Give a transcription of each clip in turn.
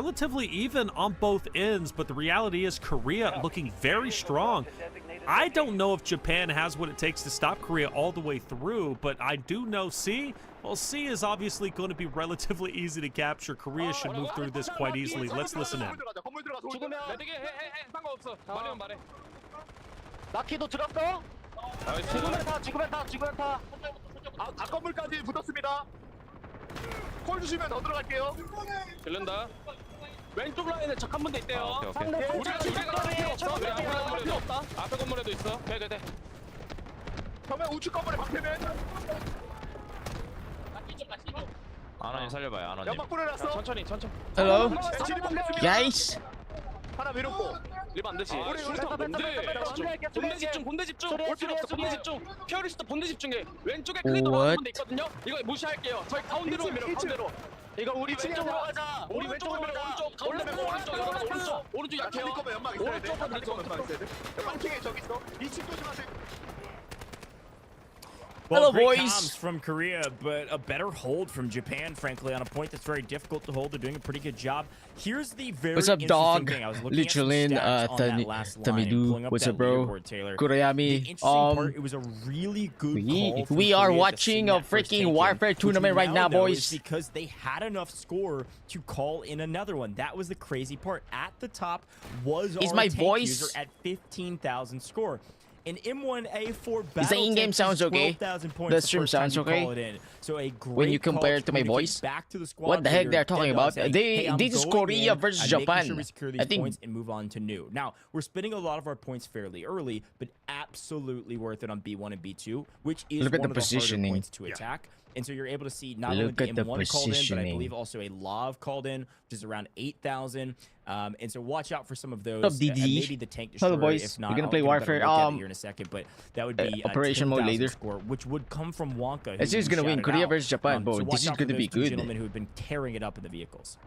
relatively even on both ends, but the reality is Korea looking very strong. I don't know if Japan has what it takes to stop Korea all the way through, but I do know C. Well, C is obviously going to be relatively easy to capture. Korea should move through this quite easily. Let's listen in. 나키도 들었어? 지금에 타. 건물까지 붙었습니다. 콜 주시면 더 들어갈게요. 들른다. 왼쪽 라인에 적 한 분도 있대요. 우리가 필요 없다. 앞에 건물에도 있어. 네. 그러면 우측 건물에 박태면. 안원님 살려봐요. 안원님. 연막 뿌려놨어. 천천히. Hello, guys. 하나 밀었고. 리바 안 되지. 우리 본대 집중. 올 필요 없어. 본대 집중. 피어리스트 본대 집중해. 왼쪽에 크리도 나오는 데 있거든요. 이거 무시할게요. 저희 가운데로 밀어. 가운데로. 이거 우리 왼쪽으로 가자. 우리 왼쪽으로 밀어. 오른쪽 약해요. 연막 있어야 돼. 빵킹에 저기 있어. 2층 조심하세요. Well, Hello, great boys. comms from Korea, but a better hold from Japan, frankly, on a point that's very difficult to hold. They're doing a pretty good job. Here's the very What's up, interesting dog? thing. I was looking at some Licholin, stats on that last line, Tamidu. pulling up What's that up, bro? leaderboard, Taylor. The Kurayami. interesting part, it was a really good call from We are Korea to watching see a that first freaking take in, warfare which we tournament right now, know is boys. because they had enough score to call in another one. That was the crazy part. At the top was Is our my tank voice- user at 15,000 score. An M1A4 battle Is the in-game tank sounds okay? 12,000 points The the stream first time sounds you okay? call it in. So a great When you compare call it to my communicate voice? back to the squad What the heck leader, they're talking Dead about? Dog saying, They- hey, I'm this is going Korea in, versus I'm making Japan. sure we secure I these think- points and move on to new. Now, we're spending a lot of our points fairly early, but absolutely worth it on B1 and B2, which is Look at one the of the harder positioning. points to attack. And so you're able to see not Look only at the the M1 called in, but I positioning. believe also a Lav called in, which is around 8,000. And so watch out for some of those. What's up, DD? Maybe the tank Hello, destroyer, boys. if not, We're gonna I'll play get a better Warfare, look at it here in a second, but that would be Operation mode 10,000 later. score, which would come from Wonka. This is gonna win Korea versus Japan, bro. So This watch is out for gonna be those two good. gentlemen who have been tearing it up in the vehicles.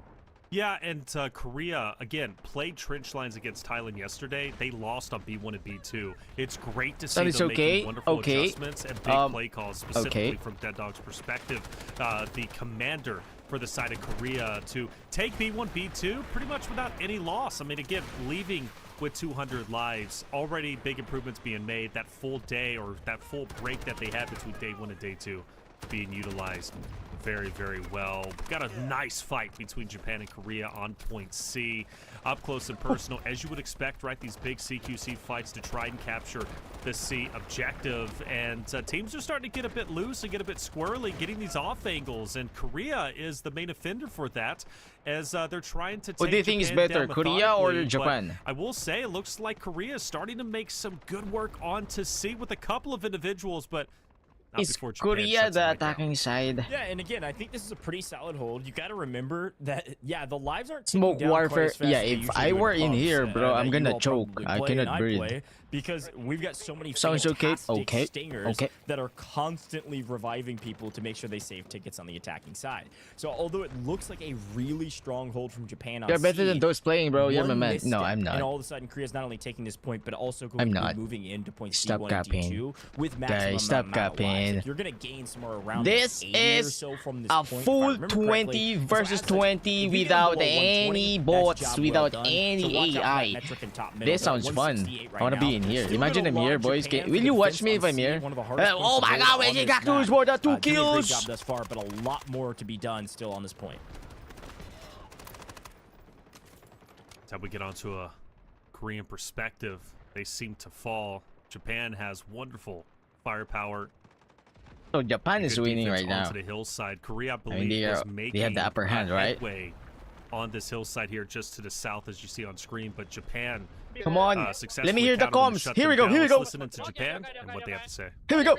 Yeah, and Korea, again, played trench lines against Thailand yesterday. They lost on B1 and B2. It's great to see That is them okay. making wonderful Okay. adjustments and big play calls, specifically okay. from Dead Dog's perspective. The commander for the side of Korea to take B1, B2 pretty much without any loss. I mean, again, leaving with 200 lives, already big improvements being made. That full day or that full break that they had between day 1 and day 2 being utilized very, very well. Got a nice fight between Japan and Korea on point C. Up close and personal, as you would expect, right? These big CQC fights to try and capture the C objective. And teams are starting to get a bit loose and get a bit squirrely, getting these off angles. And Korea is the main offender for that, as they're trying to take What do you think is Japan better, down Korea or methodically. Japan? But I will say, it looks like Korea is starting to make some good work on to C with a couple of individuals, but not Is before Japan Korea shuts it the right down. attacking side? Yeah, and again, I think this is a pretty solid hold. You got to remember that, yeah, the lives aren't Smoke ticking down quite warfare. as fast Yeah, as they if usually I do in were in pubs, here, bro, that I'm you gonna all choke. probably I play cannot and I breathe. play, because we've got so many Sounds okay. fantastic Okay. stingers Okay. that are constantly reviving people to make sure they save tickets on the attacking side. So although it looks like a really strong hold from Japan on You're better C, than those playing, bro. You're my one man. No, misstep, I'm And not. all of a sudden, Korea's not only taking this point, but also going I'm to be not. moving into point Stop C1 and capping. D2 with maximum Guys, stop amount of lives. capping. Like, you're going to gain somewhere around This 80 or is so from this a point, if I full remember 20 correctly. And so versus as such, 20 if we get without below 120, any that's bots, job well without done. any So watch out for that AI. metric in top middle. This They're at sounds fun. 168 right I wanna be now. in here. Still Imagine gonna I'm here, launch boys. Japan Will for you the watch defense me if on I'm C, here? one of the hardest Oh points my to god, hold on RagingCactus this map. for the 2 Doing a great kills. job thus far, but a lot more to be done still on this point. That's how we get onto a Korean perspective. They seem to fall. Japan has wonderful firepower. So Japan is Good winning defense right now. onto the hillside. Korea, I I mean, believe, they was are- making they have the upper hand, right? headway on this hillside here, just to the south, as you see on screen. But Japan, Come on. successfully Let me hear the countered them and comms. shut Here them we go. down. Here we Let's go. listen into Japan and what they have to say. Here we go.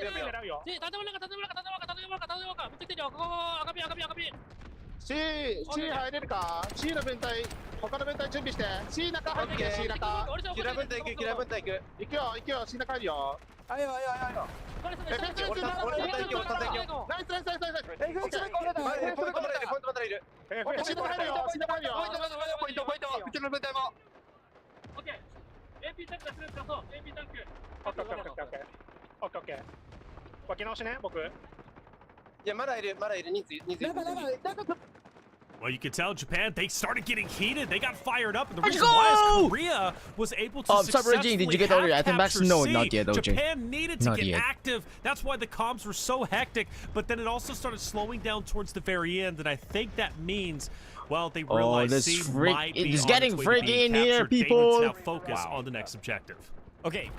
C入れるか C の分隊他の分隊準備して C 中入ってきて C 中キラ分隊行くキラ分隊行く行くよ行くよ C 中入るよあいよあいよあいよナイスナイスナイスナイスナイスポイントまだいるポイントまだいる C 中入るよ C 中入るよポイントポイントうちの分隊も AP タンクするかそう AP タンクオッケーオッケーオッケーオッケーオッケーオッケー分け直しね僕いやまだいる人数いる Well, Well, you can tell Japan, they started getting heated. They got fired up. And the Let's reason why go! is Korea was able to Stop successfully Raging. Did you get all your item backs? capture No, C. not yet, OJ. Japan needed to Not get yet. active. That's why the comms were so hectic. But then it also started slowing down towards the very end. And I think that means, well, they realized this C freak- might be it's on getting its way to freaky being in here, captured. They people. would now focus Wow. on the next objective. Okay,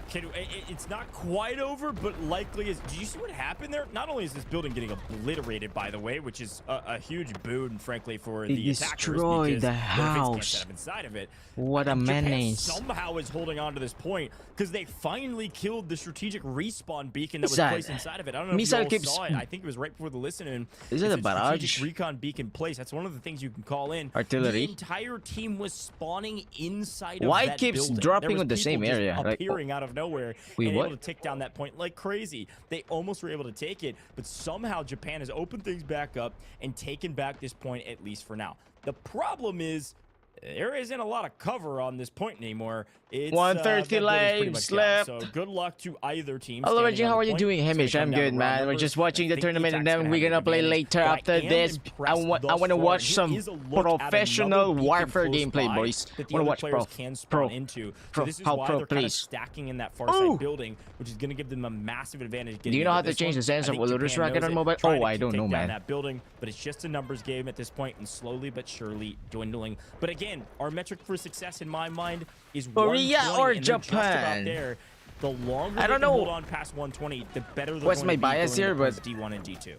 it's not quite over, but likely is. Did you see what happened there? Not only is this building getting obliterated, by the way, which is a huge boon, frankly, for the attackers, destroyed because the Olympics can't house. set up inside of it. What a Japan menace. somehow is holding on to this point because they finally killed the strategic respawn beacon that was That- placed inside of it. I don't know if Missile you all keeps- saw it. I think it was right before the listening. Is it It's a barrage? strategic recon beacon place. That's one of the things you can call in. Artillery? The entire team was spawning inside of Why that keeps building. dropping There was on the same people just area? Like, appearing out of nowhere Wait, and what? able to take down that point like crazy. They almost were able to take it, but somehow Japan has opened things back up and taken back this point, at least for now. The problem is there isn't a lot of cover on this point anymore. It's 130 that building's pretty lives much down. left. So good luck to either team. Hello, standing Reggie. on How the are you point. doing, It's gonna Hamish? come I'm down to good, raw man. We're numbers. just watching the I think tournament, and attack's then gonna we're have gonna an play advantage. later But I after am this. impressed I want thus to far. watch Here some is a look at professional another beacon warfare close gameplay, by boys. that the Want to other watch players pro? can spawn Pro. into. So Pro. this is How why pro, they're kind of please. stacking in that far Ooh. side building, which is going to give them a massive advantage. Do you know how to change the sense of Ulrich Rocket on mobile? Oh, I don't know, man. That building, but it's just a numbers game at this point, and slowly but surely dwindling. But again, our metric for success in my mind is Korea 120, or and they're just about Japan? there. The longer I they don't can know hold on past 120, the better they're what's going my to be bias going here, into but- D1 and D2.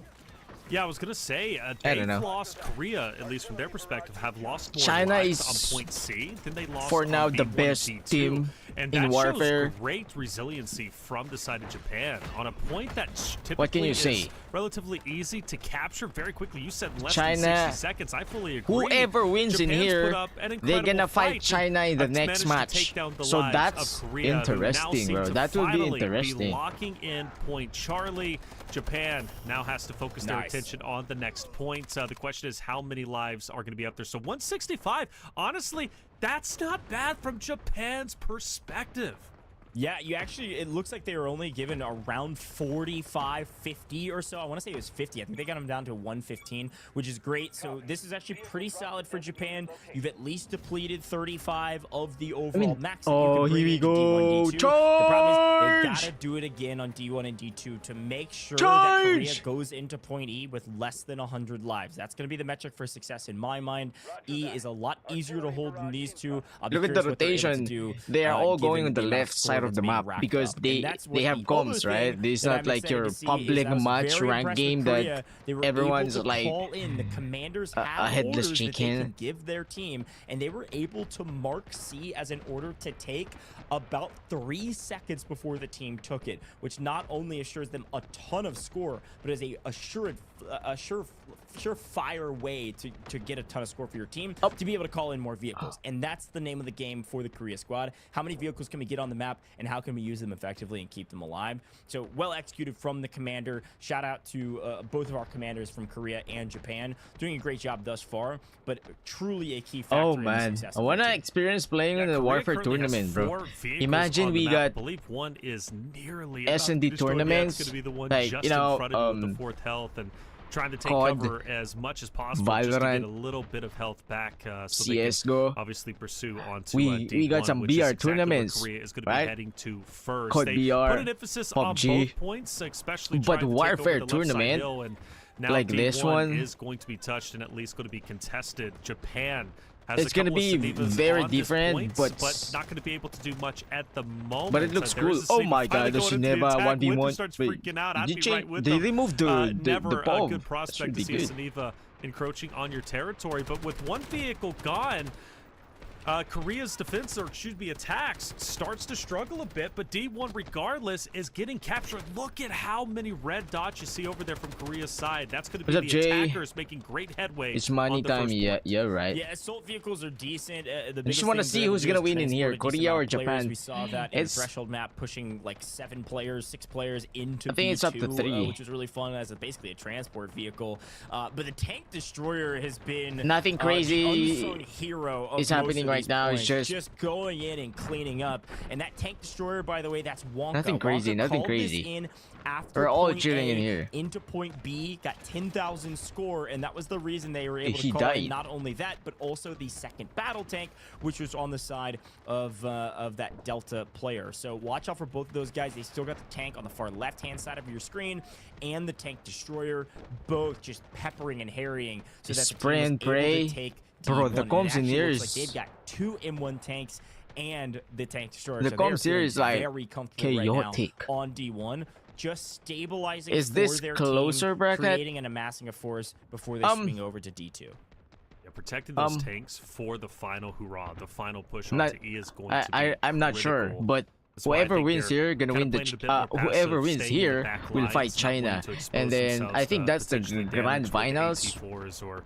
Yeah, I was gonna say I they've don't know. lost Korea, at least from their perspective, have lost more China lives is, on point C than they lost for on now, the B1 and best D2. team and in that warfare. shows great resiliency from the side of Japan on a point that typically What can you is say? relatively easy to capture very quickly. You said less China, than 60 seconds. I fully agree. Whoever wins in Japan's here, put up an they're incredible gonna fight China in the and next managed to match. take down the So lives that's of Korea, who now interesting, seem bro. to That will be finally interesting. locking in point Charlie. Japan now has to focus their Nice. attention on the next point. The question is how many lives are going to be up there. So 165, honestly, that's not bad from Japan's perspective. Yeah, you actually, it looks like they were only given around 45, 50 or so. I want to say it was 50. I think they got them down to 115, which is great. So this is actually pretty solid for Japan. You've at least depleted 35 of the overall max. That you oh, can bring here we into go. D1, D2. The problem is they Charge! gotta do it again on D1 and D2 to make sure that Korea Charge! goes into point E with less than 100 lives. That's going to be the metric for success in my mind. E is a lot easier to hold than these two. I'll be Look at the curious what they're able to rotation. do, They are all given going on the amount of left score side of that's the being map racked because up. they And that's what have the other comms, thing right? This is that not I'm like excited your to see is public I was match very rank impressed game with that Korea. They were everyone's able to like call in. The commanders a have headless orders that they chicken. can give their team, and they were able to mark C as an order to take about 3 seconds before the team took it, which not only assures them a ton of score, but is a surefire way to get a ton of score for your team to be able to call in more vehicles. And that's the name of the game for the Korea squad. How many vehicles can we get on the map, and how can we use them effectively and keep them alive? So well executed from the commander. Shout out to both of our commanders from Korea and Japan, doing a great job thus far, but truly a key factor Oh in the man, success I of wanna the team. experience playing in Yeah, the Korea warfare currently has tournament, bro. 4 vehicles Imagine on the we map. got I believe one is nearly S&D about to destroy. tournaments, That's going to be the one like, just you know, in front of you with the 4th health and trying to take COD, cover as much as possible just to get Valorant, a little bit of health back so CS:GO. they can obviously pursue onto We got D1, some which is BR exactly where tournaments, Korea is going to be right? heading to first. COD They BR, put an emphasis on PUBG, both points, especially but trying to warfare take over the left side tournament, hill, and now like D1 this one, is going to be touched and at least going to be contested. Japan has it's a gonna couple of be Sanivas very on this different, point, but not going to be able to do much at the moment. But it looks There is cool. a Oh my Saniva god, the finally going into the Sineva attack. 1v1. Winter starts Wait, freaking out. I'd did be right with they them. remove the Never bomb? a good That prospect should to be see a good. Saniva encroaching on your territory, but with one vehicle gone, Korea's defense, or should be attacks, starts to struggle a bit, but D1 regardless is getting captured. Look at how many red dots you see over there from Korea's side. That's going to be What's the up, Jay? attackers making great headway. It's money on the time, first yeah, point. yeah, right. Yeah, assault vehicles are decent. The I just want to see who's gonna win in here, Korea or Japan. We saw that in the It's- threshold map, pushing like 7 players, 6 players into I think it's up to V2, 3. which is really fun as basically a transport vehicle. But the tank destroyer has been Nothing crazy the unsung hero of is most happening of right right these now is points, just going in and cleaning up. And that tank destroyer, by the way, that's Wonka. Nothing crazy, Wonka nothing called this crazy. in after We're all point chilling A in here. into point B, got 10,000 score, and that was the reason they were able He to call died. in not only that, but also the second battle tank, which was on the side of that Delta player. So watch out for both of those guys. They still got the tank on the far left-hand side of your screen and the tank destroyer, both just peppering and harrying so that Spray and the team was able pray. to take Bro, D1. the And it comms in actually here looks is- like they've got 2 M1 tanks and the tank destroyer. The So comms they're here feeling is, like, very comfortable right chaotic. now on D1. Just stabilizing Is for this their closer team, bracket? creating and amassing a force before they swing over to D2. Yeah, protecting those tanks for the final hurrah, the final push Not- onto E is going to be I'm not sure, critical. but That's why I whoever think wins they're here gonna kinda win the playing it a bit more whoever passive, wins staying in the here back will lines, fight not wanting China, to expose and then themselves I think to that's the potentially grand damage with the finals. AT4s or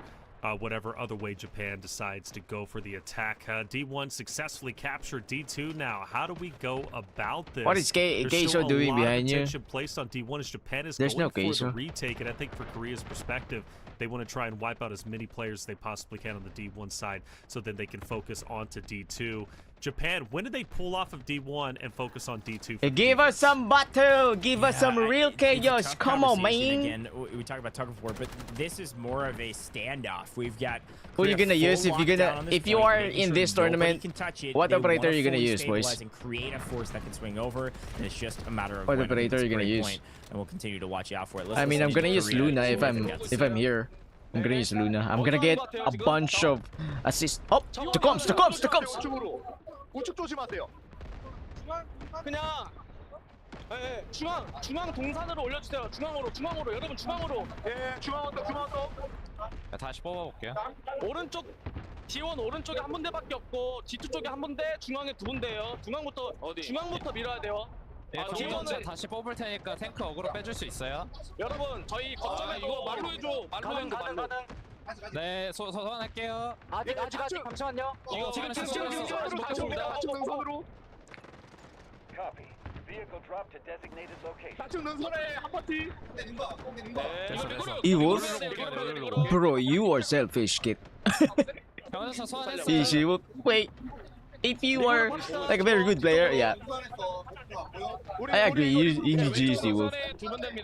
whatever other way Japan decides to go for the attack. D1 successfully captured D2 now. How do we go about this? What is There's Geisho still a doing lot of behind you? attention placed on D1 as Japan is There's going no for the Geisho. retake, and I think for Korea's perspective, they want to try and wipe out as many players as they possibly can on the D1 side so that they can focus onto D2. Japan, when did they pull off of D1 and focus on D2? for Give us defense? some battle, give us some real It's a chaos. tough Come on, conversation. man. Again, we talk about tug of war, but this is more of a standoff. We've got Who you Korea gonna use full if you're lockdown gonna on this if you point, are making in sure this nobody tournament? can touch it. What They operator wanna are you gonna fully use, boys? stabilize and create a force that can swing over, and it's just a matter of What when it operator hits are you gonna break use? point, and we'll continue to watch out for it. Let's I mean, listen I'm to gonna use Korea Luna and if see I'm what they if I'm here. I'm gonna use Luna. I'm gonna get a bunch of assists. Oh, to comes. 우측으로. 우측 조심하세요. 그냥 예, 중앙 동산으로 올려주세요. 중앙으로 여러분 중앙으로. 예, 중앙 언덕. 다시 뽑아볼게요. 오른쪽 D1 오른쪽에 한 군데밖에 없고 D2 쪽에 한 군데, 중앙에 두 군데예요. 중앙부터 밀어야 돼요. 예, D1은 다시 뽑을 테니까 탱크 어그로 빼줄 수 있어요? 여러분 저희 거점에 이거 말로 해줘. 말로. 네, 소환할게요. 아직 잠시만요. 이거 지금 능선으로. 좌측 능선에 한 파티. Eagles? Bro, you are selfish, kid. 병원에서 소환했어요. Easy. Wait, if you are like a very good player, yeah, I agree. You need to use the wolf.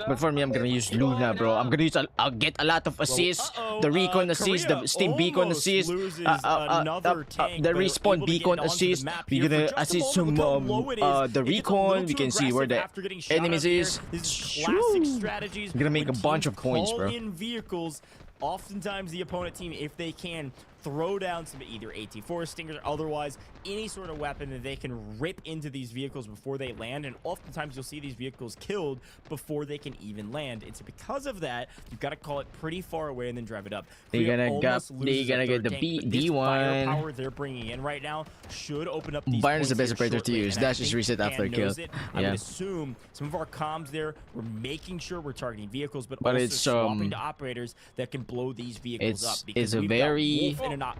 But for me, I'm gonna use Luna, bro. I'm gonna use. I'll get a lot of assists. The recon assist, the steam beacon assist, the respawn beacon assist. We're gonna assist some the recon. We can see where the enemies is. Classic strategies. Gonna make a when bunch teams of points, call bro. in vehicles. Oftentimes, the opponent team, if they can throw down some either AT4 stingers or otherwise any sort of weapon that they can rip into these vehicles before they land, and oftentimes you'll see these vehicles killed before they can even land. And so because of that, you've got to call it pretty far away and then drive it up. They're Korea gonna almost loses a get third the tank, but this D1. firepower they're bringing in right now should open up these Byron is the points best here operator to shortly, use. and I Dash is think reset Japan after kill. knows it. I Yeah. would assume some of our comms there, we're making sure we're targeting vehicles, but also it's, swapping to operators that can blow these vehicles up. it's a we've got very- Wolf in a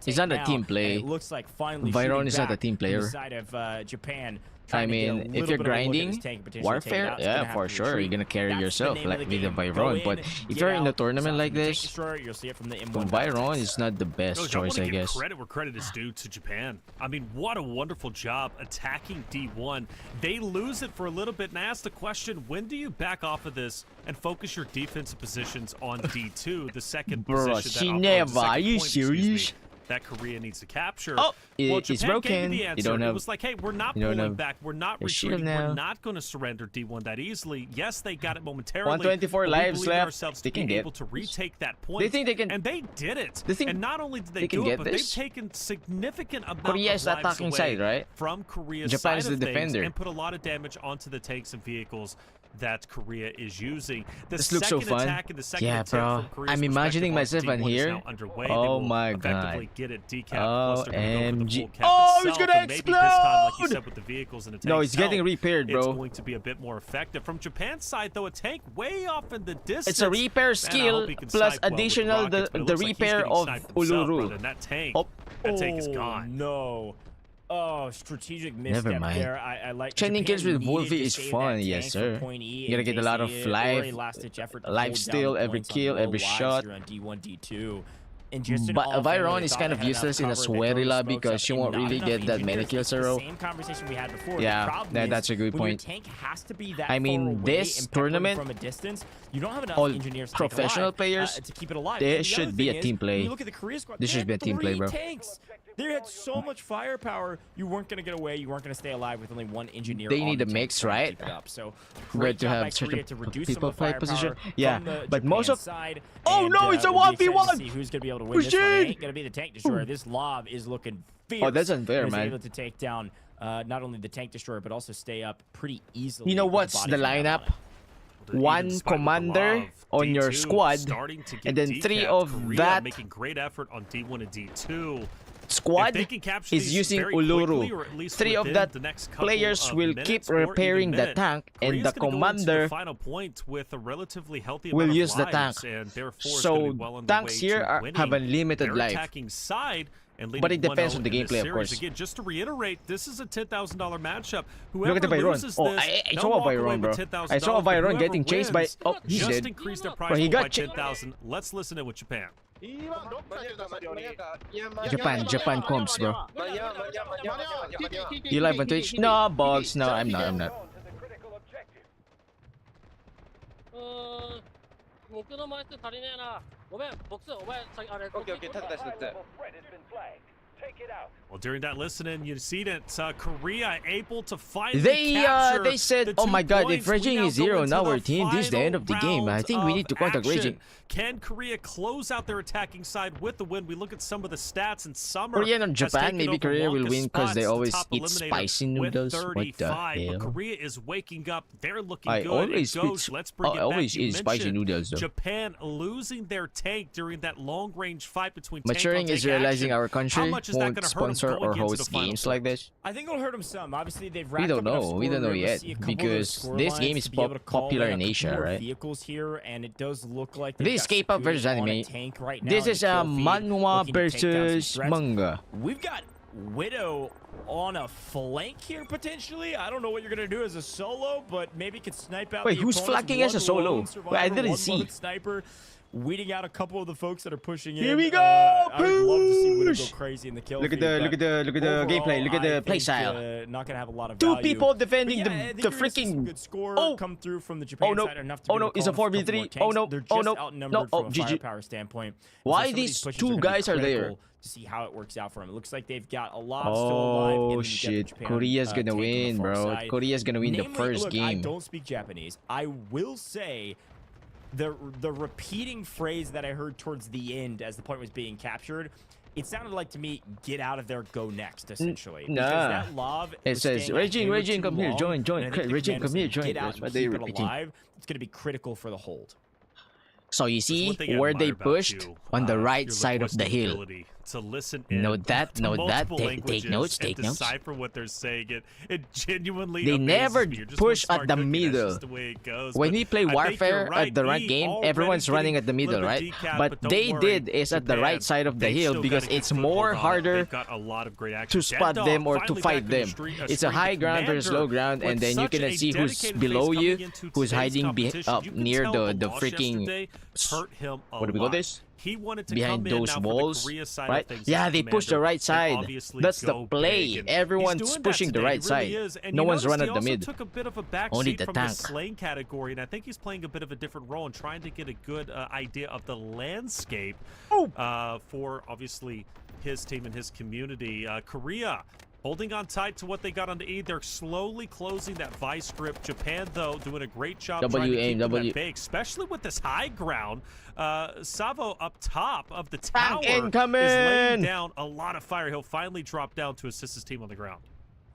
It's not a now, team play. and it looks like finally Byron shooting is not a back team from player. the side of Japan. I trying to get a mean, if little you're bit of a look at grinding this tank, potentially take it warfare, out. It's gonna yeah, have for to sure, you're retreat. gonna carry That's the yourself name like of the with the game. Go Byron. in, But if get you're in a out, tournament aside like from the tank this, destroyer, you'll see it from the M1 Byron is not the No, best I choice, want to I give guess. credit where credit is due to Japan. I mean, what a wonderful job attacking D1. They lose it for a little bit, and I asked the question, when do you back off of this and focus your defensive positions on D2, the second Bro, position are you serious? that Korea needs to capture? Oh, well, it's Japan broken. gave me the You answer. don't It have- was like, hey, we're not you don't pulling have back. We're not a shield retreating. We're now. not going to surrender D1 that easily. Yes, they got it momentarily. 124 but we lives believe in left. ourselves They to can be get- able to retake that point. They think they can- And they did it. They think and not only did they they can do it, get but this? they've taken significant amount Korea of is lives attacking away side, right? from Korea's Japan is side of the things defender. and put a lot of damage onto the tanks and vehicles that Korea is using. The This looks so second fun. attack and the second Yeah, attempt bro. from Korea's I'm imagining perspective myself on in D1 is here. now underway. Oh They will my effectively God. get it decapped. Plus they're gonna go for the OMG. full cap Oh, it's itself, gonna and maybe this time, like you explode! said, with the vehicles and the tanks, No, it's getting repaired, it's bro. going to be a bit more effective. From Japan's side, though, a tank way off in the distance. It's a repair Man, I skill hope he can plus snipe well with the additional rockets, but it the looks like he's repair getting of sniped himself, Uluru. brother, and that tank is gone. No. Oh, strategic misstep mind. there. I like Chaining kills Japan with needed Wolfie to is save fun, that yes, tank sir. for point E You gotta in get a lot of case or a life- last-ditch effort to life hold down steal the every points on kill, low every lives shot. here on D1, D2. And just But Viron is kind of useless in a sweaty lobby because she won't really get that many kills in a row. Same conversation we had before. Yeah, that's a good point. Your tank has to be that I mean, far away this and peppering tournament, from a distance, you don't have enough all engineers to professional take it alive, players, to keep it alive. there And the should other be thing a is, team play. when you look at the Korea squad, This they should had be a team play, 3 bro. tanks. They had so much firepower, you weren't going to get away. You weren't going to stay alive with only one engineer. They on need the a tank mix, trying right? keep it up. So Good great to job have by certain Korea to reduce people some of the play firepower position. from Yeah, the but most Japan of side. Oh And, no, it's a we'll be excited to 1v1. see who's going to be able to win this one. It Rashid! ain't going to be the tank destroyer. This lob is looking fierce. Oh, that's unfair, And is man. able to take down not only the tank destroyer but also stay up pretty easily. You know with what's body the flying lineup? on it. Even One despite with the commander love, on your D2 squad, starting to get and then 3 decapped. of Korea that making great effort on D1 and D2. squad If they can capture is these using very quickly, Uluru. or at least 3 of within that the next couple players of will minutes keep or even repairing the minute, tank, and Korea's the gonna go into commander the final point with a relatively healthy will amount of use the lives, tank. and therefore is gonna So be well on tanks the way here to have a winning limited their life. attacking side. And But it depends 1-0 on the in this gameplay, of series. course. Again, just to reiterate, this is a $10,000 matchup. Look at the Whoever Byron. loses Oh, this, I they'll saw a walk away Byron, bro. with $10,000, I saw a but Byron whoever getting chased by. wins Oh, he's just dead. increase their prize Bro, he pool got by cha- 10,000. Let's listen in with Japan. Japan comps, bro. You live on Twitch? No, Bugs. No, I'm not. Well, during that listening, you see that Korea able to finally They capture said, the oh 2 my god, if points. We Raging now is go 0 into on our the team, this is the end of the game. I think we need to contact final Raging. action. Can Korea close out their attacking side with the win? We look at some of the stats, and Summer Korea and has Japan, taken maybe over Korea will Wonka's win because they spots, the always top eat eliminator spicy with noodles. What the 35, hell? But Korea is waking up. They're looking I good. always And Ghost, eat- let's bring I it always back. You eat spicy mentioned noodles, though. Japan losing their tank during that long-range fight between Maturing tank is on tank realizing action. our country How much is that won't gonna hurt 'em sponsor going or into the host final games four? like this. I think it'll hurt them some. Obviously, they've We racked don't up enough know. score. We don't know We're able to yet see a couple of those because score this lines game is to be able to call popular in in a Asia, couple more right? Vehicles here, and it does look like This is K-pop versus anime. This is a manhwa versus manga. We've got Widow on a flank here potentially. I don't know what you're gonna do as a solo, but maybe could snipe out. Wait, the who's opponent's flanking as a solo? one-lone Wait, I survivor, didn't one-lone see. Sniper, weeding out a couple of the folks that are pushing in. Here we go, I would love to see Widow go push! crazy in the kill Look at feed, the but overall, gameplay. Look at the I play think, style. Not gonna have a lot of 2 value. people But defending yeah, I think the you're gonna see some freaking. good score Oh! come through from the Japan Oh, no. side enough to be Oh, able no. to It's a call off couple 4v3. more Oh, tanks. no. They're Oh, just no. outnumbered No. Oh, from a GG. firepower standpoint. Why some of these pushes 2 gonna be guys are there? critical to see how it works out for them. It looks like they've got a lot still alive. And Oh then you get the shit. Japan, Korea's gonna tank on the win, far bro. side. Korea's gonna win the Namely, first look, I game. don't speak Japanese. I will say the repeating phrase that I heard towards the end as the point was being captured, it sounded like to me, get out of there, go next, essentially. Nah. Because that lob It was says, staying at Raging, hammer Raging, too come here, long, join, and I think the Raging, commander come here, said, join. get out That's and what they're keep it repeating. alive. It's going to be critical for the hold. So you see One thing I where admire they about pushed you, on the your right side of the linguistic hill. ability to listen in Note that, to note that, multiple take languages notes, and take notes. decipher what they're saying. It genuinely They amazes never me. You're just push one at the smart cookie. That's middle. just the way it goes. When But we play I think Warfare you're right. at the right We game, already everyone's running getting at the a middle, little right? bit decapped, But don't they worry, did is at the Japan, right side of the they've hill still because got a good it's foothold more on it. harder They've got a lot of great action. to spot Standoff them or to finally fight back in them. the It's a high ground versus low ground, and then you can see who's below you, who's hiding up near the freaking. What do we call this? He wanted to Behind come in those now for the walls, Korea side right? of things Yeah, as they push the commander, right and side. obviously That's the go play. big, and Everyone's he's doing that pushing the today. right He really side. is. And No you one's noticed run he at the also mid. took a bit of a back Only seat the from tank. the slaying category, and I think he's playing a bit of a different role and trying to get a good idea of the landscape for obviously his team and his community. Korea holding on tight to what they got on the E. They're slowly closing that vice grip. Japan, though, doing a great job trying to keep them at bay, especially with this high ground. Savo up top of the tower is laying down a lot of fire. He'll finally drop down to assist his team on the ground.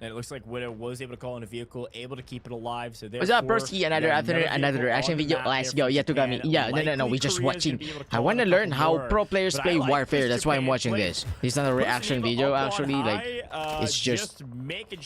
And it looks like Widow was able to call in a vehicle, able to keep it alive. So What's up, Broski? Another afternoon, another reaction video. Let's go. Yeah, Tugami. Yeah, no. We're just watching. I want to learn how pro players play Warfare. That's why I'm watching this. It's not a reaction video, actually. Like, it's just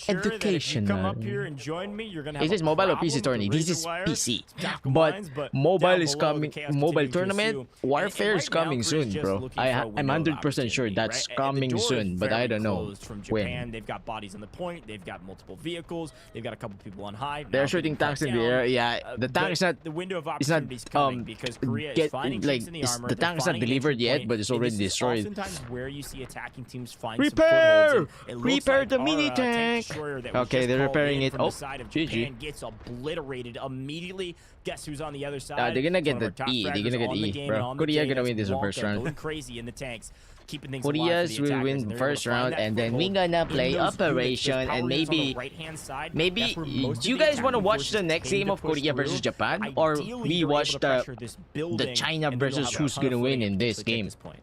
educational. Come up here and join me. You're gonna have is this mobile or PC tournament? This is PC. But mobile is coming. Mobile tournament Warfare is coming soon, bro. I'm 100% sure that's coming soon, but I don't know when. They've got bodies on the point. point. They've got multiple vehicles. They've got a couple people on high. They're now shooting getting tanks cut in the down. air. Yeah, the tank is not. The window of It's not opportunity is coming because Korea is finding chinks in the armor. the They're tank is not finding an delivered entry yet, point, but it's and already this is destroyed. Oftentimes where you see attacking teams find Repair! some footholds. It looks Repair like the our, mini tank tank. destroyer that was Okay, just they're called repairing in it. from Oh, the side of GG. Japan gets obliterated immediately. Guess who's on the other side? They're gonna It's get one of the our top E. They're fraggers gonna get on the E, game bro. and on the Korea day. gonna win That's this in first Wonka round. going crazy in the tanks. Keeping things alive Korea's for the will attackers, win and they're first able to find round, that and then foothold we gonna in play those units. Operation, There's power and units on the maybe right-hand side. maybe That's where most do you of the guys want to attacking watch forces the next tend game to of push Korea versus through. Japan, or Ideally, we they're watch able to pressure this the building, China and then versus they'll have a who's ton of gonna win footing in to this take game? this point.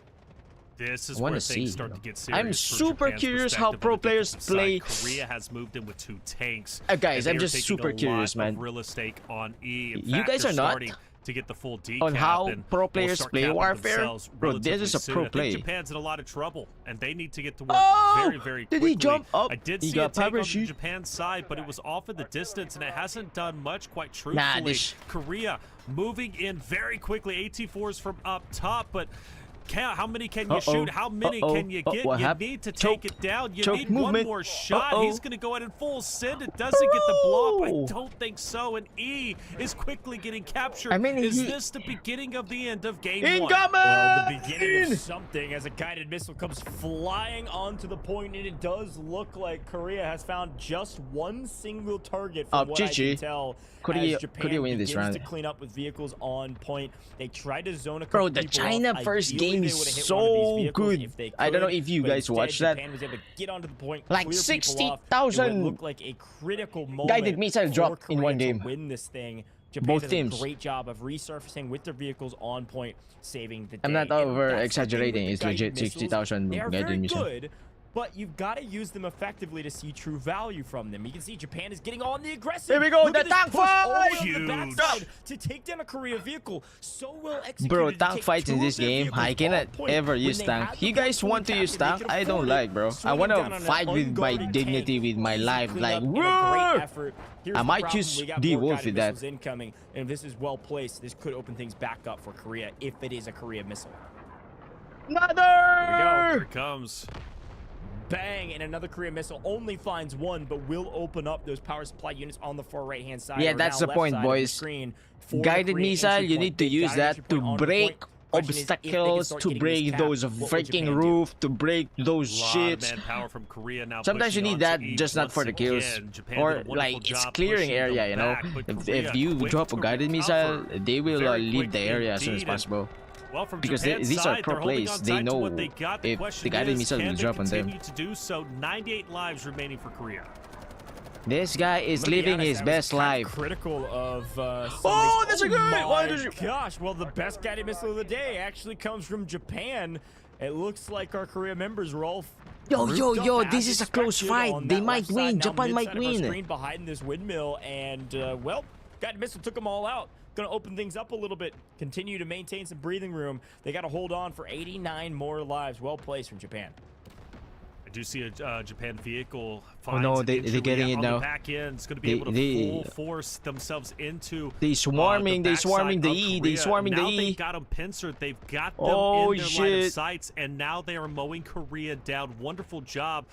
This is I wanna where see, things start you to know. get serious. I'm from super Japan's curious how perspective pro on the players defensive play. side. Korea has moved in with 2 tanks. Guys, and I'm they are just taking super a lot curious, of man. real estate on E. In You fact, guys they're are not starting to get the full decap on how and pro will players start play capping Warfare? themselves Bro, this relatively is a soon. pro I think play. Japan's in a lot of trouble, and they need to get to work Oh! very, very Did quickly. he jump up? I did He see got a take on the parachute? Japan side, but it was off in the distance, and it hasn't done much, quite Nah, truthfully. this- Korea moving in very quickly. AT4s from up top, but how many can you shoot? How many can you get? What You happened? need to Choke. take it down. You Choke need movement. one more shot. Uh-oh. He's going to go ahead and full send. It doesn't get the blow up. I Oh. don't think so. And E is quickly getting captured. I mean, is he- this the beginning of the end of game Incoming! one? Well, the beginning of something as a guided missile comes flying onto the point, and it does look like Korea has found just one single target from what I GG. can tell. Korea- as Japan Korea win this begins round. to clean up with vehicles on point. They tried to zone a Bro, couple the people China off. first Ideally, game they is would've hit so one of these vehicles good. if they I don't know could, if you but guys instead, watched that. Japan was able to get onto the point, Like clear people off. 60,000 It would look like a critical moment guided missile for drop in Korea one to game. win this thing. Japan Both did teams. a great job of resurfacing with their vehicles on point, saving the day. I'm not And over that's the thing with exaggerating. the It's guided legit missiles. 60,000 They are guided very missile. good, but you've got to use them effectively to see true value from them. You can see Japan is getting on the aggressive. Here we go, Look the at this tank push all the way fight! on the Huge. backside to take down a Korea vehicle. So well executed. Bro, to tank take fights in two this of their game, vehicles I on cannot point. ever When use they tank. had the You guys point want to fully use captured, they tank? could I don't afford like, it. bro. I Swinging want down to on an fight with my unguarded dignity, tank. with my Easy life. cleanup Like, and a great whoa! effort. Here's I the might problem. choose We got D more Wolf guided with that. missiles incoming, and if this is well placed, this could open things back up for Korea if it is a Korea missile. Another! Here it comes. Bang, and another Korea missile only finds one, but will open up those power supply units on the far right-hand side. Yeah, or that's now the left point, side of the boys. screen for the Guided Korea missile, entry you point. need to They've use got an entry that to point on the break point. Question is, if they can obstacles, start to getting break this cap, those what will freaking Japan do? roof, to break those Lot of shits. manpower from Korea now. Sometimes you pushing need onto that, E just not once for the kills. again. Japan Or did a wonderful like it's job clearing pushing them area, you know. back, but If Korea you quick drop a to guided missile, recover. they will Very leave the quick area as soon as indeed, and possible. Well, from Because Japan's these are side, pro they're holding plays. on They tight to know what they got. The if question the guided is, missile will can they drop on them. continue to do so? 98 lives remaining for Korea. This guy is I'm gonna be living honest, his I was best kind of life. critical of some of Oh, these. that's a good- my why does it- gosh! Well, the best guided missile of the day actually comes from Japan. It looks like our Korea members were all. Yo, yo, grouped yo, up this as is a close expected fight. on They that might left side, win. now Japan might mid-side of our win. screen behind this windmill, and well, guided missile took them all out. Gonna open things up a little bit. Continue to maintain some breathing room. They got to hold on for 89 more lives. Well placed from Japan. I do see a Japan vehicle. Oh, no, finds they're injury getting it on now. The back end. It's going to be They- able to they- full force themselves into. They swarming, they swarming the backside E, of they Korea. swarming the now E. They've got them pincered. They've got them Oh, in their line shit. of sights, and now they are mowing Korea down. Wonderful job.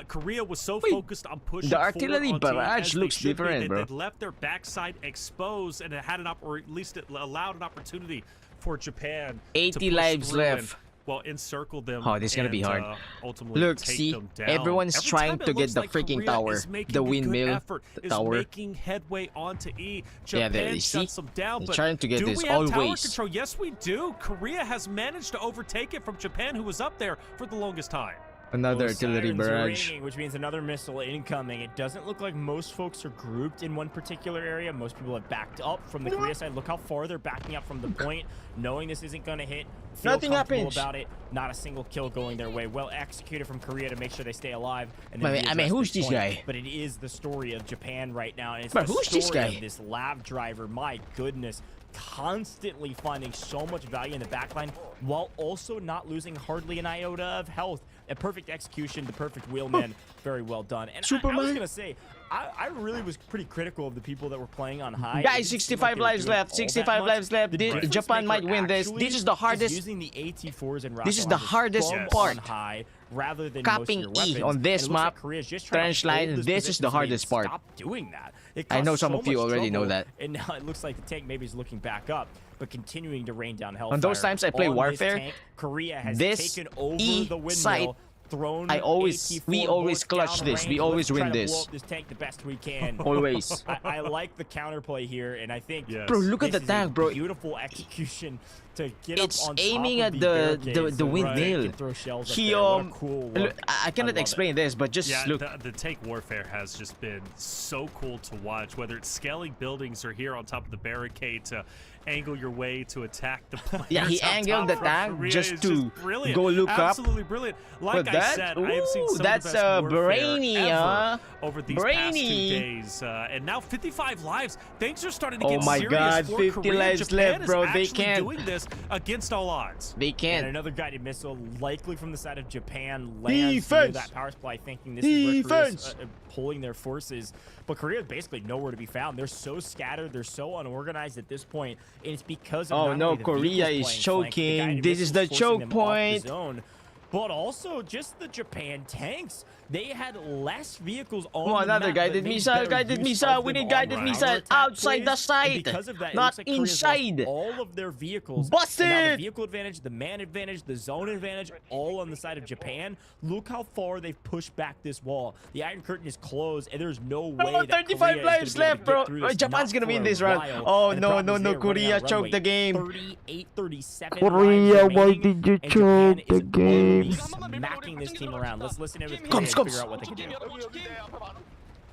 Korea was so Wait, focused on pushing the forward artillery onto E barrage as they looks should be. different, They bro. left their backside exposed, and it had or at least it allowed an opportunity for Japan. to 80 push lives through and, left. well, encircle them. Oh, this is gonna be and, hard. Ultimately Look, take see, them down. everyone's Every trying time it to get looks the like freaking Korea tower, is making the a good windmill, effort, the is tower. making headway onto E. Yeah, Japan you see? shuts them down, They're but trying to get do this we have tower always. control? Yes, we do. Korea has managed to overtake it from Japan, who was up there for the longest time. Another Well, artillery sirens are barrage. ringing, which means another missile incoming. It doesn't look like most folks are grouped in one particular area. Most people have backed up from the Korea side. Look how far they're backing up from the point, knowing this isn't going to hit. Feel Nothing comfortable happens. about it. Not a single kill going their way. Well executed from Korea to make sure they stay alive. And then Wait, I mean, readdress who's this point. guy? But it is the story of Japan right now, and it's But the who's this story guy? of this lab driver. My goodness. Constantly finding so much value in the backline while also not losing hardly an iota of health. a perfect execution, the perfect wheelman, very well done. And I was Superman. gonna say, I really was pretty critical of the people that were playing on high. Guys, It didn't seem 65 like they were lives doing left. all that 65 much. lives left. The difference Japan might maker win this. actually This is the hardest. using the AT4s and This is the rocket launchers hardest from part. on high rather than Capping most of your E weapons. on this And it looks map, like Korea's just trying trench to hold line, this this is position the so they hardest part. Stop doing that. It I know caused some so of you much already know trouble, that. and now it looks like the tank maybe is looking back up, but continuing to rain down hellfire. On those times I play on this Warfare, tank, Korea has this taken over E the windmill. site, Thrown we AT4 always bullets clutch down this. We range. always Let's try win to this. blow up this tank the best we can. Always. I like the counterplay here, and I think Yes. Bro, look at this the is tank, a bro. beautiful execution to get It's up on aiming top at of the barricades so windmill. can throw shells up He there. What a cool look, look. I cannot love it. explain this, but just Yeah, look. the tank warfare has just been so cool to watch, whether it's scaling buildings or here on top of the barricade to angle your way to attack the players. Yeah, he on angled top the from tank Korea just is to brilliant. go look up. Absolutely brilliant. Like But I that- said, I have seen some that's, of the best warfare brainy, ever huh? over these past 2 Brainy. days. And now 55 lives. Things are starting to Oh get my serious God, for 50 Korea. lives Japan left, is bro. They actually can't. doing this against all odds. They And can't. another guided missile, likely from the side of Japan, lands near Defense. that power supply, thinking this is where Korea's Defense. pulling their forces. But Korea is basically nowhere to be found. They're so scattered, they're so unorganized at this point, and it's because of Oh not no, only the Korea vehicles is playing flank, the choking. guided This is the missiles forcing choke them off the point. zone, but also just the Japan tanks. They had less vehicles on Oh, the another map, guided but made missile, better guided use missile. of We them need guided on missile counterattack outside the plays, and site, because of that, it not looks like Korea's lost inside. all of their vehicles. Bust And now the it! vehicle advantage, the man advantage, the zone advantage, all on the side of Japan. Look how far they've pushed back this wall. The Iron Curtain is closed, and there's no way Oh, that 35 Korea is lives gonna be able left, to bro. get through this, Japan's not gonna win for a this round. while. Oh, And the no, problem no, is no, they are running Korea out of choked the runway. game. 38, 37 Korea, lives why remaining, did you and Japan choke is the game? already smacking this team around. Let's listen to him and Comes. figure out what they can do. 우측킴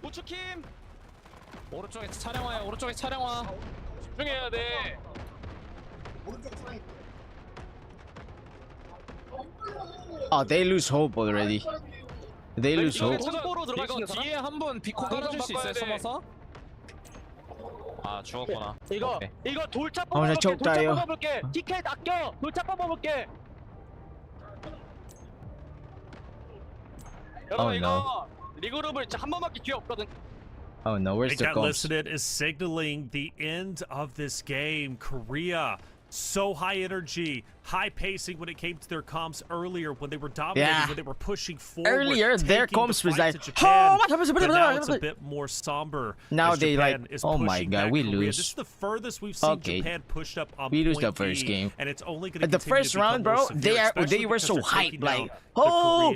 우측킴 오른쪽에 차량 와요. 오른쪽에 차량 와. 집중해야 돼. Oh, they lose hope already. They lose hope. 창고로 들어갈 수 이거 있는 사람? 뒤에 한분 비코 깔아줄 수 있어요? 숨어서? 아 죽었구나. 이거 오케이. 이거 돌차 나 뽑아볼게. 쪽 돌차 따요. 뽑아볼게. 티켓 아껴. 돌차 뽑아볼게. 여러분 Oh, 이거 리그룹을 진짜 한 번밖에 기회 없거든. Oh no, where's It the got comms? listed as signaling the end of this game. Korea, so high energy, high pacing when it came to their comms earlier when they were dominating, Yeah. when they were pushing forward. Earlier, their taking the comms was fight like, to Japan, "Oh, what happens?" but now it's a bit more somber. Now as they Japan like, is "Oh my pushing God, back we Korea." lose. This is the furthest we've seen Okay. Japan pushed up on We lose the point first E, game. and it's only going to The first round, bro, they were so hyped, like, oh,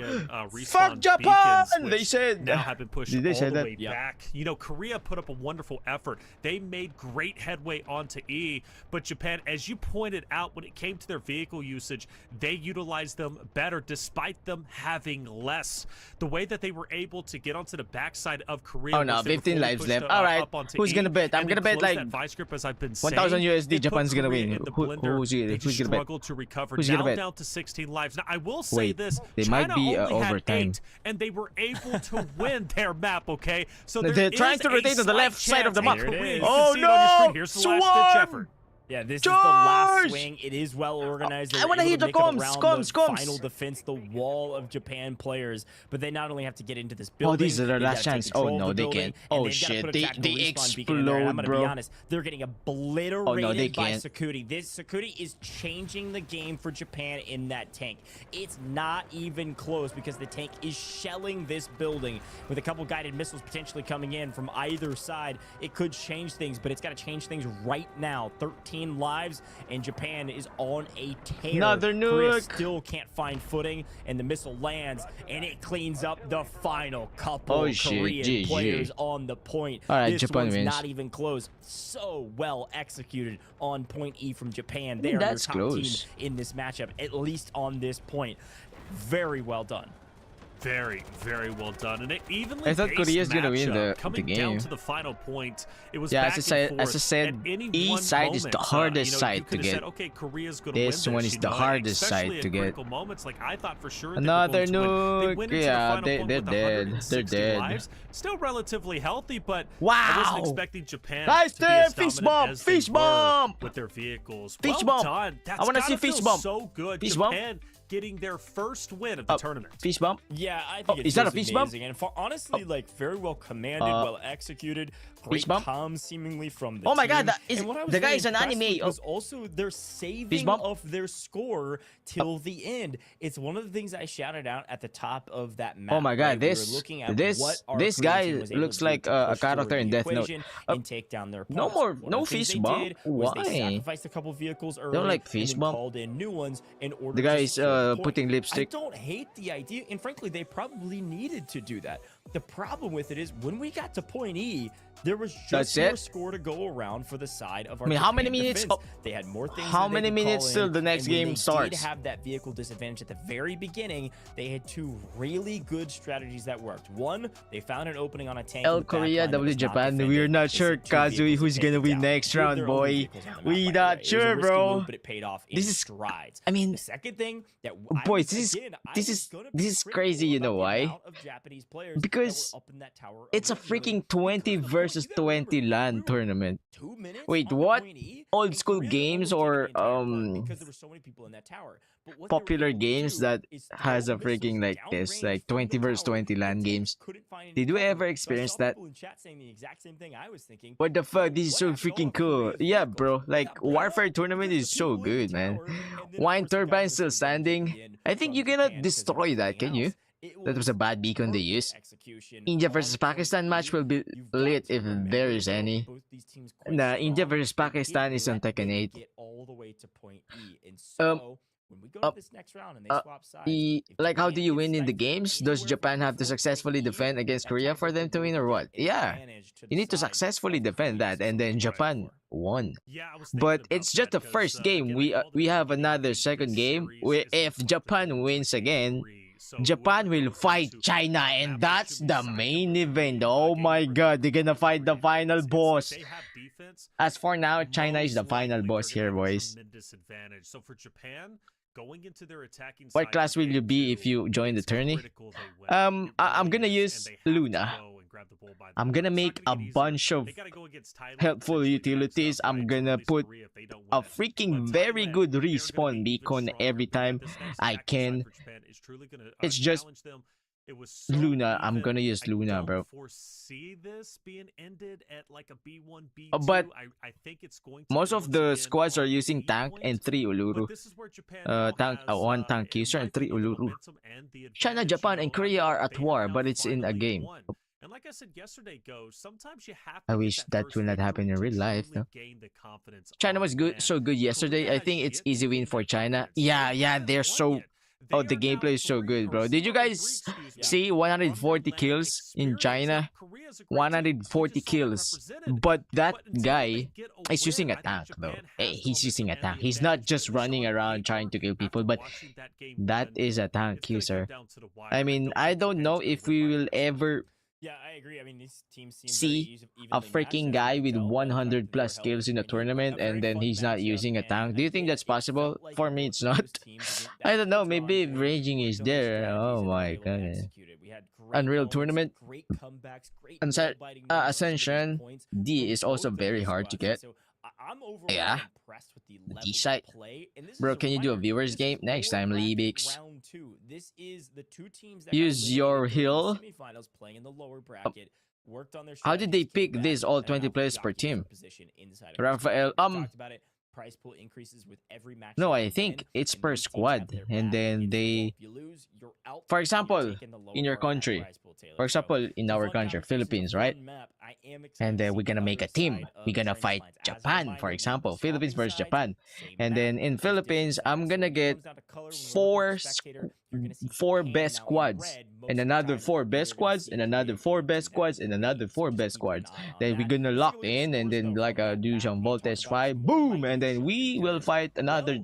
fuck Japan! They said. now have been pushed Did they all say the that? way back. You know, Korea put up a wonderful effort. They made great headway onto E, but Japan, as you pointed out, when it came to their vehicle usage, they utilized them better despite them having less. The way that they were able to get onto the backside of Korea. Oh, no, once they were 15 fully lives pushed, left. All right, up onto who's E, gonna bet? I'm and gonna then bet, closed like, that vice grip, as I've been 1,000 saying, USD, it put Japan's gonna Korea win. in the Who- blender. who's gonna- They who's just gonna bet? struggled to recover. Who's Now gonna bet? down to 16 lives. Now I will say Wait, this: they China might be, only had overtime. 8, and they were able to win their map. Okay, so They're there trying is to a rotate to the slight left side of the chance map. that Korea- you Oh, can see it on your screen. no! Here's the last-ditch Swarm! effort. Yeah, this is the last Charge! swing. It is well organized. They're I wanna able hit to the make it comms, around comms, the comms. final defense, the wall of Japan players. But they not only have to get into this building. Oh, these are their they've last gotta take chance. control Oh, of no, the they building, can't. and Oh, they've gotta shit, put a they tactical respawn beacon in there. And I'm explode, gonna be bro. honest, they're getting obliterated Oh, no, they by can't. Sakuti. This Sakuti is changing the game for Japan in that tank. It's not even close because the tank is shelling this building with a couple guided missiles potentially coming in from either side. It could change things, but it's got to change things right now. 13 lives, and Japan is on a tear. Another Korea nuke. still can't find footing, and the missile lands, and it cleans up the final couple Oh, shit, Korean GG. players on the point. All right, this Japan one's wins. not even close. So well executed on point E from Japan. I They mean, are your that's top close. team in this matchup, at least on this point. Very well done. Very, very well done, and it evenly I thought paced Korea's gonna win matchup. the Coming game. down to the final point. It was Yeah, back as I and forth. said, At any E one side is the moment, hardest you side could to have get. said, okay, Korea's gonna This win one this, is you the know, hardest especially side at to get. critical moments, like I thought for sure. Another they were going to win. They nuke. went into Yeah, the final they're point with dead. 160 They're dead. lives. Still relatively healthy, but I Wow. wasn't expecting Japan Nice to be as there, fist dominant bump, as they fist were bump. with their vehicles. Fist well bump. done. That's I wanna gotta see fist feel bump. so good. Fist bump. Japan getting their first win of the tournament. Fist bump. Yeah, I think it's is that a just fist bump? amazing. And honestly, like very well commanded, well executed, great fist bump? comms seemingly from the Oh my god, team. that is, And what I was the guy very is an impressed anime. with was also their saving bump? of their score till the end. It's one of the things I shouted out at the top of that map. Oh my god, right? We were this looking at this what our this Korean guy team was able looks to do like to a push forward character in the Death Note. equation and take down their no opponents. more- One of no the things fist they bump? did was Why? They sacrificed a couple vehicles early. like and fist then bump. called in new ones in order The guy to is secure the point. putting lipstick. I don't hate the idea, and frankly, they probably needed to do that. The problem with it is when we got to point E, there was That's just more it? score to go around for the side of our. I mean, how many Japan minutes- defense. They had more things. how that they many could call minutes till in, the next and when game they starts? Did have that vehicle disadvantage at the very beginning. They had two really good strategies that worked. One, they found an opening on a tank. L in the back Korea, line that W was not Japan. defended. We're not They sure, sent two Kazui, vehicles who's to gonna take it win down. next Two of round, their own boy. vehicles on the map, We by the not way. It was a sure, risky bro. move, but it paid off in This is- strides. I mean- the second thing that Boys, this is crazy, you know why? Because it's a freaking 20 versus 20 LAN tournament. Wait, what? Old school games or popular games that has a freaking like this, like 20 versus 20 LAN games? Did you ever experience that? What the fuck? This is so freaking cool. Yeah, bro. Like Warfare tournament is so good, man. Wine turbine still standing. I think you cannot destroy that, can you? That was a bad beacon they used. India versus Pakistan match will be lit if there is any. Nah, India versus Pakistan is on Tekken 8. When we go to this next round and they swap sides, Like, how do you win in the games? Does Japan have to successfully defend against Korea for them to win or what? Yeah, you need to successfully defend that, and then Japan won. Yeah, I was thinking But about it's just that the 'cause, first game. again, We all the have games another in second this game. series If is Japan wins again, so Japan whoever will goes fight into China, that and map that's should be the signed main up. event. Oh my god, they're gonna fight the final It's boss. like they have defense, As for now, China is the most final likely boss they're here, gonna have a boys. tremendous advantage. So for Japan, going into their attacking What side class in will you game be two, if you join the it's tourney? critical they win. It I'm really gonna is, use and they have to Luna. go and grab the ball by the I'm horns. gonna It's not make gonna a get easier. bunch of They gotta go against Thailand, helpful potentially next utilities. up, I'm right, to gonna at least put Korea if they don't a win. freaking But very Thailand, good they're gonna respawn be even beacon stronger, every but time this next I attacking can. side for Japan is truly gonna, It's just challenge them. It was so Luna. I'm even. gonna use I Luna, don't bro. foresee this being ended at like a B1, B2. But I think it's going to most be of once the again squads are on using the tank point. and 3 Uluru. But this is where Japan now Tank, has, one tank user in and my 3 opinion, the Uluru. momentum and the China, advantage, Japan, you and know, Korea are at they have war, now but it's in a finally game. won. And like I said yesterday, Go, sometimes you have I to get wish that first will not happen victory in to real life, truly no? gain the confidence China on was good, land. so good yesterday. Korea I think has it's yet to easy win gain for that China. confidence. Yeah, They yeah, haven't they're won so. yet. Oh, They the are gameplay now is so 3 good, or bro. Did you 4 or guys 3, excuse me, see from 140 their kills in land China? experience. Korea's a great team. 140 They just kills. aren't represented. But that But until guy they get a is using win, a I think tank, though. Japan Hey, has the he's using a momentum and tank. the He's not advantage. just But running Sean around trying to kill after people, but watching that game that one, is a tank it's gonna user. come down to the wire. I mean, I think don't know Japan's if gonna we win by will much. ever Yeah, I agree. I mean, these teams seem see a freaking guy with 100 plus kills in a tournament and then he's not using a tank. Do you think that's possible? For me, it's not. I don't know. Maybe if Raging is there. Oh my god. Unreal Tournament. Ascension D is also very hard to get. Yeah. Decisive. Bro, can you do a viewers game? Next time, Leebix. Use your heal. How did they pick this all 20 players per team? Rafael, price pool increases with every match. no, I think it's per squad, and then they, for example, in your country, for example, in our country, Philippines, right? And then we're gonna make a team. We're gonna fight Japan, for example, Philippines versus Japan. And then in Philippines, I'm gonna get four best squads, and another 4 best squads, and another 4 best squads, and another 4 best squads. Then we're gonna lock in, and then like do some voltage 5, boom, and then we will fight another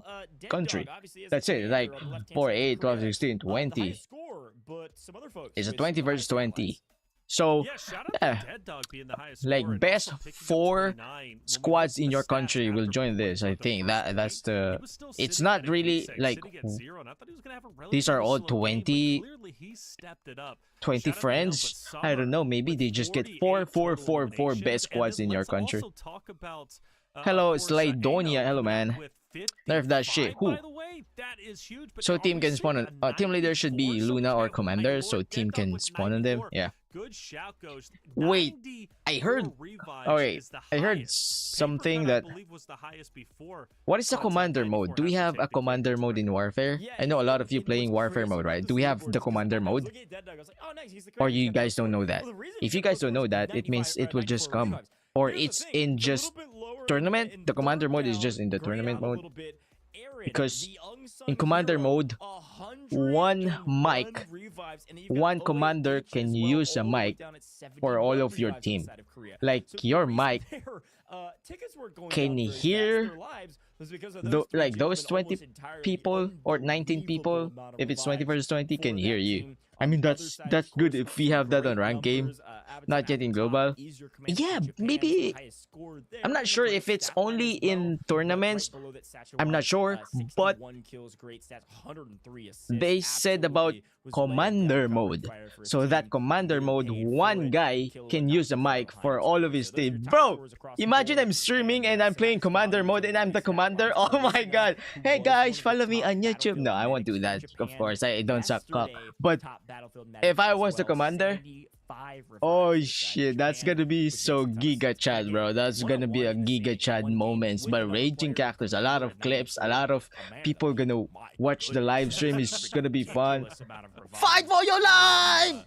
country. That's it. Like 4, 8, 12, 16, 20. It's a 20 versus 20. So, Yeah, shout out yeah, to Dead Dog being the highest like scorer and best also picking up 4 29 when we squads look in at your the stats country will after join this. I the think first that's game. the. He was still It's sitting not at really 86, like sitting at 0, and I thought he was gonna have a these are relatively all slow game, but 20 clearly he stepped it up. 20 Shout out to friends. Elba I don't Summer know. Maybe with they just get 48 4 total best eliminations. squads And in then your let's country. also talk about, Hello, of course, Slaydonia. Ano Hello, man. with Nerf that shit. 55, Who? by the way. way, that is huge. But So are team we can seeing spawn on a team leader should be 94 Luna or something? Commander, 94, so team Death can with spawn on them. 94. Yeah. Good shout, Ghost. Wait, I heard. 94 revives Oh wait, is the I heard highest. something Paper Cut, that. I believe, was the highest before. What is the but, commander 94 mode? Do we has to have take a the cake commander as mode in Warfare? I know a lot of you playing Warfare mode, right? Do we have the commander mode? Or you guys don't know that? If you guys don't know that, it means it will just come. Or it's in just tournament. The commander mode is just in the tournament mode. Because in commander mode, one mic, one commander can use a mic for all of your team. Like your mic can hear like those 20 people or 19 people, if it's 20 versus 20, can hear you. I mean, that's good if we have that on ranked game, not yet in global. Yeah, maybe. I'm not sure if it's only in tournaments. I'm not sure, but they said about commander mode. So that commander mode, one guy can use a mic for all of his team. Bro, imagine I'm streaming and I'm playing commander mode and I'm the commander. Oh my god. Hey guys, follow me on YouTube. No, I won't do that. Of course, I don't suck cock. But if I was the commander, oh shit, that's gonna be so Giga Chad, bro. That's gonna be a Giga Chad moments. But Raging Cactus, a lot of clips, a lot of people gonna watch the live stream. It's gonna be fun. Fight for your life!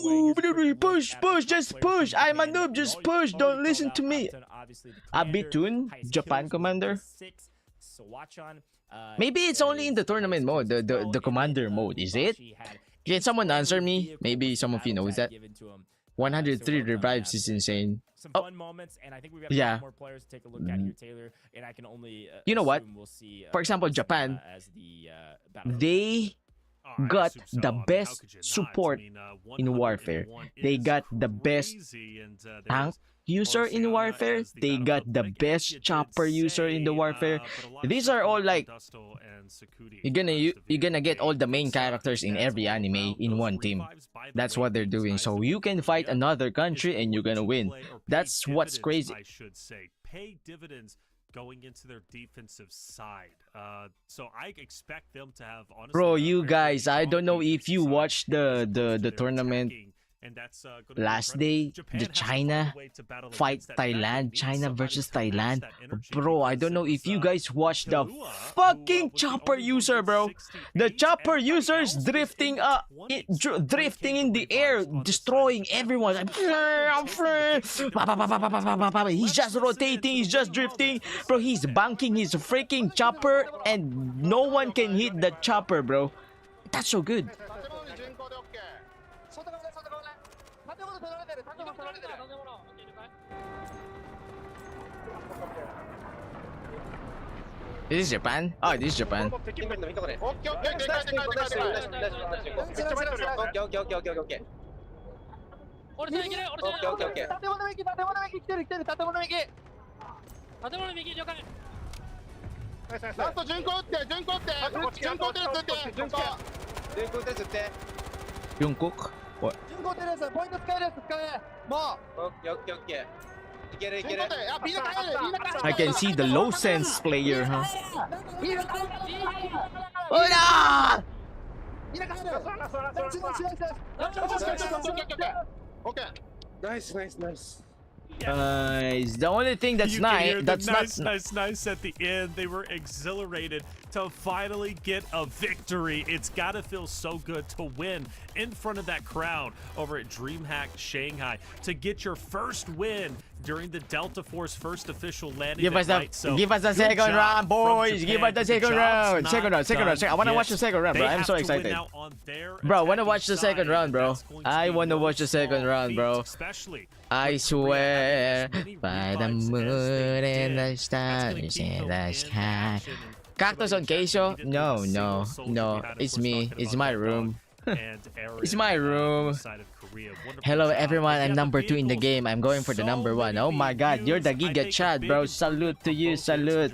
Ooh, push, just push. I'm a noob, just push. Don't listen to me. Abitun, Japan commander. Maybe it's only in the tournament mode, the commander mode, is it? Can someone answer me? Maybe some of you knows that. 103 revives is insane. Some fun moments, and I think we've got yeah. more players to take a look at here, Taylor. And I can only you know what? we'll see, for example, Japan, the, they got the best support in Warfare. They got the best tank user in Warfare. They got the best chopper user in the Warfare. These are all like you're gonna get all the main characters in every anime in one team. That's what they're doing. So you can fight another country and you're gonna win. That's what's crazy. I should say, pay dividends going into their defensive side. So I expect them to have, honestly, bro, you guys, I don't know if you watched the tournament last day, the China fight Thailand, China versus Thailand. Bro, I don't know if you guys watched the fucking chopper user, bro. The chopper user is drifting drifting in the air, destroying everyone. He's just rotating, he's just drifting. Bro, he's banking his freaking chopper and no one can hit the chopper, bro. That's so good. This is Japan? Oh, this is Japan. Jungkook? What? I can see the low sense player, huh? Hola! Okay. Nice. The only thing that's that's nice at the end. They were exhilarated to finally get a victory. It's gotta feel so good to win in front of that crowd over at DreamHack Shanghai, to get your first win during the Delta Force first official landing. Give us the second round, boys. Give us the second round. Second round. I wanna watch the second round, bro. I'm so excited. Bro, I wanna watch the second round, bro. I wanna watch the second round, bro. I swear by the moon and the stars in the sky. Cactus on Queso? No. It's me. It's my room. It's my room. Hello everyone, I'm number 2 in the game. I'm going for the number 1. Oh my god, you're the Giga Chad, bro. Salute to you. Salute.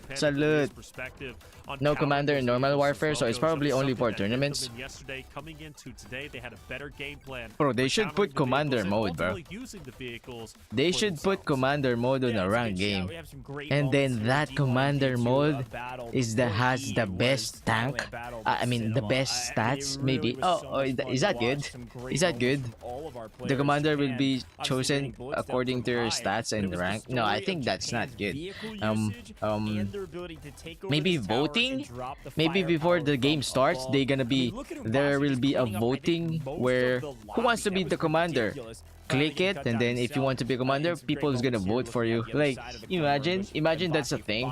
on No counter commander those in normal vehicles as warfare, well. so it's Goes up probably only something for that hit them tournaments. in yesterday, coming into today, they had a better game plan. Bro, they for should countering put the commander vehicles and mode, bro. ultimately using the vehicles They for should put themselves. commander mode on Yeah, a it's ranked good shout. game. We have some great And moments then here. that D1 commander into mode a battle is the before has he the was best not only tank. a battle, I but mean the cinema. best It stats really maybe. was Oh, so oh, much is fun is to that good? watch. Some great Is that moments good? from all of our The players. commander will Japan, be obviously chosen winning bullets down according from to your high, stats but it and was the rank. No, story I of think that's not Japan's good. vehicle Um, usage um, and their ability to take over maybe this tower and voting. drop the Maybe before firepower the game from starts, above. they gonna I mean, be look at there Umbashi will just be a cleaning up, I think, voting most where of the who wants to lobby. be That the was commander. ridiculous. Click it, and then if you want to be a commander, people's gonna vote for you. Like, imagine that's a thing.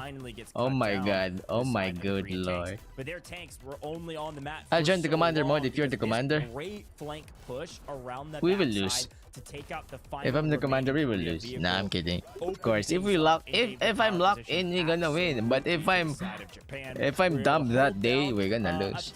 Oh my god, oh my good lord. But their tanks were only on the mat. I'll for join the so commander long mode if you're the because this commander. Great flank push around the We will backside lose. to take out the If I'm the commander, we will lose. Nah, I'm kidding. Of course, if we lock, if I'm locked in, we're gonna win. But if I'm dumb that day, we're gonna lose.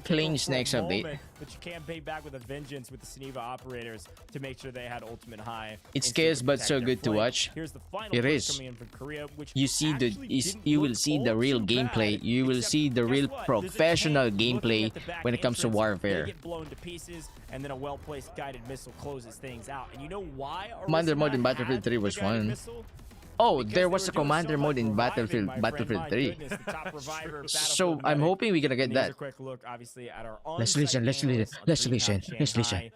Playing snakes update. But Japan paid back with a vengeance with the Sneva operators to make sure they had ultimate high. It's and chaos, could but protect so their good to flank. watch. Here's the final It push is. coming in from Korea, which You see the actually didn't you look will see all the real too gameplay. bad, You will except see the guess real what? There's a professional tank looking gameplay at the back when it comes to entrance. warfare. They get blown to pieces, and then a well-placed guided missile closes things out. And you know why? Commander mode in Orisa Battlefield had 3 the was guided fun. missile? Oh, Because there they was were a doing commander so mode much in reviving, my Battlefield friend. My 3. goodness, the top reviver, So Battlefield I'm medic. hoping we're gonna get And here's that. a quick look, obviously, at our Let's on-site listen, let's listen, analysts on let's Green listen, House let's listen. Shanghai.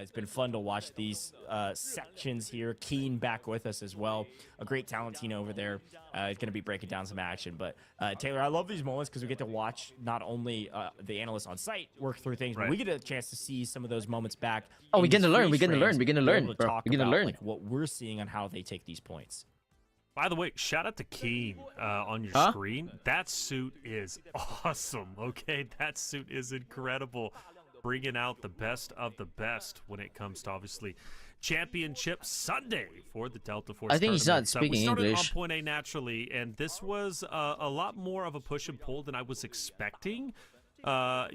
It's been fun to watch these sections here. Keen back with us as well. A great talent team over there. It's going to be breaking down some action. But Taylor, I love these moments because we get to watch not only the analysts on site work through things, but we get a chance to see some of those moments back. Oh, we're in these gonna learn, freeze we're gonna learn, frames, we're gonna be learn, able to bro. talk We're gonna about, learn. like, what we're seeing on how they take these points. By the way, shout out to Keen on your Huh? screen. That suit is awesome, okay? That suit is incredible. Bringing out the best of the best when it comes to, obviously, Championship Sunday for the Delta Force I think he's not tournament. So speaking we started English. on point A naturally, and this was a lot more of a push and pull than I was expecting.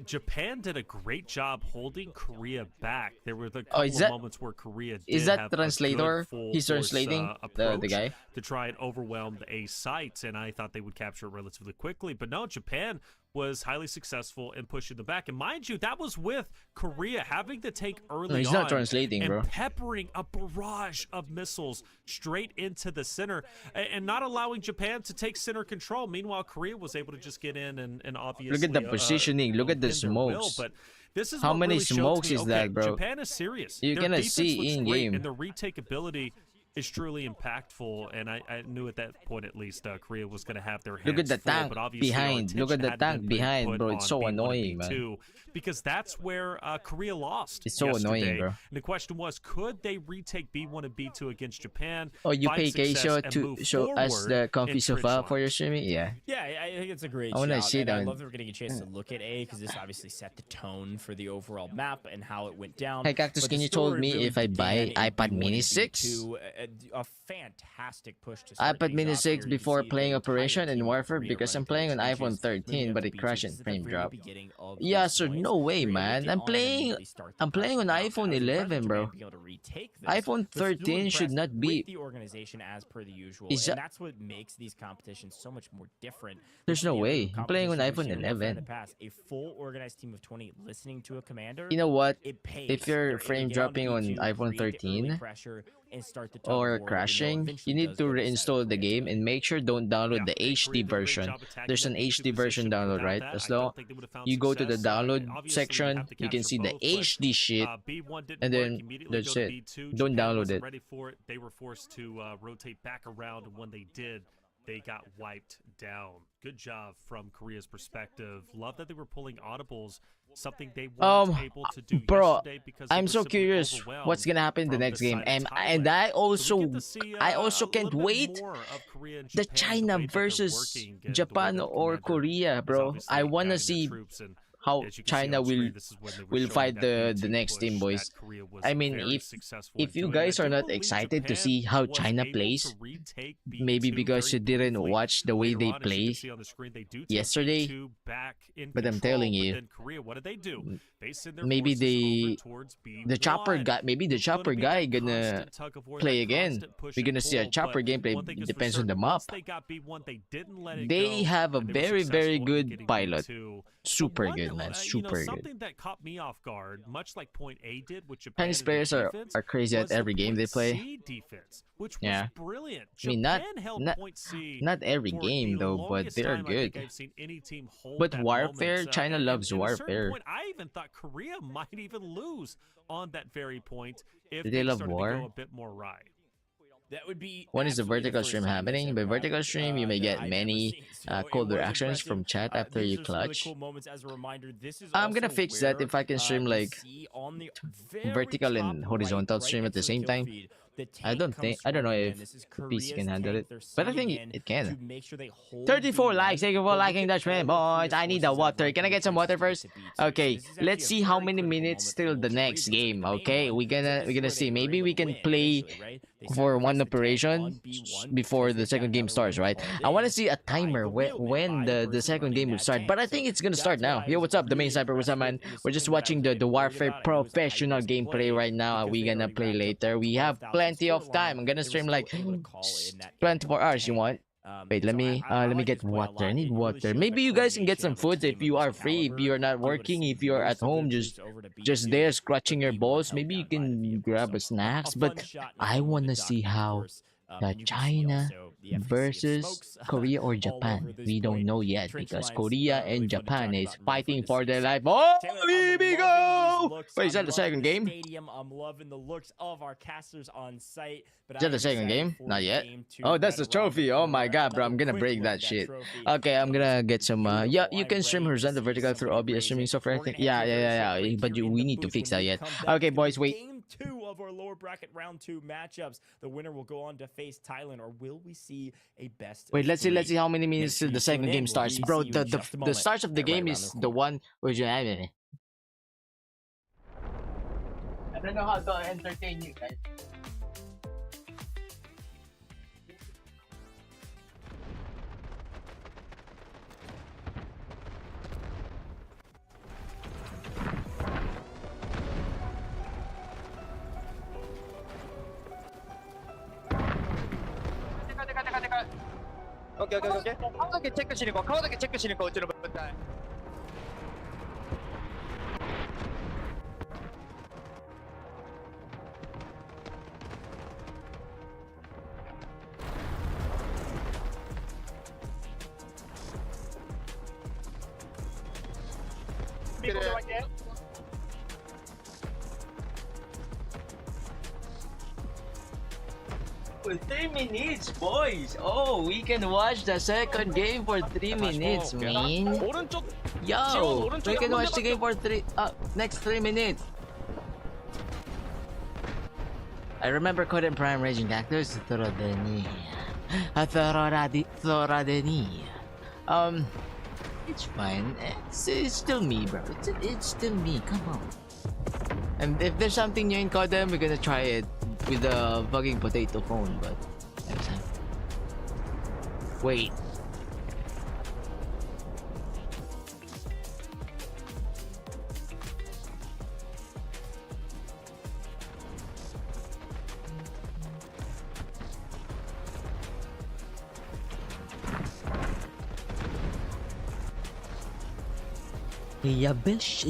Japan did a great job holding Korea back. There were the couple is that- of moments where Korea is did that have a translator? good full He's force, translating the approach guy? to try and overwhelm the A sites, and I thought they would capture it relatively quickly. But no, Japan was highly successful in pushing them back. And mind you, that was with Korea having to take early No, he's on not translating, and bro. peppering a barrage of missiles straight into the center and not allowing Japan to take center control. Meanwhile, Korea was able to just get in and obviously Look at the positioning. Look at the bend their will. smokes. But this is How what many really showed to smokes me, is okay, that, bro? Japan is serious. You're Their gonna defense see looks in great, game. and their retake ability is truly impactful, and I knew at that point at least Korea was going to have their hands Look at the full, tank but obviously our behind. Look at attention the had tank been behind, put bro. It's on so B1 and annoying, man. B2, because that's where Korea lost. It's so yesterday. annoying, bro. And the question was, could they retake B1 and B2 against Japan? Oh, you find pay success Keisho and to move show us forward the comfy in sofa trench for your lines? streaming? Yeah. Yeah, I think it's a great I wanna shout, see and I that. love that we're getting a chance to look at A because this obviously set the tone for the overall map and how it went down. Hey, Cactus, But can the you told story me really if I buy began in iPad B1 Mini and 6? B2, a fantastic push to start iPad things Mini off 6 here. You can before see playing the Operation entire and team of Warfare Korea because I'm running playing through on the iPhone trenches, moving 13 up but the it beaches. crashed This and is the frame very drop. beginning of Yeah, these so points. no way, Korea man. get I'm on and playing immediately start the I'm playing on press. Now, iPhone I was impressed 11, with bro. Japan being able to retake this, iPhone but still 13 should impressed not be. with the organization as per the usual. Is And that- that's what makes these competitions so much more different. There's no way. I'm playing on Competitions we've iPhone seen in the 11. past, a full organized team of 20 listening to a commander. You know what? It pays. If you're They're able to frame get onto dropping on B2, iPhone create the early 13 pressure, and start the tug of war or that we know crashing, eventually you need does to go to the side of reinstall the Korea. game and make sure don't download the Yeah, HD Korea did a great version. job attacking There's that an B2 HD version position. download, Without right? that, As I don't long think they would have found you go to the success. download Obviously, section, have to you can capture see the both, but, HD shit. B1 didn't and work. then Immediately that's go to it. B2. Don't Japan download wasn't it. ready for it. They were forced to rotate back around, and when they did, they got wiped down. Good job from Korea's perspective. Love that they were pulling audibles, something they weren't able to do Bro, yesterday because I'm they were so simply curious overwhelmed what's gonna happen in the from next game, side of and Thailand. I So we also get to see, I also a can't little bit wait more of Korea and the Japan, China way that they're versus working, and the way Japan that or Commander Korea, is bro. obviously I wanna guiding their see troops and how As you can see China on screen, will this is when they were will showing fight that the B2 next team, push boys. that Korea was I mean, very if successful if in you doing. guys I are do not believe excited to Japan see how was China able plays, to retake maybe B2 because you very didn't briefly watch the way later they on. As you play can see on the screen, they do take yesterday, B2 back in but I'm control, telling but you, then Korea, what do? They send their maybe forces over they towards B1. the chopper guy, maybe the It's gonna chopper be guy that gonna constant tug of war, play that again. constant push We're and gonna see a pull, chopper but gameplay. one thing is for Depends on the certain, map. once they got B1, they didn't let it They go, have a and they were very successful in good getting pilot. B2. Super One, good, man. you know, Super good. something that caught me off guard, much like Point A did with Japan Chinese in players the defense, are crazy at was the every game they Point play. C defense, which Yeah. was brilliant. I mean, Japan held Point C not every for game the though, but longest they are time I good. think I've seen any team hold But that warfare, moment. China loves and at a certain warfare. point, I even thought Korea might even lose on that very point if Do they love started war? to go a bit more right. That would be When is the absolutely vertical first stream time happening? that's By ever vertical happened, stream, you may that get I've ever many seen. So it cold was reactions from impressive. chat after These you are some of the clutch. cool moments as a reminder. This is I'm gonna also fix that where, if I can stream you like see on the very vertical and top horizontal right stream at next the to same kill time. feed, the I tank don't comes think I don't know scrolling in. if This is the PC can Korea's handle tank. it, They're but I sending think in it can. to make sure they hold 34 B1. likes. Thank you for But look liking at that stream, all the boys. I need Korea's the water. forces Can I get some that water are first? to B2. So Okay, this is actually let's a see how very many critical minutes moment till for the both next regions. game. The main Okay, one. we're So gonna this is where see. they were Maybe able we to can win play eventually, right? They for one sacrificed the tank operation on B1 before because the they got second game another starts, win right? called I want to in see a by timer the real win, when by the the person second running game will that start, but I tank. think So it's gonna that's start now. what I Yo, was what's up, the main really sniper? What's up, man? impressed with. It was We're just something that I watching was the getting worried warfare about. I knew it was a professional high-risk gameplay play right now. because We they'd gonna already play racked up later. We have 12,000 plenty of scoreline. time. I'm gonna They were stream still like able to call in that 24 hours. You tank. want? Wait, let So me I let me like get this play a water. I lot. need It really water. shows Maybe the you guys can get some coordination of a foods if team you of are this free. If caliber you're not to be able to working, send if you're at most of their home, troops over to just B2, there but scratching your B1 balls. held Maybe you down by the can vehicle. grab So a snacks. fun But shot I now with want the to see document, of how course. the And you can see China also the FSC versus smokes Korea or all Japan. over this We don't point. know yet Trench because lines, Korea really and fun to Japan talk is about and really fighting fun to for see. their So, life. Oh, Taylor, I'm here we loving go! these looks. Wait, is that I'm the loving second game? Stadium. I'm loving the looks of our casters on site. But Is that I the am second excited game? for Not yet. game two Oh, that's the right around trophy. Oh my corner. god, bro. I'm Another gonna quick break look that at shit. trophy. Okay, I'm gonna get some yeah, Beautiful. you can I stream already horizontal see vertical through somebody OBS streaming raising. software. I We're think gonna yeah, head to yeah, a yeah, break yeah. right But here in we the need to booth. fix When that we yet. come back, Okay, it's gonna boys, be wait. Game 2 of our lower bracket round 2 matchups. The winner will go on to face Thailand, or will we see a best Wait, of let's see 3? how many Make minutes sure till you the second tune game in. starts. We'll Bro, see you in just a the moment, start of the right game around is the the corner. one where you have it. I don't know how to entertain you guys. 오케이 오케이 오케이. 카우더게 체크 시는 거. 카우더게 체크 시는 거 어쩌는 분들. For 3 minutes, boys. Oh, we can watch the second game for 3 minutes, man. 오른쪽 Yo, 오른쪽에 we can 한 watch the 군데밖에 game for next 3 minutes. I remember Coding Prime Raging Cactus. It's fine. It's still me, bro. It's still me. Come on. And if there's something new in Codem, we're gonna try it with the fucking potato phone, but next time. Wait. Yabish.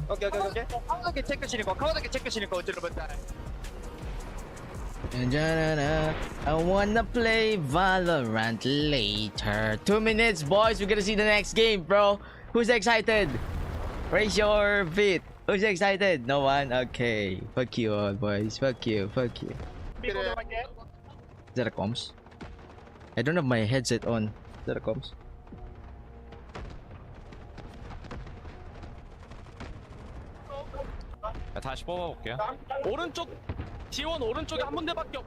오케이 오케이 오케이. 카우더게 체크 시는 거. 카우더게 체크 시는 거 어쩌는 분들. I wanna play Valorant later. 2 minutes, boys. We're gonna see the next game, bro. Who's excited? Raise your feet. Who's excited? No one? Okay. Fuck you all, boys. Fuck you. Is that a comms? I don't have my headset on. Is that a comms? 다시 뽑아볼게요. 오른쪽 지원 오른쪽에 한 군데밖에 없.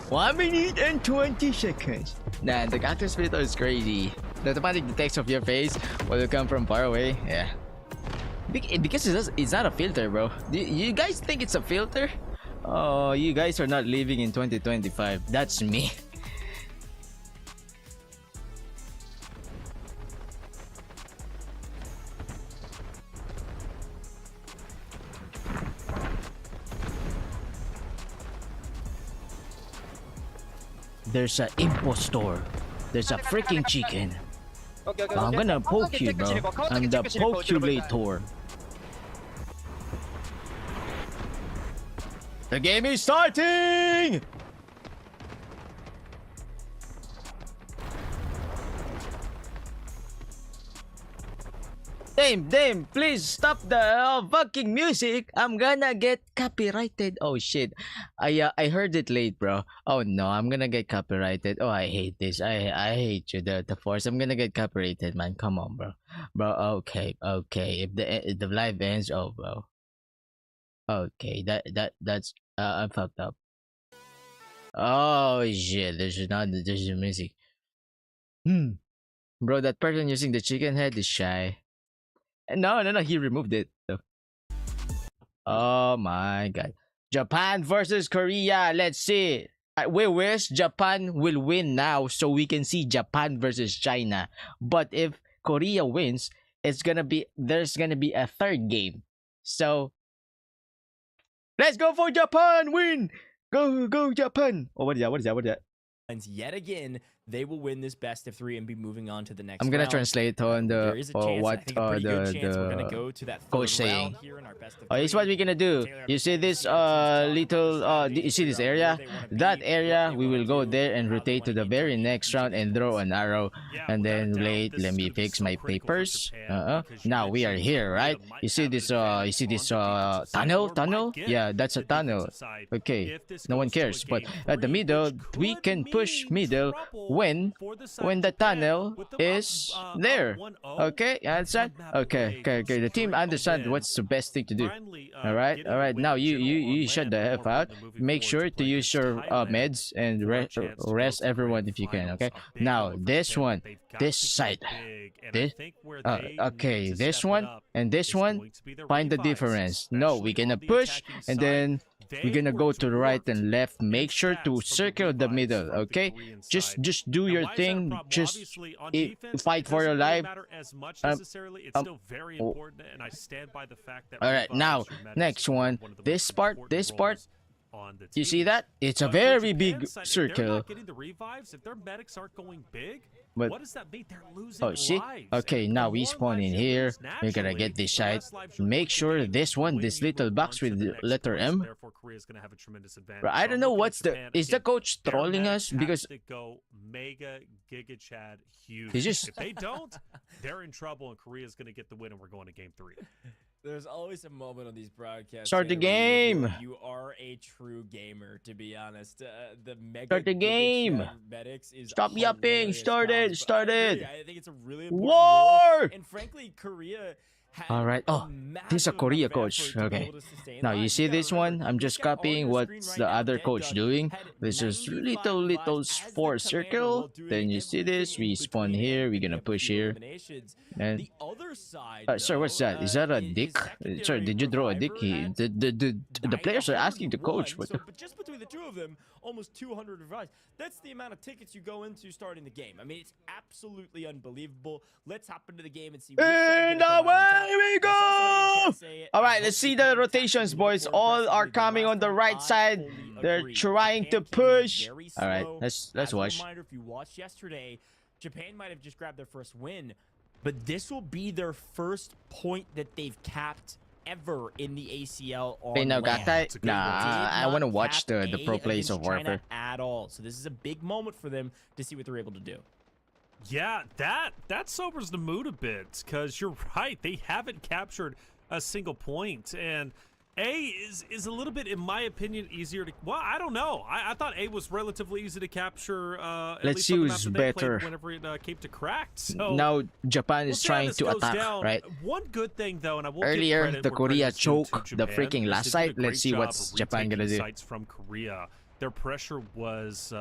1 minute and 20 seconds. Nah, the cactus filter is crazy. The automatic detects of your face while you come from far away. Yeah. Because it's not a filter, bro. You guys think it's a filter? Oh, you guys are not living in 2025. That's me. There's an impostor. There's a freaking chicken. I'm gonna poke you, bro. I'm the pokulator. The game is starting! Dame, please stop the fucking music. I'm gonna get copyrighted. Oh shit. I heard it late, bro. Oh no, I'm gonna get copyrighted. Oh, I hate this. I hate you, the force. I'm gonna get copyrighted, man. Come on, bro. Bro, okay. If the live ends, oh, bro. Okay, that's I'm fucked up. Oh shit, there's music. Bro, that person using the chicken head is shy. No, he removed it. Oh my god. Japan versus Korea. Let's see. We wish Japan will win now so we can see Japan versus China. But if Korea wins, there's gonna be a third game. So let's go for Japan! Win! Go Japan! Oh, what is that? And yet again, they will win this best of 3 and be moving on to the next I'm gonna round. translate on There is a chance, what I think a pretty good chance we're gonna the go to that coach third saying. round here in our best of Here's 3. what we're gonna do. You see this little you see this area? That area, we will go there and rotate to the very next round and throw an arrow. And then wait, let me fix my papers. Now we are here, right? You see this tunnel? Yeah, that's a tunnel. Okay, no one cares. But at the middle, we can push middle when the tunnel is there. Okay, you understand? Okay. The team understand what's the best thing to do. All right. Now you shut the F out. Make sure to use your meds and rest everyone if you can. Okay. Now this one, this side, this. Okay, this one and this one. Find the difference. No, we're gonna push and then we're gonna go to the right and left. Make sure to circle the middle. Okay, just do your thing. Just fight for your life. All right, now next one. This part. You see that? It's a very big circle. But what does that mean? They're losing see? lives. Okay, now we spawn in here. We're gonna get this side. Make sure this one, this little box with the letter M. But I don't know what's the... Is the coach trolling us? Because... Mega Giga Chad huge. He's just... If they don't, they're in trouble and Korea's gonna get the win and we're going to game 3. There's always a moment on these broadcasts. Start the game. You are a true gamer, to be honest. The mega Start the game. medics is Stop yapping. Start it. I think it's a really important War. role. And frankly, Korea. All right. Oh, this is a Korea coach. Okay. Now you see this one? I'm just copying what's the other coach doing. This is little four circle. Then you see this? We spawn here. We're gonna push here. And sir, what's that? Is that a dick? Sir, did you draw a dick? The players are asking the coach. What? But just between the two of them, almost 200 revives. That's the amount of tickets you go into starting the game. I mean, it's absolutely unbelievable. Let's hop into the game and see. And away we go! All right, let's see the rotations, boys. All are coming on the right side. They're trying to push. All right, let's watch. Reminder: if you watched yesterday, Japan might have just grabbed their first win, but this will be their first point that they've capped ever in the ACL on Now, land. nah, I want to watch the pro plays of Warfare at all. So this is a big moment for them to see what they're able to do. Yeah, that sobers the mood a bit, because you're right. They haven't captured a single point, and A is a little bit, in my opinion, easier to... Well, I don't know. I thought A was relatively easy to capture. Let's see who's better. Whenever it came to cracked. So now Japan is trying to attack, right? One good thing, though, and I will earlier give the credit Korea where credit's due choke to the Japan, freaking is last they did a side. Let's great see job what's Japan gonna retaking do. sites from Korea. their pressure was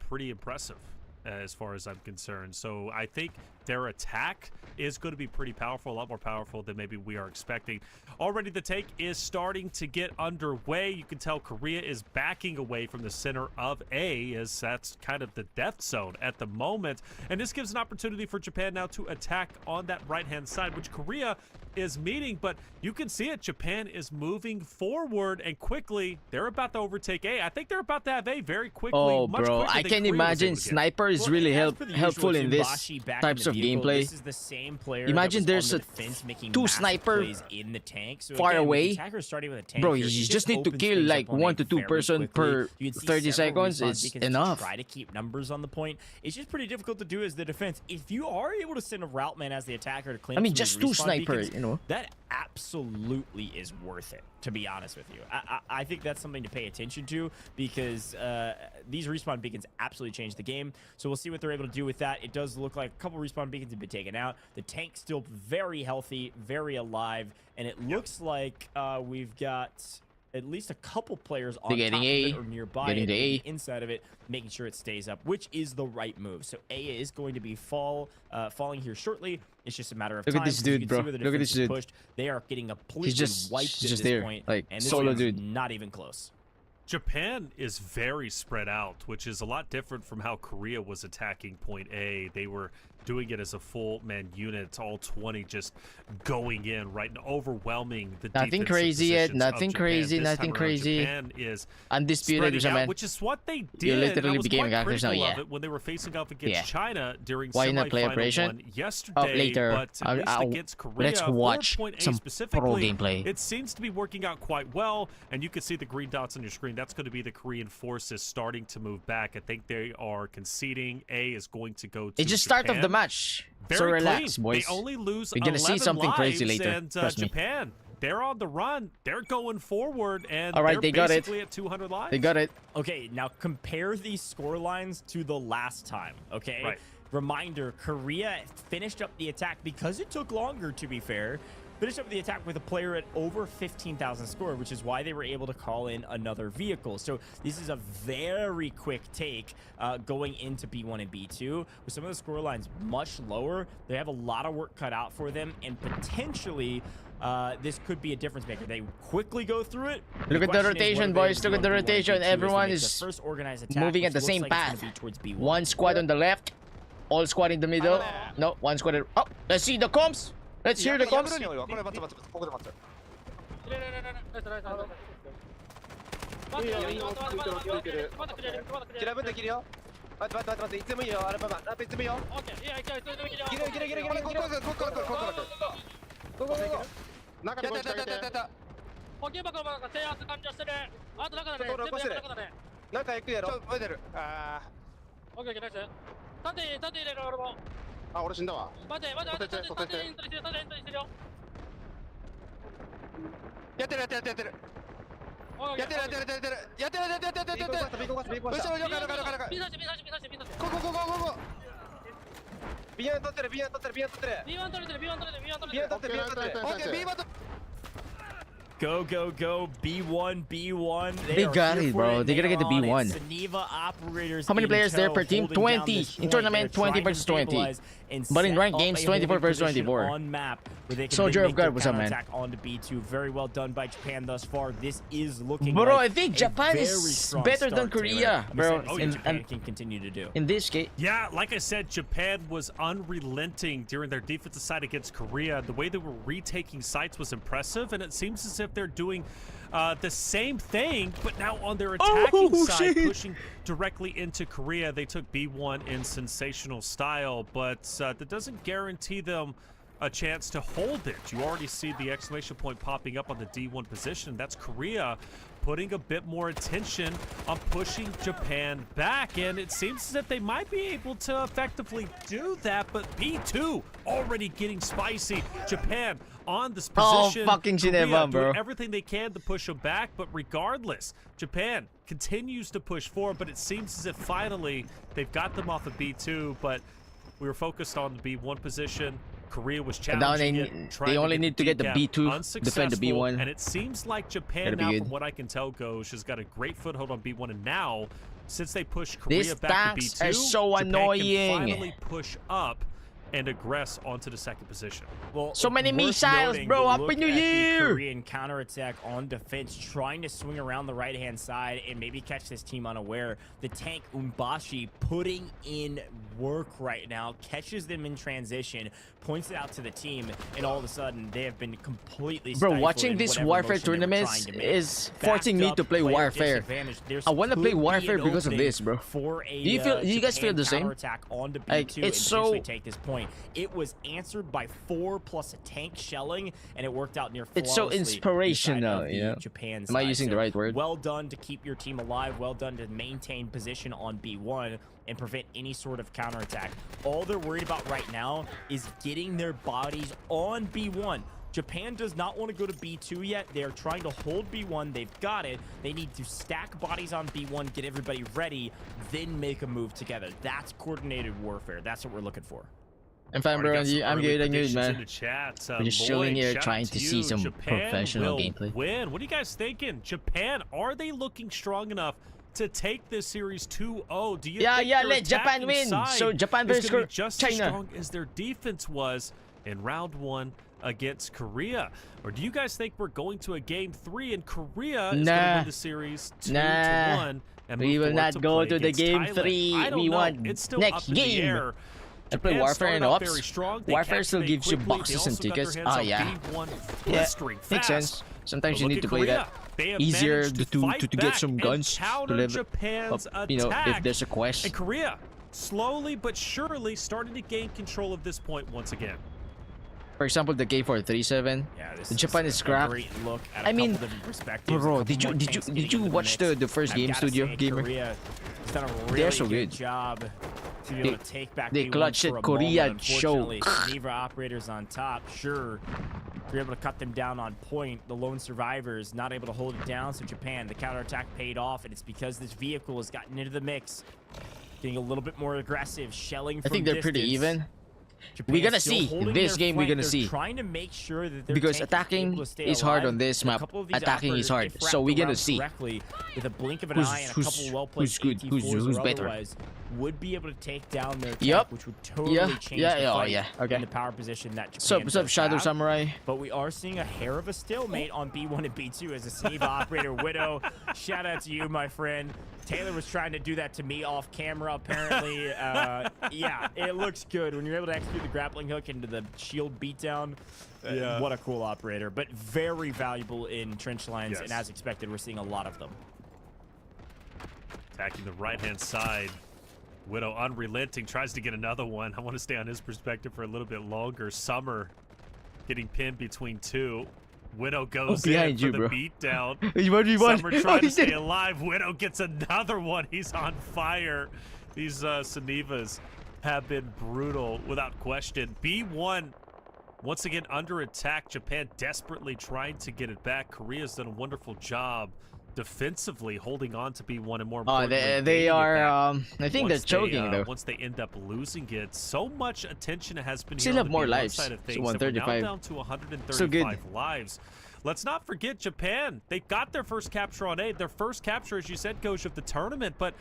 pretty impressive as far as I'm concerned. So I think their attack is going to be pretty powerful, a lot more powerful than maybe we are expecting. Already the take is starting to get underway. You can tell Korea is backing away from the center of A, as that's kind of the death zone at the moment. And this gives an opportunity for Japan now to attack on that right-hand side, which Korea is meeting, but you can see it. Japan is moving forward, and quickly they're about to overtake A. I think they're about to have A very quickly. Oh, much bro, quicker I than can Korea was imagine able to get. sniper is really helpful in this types of gameplay. This is the same player Imagine that was there's on a the defense making two massive sniper plays in the tank. So far again, with away. the attacker starting with a tank Bro, here, you it just need to opens kill things like up on 1 A to 2 very person quickly. per You can see 30 several seconds respawn is beacons to enough. try to keep numbers on the point. It's just pretty difficult to do as the defense. If you are able to send a route man as the attacker to clean I up mean, some of just these 2 respawn sniper, beacons, you know. that absolutely is worth it, to be honest with you. I think that's something to pay attention to, because these respawn beacons absolutely change the game. So we'll see what they're able to do with that. It does look like a couple respawn beacons have been taken out. The tank's still very healthy, very alive, and it looks like we've got at least a couple players on They're top getting of A, it or nearby getting it, to maybe A. inside of it, making sure it stays up, which is the right move. So A is going to be falling here shortly. It's just a matter of Look time. at this because you dude, can see bro. where the Look at defense this is dude. pushed. They are getting completely he's wiped at just this there, point, like, and this solo one's dude. not even close. Japan is very spread out, which is a lot different from how Korea was attacking point A. They were doing it as a full man unit, all 20 just going in right and overwhelming the Nothing defensive crazy yet, positions of nothing Japan. crazy, This nothing time around, crazy. Japan is Undisputed spreading was a out, man. which is what they You did. and literally I was became quite characters now, critical of yeah. it when they were facing off against Yeah. China during Why not play semifinal Operation? one yesterday. Later. But at least against Korea, Let's watch for point A some pro specifically, gameplay. it seems to be working out quite well, and you can see the green dots on your screen. That's going to be the Korean forces starting to move back. I think they are conceding. A is going to go to It's just start of Japan. the match. Very So relax, clean. boys. They only lose You're gonna see 11 something crazy lives, later, and trust me. Japan, they're on the run. They're going forward, and All right, they're they got it. basically at 200 lives. They got it. Okay, now compare these score lines to the last time, okay? Right. Reminder, Korea finished up the attack because it took longer, to be fair. Finished up the attack with a player at over 15,000 score, which is why they were able to call in another vehicle. So this is a very quick take going into B1 and B2. With some of the score lines much lower, they have a lot of work cut out for them, and potentially this could be a difference maker. They quickly go through it. Look at the rotation, boys. Look at the rotation. Everyone is first organized attack, moving at the which same looks like path. it's gonna be towards B1. One squad on the left, all squad in the middle. No, one squad. Oh, let's see the comms. Let's hear the comms. これ待つ待つここで待つキラブンで切るよ待って待って待っていつでもいいよあれパパあといつでもいいよ切る切る切る切る切るここ中でこいつ上げてなんか行くやろちょっと待ってるああ俺死んだわやってるやってるやってるやってるやってるやってるやってるやってるやってるやってるやってるやってる後ろよかよかよかよかここビアン取ってるビアン取ってるビアン取ってるビアン取ってるビアン取ってるビアン取ってるビアン取ってるオッケービーバン Go, go, go. B1, B1. They are got here it, for bro. They gotta They're get the on it. B1. Suniva operators How many players there per Intel team? holding down 20. this In point. tournament, They're 20 trying to versus 20. stabilize and But in set ranked up games, a 24 holding versus position 24. on map where they can Soldier then of make God, their what's up, man? counterattack onto B2. Very well done by Japan thus far. This is looking Bro, like I think a Japan very is strong better than start, Korea, Taylor. I'm bro. excited to see what Japan can continue to do. In this case, Yeah, like I said, Japan was unrelenting during their defensive side against Korea. The way they were retaking sites was impressive, and it seems as if they're doing the same thing, but now on their attacking side, shit. pushing directly into Korea. They took B1 in sensational style, but that doesn't guarantee them a chance to hold it. You already see the exclamation point popping up on the D1 position. That's Korea putting a bit more attention on pushing Japan back, and it seems as if they might be able to effectively do that, but B2 already getting spicy. Japan on this position. Oh, fucking Korea Geneva, bro. doing everything they can to push them back, but regardless, Japan continues to push forward, but it seems as if finally they've got them off of B2, but we were focused on the B1 position. Korea was And now challenging they- it, trying they only need to get the decap, B2, defend the unsuccessful, B1. and it seems like Japan That'd be now, good. from what I can tell, Ghosh, has got a great foothold on B1, and now, since they push Korea These back to tanks B2, are so Japan annoying. can finally push up and aggress onto the second position. Well, So many worth missiles, noting, bro. look Happy New at the Year. Korean counterattack on defense, trying to swing around the right-hand side and maybe catch this team unaware. The tank Umbashi putting in work right now, catches them in transition, points it out to the team, and all of a sudden they have been completely Bro, stifled watching in these whatever warfare motion they were tournaments trying to make. is Backed forcing me up, to play player warfare. disadvantage. There I want to play could be warfare an because of opening this, bro. For a, Do you guys feel Japan the same? counterattack onto B2 Like, and it's so- potentially take this point. It was answered by 4 plus a tank shelling, and it worked out near It's so flawlessly inspirational, inside of you the know? Japan Am I side. using the So right word? Well done to keep your team alive. Well done to maintain position on B1 and prevent any sort of counterattack. All they're worried about right now is getting their bodies on B1. Japan does not want to go to B2 yet. They are trying to hold B1. They've got it. They need to stack bodies on B1, get everybody ready, then make a move together. That's coordinated warfare. That's what we're looking for. I'm fine, bro. Already got some I'm early good. I'm good, predictions in man. the chat. We're just chilling Lloyd, here, shout trying out to see you. some Japan professional will gameplay. Win. What are you guys thinking? Japan, are they looking strong enough to take this series 2-0? Do you Yeah, think yeah, their let Japan attacking win. side So Japan is versus gonna be just as China. strong as their defense was in round 1 against Korea? Or do you guys think we're going to a game 3 and Korea is going to Nah. win the series 2-1? Nah. And We move will forward not to go play to the against game Thailand? 3. I don't We know. want It's still next up in the game. air. I play Japan Warfare started and out Ops. very strong. They Warfare captured still it gives you quickly. They boxes and also got their tickets. hands Ah, on yeah. B1 Yeah, blistering makes fast. sense. Sometimes But you look need at to play Korea. that. They have Easier managed to fight get back some and guns to counter live Japan's up, you know, if attack. there's a quest. And Korea, slowly but surely, starting to gain control of this point once again. For example, the K437. Yeah, this Japan is a scrap. great look at I a mean, couple different perspectives, bro, a couple did you more did you tanks did getting you into the watch mix. the first And I've game gotta studio say, gamer? Korea has done a They're really so good good. job to be able to take back they B1 clutched for it. a Korea moment. Unfortunately, choke. Geneva operators on top, sure. They're able to cut them down on point. The lone survivors not able to hold it down. So Japan, the counterattack paid off, and it's because this vehicle has gotten into the mix, getting a little bit more aggressive, shelling from I think they're pretty distance. even. Japan We're gonna still see. holding This their game we're flank. gonna They're see. trying to make sure that their Because tank attacking able to stay is hard alive. on this And a map. couple of these Attacking is operators, hard. if So wrapped we're gonna around see. correctly, with a blink of an Who's- eye and a who's- couple well-placed who's good, who's- AT4s who's or better. otherwise, would be able to take down their tank, Yup. which would totally Yeah, change yeah, the yeah, oh, fight yeah, okay. in the power position that Japan Sup, does Shadow have. Samurai? But we are seeing a hair of a stalemate on B1 and B2 as a Geneva operator Widow. Shout out to you, my friend. Taylor was trying to do that to me off camera, apparently. Yeah, it looks good. When you're able to execute the grappling hook into the shield beatdown, Yeah. what a cool operator. But very valuable in trench lines, Yes. and as expected, we're seeing a lot of them. Attacking the right-hand side. Widow unrelenting, tries to get another one. I want to stay on his perspective for a little bit longer. Summer getting pinned between two. Widow goes behind in for you, the bro. beatdown. What? Summer trying to stay alive. Widow gets another one. He's on fire. These Genevas have been brutal without question. B1 once again under attack. Japan desperately trying to get it back. Korea's done a wonderful job defensively holding on to B1 and more Oh, importantly, they gaining it are. back I think they're once choking though. Once they end up losing it, so much attention has been Still here have on the more B1 lives. side of So things, that we're now 135. down to 135 So good. lives. Let's not forget Japan. They got their first capture on A. Their first capture, as you said, Coach, of the tournament. But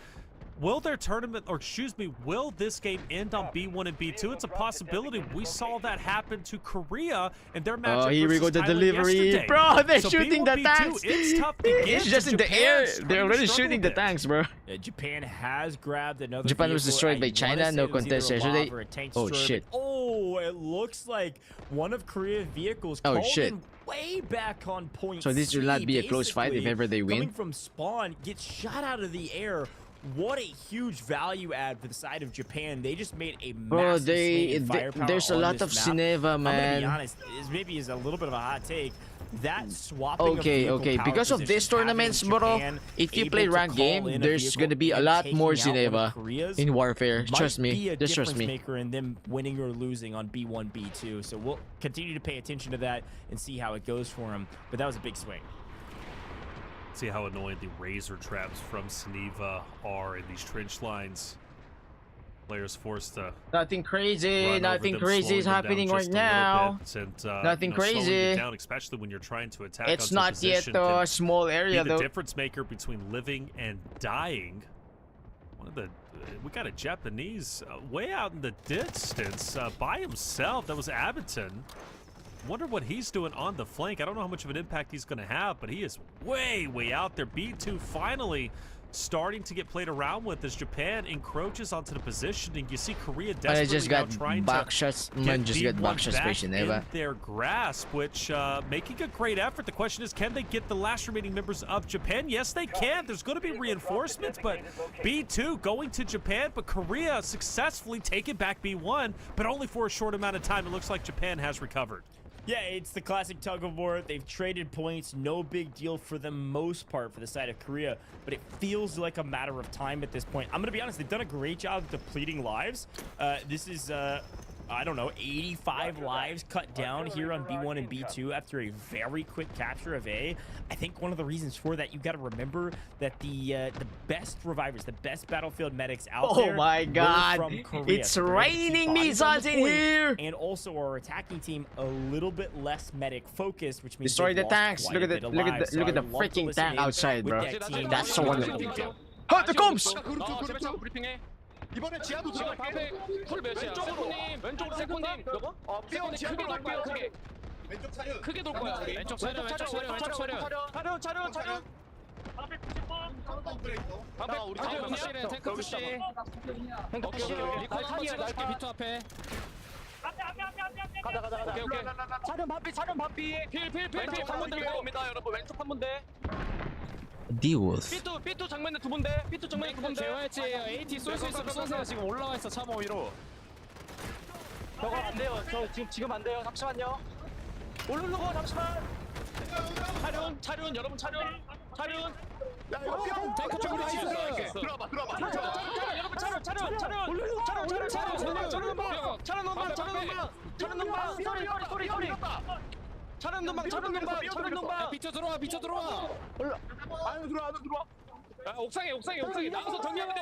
will their tournament, or excuse me, will this game end on B1 and B2? It's a possibility. We saw that happen to Korea in their matchup. Oh, here we go, the versus Thailand delivery. yesterday. Bro, they're So shooting B1, the B2, tanks. It's tough to get It's to just in the Japan. air. Starting They're to already struggle shooting a the bit. tanks, bro. Japan has grabbed another Japan was vehicle. destroyed I by wanna China, say no it was either contest a yesterday. Lav or a tank Oh, destroyer, shit. but- Oh, it looks like one of Korea's vehicles Oh, called shit. in way back on point So this will C, not be a close fight if basically, ever they win? Coming from spawn, gets shot out of the air. What a huge value add for the side of Japan. They just made a Bro, massive swing in they firepower there's a on lot this of map. Geneva, I'm gonna be man. honest, this maybe is a little bit of a hot take. That swapping of Okay, vehicle okay. power Because of positions, these tournaments, having bro, Japan if you able play to ranked call game, in a there's vehicle gonna be a and lot taking more out one of Geneva Korea's in warfare. might Trust be me. a Just trust difference me. maker in them winning or losing on B1, B2. So we'll continue to pay attention to that and see how it goes for them. But that was a big swing. See how annoying the razor traps from Geneva are in these trench lines. Players forced to Nothing crazy. run Nothing over them, crazy is slowing them down happening right just a little now. bit, and, Nothing slowing crazy. it down, especially when you're trying to attack. It's onto a not yet position, a can small area be the though. difference maker between living and dying. One of the we got a Japanese way out in the distance by himself. That was Abaton. Wonder what he's doing on the flank. I don't know how much of an impact he's going to have, but he is way out there. B2 finally starting to get played around with as Japan encroaches onto the positioning. You see Korea desperately just now got trying backshots. to get Just got B1 backshots back patient, in diba? their grasp, which making a great effort. The question is, can they get the last remaining members of Japan? Yes, they can. There's going to be reinforcements, but B2 going to Japan, but Korea successfully taking back B1, but only for a short amount of time. It looks like Japan has recovered. Yeah, it's the classic tug of war. They've traded points, no big deal for the most part for the side of Korea, but it feels like a matter of time at this point. I'm gonna be honest, they've done a great job depleting lives. This is I don't know, 85 lives cut down here on B1 and B2 after a very quick capture of A. I think one of the reasons for that, you got to remember that the best revivers, the best battlefield medics out there, Oh my God! were from Korea. It's So they're able to keep raining bodies on missiles the in point, here. and also our attacking team a little bit less medic focused, which means Destroy they've the lost tanks. quite Look a at the bit of look at lives. the look at So the I love to freaking listen tank in outside, with bro. that team. That's so wonderful. Detail. Oh, there comes! 제발 브리핑해. 이번에 지하도 지금 들어갈게. 방패 풀 몇이야? 왼쪽으로 세컨님. 삐온 크게 돌 거야. 크게. 왼쪽 차렷. 크게 돌 거야. 우리. 왼쪽 차려. 차려. 방패 우리 탱크 푸시래. 탱크 푸시. 리콜 한번 찍어줄게 비트 앞에. 가자. 오케이. 차련 반비. 필 한번 더 옵니다, 여러분. 왼쪽 한 번 돼. D-Wolf. 삐뚤 정면에 두 분 돼. 삐뚤 정면에 두 분 돼. 재활지 AT 쏠 수 있으면 쏘세요. 지금 올라와 있어 참호 위로. 저거 안 돼요. 저 지금 안 돼요. 잠시만요. 오르르고 잠시만. 차륜 여러분 차륜. 탱크 쪽으로 있어. 들어봐. 여러분 차륜. 차륜 넘방. 비켜 들어와. 안으로 들어와. 옥상에 나와서 정리하면 돼.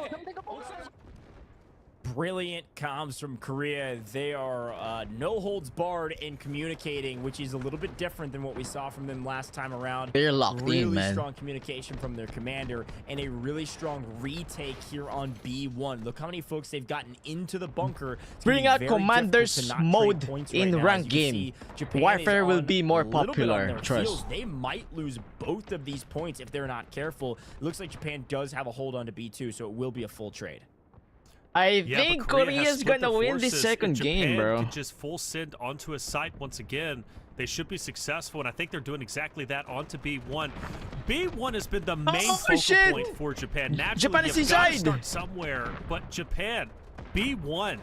Brilliant comms from Korea. They are no holds barred in communicating, which is a little bit different than what we saw from them last time around. They're locked really in, man. strong communication from their commander and a really strong retake here on B1. Look how many folks they've gotten into the bunker. It's gonna Bring be out very commander's difficult to not mode trade points in right now. ranked As you can game. see, Japan Warfare is will on be more a little bit on popular, their trust. heels. They might lose both of these points if they're not careful. It looks like Japan does have a hold on to B2, so it will be a full trade. I Yeah, think but Korea has Korea's split gonna their win this forces. second If game, Japan bro. could just full send onto a site once again, they should be successful, and I think they're doing exactly that onto B1. B1 has been the main focal shit! point for Japan. Naturally, Japan is you've got to inside! start somewhere, but Japan, B1,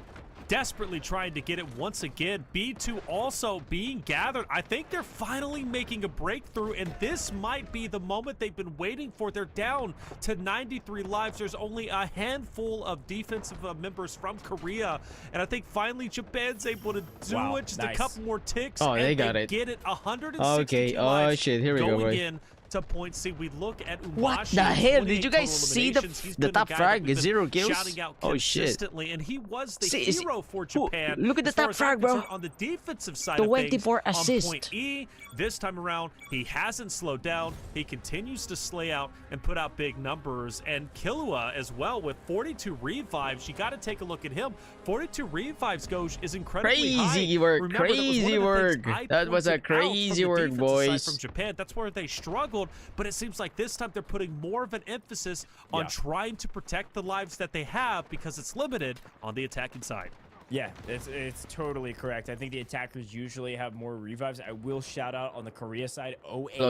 desperately trying to get it once again. B2 also being gathered. I think they're finally making a breakthrough, and this might be the moment they've been waiting for. They're down to 93 lives. There's only a handful of defensive members from Korea, and I think finally Japan's able to do Wow, it. Just nice. a couple more ticks, Oh, and they got it. get it. 162 Okay, oh lives shit, here we go, going boys. in to point C. We look at Umashi. What the hell? Did you 28 guys total see the eliminations. He's the been top guy that frag? we've been 0 kills? shouting out Oh shit. consistently, and he was the See, hero for Japan. look at the as far top as frag, I'm bro. concerned, on the defensive side The of things, 24 on assist. point E, this time around, he hasn't slowed down. He continues to slay out and put out big numbers. And Killua as well with 42 revives. You got to take a look at him. 42 revives, Goj, is incredibly high. Crazy work, Remember, that was one crazy of the work. things I That was a pointed out from crazy the work, defensive side boys. From Japan, that's where they struggled. But it seems like this time they're putting more of an emphasis on trying to protect the lives that they have because it's limited on the attacking side. Yeah, it's totally correct. I think the attackers usually have more revives. I will shout out on the Korea side.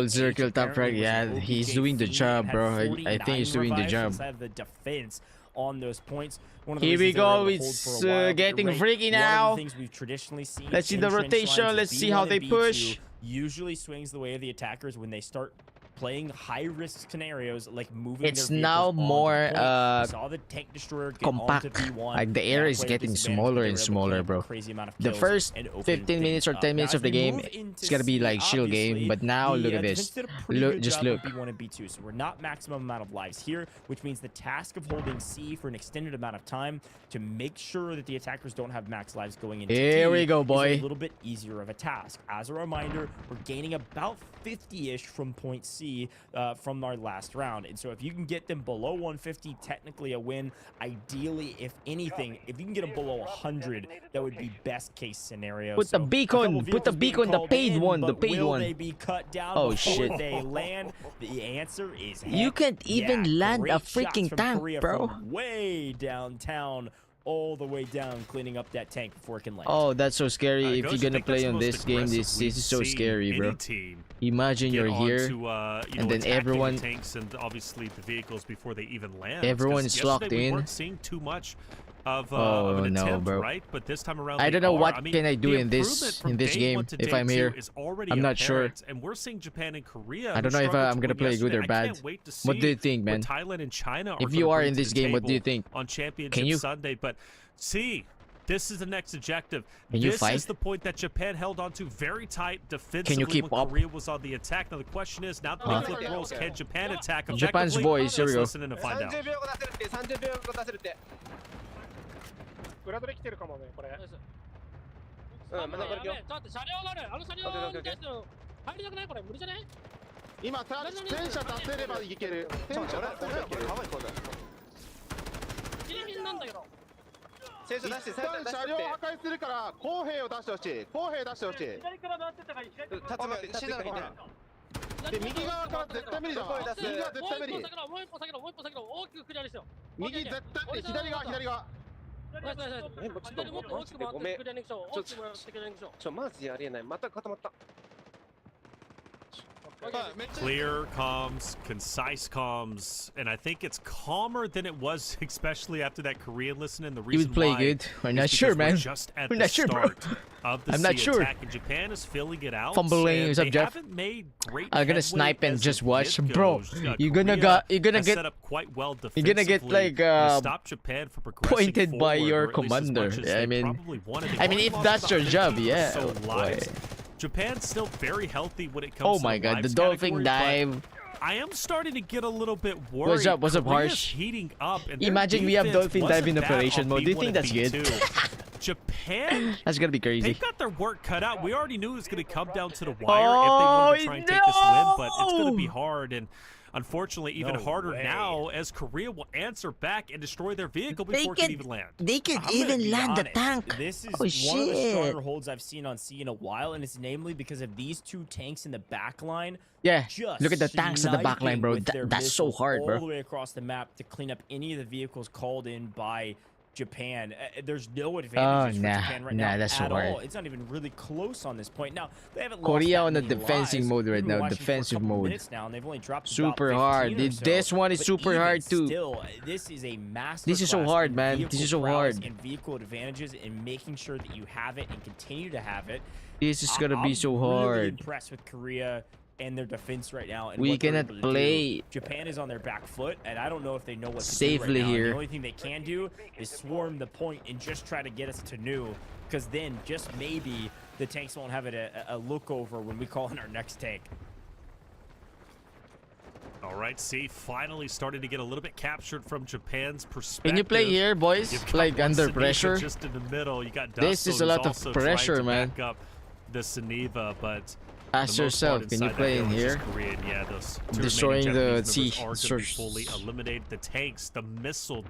Circle top frag. Yeah, he's doing the job, bro. I think he's doing the job. Inside of the defense on those points. One of the Here we reasons they were go. able to hold It's for a while, getting you're right, freaky one now. of the things we've traditionally seen Let's see in the trench rotation. lines is Let's see how B1 they and B2 push. usually swings the way of the attackers when they start playing high-risk scenarios like moving It's their now vehicles onto more, the point. We saw the tank destroyer get compact. onto B1. Like, the area That is player getting disadvantage, smaller but they and were able to smaller, clean up bro. a crazy amount of The kills first and open 15 minutes or things 10 up. minutes Now, of the as we game, move into it's gonna be like C, chill game, obviously, but now look at the this. defense did a pretty Look, good just job look. on B1 and B2, so we're not maximum amount of lives here, which means the task of holding C for an extended amount of time to make sure that the attackers don't have max lives going into Here D we go, is boy. a little bit easier of a task. As a reminder, we're gaining about 50-ish from point C from our last round, and so if you can get them below 150, technically a win. Ideally, if anything, if you can get them below 100, that would be best case scenario. Put the beacon, put the beacon, the paid one, the paid will one. They be cut down Oh, before shit. they land? The answer is You heck can't even yeah. land Great a shots freaking from tank, Korea bro. from way downtown, all the way down, cleaning up that tank before it can land. Oh, that's so scary. If Ghost, you're I gonna think that's play the on most this game, aggressive this we've is so seen scary, bro. any team Imagine you're get here, onto, and then attacking everyone- the tanks and obviously the vehicles before they even land. Everyone 'Cause is locked yesterday we in. weren't seeing too much of Oh, an no, attempt, bro. right? But this time around, I they don't know are. what I mean, can I do the in this improvement from day game one to if day I'm two here. is already I'm not sure. apparent, and we're seeing Japan and Korea. I don't know if I'm gonna play good or bad. What do you think, man? Thailand and China. If you are in this game, what do you think? On Championship Can you- Sunday, but see. This is the next objective. Can you This fight? is the point that Japan held on to very tight defensively Can you keep when up? Korea was on the attack. Now the question is, now that Huh? they flip roles, can Japan attack Japan's effectively? boys, here we Let's go. listen in and find out. 30秒後出せるって30秒後出せるって裏取り来てるかもねこれうんまだこれ今日だって車両があるあの車両に対しての入りたくないこれ無理じゃね今戦車出せればいける戦車出せればいけるギリギリなんだけど戦車出して一旦車両破壊するから公兵を出してほしい公兵出してほしい左から回ってったから左立つ待って立つ待ってで右側から絶対無理だわ右側絶対無理もう一歩先の大きくクリアにしよう右絶対無理左側左側左もっと大きく回ってクリアにしよう大きく回ってクリアにしようマジでありえないまた固まった Clear comms, concise comms, and I think it's calmer than it was, especially after that Korean listen. And the You reason would play why good. We're is not because sure, we're man. Just at We're the not sure, bro. start of the I'm not sea sure. attack, and Japan is filling it out. Fumbling and is they Jeff. haven't made great I'm gonna headway snipe and as just of watch, yet bro. goes. You're gonna Korea get has set up quite well you're gonna get, defensively like, to stop Japan from progressing pointed by forward, your or at least as commander. much as Yeah, I they mean- probably wanted. They I mean, only if lost that's your about job, 15 or yeah. so Boy. lives. Japan's still very healthy when it comes Oh to my the god, the lives dolphin category, but dive. I am starting to get a little bit worried. What's up, Korea's Harsh? heating up, and their Imagine we have defense dolphin wasn't dive in bad operation on mode. Do you think B1 that's and good? B2. Japan, That's gonna be crazy. they've got their work cut out. We already knew it was going to come down to the wire if they wanted to try and take this win, but it's going to be hard. And unfortunately, even No harder way. now as Korea will answer back and destroy their vehicle before it can- can even land. They can I'm gonna even be land the honest, tank. This is Oh, one of the shit. stronger holds I've seen on C in a while, and it's namely because of these two tanks in the back line. Yeah, Just look at the tanks in the back line, sniping bro. with their That's so missiles hard, all bro. the way across the map to clean up any of the vehicles called in by Japan. There's no advantages for nah, Japan right nah, now that's so at hard. all. It's not even really close on this point. Now they haven't Korea lost on that the many defensive lives. mode right We've been now, watching for a defensive couple mode. minutes now, and they've only dropped Super about hard. 15 or so. This one is But super even hard too. Still, this is a massive. This is so hard, man. This is so hard. And vehicle advantages, and making sure that you have it and continue to have it. This is gonna be so I'm really hard. impressed with Korea and their defense right now. And We what they're cannot able to do. play Japan is on their back foot, and I don't know if they know what to safely do right now. here. The only thing they can do is swarm the point and just try to get us to new, because then just maybe the tanks won't have it a look over when we call in our next tank. All right, C finally started to get a little bit captured from Japan's perspective. Can you play here, boys? You've got Like one under Saniva pressure? just in the middle. You got This is Dusto a lot who's of also pressure, trying to man. back up the Saniva, but Ask the most part yourself, can you inside play that in hill is here? just Korean. Yeah, those two Destroying remaining the Japanese sea members are going to be source. fully eliminated. The tanks, the missile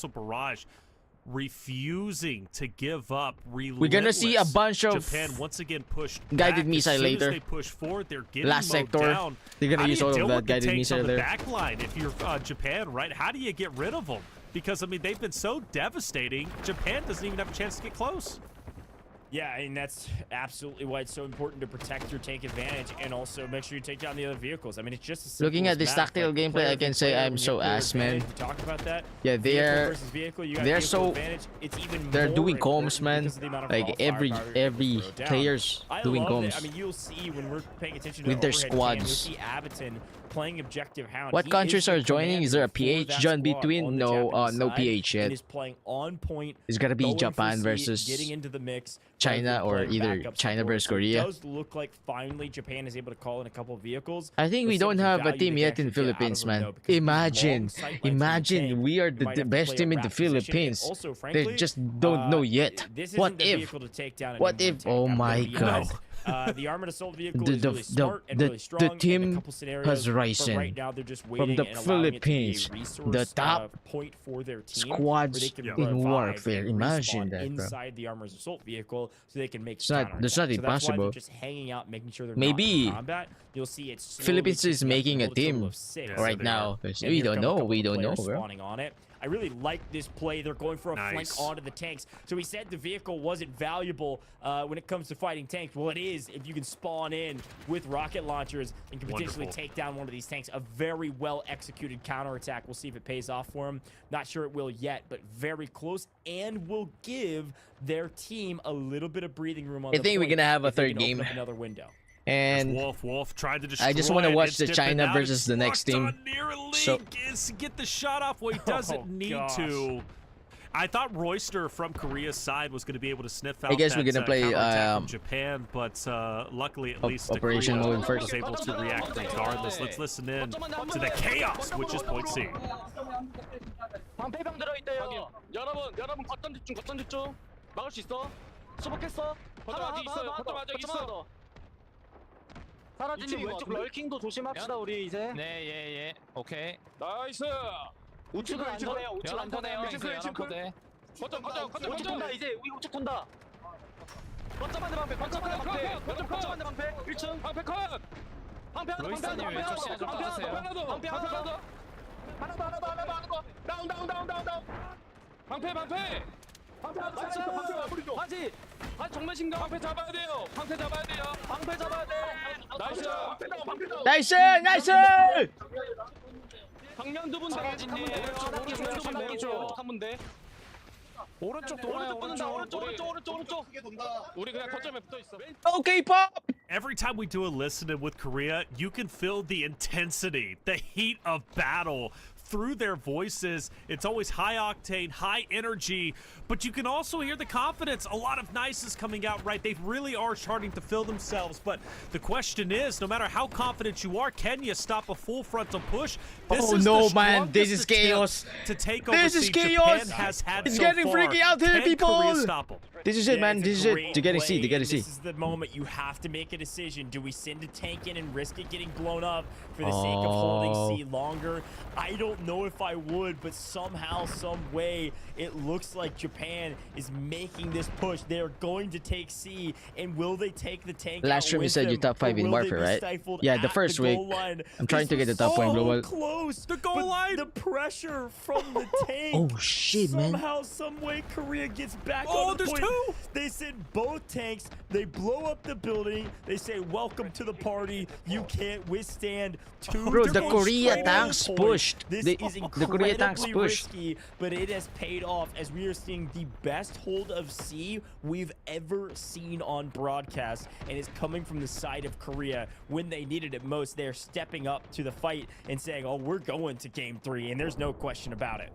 barrage, refusing to give up. We're gonna see a bunch of Japan once again pushed guided back. missile As soon later. As they push forward, they're getting Last mowed sector. down. They're gonna How do use you all of deal that with the guided tanks missile on the there. back line if you're Japan, right? How do you get rid of them? Because I mean, they've been so devastating. Japan doesn't even have a chance to get close. Yeah, and that's absolutely why it's so important to protect your tank advantage and also make sure you take down the other vehicles. I mean, it's just as simple Looking as at this math, tactical like, gameplay, player I can v. say player, I'm when so you have player ass, man. advantage, we talk about that. Yeah, Vehicle versus vehicle, you got they're vehicle so- advantage. It's even They're more doing important comms, man. because of the amount of Like raw every firepower you're able to throw down. players I doing love it. comms. I mean, you'll see when we're paying attention to With their overhead cam, you'll squads. see Abaton playing objective hound. What He countries is the are joining? Is there a commander for PH that John squad between? on the No, Japanese no side, PH and yet. is playing on point. It's gotta be going for Japan C, versus getting into the mix. China, rather than or playing either backup China support. versus So Korea. It does look like finally Japan is able to call in a couple of vehicles. I think we Let's see don't the have a value team they yet can in actually get out of Philippines, them, man. though, because these Imagine, long sight lines from the imagine tank, we are you the might have to best play a team in the wrap position, and Philippines. also, They frankly, just don't know yet. This What isn't the if? vehicle to take down an What M1 if? tank, Oh I'm gonna my be God. honest. The armored assault vehicle The- is the- really the- smart and the- really the strong in team a couple scenarios, has but risen right now they're just from waiting the and allowing it to be a Philippines, resource, the top point for their team, squads where they can in revive warfare. and Imagine respawn that, bro. inside the armored assault vehicle, so they can make It's not- that's counterattacks. not So that's why impossible. they're just hanging out, making sure they're Maybe not in combat. You'll see it's slowly Philippines is ticking up making to a hold total team of 6. Yeah, right they now. And We here don't come a know. couple We of don't know, players bro. spawning on it. I really like this play. They're going for a flank Nice. onto the tanks. So he said the vehicle wasn't valuable when it comes to fighting tanks. Well, it is if you can spawn in with rocket launchers and can potentially Wonderful. take down one of these tanks. A very well executed counterattack. We'll see if it pays off for him. Not sure it will yet, but very close, and will give their team a little bit of breathing room on I the think we're point gonna have a if they third can open game. up another window. And Wolf tried to destroy I just want to it. watch It's the dipping China out. versus It's the next locked team. on near a So- leak. Is get the shot off. Well, he doesn't Oh, need gosh. to. I thought Royster from Korea's side was going to be able to sniff out. I guess we're that, gonna play, counterattack from Japan, but luckily, at least Operation Korea Mode first. was able to react regardless. Let's listen in to the chaos, which is point C. 방패병 들어있대요. 여러분 걷던 집중. 막을 수 있어. 수복했어. 거점 아직 있어요. 거점 아직 있어. 사라지는 왼쪽 럴킹도 조심합시다 우리 이제. 네, 예, 예. 오케이. 나이스. 우측은 안전해요. 우측 안전해요. 거점 돈다 이제 우리 우측 돈다. 거점 안에 방패. 거점 안에 방패. 1층. 방패 컷. 방패 하나. 로이스님 왼쪽 시야 좀 봐주세요. 방패 하나 더. 하나 더. 다운. 방패 하나 하지 정면 신경 방패 잡아야 돼요. 방패 잡아야 돼. 나이스. 나이스! 방면 두분 사라진님 오른쪽. 한 분대. 오른쪽 돌아요. 오른쪽. 우리 그냥 거점에 붙어 있어. Okay, pop! Every time we do a listen-in with Korea, you can feel the intensity, the heat of battle through their voices. It's always high octane, high energy, but you can also hear the confidence. A lot of nice is coming out, right? They really are starting to feel themselves, but the question is, no matter how confident you are, can you stop a full frontal push? Oh, is no, the man. This strongest is chaos. attempt to take over This is C chaos. Japan has had It's so getting far. freaky out here, Can people. Korea stop them? This is it, Yeah, man. it's a This is it. great They're getting C. play, They're getting and C. This is the moment you have to make a decision. Do we send a tank in and risk it getting blown up for the sake of holding C longer? I don't know if I would, but somehow, some way, it looks like Japan is making this push. They're going to take C, and will they take the tank Last out stream you with said you them, top 5 or in will they warfare, be right? stifled Yeah, the at first goal week. line? I'm trying to This get the was top point so global. Close. The goal but line. The pressure from the tank. Oh, shit, man. Somehow, some way, Korea gets back Oh, on the there's point. two. They send both tanks. They blow up the building. They say, "Welcome to the party. You can't withstand two." Bro, the different Korea straight tanks points." pushed. This The is Korea tanks incredibly pushed. risky, but it has paid off as we are seeing the best hold of C we've ever seen on broadcast, and it's coming from the side of Korea when they needed it most. They're stepping up to the fight and saying, "Oh, we're going to game 3," and there's no question about it.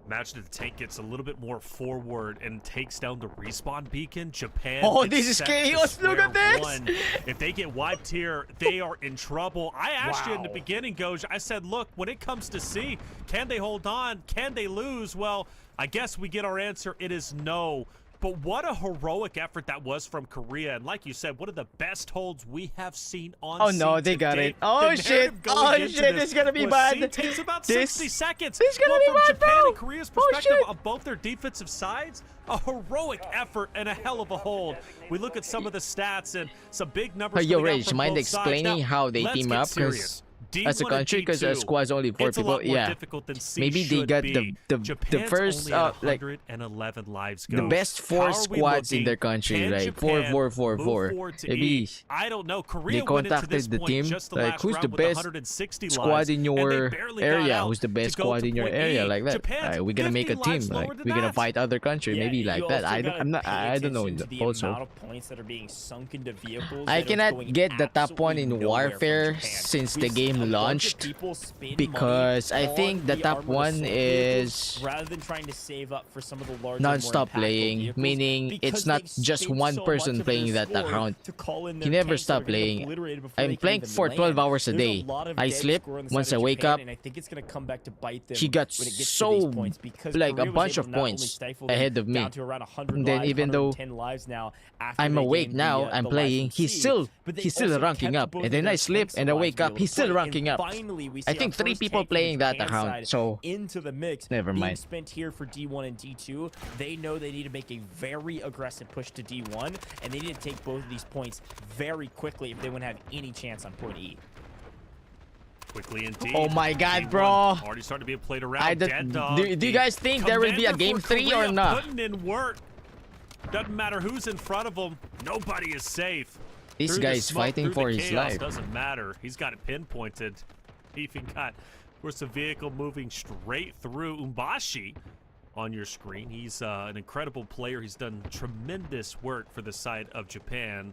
Imagine if the tank gets a little bit more forward and takes down the respawn beacon. Japan. Oh, gets this is set to chaos. Look at square this. one. If they get wiped here, they are in trouble. I asked you in the beginning, Goj. I said, look, when it comes to C, can they hold on? Can they lose? Well, I guess we get our answer. It is no. But what a heroic effort that was from Korea. And like you said, one of the best holds we have seen on Oh, C no, they to got date. it. Oh, The shit. narrative going Oh, into shit. This is gonna be was bad. C takes about This- 60 seconds. this is gonna Well, be from bad, Japan bro. and Korea's Oh, perspective shit. of both their defensive sides, a heroic effort and a hell of a hold. We look at some of the stats and some big numbers. Yo, coming out Rage, from mind both sides. explaining Now, how they let's team get up? serious. Because as a D1 and country, because the D2, squad's only 4 it's a people, lot more yeah. difficult than C Maybe they should got be. the Japan's first, only at like, 111 lives the go. best How 4 are we squads in looking? their country, Can right? Japan 4-4-4-4. move forward to Maybe E? I don't know. Korea they went into contacted this the point team, just the like, last who's round the with best 160 squad lives, in and your they barely got area? out Who's the best to go squad to in your point area? E. Like that. Japan's We're gonna make a 50 team. lives Like lower than we're gonna that. fight other country. Yeah, Maybe like you that. also I gotta I'm not. pay I don't know. attention to the Also, amount of points that are being sunk into vehicles I that are cannot going get the top one absolutely in nowhere from warfare Japan. since the We've game game a bunch of launched people spend because money I think on the top armored one assault vehicles is rather than trying to save up for some of the larger, non-stop more impactful playing, vehicles, meaning it's because not they've just spent one so person much of playing their that score account. to call in He their never tanks that are stopped gonna get playing. obliterated before I'm they can playing even for 12 land. hours a There's day. lot of I dead sleep score on the once side I of wake Japan, up. and I think it's gonna come back to bite them He got when it gets so to these points, because like a Korea was bunch able of to not only points stifle them ahead of me. down to around 100 And then lives, even though 110 lives now after I'm they awake gained now, the I'm lives playing. from He's sea. still But they he's still also ranking kept up, both and of then their I sleep tanks and I alive wake to be up. able He's to still play. ranking And up. finally, we I see think our 3 first people tank from the playing that Japan account, side so into the mix never being mind. spent here for D1 and D2. They know they need to make a very aggressive push to D1, and they need to take both of these points very quickly if they want to have any chance on point E. Quickly indeed. Oh my God, D1 bro. Already starting to be played around. Dead dog. Do you The guys think there will be a commander game for 3 or Korea not? Putting in work. Doesn't matter who's in front of him. Nobody is safe. This Through guy the is smoke, fighting through for the his chaos, life. Doesn't matter. He's got it pinpointed. He even got, of course, a vehicle moving straight through Umbashi on your screen. He's an incredible player. He's done tremendous work for the side of Japan.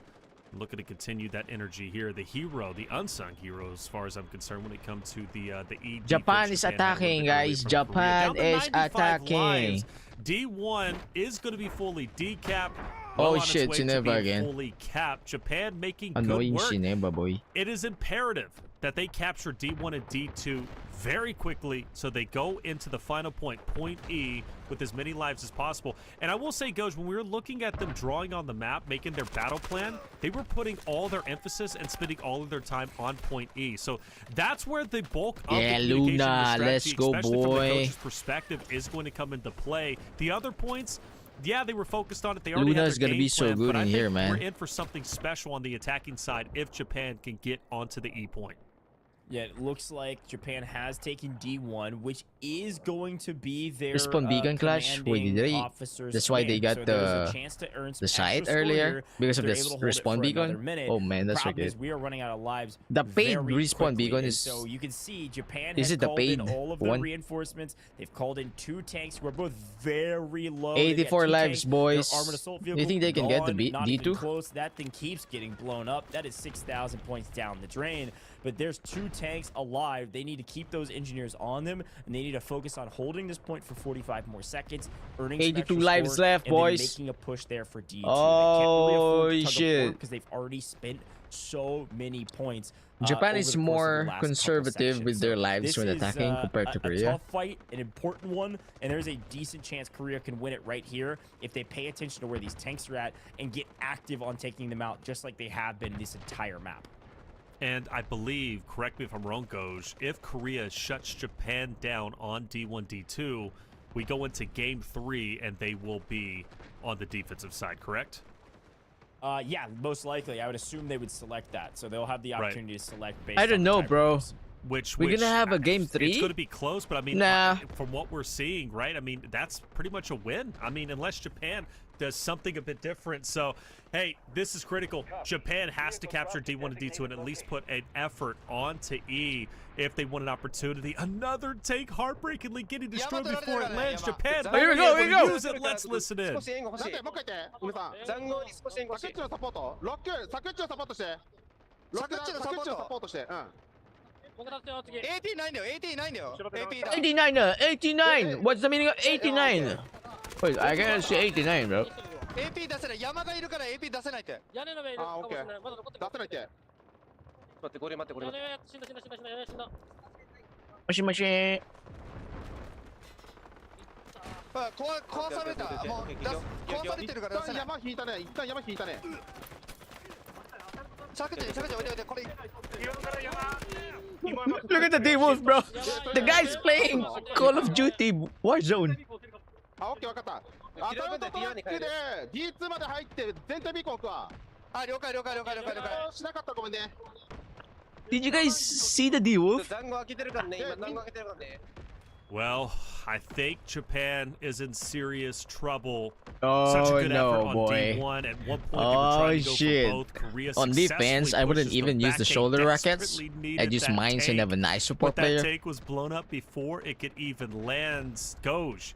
Looking to continue that energy here. The hero, the unsung hero, as far as I'm concerned, when it comes to the E. Japan defense. is attacking, guys. Japan is attacking. D1 is going to be fully decapped. Oh, on its shit, way to Geneva being again. Fully capped. Japan making Annoying good work. Shineba, boy. It is imperative that they capture D1 and D2 very quickly so they go into the final point, point E, with as many lives as possible. And I will say, Goj, when we were looking at them drawing on the map, making their battle plan, they were putting all their emphasis and spending all of their time on point E. So that's where the bulk of Yeah, the communication Luna, and the strategy, let's go, especially from the boy. coach's perspective, is going to come into play. The other points, yeah, they were focused on it. They already Luna's had their gonna game be so plan, good but I in think here, man. we're in for something special on the attacking side if Japan can get onto the E point. Yeah, it looks like Japan has taken D1, which is going to be their Respawn beacon clash? Wait, did they- officer's that's why they win. got So there's a the- chance to earn some the site extra score earlier here because if of they're this able to hold it respawn for beacon? another minute. Oh, man, that's so Problem is good. we are running out of lives. The paid very respawn quickly, beacon and is- so you can see Japan Is has it the called in paid all of their one? reinforcements. They've called in 2 tanks who are both very low. 84 They got 2 lives, tanks. boys. Their armored assault You vehicle think they can get the gone, not even D2? close. That thing keeps getting blown up. That is 6,000 points down the drain. But there's 2 tanks alive. They need to keep those engineers on them, and they need to focus on holding this point for 45 more seconds, earning 82 some extra lives score, left, and then boys. making a push there for D2. Oh, shit. Because they've already spent so many points. Japan over is the course of the more last couple conservative sections. with their So lives this when is, attacking compared to a Korea. tough fight, an important one, and there's a decent chance Korea can win it right here if they pay attention to where these tanks are at and get active on taking them out, just like they have been this entire map. And I believe, correct me if I'm wrong, Goj, if Korea shuts Japan down on D1, D2, we go into game 3 and they will be on the defensive side, correct? Yeah, most likely. I would assume they would select that, so they'll have the Right. opportunity to select based I on don't the know, bro. tiebreakers. We're gonna have a game It's 3? going to be close, but I mean, Nah. from what we're seeing, right? I mean, that's pretty much a win. I mean, unless Japan does something a bit different. So, hey, this is critical. Japan has to capture D1 and D2 and at least put an effort onto E if they want an opportunity. Another tank heartbreakingly getting destroyed before it lands. Japan Oh, here we might be go, able here to we go. use it. Let's listen in. 少し援護欲しいなんでもう一回言って梅さん残壕に少し援護欲しいサクッチのサポートロックサクッチのサポートしてロックサクッチのサポートサクッチのサポートしてうん AT ないんだよ AT ないんだよ AP だ 89, 89. What's the meaning of 89? Wait, I gotta say 89, bro. AP 出せない山がいるから AP 出せないってあーオッケー出せないって待ってこれ待ってこれ待ってもしもし。あ壊されたもう壊されてるから出一旦せない山引いたね一旦山引いたねサクッチおいでおいでこれ Look at the D-Wolf, bro. The guy's playing Call of Duty Warzone. あオッケー分かったあタウトトラックで D2 まで入って全体ビーコン置くわあ了解了解了解了解了解しなかったらごめんね Did you guys see the D-Wolf? 残壕開けてるからね今残壕開けてるからね Well, I think Japan is in serious trouble. Such a Oh good effort no, on boy. D1. At one point, Oh, they were trying to go shit. for both. Korea On defense, successfully I wouldn't pushes them even use back. the They shoulder rockets. desperately I needed just that mines and tank, have a nice support but that player. tank was blown up before it could even land. Goj.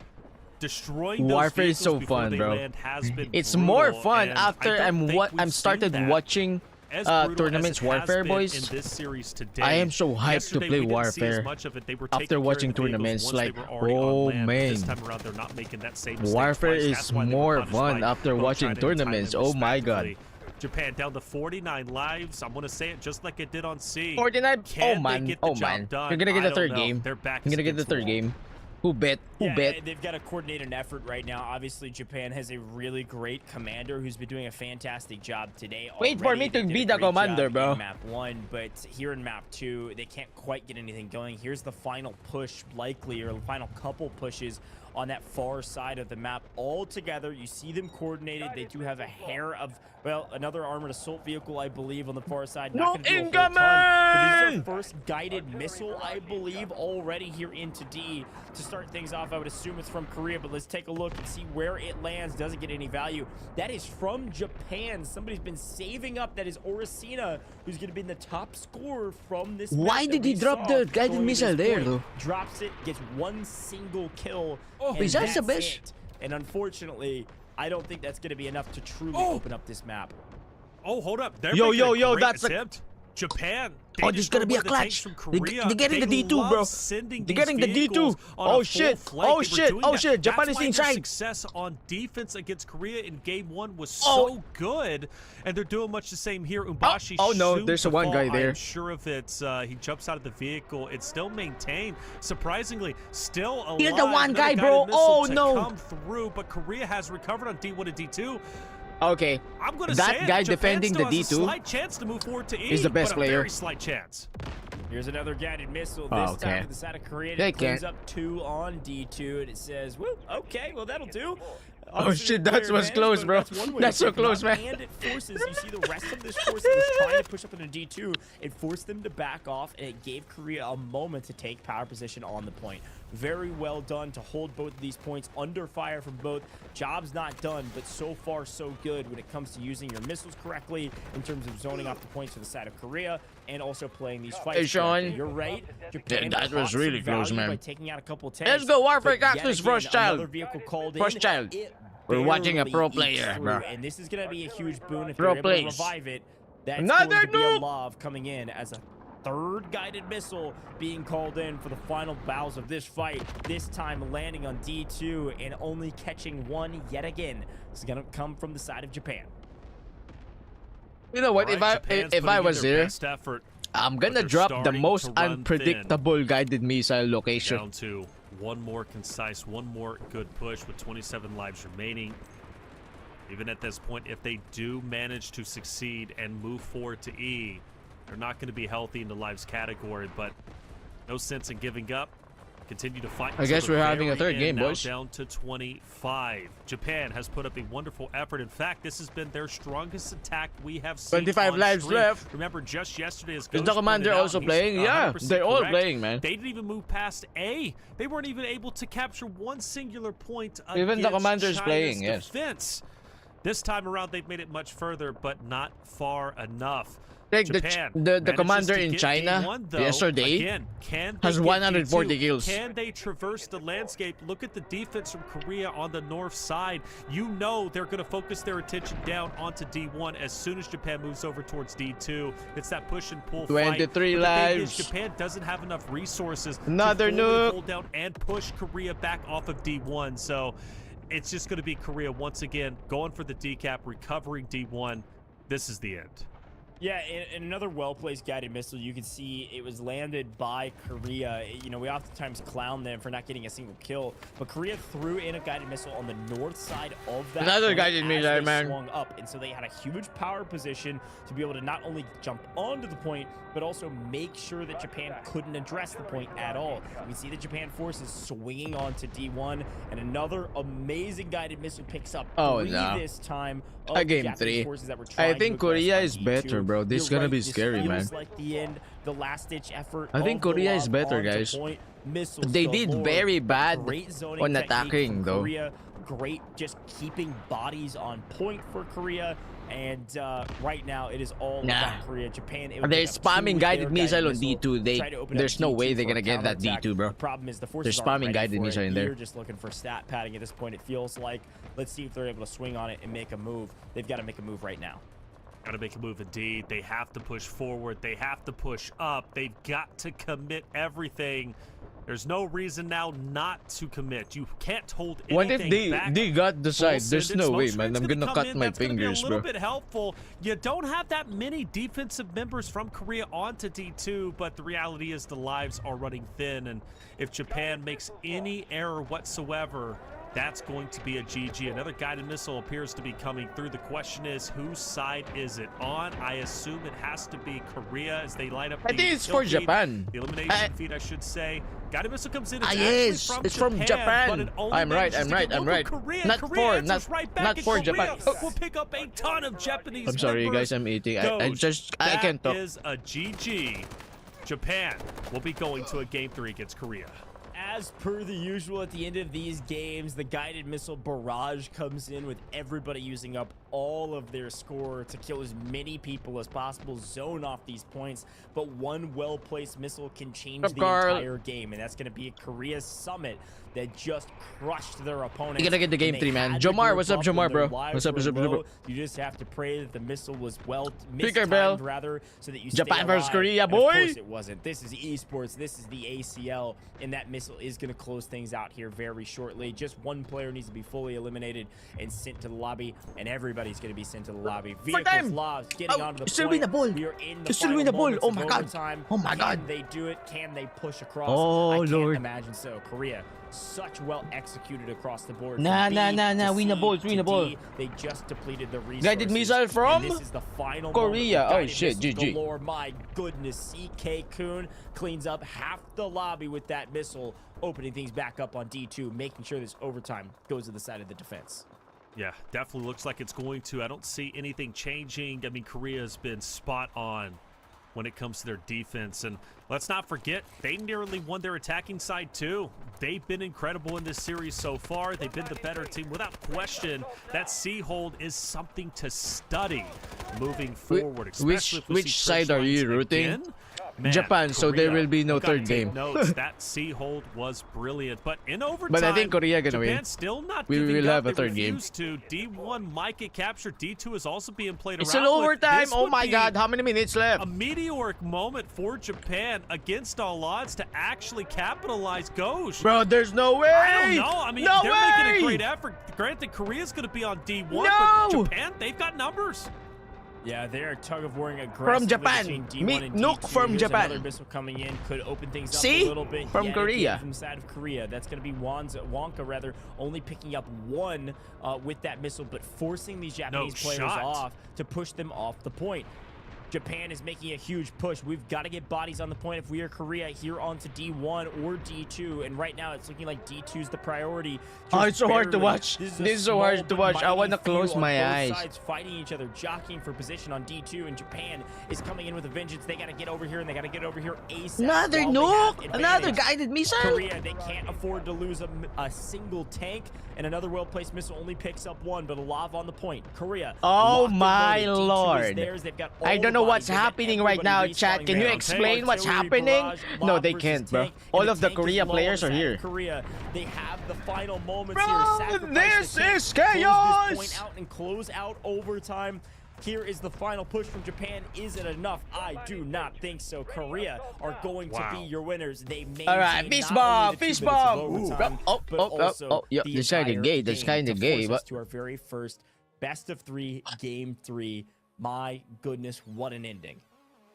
Destroying Warfare those is so vehicles before fun, they bro. land has been It's brutal, more fun and I after don't think I'm we've started seen that watching as brutal tournaments as it has Warfare, been boys. in this series today. I am so hyped to Yesterday, play we didn't see as Warfare much of it. They were after taking care of watching the vehicles tournaments. once they Like, were already on oh land, but this man, time around, they're not making that same mistake Warfare twice. is That's why they were more punished fun by after both watching trying to time tournaments. them Oh my god. respectively. Japan down to 49 lives. I'm going to say it just like it did on C. 49. Can Oh they man. get the Oh job man. done? You're gonna get I the don't third know. game. Their back You're is gonna get the against the third wall. game. Who bet? Who Yeah, bet? they've got to coordinate an effort right now. Obviously, Japan has a really great commander who's been doing a fantastic job today. Wait for already. me to They did be a the great commander, job bro. in map 1, but here in map 2, they can't quite get anything going. Here's the final push, likely, or the final couple pushes on that far side of the map. All together, you see them coordinated. They do have a hair of, well, another armored assault vehicle, I believe, on the far side. No Not gonna do a whole ton, but this is incoming! our first guided missile, I believe, already here into D. To start things off, I would assume it's from Korea, but let's take a look and see where it lands. Doesn't get any value. That is from Japan. Somebody's been saving up. That is Oracina, who's going to be the top scorer from this match Why that did he we drop saw the guided going to missile this there, point. though? Drops it, gets one single kill. Oh, and is that the that's best? it. And unfortunately, I don't think that's going to be enough to truly Oh. open up this map. Oh, hold up. They're Yo, making yo, a yo, great that's a- attempt. Japan. Oh, this is gonna be a clutch. They're getting the D2, bro. They're getting the D2. Oh shit. Oh shit. Oh shit. Japan is inside. Success on defense against Korea in game 1 was Oh. so good, and they're doing much the same here. Umbashi. Oh, no, soon there's to one fall. guy there. I'm sure if it's he jumps out of the vehicle, it's still maintained. Surprisingly, still alive. Here's the one Another guy, guided bro. missile Oh, to no. Come through, but Korea has recovered on D1 and D2. Okay. I'm gonna That say it, guy Japan defending still the has a D2 slight chance to move forward to E, is the best but player. A very slight chance. Here's another guided missile. This Oh, time okay. to the side of Korea. They It cleans can't. up 2 on D2, and it says, "Well, okay, well that'll do." Oh Obviously, shit, player that was advantage, close, but bro. that's one way That's to so pick it close, up. man. And it forces, you see the rest of this force that was trying to push up into D2. It forced them to back off, and it gave Korea a moment to take power position on the point. Very well done to hold both of these points under fire from both. Job's not done, but so far so good when it comes to using your missiles correctly in terms of zoning off the points to the side of Korea and also playing these fights. Hey, Sean. correctly. You're right. Japan that was caught some really close, value man. by taking out a couple tanks, Let's go, Warfare but yet Cactus, again, Froce child. another vehicle called Froce in. child. It We're watching a pro barely ekes player, through, bro. and this is going to be a huge boon if Pro they're able to plays. revive it. That's Another going to be a nuke! love coming in as a third guided missile being called in for the final bows of this fight. This time landing on D2 and only catching one yet again. This is going to come from the side of Japan. You know what? All right, Japan's If I putting was in their here, best effort, I'm but gonna they're drop the starting most to run unpredictable guided missile location. down to one more concise, one more good push with 27 lives remaining. Even at this point, if they do manage to succeed and move forward to E, they're not going to be healthy in the lives category, but no sense in giving up. Continue to fight. I guess until the we're having a very third end, game, now boys. down to 25. Japan has put up a wonderful effort. In fact, this has been their strongest attack we have seen. 25 on lives stream. left. Remember, just yesterday, as Is Ghost the commander pointed out, also he's playing? Yeah, 100% they're all correct. playing, man. They didn't even move past A. They weren't even able to capture one singular point Even the against commander is China's playing, yes. defense. This time around, they've made it much further, but not far enough. Like Japan the manages commander to in get China D1, though. yesterday Again, can they has get 140 D2? kills. Can they traverse the landscape? Look at the defense from Korea on the north side. You know they're going to focus their attention down onto D1 as soon as Japan moves over towards D2. It's that push and pull 23 fight. But the thing lives. is, Japan doesn't have enough resources Another to fully nuke. hold down and push Korea back off of D1. So it's just going to be Korea once again going for the decap, recovering D1. This is the end. Yeah, and another well-placed guided missile, you can see it was landed by Korea. You know, we oftentimes clown them for not getting a single kill, but Korea threw in a guided missile on the north side of that Another point guided as missile, they man. swung up, and so they had a huge power position to be able to not only jump onto the point, but also make sure that Japan couldn't address the point at all. You can see the Japan forces swinging onto D1, and another amazing guided missile picks up Oh, three no. this time of A the game Japanese 3. forces that were I trying think to aggress Korea on is D2. better, bro. This is You're gonna right, be this scary, feels man. like the end, the last-ditch effort. I think of the Korea is lob better, onto guys. point. Missiles They galore. did very bad Great zoning on technique attacking, from though. Korea. Great just keeping bodies on point for Korea. And right now, it is all about Korea. Japan. It would They're pick up two spamming with guided their missile on missile, D2. try to open up There's no D2 way they're for gonna a get that counterattack. D2, bro. The problem is the forces They're aren't spamming ready guided for missile it. in there. You're just looking for stat padding at this point. It feels like. Let's see if they're able to swing on it and make a move. They've got to make a move right now. Got to make a move indeed. They have to push forward. They have to push up. They've got to commit everything. There's no reason now not to commit. You can't hold anything What if back. they got the side? There's no way, man. I'm gonna cut my That's gonna be fingers, a little bro. bit helpful. You don't have that many defensive members from Korea onto D2, but the reality is the lives are running thin, and if Japan makes any error whatsoever, that's going to be a GG. Another guided missile appears to be coming through. The question is, whose side is it on? I assume it has to be Korea as they light up I think it's for Japan. The elimination feed, I should say. Guided missile comes in. It's Yes, it's from Japan. but it only I'm right, manages I'm to right, get I'm local right. Korea. Not Korea for- answers not- right back, not and for Korea Japan. will pick up a ton of Japanese I'm sorry, members. guys. I'm eating. I can't talk. That is a GG. Japan will be going to a Game 3 against Korea. As per the usual, at the end of these games, the guided missile barrage comes in with everybody using up all of their score to kill as many people as possible, zone off these points. But one well-placed missile can change the entire game, and that's going to be a Korea Summit that just crushed their opponent. You gotta get the Game 3, man. Jomar, what's up, Jomar, bro? What's up, bro? You just have to pray that the missile was Picker bell. mistimed, rather, so that you Japan stay versus alive. Korea, And of boy. course it wasn't. This is esports. This is the ACL, and that missile is going to close things out here very shortly. Just one player needs to be fully eliminated and sent to the lobby, and everybody's going to be sent to the lobby. Vehicles, lives, getting onto the still point. win the ball. We are in the You still final win the ball. moments Oh of my God. overtime. Oh my God. Can they do it? Can they push across? Oh, I can't Lord. imagine so. Korea, such well executed across the board. Nah, From nah, B nah, to nah. Win the C ball. to Win the ball. D. They just depleted the resources. Guided missile from And this is the final Korea. moment. The Oh, guided shit. missiles GG. galore. My goodness, CK Kun cleans up half the lobby with that missile, opening things back up on D2, making sure this overtime goes to the side of the defense. Yeah, definitely looks like it's going to. I don't see anything changing. I mean, Korea's been spot on when it comes to their defense. And let's not forget, they nearly won their attacking side too. They've been incredible in this series so far. They've been the better team. Without question, that C-hold is something to study moving forward. especially if we Which see side are French you lines rooting? again. Man, Japan, so there Korea, will be no you gotta third take game. notes. That C-hold was brilliant. But in overtime, But I think Korea gonna win. Japan still not We giving will up. have a They third game. refuse to. D1 might get captured. D2 is also being played It's around an with. overtime. This Oh would my be God. How many minutes left? a meteoric moment for Japan against all odds to actually capitalize Ghosh. Bro, there's no way. I don't know. I mean, no they're way. making a great effort. Granted, Korea's going to be on D1, No. but Japan, they've got numbers. Yeah, they're tug of warring aggressively From Japan. between D1 and Nuke D2. from Here's Japan. Another missile coming in could open things up See? a little bit. From Yet Korea. again from the side of Korea. That's going to be Wonka rather only picking up one with that missile, but forcing these Japanese players shot. off to push them off the point. Japan is making a huge push. We've got to get bodies on the point if we are Korea here onto D1 or D2. And right now, it's looking like D2 is the priority. Oh, Just it's so hard to barely. watch. This This is so small hard to but watch. I mighty wanna few close on my both eyes. sides fighting each other, jockeying for position on D2. And Japan is coming in with a vengeance. They got to get over here, and they got to get over here ASAP. Another while they have nuke. Another advantage. guided missile. Korea, they can't afford to lose a single tank, and another well-placed missile only picks up one, but a lava on the point. Korea. Oh locked and my loaded. D2 is Lord. theirs. They've got I all don't the know what's bodies. They've got happening right everybody now, chat. respawning Can you there. explain what's Artillery happening? barrage, No, lob they versus can't, bro. tank, and All of the tank is Korea low players on are the side here. of Korea. They have the final moments Bro, here. Sacrifice this the tank, is close chaos. this point out and close out overtime. Here is the final push from Japan. Is it enough? I do not think so. Korea are going to be your winners. They maintain All right, fist not bomb, only the 2 fist minutes of bomb. overtime, Oh, but oh, oh, also oh, yeah, the that's kinda entire gay, that's game kinda to gay, force us but- to our very first best of 3 game 3. My goodness, what an ending.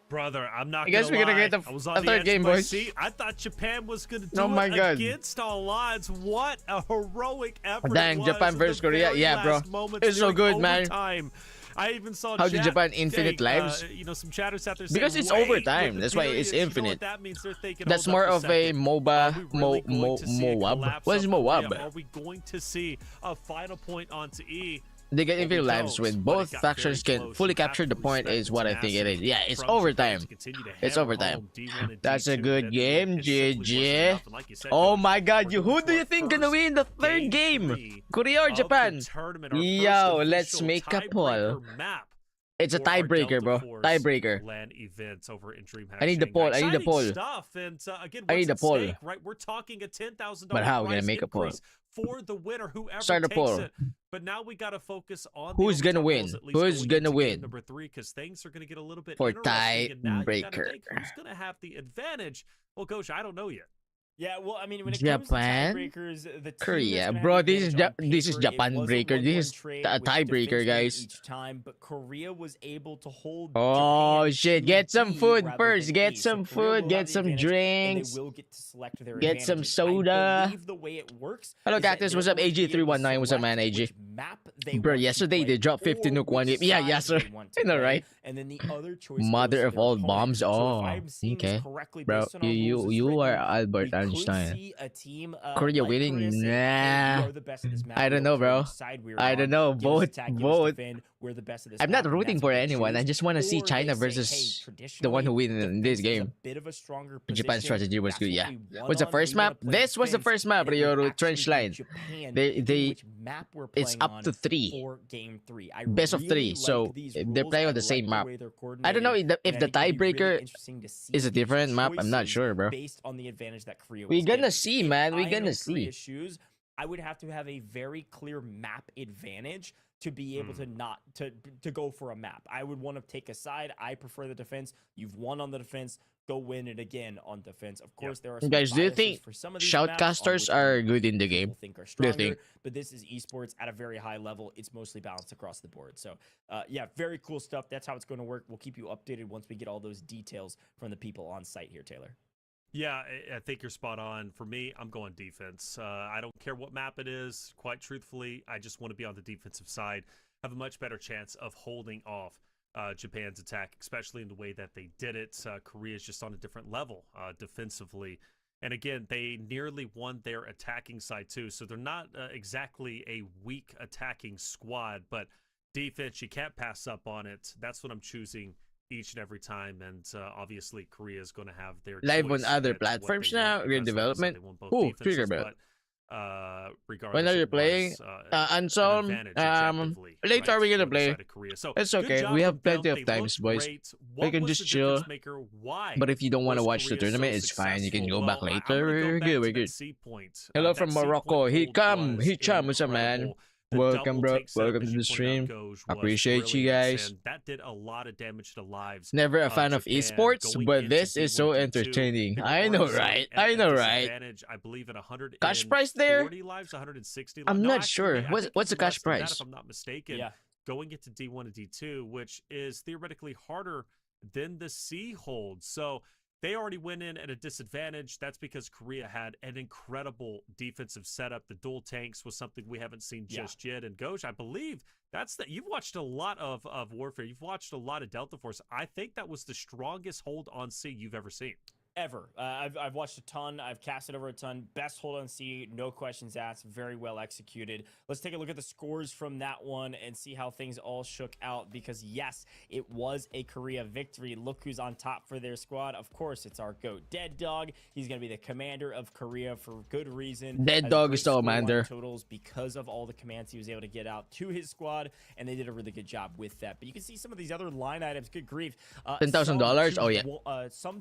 Brother, I'm not I guess gonna we're gonna lie. get I was on a the third edge game, of my boys. seat. I thought Japan was gonna do Oh my it God. against all odds. What a heroic effort! Dang, it was Japan in versus the Korea. very Yeah, bro. last moments It's so during good, man. overtime. I even saw How did chat Japan infinite saying, lives? You know, some chatters out there Because saying, it's "Wait, overtime. with the That's why it's periods." You know infinite. what that means? They're thinking, That's "Hold more up of a second. MOBA, Are we really going to see a MOAB. collapse What is of Korea? MOAB? Are we going to see a final point onto E? They get Well, infinite we lives don't, when but both it got factions very can close. fully You have capture to the point respect is what I think it is. Yeah, it's from Japan overtime. to continue to It's hammer overtime. home D1 and That's a D2, good that game, it simply wasn't GG. enough. And like you said, Oh Coach, my God, we're who going do you to think our gonna win the first third game? three Korea or of the Japan? tournament, our first Yo, let's official make a poll. tiebreaker map. It's a for our tiebreaker, bro. Deltaforce Tiebreaker. LAN events over in DreamHack. I need the poll. I need the Exciting poll. stuff. And again, I what's need the at poll. stake, right? We're talking a $10,000 But how are we gonna prize make a poll? increase for the winner, whoever Start a takes poll. it. But now we got to focus on Who's the gonna overtime win? rules, at least Who's going gonna into win? game number 3, because things are going to get a little bit For interesting. And now you got to tiebreaker. think who's going to have the advantage. Well, Coach, I don't know yet. Yeah, well, I mean, when it Japan? comes to tiebreakers, the team Korea, that's gonna bro. have the This is advantage on this is paper, it Japan was a breaker. 1-1 This is trade a with defense tiebreaker, winning guys. each time, but Korea was able to hold. Oh Japan shit! to Get some B food rather first. than Get E. So some Korea will food. have Get the some advantage, drinks. And they will get to select their Get some advantages. soda. I believe the way it works. Hello, is that Cactus. they're What's up, going to be able to AG319? What's up, man, select AG? which map they Bro, want to yesterday play they dropped 50 or nuke one which game. Yeah, side yes, sir. they want to I know, play, right? And then the other choice Mother goes to of their all opponent. bombs. So Oh, if I'm seeing this okay. correctly, Bro, based on our rules as you are written, Albert we could Einstein. see a team Korea like winning? Korea say, hey, Nah. we are the best at this map. I We don't know, care bro. which side we are I don't on. know. Give us Vote. attack, give us Vote. defend. We're the best at this I'm map, not and rooting that's for what they anyone. I choose. just want to see Or China they say, versus hey, the one who traditionally, win in this defense is game. a bit of a stronger Japan position. strategy was That's good, what yeah. we won What's the on. first We wanna map? play This was the defense, first map, and it would Ryoru. actually Trench be line. Japan They- picking they- which map we're It's playing up to on 3. for game 3. I Best of really 3. like So these they're rules. playing I on the same like map. way they're I don't know coordinated, if and the I think it'd be really tiebreaker interesting to see is a these different map. I'm not choices sure, bro. based on the advantage that Korea We was gonna given. see, If man. We I gonna am see. Korea's shoes, I would have to have a very clear map advantage to be able to not to go for a map. I would want to take a side. I prefer the defense. You've won on the defense. Go win it again on defense. Of course, there are some Guys, do you biases think for some of these maps on shoutcasters which are one good in the people game? think are Do you stronger, think? but this is esports at a very high level. It's mostly balanced across the board. So, yeah, very cool stuff. That's how it's going to work. We'll keep you updated once we get all those details from the people on site here, Taylor. Yeah, I think you're spot on. For me, I'm going defense. I don't care what map it is. Quite truthfully, I just want to be on the defensive side. Have a much better chance of holding off Japan's attack, especially in the way that they did it. Korea's just on a different level defensively. And again, they nearly won their attacking side too. So they're not exactly a weak attacking squad, but defense, you can't pass up on it. That's what I'm choosing each and every time. And obviously, Korea is going to have their Live on choice other at what platforms they now. want, Real because, like I said, development. they want both Ooh, defenses, trigger bell. but, regardless, When are you it playing? was, an Anselm, advantage objectively, later right, we gonna for the play. side of Korea. So It's good okay. job We from have plenty them. of They times, looked boys. great. We What can was just the chill. difference maker? Why But if you don't want to was watch the Korea tournament, so it's fine. You can successful? go back Well, I'm later. gonna go We're back good. to We're that good. C point. Hello That from C point Morocco. He hold come. was He chum. What's up, man? incredible. The Welcome, double bro. take setup, Welcome as to you the pointed out, stream. Goj, was Appreciate you brilliant, guys. and that did a lot of damage to lives. Never a fan of Japan esports, going but into this is so D1, D2. entertaining. They were I know, already right? at I a know, right? disadvantage, I believe, at 140 Cash price there? lives, 160 I'm lives. No, not actually, sure. I What's think what's the it's less cash than that, price? if I'm not mistaken. Yeah. Going into D1 and D2, which is theoretically harder than the C hold. So they already went in at a disadvantage. That's because Korea had an incredible defensive setup. The dual tanks was something we haven't seen just yet. And Goj, I believe that's that. You've watched a lot of Warfare. You've watched a lot of Delta Force. I think that was the strongest hold on C you've ever seen. Ever. I've watched a ton. I've casted over a ton. Best hold on C, no questions asked. Very well executed. Let's take a look at the scores from that one and see how things all shook out, because yes, it was a Korea victory. Look who's on top for their squad. Of course, it's our GOAT, Dead Dog. He's going to be the commander of Korea for good reason. Dead Has Dog great is the score line commander. totals because of all the commands he was able to get out to his squad, and they did a really good job with that. But you can see some of these other line items. Good grief. $10,000? Oh, yeah.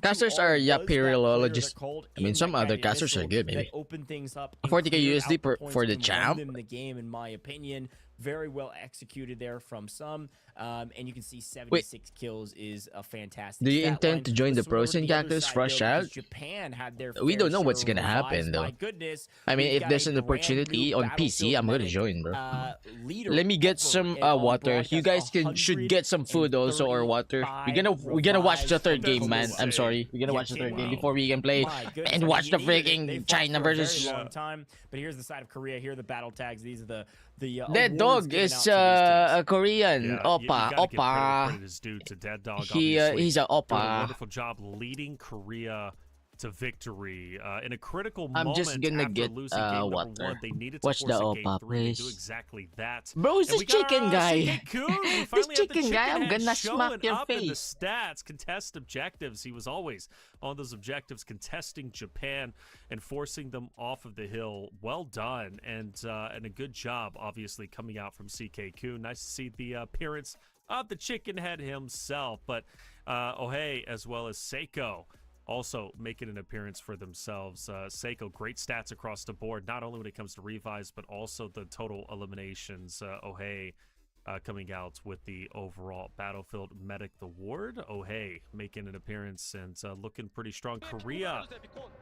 Casters are, yeah, Periologist. I mean, some other casters are good, maybe. Open things up. 40k USD for the champ. In the game, in my opinion, very well executed there from some. And you can see 76 kills is a fantastic. Do you stat intend line. to join the Let's swing over Froce to and the other Cactus side, Froce though, out? because Japan had their We don't fair know what's share gonna of revives. happen, though. My goodness, I mean, we've if got there's a an brand opportunity new on PC, Battlefield I'm gonna medic, join, bro. leader Let me get over some and on water. broadcast, You guys should get some food also, or water. We're gonna watch the third game, man. I'm sorry. We're gonna watch the third game before we can play My goodness, and I watch mean, the they freaking fought China for a very versus. long time. But here's the side of Korea. Here are the battle tags. These are the Dead awards Dog given is out to these teams. a Korean. Yeah, you Oppa, gotta give credit where Oppa. credit is due to Dead Dog. He's a Doing a Oppa. wonderful job leading Korea to victory in a critical I'm moment. just gonna after get losing game number water. 1, they needed to Watch force the a game Oppa, 3 to do please. exactly that. Bro, it's And this we got, chicken guy. CK-kun. We This finally have the chicken guy, I'm head gonna showing smack your up in the face. stats, contest objectives. He was always on those objectives, contesting Japan and forcing them off of the hill. Well done, and a good job, obviously, coming out from CK-kun. Nice to see the appearance of the chicken head himself. But Ohei as well as Seiko also making an appearance for themselves. Seiko, great stats across the board, not only when it comes to revives, but also the total eliminations. Ohei coming out with the overall Battlefield Medic Award. Ohei making an appearance and looking pretty strong. Korea,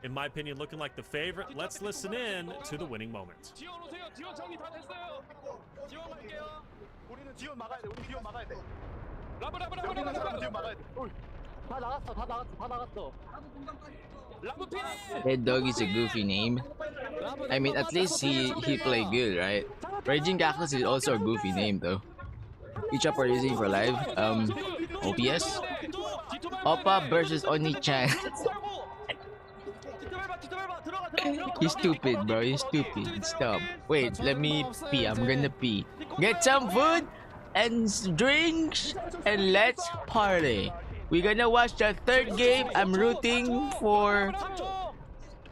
in my opinion, looking like the favorite. Let's listen in to the winning moment. 지원 오세요. 지원 정리 다 됐어요. 지원 갈게요. 우리는 지원 막아야 돼. 우리 지원 막아야 돼. 라브 여기 있는 사람 지원 막아야 돼. 다 나갔어. 라브 핀. Dead Dog is a goofy name. I mean, at least he played good, right? RagingCactus is also a goofy name though. Which app are you using for live? OBS? Oppa versus Oni-chan. You're stupid, bro. You're stupid. Stop. Wait, let me pee. I'm gonna pee. Get some food and drinks and let's party. We're gonna watch the third game. I'm rooting for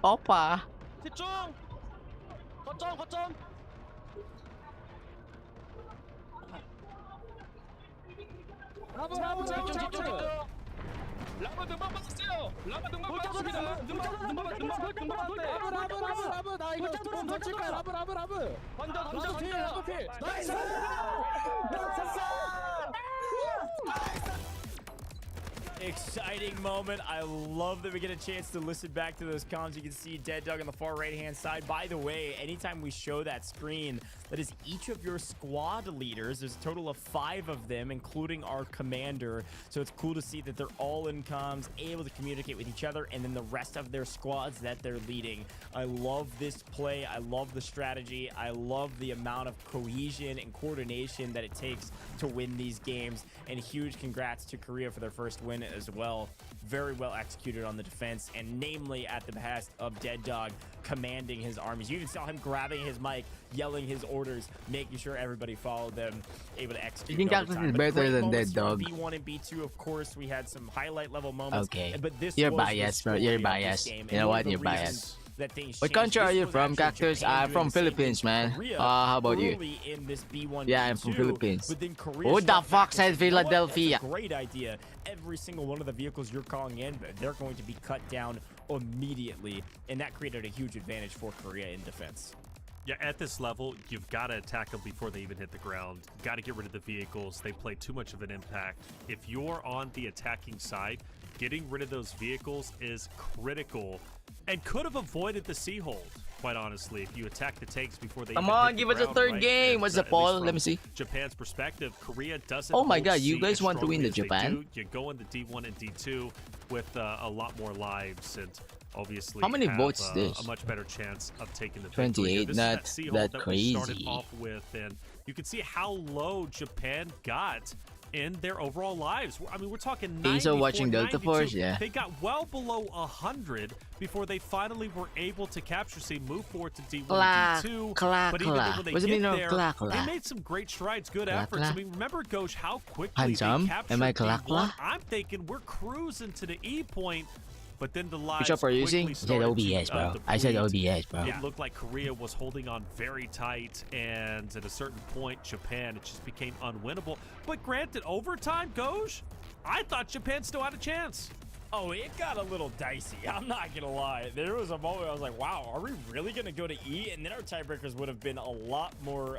Oppa. 집중. 거점. 라브 집중. 라브 등반 받았어요. 라브 등반 받았습니다. 라브 나 이거 좀 던질 거야. 라브. 던져. 필. 나이스. Exciting moment. I love that we get a chance to listen back to those comms. You can see Dead Dog on the far right hand side. By the way, anytime we show that screen, that is each of your squad leaders. There's a total of 5 of them, including our commander. So it's cool to see that they're all in comms, able to communicate with each other, and then the rest of their squads that they're leading. I love this play. I love the strategy. I love the amount of cohesion and coordination that it takes to win these games. And huge congrats to Korea for their first win as well. Very well executed on the defense, and namely at the behest of Dead Dog commanding his armies. You even saw him grabbing his mic, yelling his orders, making sure everybody followed them, able to execute. RagingCactus is better than Dead Dog. B1 and B2, of course, we had some highlight level moments. Okay, but this you're was biased, the bro. You're story of this biased. game, You know and one what? of the You're reasons biased. that things What changed. country are This you was from, actually Cactus? Japan I'm doing from the same Philippines, thing man. to Korea How about you? early in this B1, Yeah, I'm from B2, Philippines. but then Korea Who the stepped back fuck and said said, "You know what? Philadelphia?" That's a great idea. Every single one of the vehicles you're calling in, they're going to be cut down immediately, and that created a huge advantage for Korea in defense. Yeah, at this level, you've got to attack them before they even hit the ground. Got to get rid of the vehicles. They play too much of an impact. If you're on the attacking side, getting rid of those vehicles is critical and could have avoided the sea hold, quite honestly, if you attack the tanks before they Come even on, hit give the us a ground, third right? game. And, What's the at least poll? from Let me see. Japan's perspective, Korea doesn't Oh my hold God, you C guys as want to win strongly the as they Japan? do. You go into D1 and D2 with a lot more lives, and obviously How many have, votes is this? a much better chance of taking the 28, victory. This is not sea hold that that we started crazy. off with, and you can see how low Japan got in their overall lives. I mean, we're talking 94, So watching 92. deltaforce, yeah. They got well below 100 before they finally were able to capture C, move forward to D1 and D2. But even when they What's the get meaning of there, clack, they clack? made some great strides, good Clack, efforts. I clack? mean, remember, Ghosh, how quickly Handsome? they captured Am I clack, D1. clack? I'm thinking we're cruising to the E point, but then the lives Which app are you using? quickly I said started to, OBS, bro. I said deplete. OBS, bro. It looked like Korea was holding on very tight, and at a certain point, Japan, it just became unwinnable. But granted, overtime goes, I thought Japan still had a chance. Oh, it got a little dicey. I'm not gonna lie. There was a moment I was like, wow, are we really gonna go to E? And then our tiebreakers would have been a lot more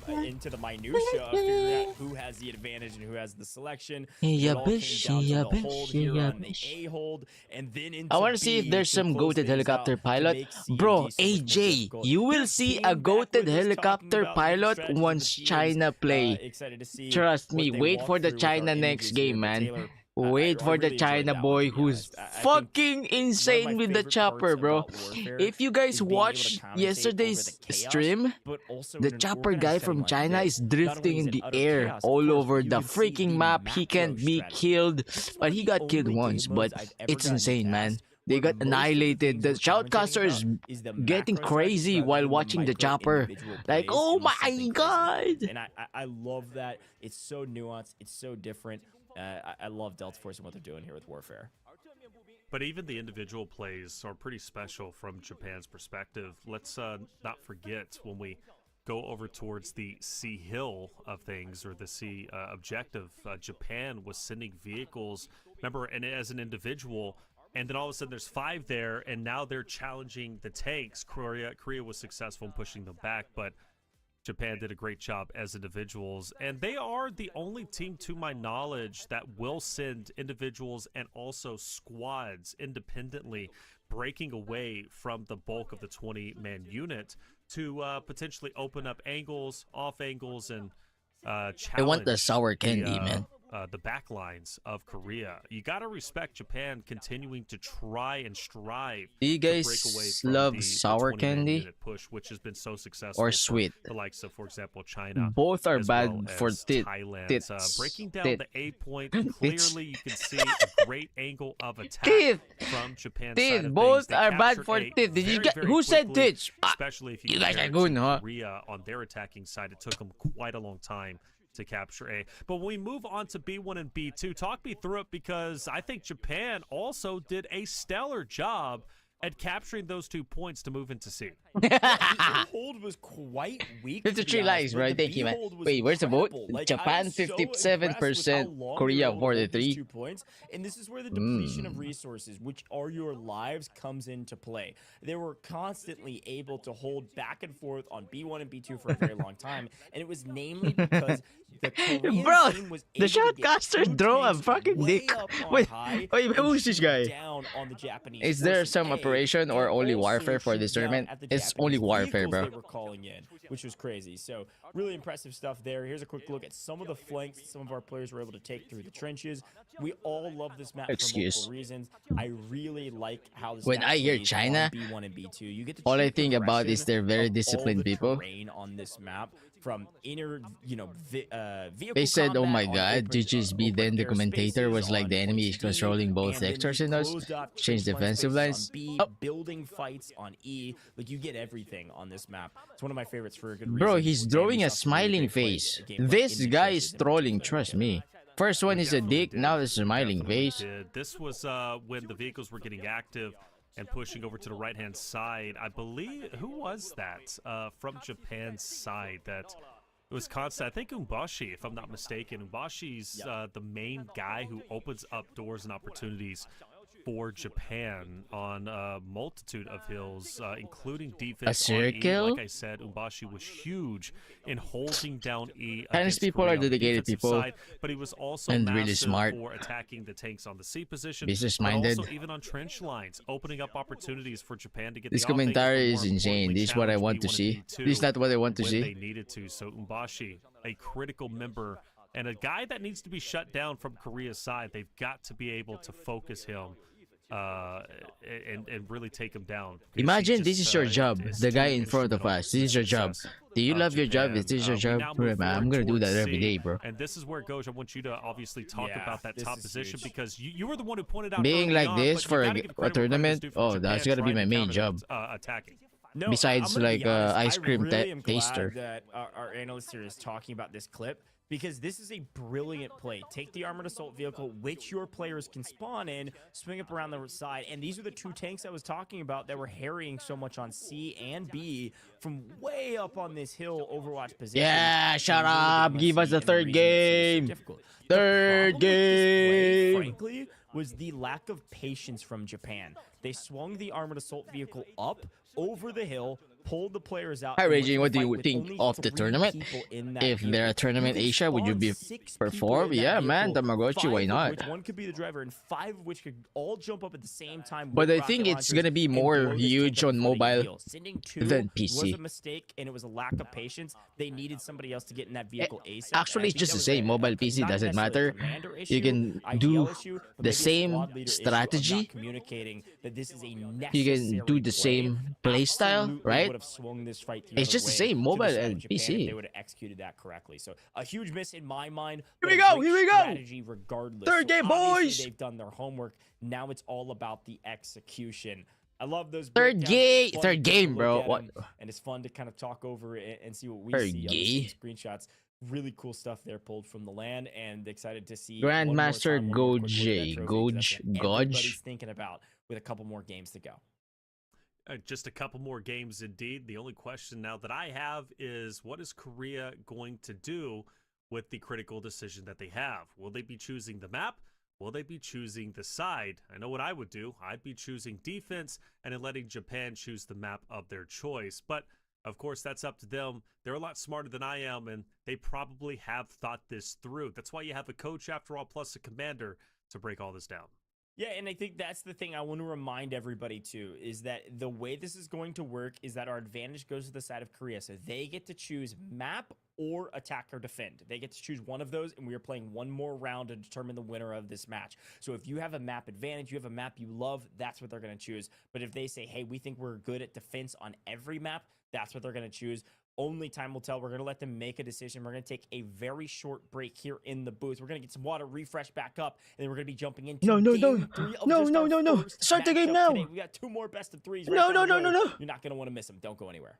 into the minutia of figuring out who has the advantage and who has the selection. It all came down to the hold here on the A hold, and then into I want to see if B there's to some close goated things helicopter out to pilot. make C and Bro, D so much more AJ, difficult. you will He see came a back goated with us talking helicopter about pilot strategies once and China teams. play. Excited to see Trust what me, they wait walk for the through with China our next images game, here. But man. Taylor, Wait I for really the enjoyed China that one, boy to be who's honest. I think fucking one of my insane with the favorite chopper, parts bro. about Warfare If you guys is being able to watch commentate over yesterday's the chaos, stream, but also the in an chopper organized guy setting from like China this. is Not drifting only in is the it utter air chaos, of all course, over but you the can see freaking the map. He macro can't be strategy. killed, This is one but of he the got killed only once. game But modes I've ever it's gotten insane, man. asked They where got most of the annihilated. things The we're shoutcaster commentating is about is the getting macro crazy strategy while rather than watching the micro chopper. individual Like, plays oh into my something crazy. god! And I love that. It's so nuanced. It's so different. I love Deltaforce and what they're doing here with Warfare. But even the individual plays are pretty special from Japan's perspective. Let's not forget when we go over towards the C hill of things, or the C objective, Japan was sending vehicles, remember, and as an individual, and then all of a sudden there's 5 there, and now they're challenging the tanks. Korea was successful in pushing them back, but Japan did a great job as individuals, and they are the only team, to my knowledge, that will send individuals and also squads independently, breaking away from the bulk of the 20-man unit to potentially open up angles, off angles, and challenge. I want the sour candy, man. The back lines of Korea. You got to respect Japan continuing to try and strive. Do you to break guys away from love the sour 20-man candy unit push, which has been so successful or for sweet? the likes of, for example, China. Both are as bad well for as Thailand. tits. Breaking down Tit. the A point, clearly you can see a great angle of attack Teeth. from Japan's Teeth. side of Both things. They are bad captured for A teeth. Did you very, get very who said quickly, tits? especially if You you guys compare are it good, to huh? Korea on their attacking side. It took them quite a long time to capture A. But when we move on to B1 and B2, talk me through it, because I think Japan also did a stellar job at capturing those 2 points to move into C. The hold was quite weak. 53 likes, bro. Thank you, man. Wait, where's the vote? Japan 57%, Korea 43. 2 points, and this is where the depletion of resources, which are your lives, comes into play. They were constantly able to hold back and forth on B1 and B2 for a very long time, and it was namely because the Korean Bro, team was the able to get shotcaster 2 draw a tanks fucking way dick. up on Wait, high wait, and who's this shoot guy? down on the Japanese Is there forces, some A, operation or and only also warfare for shoot this down tournament? at the It's Japanese only warfare, vehicles bro. they were calling in, which was crazy. So really impressive stuff there. Here's a quick look at some of the flanks some of our players were able to take through the trenches. We all love this map Excuse. for multiple reasons. I really like how this When map I hear plays China, on B1 and B2. You get to all I check think about progression is they're very of disciplined all the people. terrain on this map, from inner, vehicle They said, "Oh my combat on God, GG's B." open Then the air commentator spaces, was like, on the enemy is points D, controlling both and then sectors we in us. closed off Change trench line defensive spaces lines. on B, Oh. building fights on E. Like, you get everything on this map. It's one of my favorites for a good reason. Bro, he's And drawing we a saw some really smiling great plays face. at game one This in the guy trenches is in trolling, particular. trust me. First one is a Definitely dick, did. now it's a smiling Definitely face. did. This was when the vehicles were getting active and pushing over to the right-hand side. I believe, who was that from Japan's side that it was constant? I think Umbashi, if I'm not mistaken. Umbashi's the main guy who opens up doors and opportunities for Japan on a multitude of hills, including defense on E. circle? Like I said, Umbashi was huge in holding down E. Chinese against people are Korea on the dedicated defensive people side, but he was also and really massive smart. for attacking the tanks on the C position, Business-minded. but also even on trench lines, opening up opportunities for Japan to get This the offense, commentary but is more insane. importantly, This is what I challenge want to B1 and see. B2 This is not what I want to when see. they needed to. So Umbashi, a critical member and a guy that needs to be shut down from Korea's side. They've got to be able to focus him and really take him down. Because he Imagine just, this is your job, is the too guy in front of instrumental us. This is your to job. success Do you of love your job? Is Japan. this your We job? now Bro, move man, I'm forward gonna do towards that every C, day, bro. And this is where it goes. I want you to obviously talk Yeah, about that this top is position, huge. because you were the one who pointed out Being early like on, this but you for gotta a give credit where tournament, credit's due from oh, that's Japan gotta be my trying main to job. attacking. No, Besides, I'm gonna like, be honest, ice cream I really am glad taster. that our analyst here is talking about this clip, because this is a brilliant play. Take the armored assault vehicle, which your players can spawn in, swing up around the side, and these are the 2 tanks I was talking about that were harrying so much on C and B from way up on this hill Overwatch position. Yeah, shut and really up. getting Give on us C, the and third reason that C is so game. difficult. Third The problem with this play, game. frankly, was the lack of patience from Japan. They swung the armored assault vehicle up over the hill, pulled the players out. Hi, and went Raging, to what do fight you with think only of the 3 tournament? people in that If vehicle. they're a tournament You could Asia, would you spawn be 6 people perform? in that Yeah, man, vehicle, Tamagotchi, 5 why of not? which one could be the driver, and 5 of which could all jump up at the same time. But with I think rocket it's launchers gonna be and more blow this tank huge up on before they mobile heal. Sending 2 than was PC. a mistake, and it was a lack of patience. They needed somebody else to get in that vehicle ASAP. Actually, it's just the same. Mobile PC doesn't matter. You can do the same strategy. Communicating that this is a You can do the same play style, right? Would have swung this fight the It's other just the way same, to mobile side of and Japan if PC. They would have executed that correctly. So a huge miss in my mind. Here but we a go, great here we go. strategy regardless. Third game, obviously boys. They've done their homework. Now it's all about the execution. I love those Third breakdowns. game, It's fun third to take a game, look bro. at What? 'em, and it's fun to kind of talk over it and see what we Third see on game. the screenshots. Really cool stuff there pulled from the land, and excited to see one more Grandmaster time, one more quick look at that Goj, trophy, 'cause that's what Goj. everybody's thinking about with a couple more games to go. Just a couple more games indeed. The only question now that I have is what is Korea going to do with the critical decision that they have? Will they be choosing the map? Will they be choosing the side? I know what I would do. I'd be choosing defense and then letting Japan choose the map of their choice. But of course, that's up to them. They're a lot smarter than I am, and they probably have thought this through. That's why you have a coach, after all, plus a commander to break all this down. Yeah, and I think that's the thing I want to remind everybody too, is that the way this is going to work is that our advantage goes to the side of Korea. So they get to choose map or attack or defend. They get to choose one of those, and we are playing one more round to determine the winner of this match. So if you have a map advantage, you have a map you love, that's what they're going to choose. But if they say, hey, we think we're good at defense on every map, that's what they're going to choose. Only time will tell. We're going to let them make a decision. We're going to take a very short break here in the booth. We're going to get some water, refresh back up, and then we're going to be jumping into game 3 of No. first Start the game matchup now. today. We got 2 more best of 3s. No. You're not going to want to miss them. Don't go anywhere.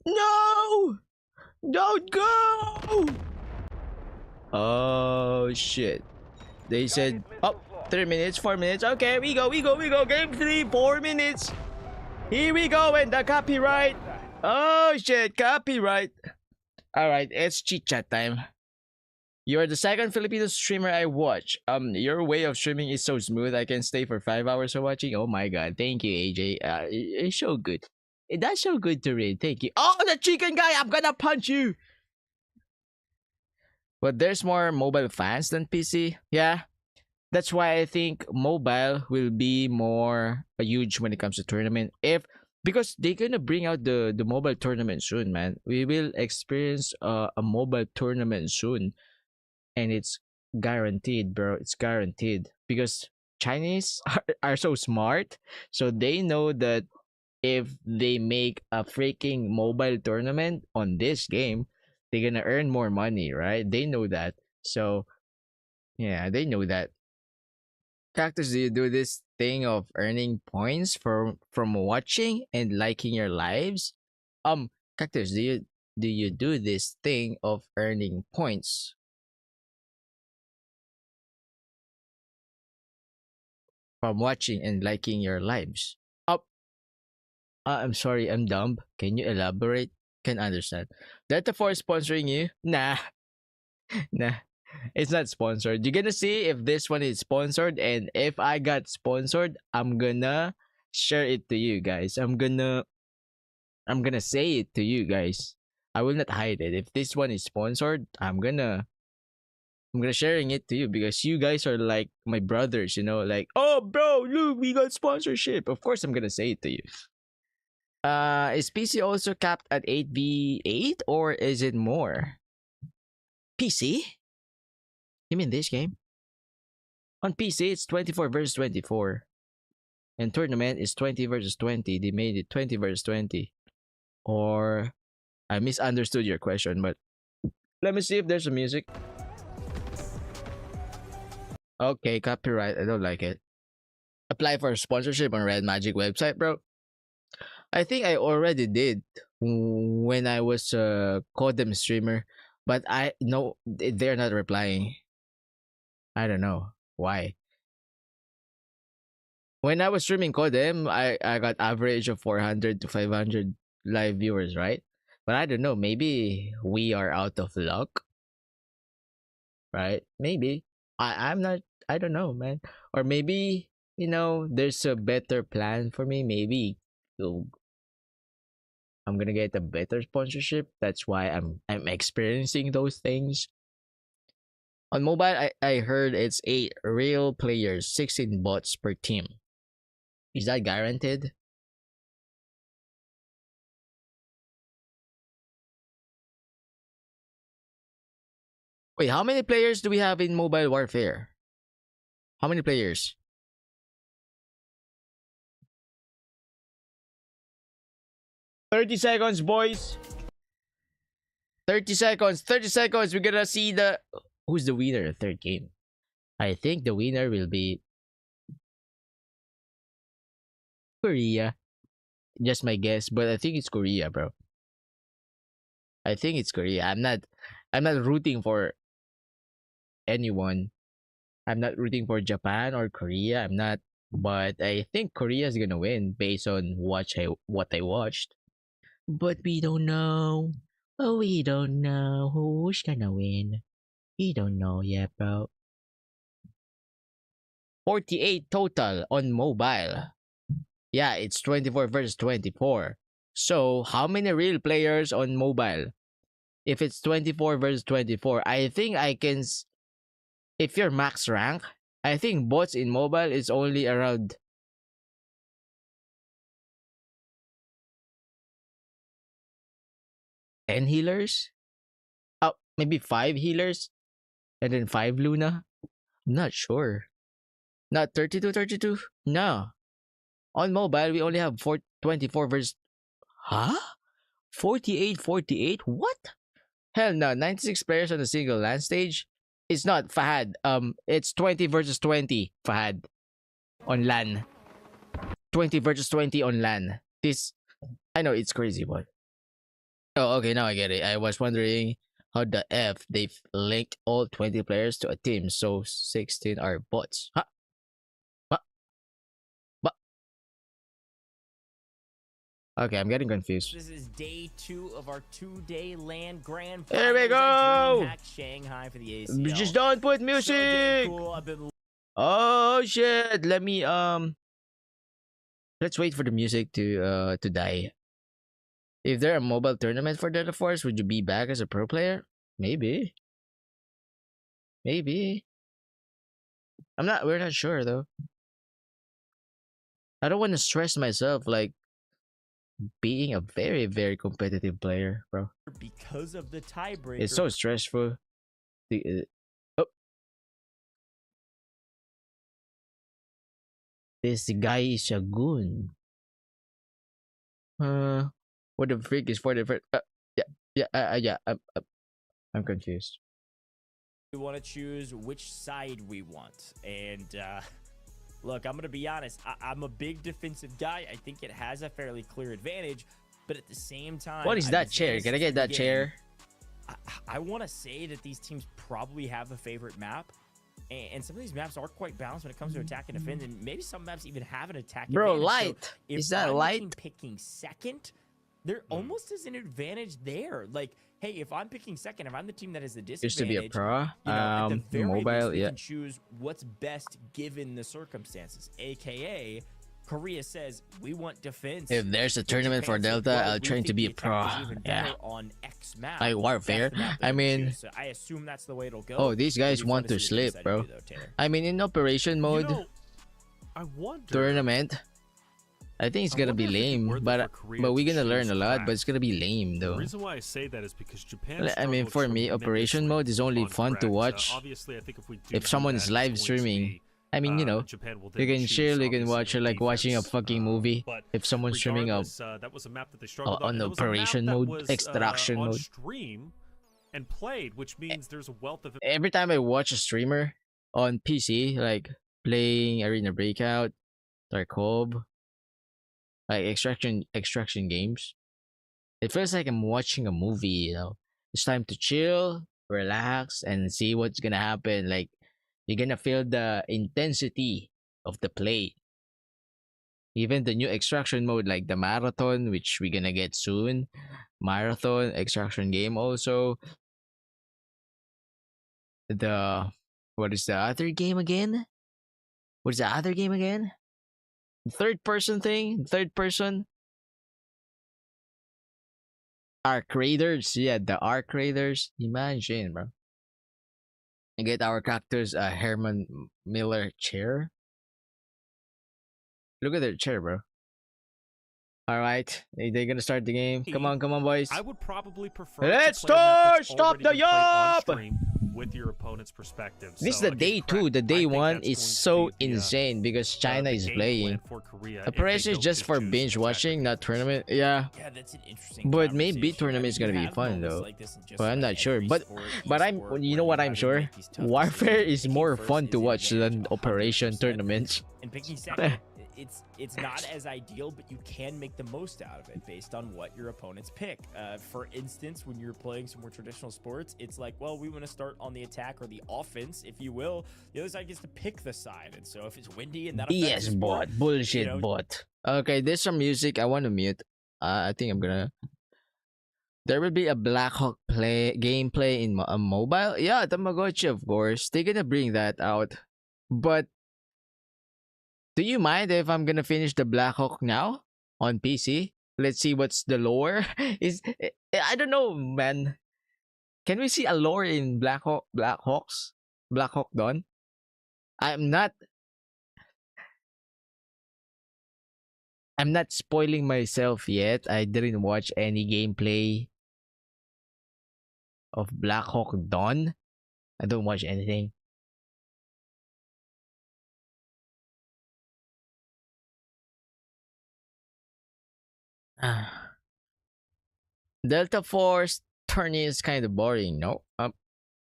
No! Don't go! Oh, shit. They said, oh, 3 minutes, 4 minutes. Okay, we go. Game 3, 4 minutes. Here we go, and the copyright. Oh, shit, copyright. Alright, it's chit-chat time. You're the second Filipino streamer I watch. Your way of streaming is so smooth. I can stay for 5 hours of watching. Oh my god, thank you, AJ. It's so good. That's so good to read. Thank you. Oh, the chicken guy! I'm gonna punch you! But there's more mobile fans than PC. Yeah. That's why I think mobile will be more huge when it comes to tournament. Because they're gonna bring out the mobile tournament soon, man. We will experience a mobile tournament soon. And it's guaranteed, bro. It's guaranteed. Because Chinese are so smart. So they know that if they make a freaking mobile tournament on this game, they're gonna earn more money, right? They know that. So, yeah, they know that. Cactus, do you do this thing of earning points from watching and liking your lives? Cactus, do you do this thing of earning points from watching and liking your lives? I'm sorry, I'm dumb. Can you elaborate? Can understand. Deltaforce sponsoring you? Nah. It's not sponsored. You're gonna see if this one is sponsored, and if I got sponsored, I'm gonna share it to you guys. I'm gonna say it to you guys. I will not hide it. If this one is sponsored, I'm gonna sharing it to you because you guys are like my brothers, you know, like, oh bro, look, we got sponsorship. Of course I'm gonna say it to you. Is PC also capped at 8v8 or is it more? PC? You mean this game? On PC, it's 24 versus 24. And tournament is 20 versus 20. They made it 20 versus 20. Or I misunderstood your question, but let me see if there's some music. Okay, copyright. I don't like it. Apply for sponsorship on Red Magic website, bro. I think I already did when I was a Codem streamer, but I know they're not replying. I don't know why. When I was streaming Codem, I got average of 400 to 500 live viewers, right? But I don't know, maybe we are out of luck, right? Maybe. I'm not, I don't know, man. Or maybe, you know, there's a better plan for me. Maybe I'm gonna get a better sponsorship. That's why I'm experiencing those things. On mobile, I heard it's 8 real players, 16 bots per team. Is that guaranteed? Wait, how many players do we have in Mobile Warfare? How many players? "30 seconds, boys. 30 seconds. 30 seconds. We're gonna see who's the winner of the third game. I think the winner will be Korea. Just my guess, but I think it's Korea, bro. I think it's Korea. I'm not rooting for anyone. I'm not rooting for Japan or Korea. I'm not but I think Korea's gonna win based on what I watched. But we don't know. Oh, we don't know who's gonna win. We don't know yet, bro. 48 total on mobile. Yeah, it's 24 versus 24. So, how many real players on mobile? If it's 24 versus 24, I think I can... If you're max rank, I think bots in mobile is only around... 10 healers? Oh, maybe 5 healers? And then 5 Luna? I'm not sure. Not 32? No. On mobile, we only have 24 versus... Huh? 48? What? Hell no, 96 players on a single LAN stage? It's not, Fahad. It's 20 versus 20, Fahad. On LAN. 20 versus 20 on LAN. This... I know, it's crazy, but... Oh, okay, now I get it. I was wondering how the F they've linked all 20 players to a team, so 16 are bots. Huh? Okay, I'm getting confused. This is day 2 of our 2-day LAN grand Here we finals go! at DreamHack Shanghai for the ACL. Just don't put music! Cool. I've been... Oh shit! Let me let's wait for the music to die. If there are mobile tournament for Deltaforce, would you be back as a pro player? Maybe. Maybe. We're not sure though. I don't want to stress myself like being a very, very competitive player, bro. Because of the tiebreaker. It's so stressful. Oh. This guy is a goon. What the freak is for the first? Yeah. I'm confused. We want to choose which side we want, and look, I'm gonna be honest. I'm a big defensive guy. I think it has a fairly clear advantage, but at the same time, what is that chair? Can I get that chair? I want to say that these teams probably have a favorite map. And some of these maps are quite balanced when it comes to attack and defend, and maybe some maps even have an attack Bro, advantage. light. So if is that I'm light? Picking second, there almost is an advantage there. Like, hey, if I'm picking second, if I'm the team that has the disadvantage, Used to be a pro. you know, at the very mobile, least, we yeah. can choose what's best given the circumstances. AKA, Korea says we want defense. If there's a tournament for Delta, I'll train to be a pro. Yeah. On X map. Like Warfare. I mean, so I assume that's the way it'll go. oh, these guys want to sleep, bro. I mean, in operation mode, You know, I wonder. tournament, I think it's I gonna wonder be if it'd be lame, worth it but for Korea we're to gonna learn choose a lot. class. But it's gonna be lame The though. reason why I say that is because Japan. I mean, for me, operation mode is only fun to watch. Obviously, I think if we do If someone is live streaming, I mean, you know, Japan will you then can choose, chill, you can obviously, watch the it like watching a defense, fucking movie. but If someone's streaming up regardless, that was a map that they struggled on and it was a map operation that mode, was, extraction on mode. stream and played, which means there's a wealth of Every time I watch a streamer on PC, like playing Arena Breakout, Tarkov, like extraction games, it feels like I'm watching a movie. You know, it's time to chill, relax, and see what's gonna happen. Like you're gonna feel the intensity of the play. Even the new extraction mode, like the marathon, which we're gonna get soon, marathon extraction game also. The what is the other game again? What is the other game again? Third person thing? Third person? Arc Raiders. Yeah, the Arc Raiders. Imagine, bro. And get our cactus Herman Miller chair. Look at their chair, bro. Alright. They're gonna start the game. Come on, boys. I would probably prefer. Let's to play a map that's start! Stop already the been played on yup! stream with your opponent's perspective. This is So, the again, day correct. 2. The I day think 1 that's is going to so be the, insane because China the is game playing. plan for Korea if they Operation is don't just for choose binge attack watching, not defense. tournament. Yeah. Yeah, that's an interesting. But maybe conversation. tournament is I mean, gonna you be have fun moments though. like this in just But I'm about not sure. every But sport, I'm esport, you know where what you I'm have to sure? make these tough Warfare decisions. is Picking more first fun is to the watch advantage than Operation 100%. tournaments. And picking second it's not as ideal, but you can make the most out of it based on what your opponents pick. For instance, when you're playing some more traditional sports, it's like, well, we want to start on the attack or the offense, if you will. The other side gets to pick the side, and so if it's windy and that affects BS the sport, bot. Bullshit you know, bot. Okay, there's some music. I want to mute. I think I'm gonna. There will be a Black Hawk gameplay in a mobile. Yeah, Tamagotchi, of course. They're gonna bring that out. But do you mind if I'm gonna finish the Black Hawk now on PC? Let's see what's the lore. I don't know, man. Can we see a lore in Black Hawk Dawn? I'm not spoiling myself yet. I didn't watch any gameplay of Black Hawk Dawn. I don't watch anything. Delta Force tourney is kind of boring, no?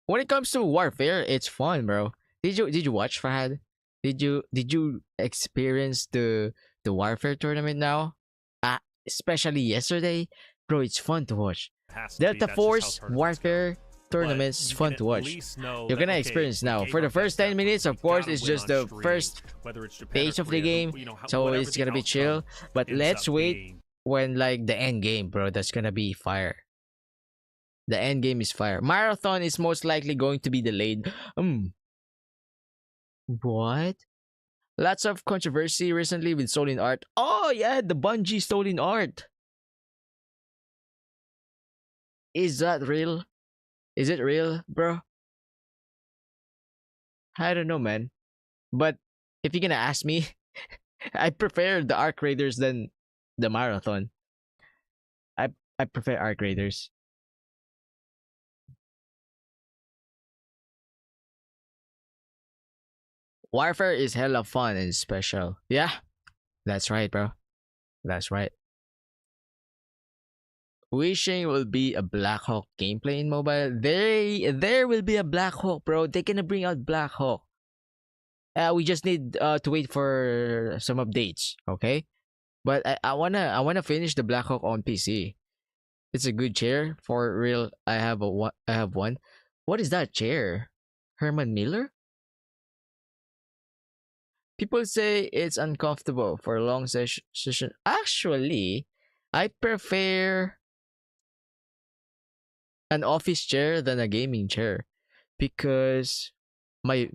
When it comes to warfare, it's fun, bro. Did you watch, Fahad? Did you experience the warfare tournament now? Especially yesterday, bro. It's fun to watch. Delta Force warfare tournaments is fun to watch. You're gonna experience now. For the first 10 minutes, of course, it's just the first phase of the game, so it's gonna be chill. But let's wait when like the end game, bro. That's gonna be fire. The end game is fire. Marathon is most likely going to be delayed. What? Lots of controversy recently with stolen art. Oh yeah, the Bungie stolen art. Is that real? Is it real, bro? I don't know, man. But if you're gonna ask me, I prefer the Arc Raiders than the Marathon. I prefer Arc Raiders. Warfare is hella fun and special. Yeah, that's right, bro. That's right. Wishing will be a Black Hawk gameplay in mobile. There will be a Black Hawk, bro. They're gonna bring out Black Hawk. We just need to wait for some updates, okay? But I wanna finish the Black Hawk on PC. It's a good chair for real. I have one. What is that chair? Herman Miller? People say it's uncomfortable for a long session. Actually, I prefer an office chair than a gaming chair because my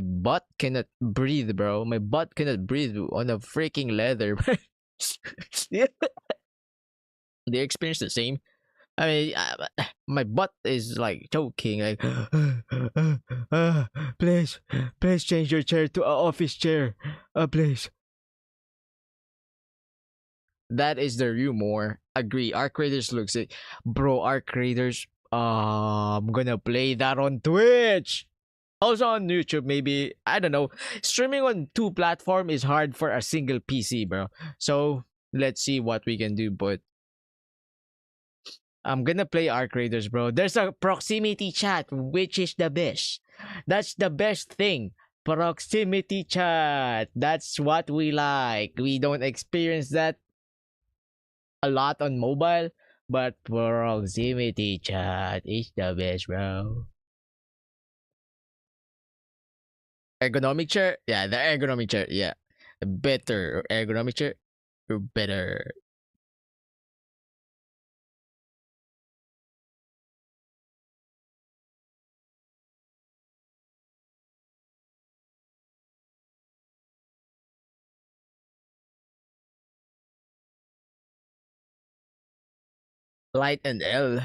butt cannot breathe, bro. My butt cannot breathe on a freaking leather. They experience the same. I mean, my butt is like choking, like, please change your chair to an office chair, please. That is the rumor. Agree. Arc Raiders looks it, bro. Arc Raiders. I'm gonna play that on Twitch. Also on YouTube, maybe. I don't know. Streaming on 2 platforms is hard for a single PC, bro. So let's see what we can do. But I'm gonna play Arc Raiders, bro. There's a proximity chat, which is the best. That's the best thing. Proximity chat. That's what we like. We don't experience that a lot on mobile, but proximity chat is the best, bro. Ergonomic chair? Yeah, the ergonomic chair. Yeah. Better. Ergonomic chair? Better. Light and L.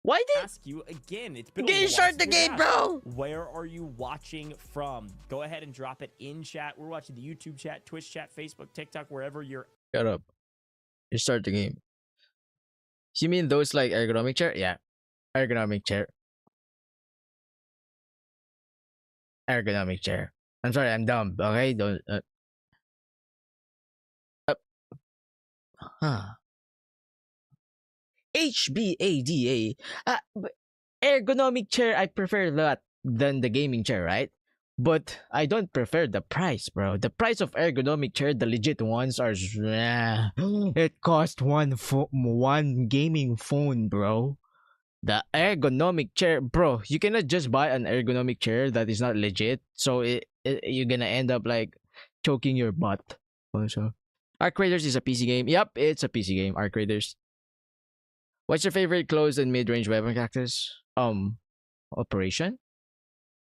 Why did ask you again? It's been Game start the game, bro? Where are you watching from? Go ahead and drop it in chat. We're watching the YouTube chat, Twitch chat, Facebook, TikTok, wherever you're. Shut up. You start the game. You mean those like ergonomic chair? Yeah. Ergonomic chair. Ergonomic chair. I'm sorry, I'm dumb. Okay, don't. HBADA. Ergonomic chair, I prefer that than the gaming chair, right? But I don't prefer the price, bro. The price of ergonomic chair, the legit ones are it cost one gaming phone, bro. The ergonomic chair, bro. You cannot just buy an ergonomic chair that is not legit. So you're gonna end up like choking your butt. Also, Arc Raiders is a PC game. Yep, it's a PC game. Arc Raiders. What's your favorite close and mid-range weapon, Cactus? Operation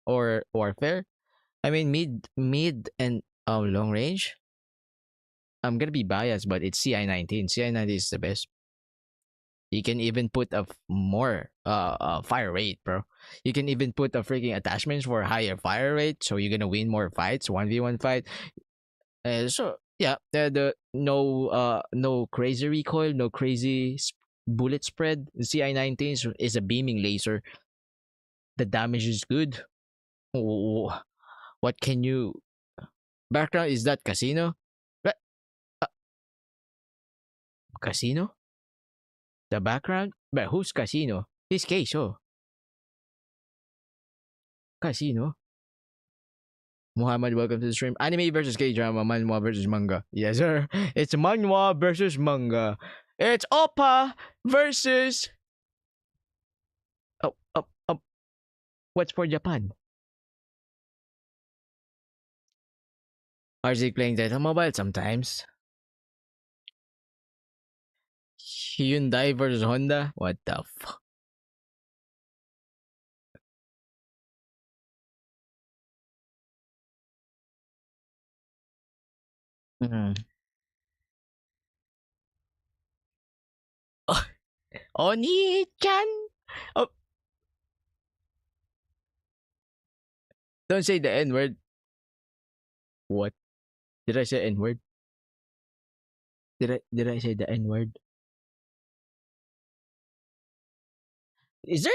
or warfare? I mean mid and long range. I'm gonna be biased, but it's CI-19. CI-19 is the best. You can even put a more fire rate, bro. You can even put a freaking attachments for higher fire rate, so you're gonna win more fights, 1v1 fight. So yeah, the no crazy recoil, no crazy bullet spread. The CI-19 is a beaming laser. The damage is good. Oh, what can you? Background is that casino? Casino? The background? But who's casino? This case, oh. Casino? Muhammad, welcome to the stream. Anime versus K-drama, manhwa versus manga. Yes, sir. It's manhwa versus manga. It's oppa versus... What's for Japan? RZ playing Delta Mobile sometimes. Hyundai versus Honda? What the fuck? Oni-chan! Oh. Don't say the N-word. What? Did I say N-word? Did I say the N-word? Is there?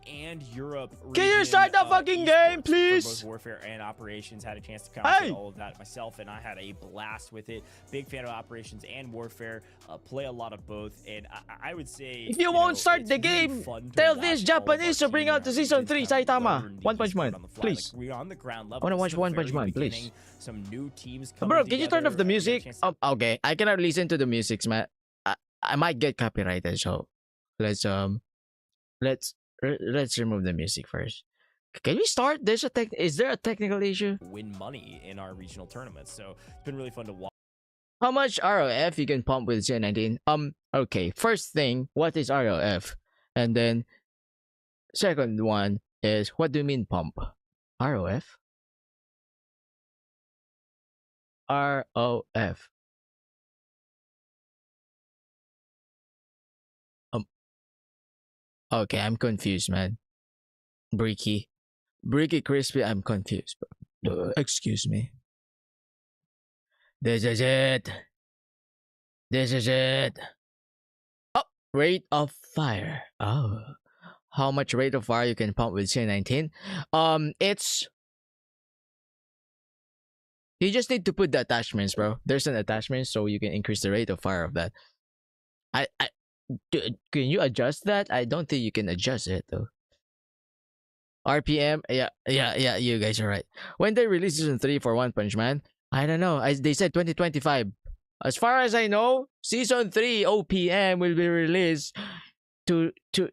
And Europe. Can you start the fucking game, please? Both warfare and operations, had a chance to commentate all of that myself, and I had a blast with it. Big fan of operations and warfare. Play a lot of both, and I would say if you won't start the game, tell this Japanese to bring out the season 3 Saitama. One Punch Man, please. We're on the ground level. I wanna watch One Punch Man, please. Some new teams. Bro, can you turn off the music? Okay, I cannot listen to the music, man. I might get copyrighted, so let's remove the music first. Can we start? Is there a technical issue? Win money in our regional tournaments, so it's been really fun to watch. How much ROF you can pump with CI-19? Okay, first thing, what is ROF? And then second one is, what do you mean pump? ROF? ROF. Okay, I'm confused, man. Bricky Crispy, I'm confused. Excuse me. This is it. Oh, rate of fire. Oh. How much rate of fire you can pump with CI-19? It's... You just need to put the attachments, bro. There's an attachment, so you can increase the rate of fire of that. Can you adjust that? I don't think you can adjust it though. RPM, yeah, you guys are right. When they release season 3 for One Punch Man, I don't know. They said 2025. As far as I know, season 3 OPM will be released to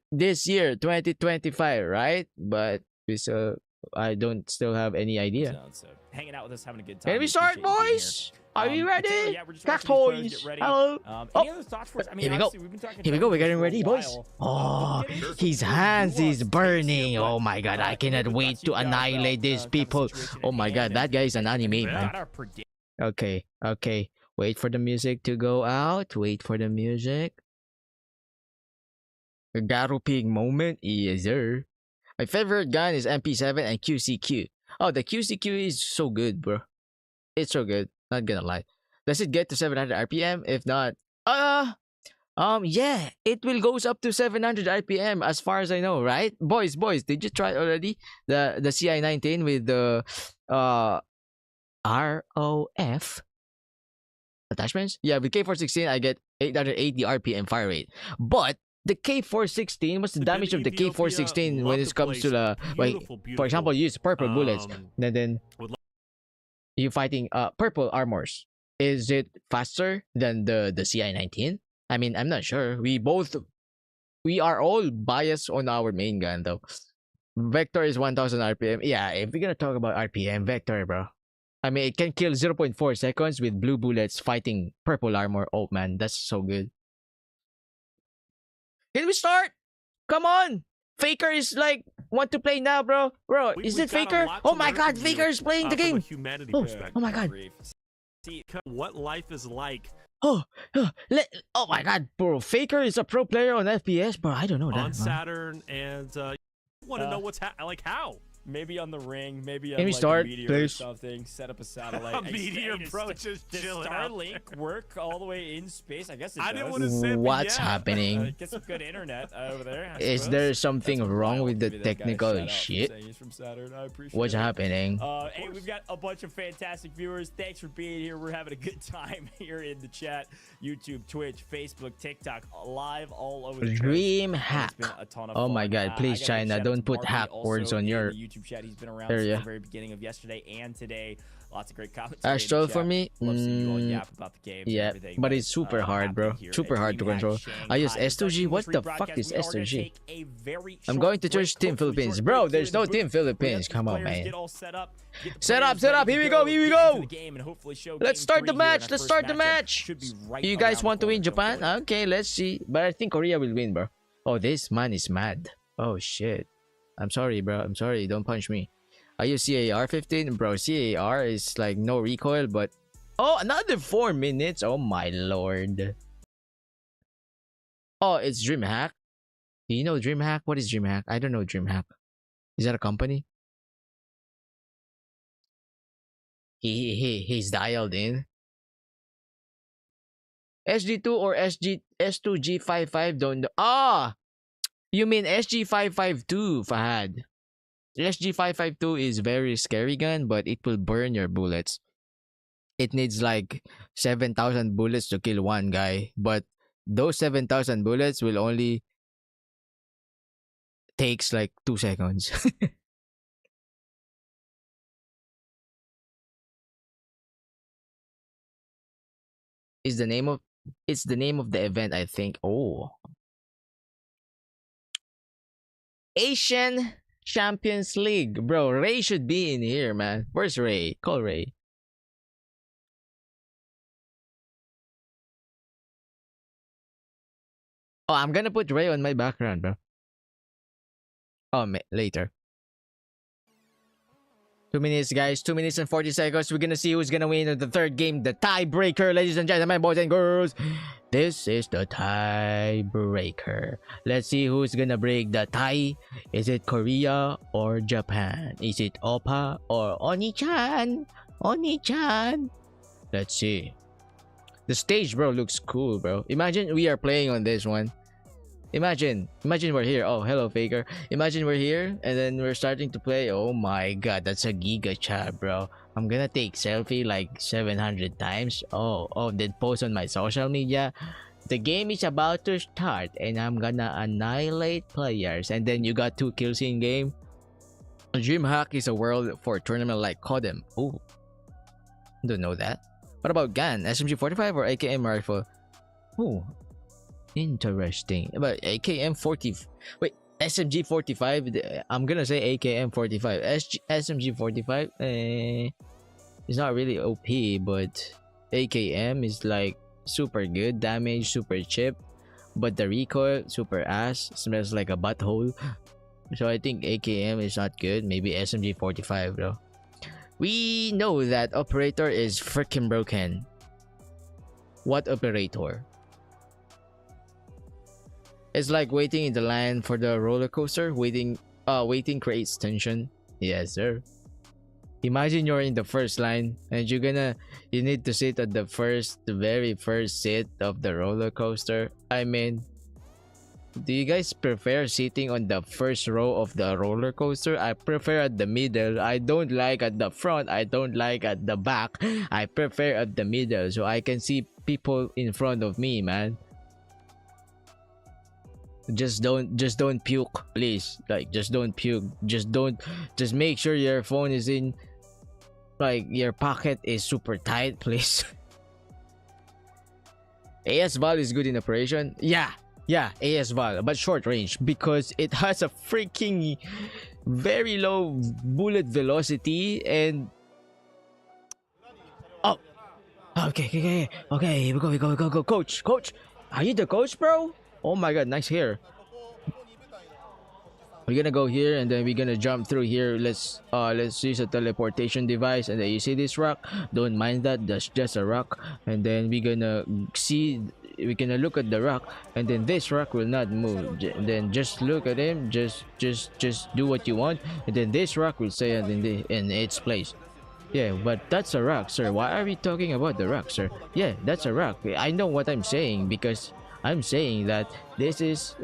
this year, 2025, right? But I don't still have any idea. So hanging out with us, having a good time. Can we start, boys? Are you ready? Yeah, we're just Cactus. Hello. Any other thoughts for us? I mean, here we go. We've been talking Here we go. We're getting ready, boys. Oh, his hands is burning. Oh my god, I cannot wait to annihilate these people. Oh my god, that guy is an anime, man. Okay. Wait for the music to go out. Wait for the music. A Garoping moment. Yes, sir. My favorite gun is MP7 and QCQ. Oh, the QCQ is so good, bro. It's so good. Not gonna lie. Does it get to 700 RPM? If not, yeah, it will goes up to 700 RPM as far as I know, right? Boys, did you try already the CI-19 with the ROF attachments? Yeah, with K416 I get 880 RPM fire rate. But the K416, what's the It's a damage of good the K416 Ethiopia, when love it comes to place. the wait? Beautiful, For beautiful, example, you use purple bullets, and then would you fighting purple armors. Is it faster than the CI19? I mean, I'm not sure. We are all biased on our main gun though. Vector is 1000 RPM. Yeah, if we're gonna talk about RPM, Vector, bro. I mean, it can kill 0.4 seconds with blue bullets fighting purple armor. Oh man, that's so good. Can we start? Come on! Faker is like, want to play now, bro. Bro, is we've it got a Faker? lot Oh to my learn god, from you, Faker is playing the from a game. humanity Oh, perspective. oh my god. See what life is like Oh, oh my god, bro. Faker is a pro player on FPS, bro. I don't know that. on man. Saturn, and you want to know what's like how. Maybe on the ring, maybe on Can we like start, a meteor please? or something. Set up a satellite. A meteor, Does bro, just does chilling out Starlink work all the way in space? I guess it I does. didn't want to say, but What's yeah. happening? Get some good internet over there. I Is suppose. there something That's wrong wild. with the Give that guy a technical shout out for shit? saying he's from Saturn. I appreciate What's it. happening? Hey, we've got a bunch of fantastic viewers. Thanks for being here. We're having a good time here in the chat. YouTube, Twitch, Facebook, TikTok, live all over the place. Dream And hack. it's been a ton of Oh fun. my god, I please gotta give China, shout out don't to put Marky hack also words on in your the YouTube chat. He's been around area. since the very beginning of yesterday and today. Lots of great comments. Astral for me? Love seeing you all yap about the game. Yeah, but it's super hard, bro. Super hard to control. I use S2G. What the fuck is S2G? I'm going to choose Team Philippines. Bro, there's no Team Philippines. Come on, man. Set up. Here we go. Let's start the match. Let's start the match. You guys want to win Japan? Okay, let's see. But I think Korea will win, bro. Oh, this man is mad. Oh, shit. I'm sorry, bro. I'm sorry. Don't punch me. I use CAR 15. Bro, CAR is like no recoil, but... Oh, another 4 minutes. Oh, my lord. Oh, it's DreamHack. Do you know DreamHack? What is DreamHack? I don't know DreamHack. Is that a company? He's dialed in. SG2 or S2G55 don't know. Ah! You mean SG552, Fahad. SG552 is very scary gun, but it will burn your bullets. It needs like 7,000 bullets to kill one guy, but those 7,000 bullets will only takes like 2 seconds. It's the name of the event, I think. Oh. Asian Champions League. Bro, Ray should be in here, man. Where's Ray? Call Ray. Oh, I'm gonna put Ray on my background, bro. Oh, later. 2 minutes, guys. 2 minutes and 40 seconds. We're gonna see who's gonna win in the third game. The tiebreaker, ladies and gentlemen, boys and girls. This is the tiebreaker. Let's see who's gonna break the tie. Is it Korea or Japan? Is it Oppa or Oni-chan? Oni-chan. Let's see. The stage, bro, looks cool, bro. Imagine we are playing on this one. Imagine we're here. Oh, hello, Faker. Imagine we're here and then we're starting to play. Oh my god, that's a giga chat, bro. I'm gonna take selfie like 700 times. Oh, then post on my social media. The game is about to start and I'm gonna annihilate players. And then you got 2 kills in game. DreamHack is a world for tournament like Codem. Oh, don't know that. What about gun? SMG45 or AKM rifle? Oh, interesting. But AKM40. Wait, SMG45. I'm gonna say AKM45. SMG45. It's not really OP, but AKM is like super good damage, super chip, but the recoil super ass. Smells like a butthole. So I think AKM is not good. Maybe SMG45, bro. We know that operator is freaking broken. What operator? It's like waiting in the line for the roller coaster. Waiting creates tension. Yes, sir. Imagine you're in the first line and you need to sit at the very first seat of the roller coaster. I mean, do you guys prefer sitting on the first row of the roller coaster? I prefer at the middle. I don't like at the front. I don't like at the back. I prefer at the middle so I can see people in front of me, man. just don't puke, please. Like, just don't puke. Just make sure your phone is in, like, your pocket is super tight, please. AS Val is good in operation. Yeah, AS Val, but short range because it has a freaking very low bullet velocity and okay, we go. Coach, are you the coach, bro? Oh my god, nice hair. We're gonna go here and then we're gonna jump through here. Let's use a teleportation device, and then you see this rock, don't mind that, that's just a rock. And then we're gonna look at the rock, and then this rock will not move. And then just look at him, just do what you want, and then this rock will stay in its place. Yeah, but that's a rock, sir. Why are we talking about the rock, sir? Yeah, that's a rock. I know what I'm saying because I'm saying that this is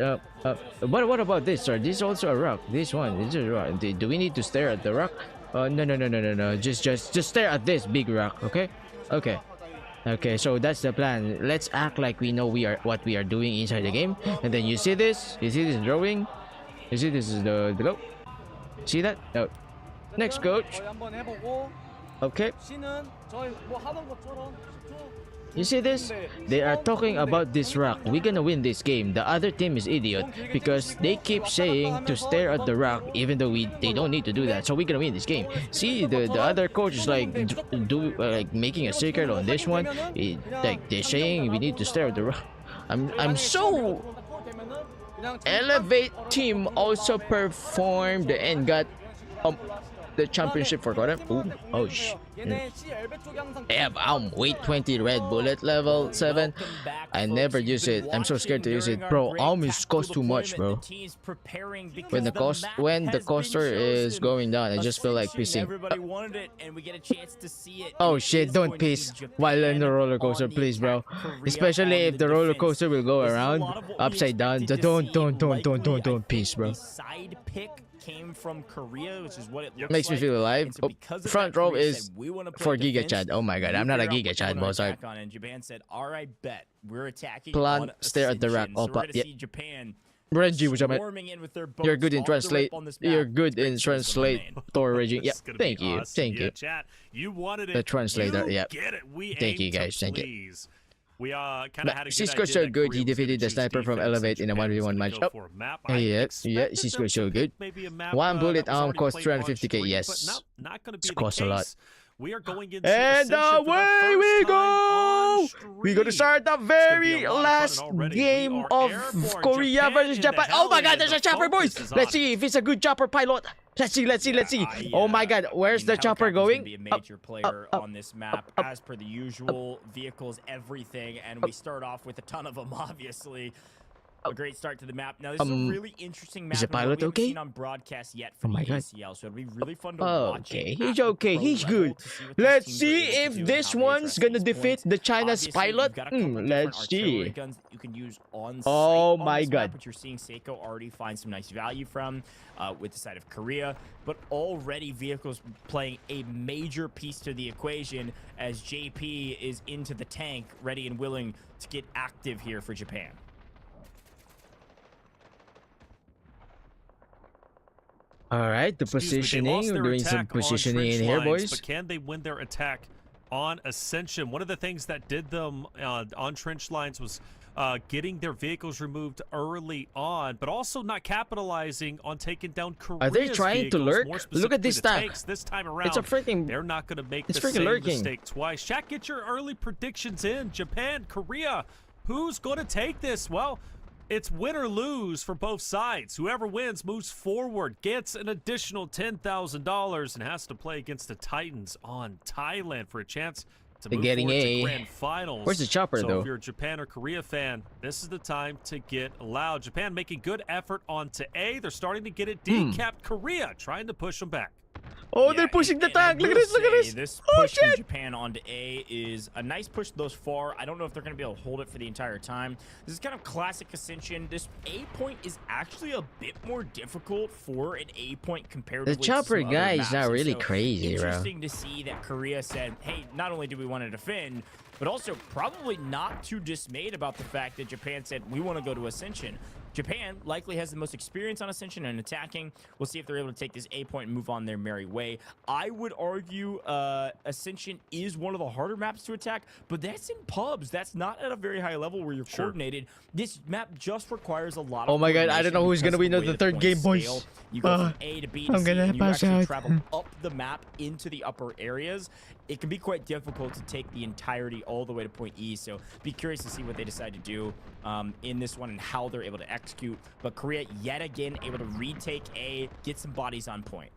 what about this, sir? This is also a rock. This one, this is a rock. Do we need to stare at the rock? No. Just stare at this big rock, okay? Okay, so that's the plan. Let's act like we know what we are doing inside the game. And then you see this drawing? You see this is the glow? See that? Oh. Next, coach. Okay. You see this? They are talking about this rock. We're gonna win this game. The other team is idiot because they keep saying to stare at the rock even though they don't need to do that. So we're gonna win this game. See, the other coach is like like making a secret on this one. Like they're saying we need to stare at the rock. I'm so Elevate team also performed and got the championship for Korea. Oh shit. I have weight 20 red bullet level 7. I never use it. I'm so scared to use it, bro. Is cost too much, bro. When the coaster is going down, I just feel like pissing. Oh shit, don't piss while in the roller coaster, please, bro. Especially if the roller coaster will go around upside down. Don't piss, bro. Came from Korea, which is what it looks makes me feel alive. Front row is for Giga Chad. Oh my god, I'm not a Giga Chad, boss. And Japan said, "All right, bet we're attacking." Plan, stare at the rack. So we're see Japan Renji, you're good in translate. You're good in translate. Thor raging. Yeah, thank you. Chat. You wanted it. The translator. Yeah. Get it. We thank you guys. Thank you. We kind of had a Cisco's so good. He defeated the sniper from Elevate in a 1v1 match. Oh, yeah, Cisco's so good. One bullet arm costs 350k. Yes, it costs a lot. We are going into and away we go! We're gonna start the very last game of Korea versus Japan. Oh my god, there's a chopper, boys! Let's see if it's a good chopper pilot. Let's see. Oh my god, where's the chopper going? Be a major player on this map, as per the usual. Vehicles, everything, and we start off with a ton of them, obviously. A great start to the map. Now, this is a really interesting map. Is the pilot okay? Seen on broadcast yet from the ACL, so it'll be really fun to watch. Okay, he's okay. He's good. Let's see if this one's gonna defeat the China's pilot. Let's see. You can use on oh my god! Which you're seeing Seiko already find some nice value from with the side of Korea, but already vehicles playing a major piece to the equation as JP is into the tank, ready and willing to get active here for Japan. All right, the positioning. We're doing some positioning in here, boys. But can they win their attack on Ascension? One of the things that did them on trench lines was getting their vehicles removed early on, but also not capitalizing on taking down Korea's Are they trying to lurk? Look at this tank. This time around, it's a freaking. They're not going to make the same mistake twice. Chat, get your early predictions in. Japan, Korea. Who's going to take this? Well, it's win or lose for both sides. Whoever wins moves forward, gets an additional $10,000, and has to play against the Titans on Thailand for a chance to move forward to grand finals. Where's the chopper, though? If you're a Japan or Korea fan, this is the time to get loud. Japan making good effort onto A. They're starting to get it decapped. Korea trying to push them back. Oh, they're pushing the tank. Look at this. This push from Japan onto A is a nice push thus far. I don't know if they're going to be able to hold it for the entire time. This is kind of classic Ascension. This A point is actually a bit more difficult for an A point comparatively. The chopper guy is not really crazy, bro. Interesting to see that Korea said, hey, not only do we want to defend, but also probably not too dismayed about the fact that Japan said, we want to go to Ascension. Japan likely has the most experience on Ascension and attacking. We'll see if they're able to take this A point and move on their merry way. I would argue Ascension is one of the harder maps to attack, but that's in pubs. That's not at a very high level where you're coordinated. This map just requires a lot of Oh my god, I don't know who's gonna win the third game, boys. You go from A to B to C, and you actually travel up the map into the upper areas. It can be quite difficult to take the entirety all the way to point E, so be curious to see what they decide to do in this one and how they're able to execute. But Korea, yet again, able to retake A, get some bodies on point.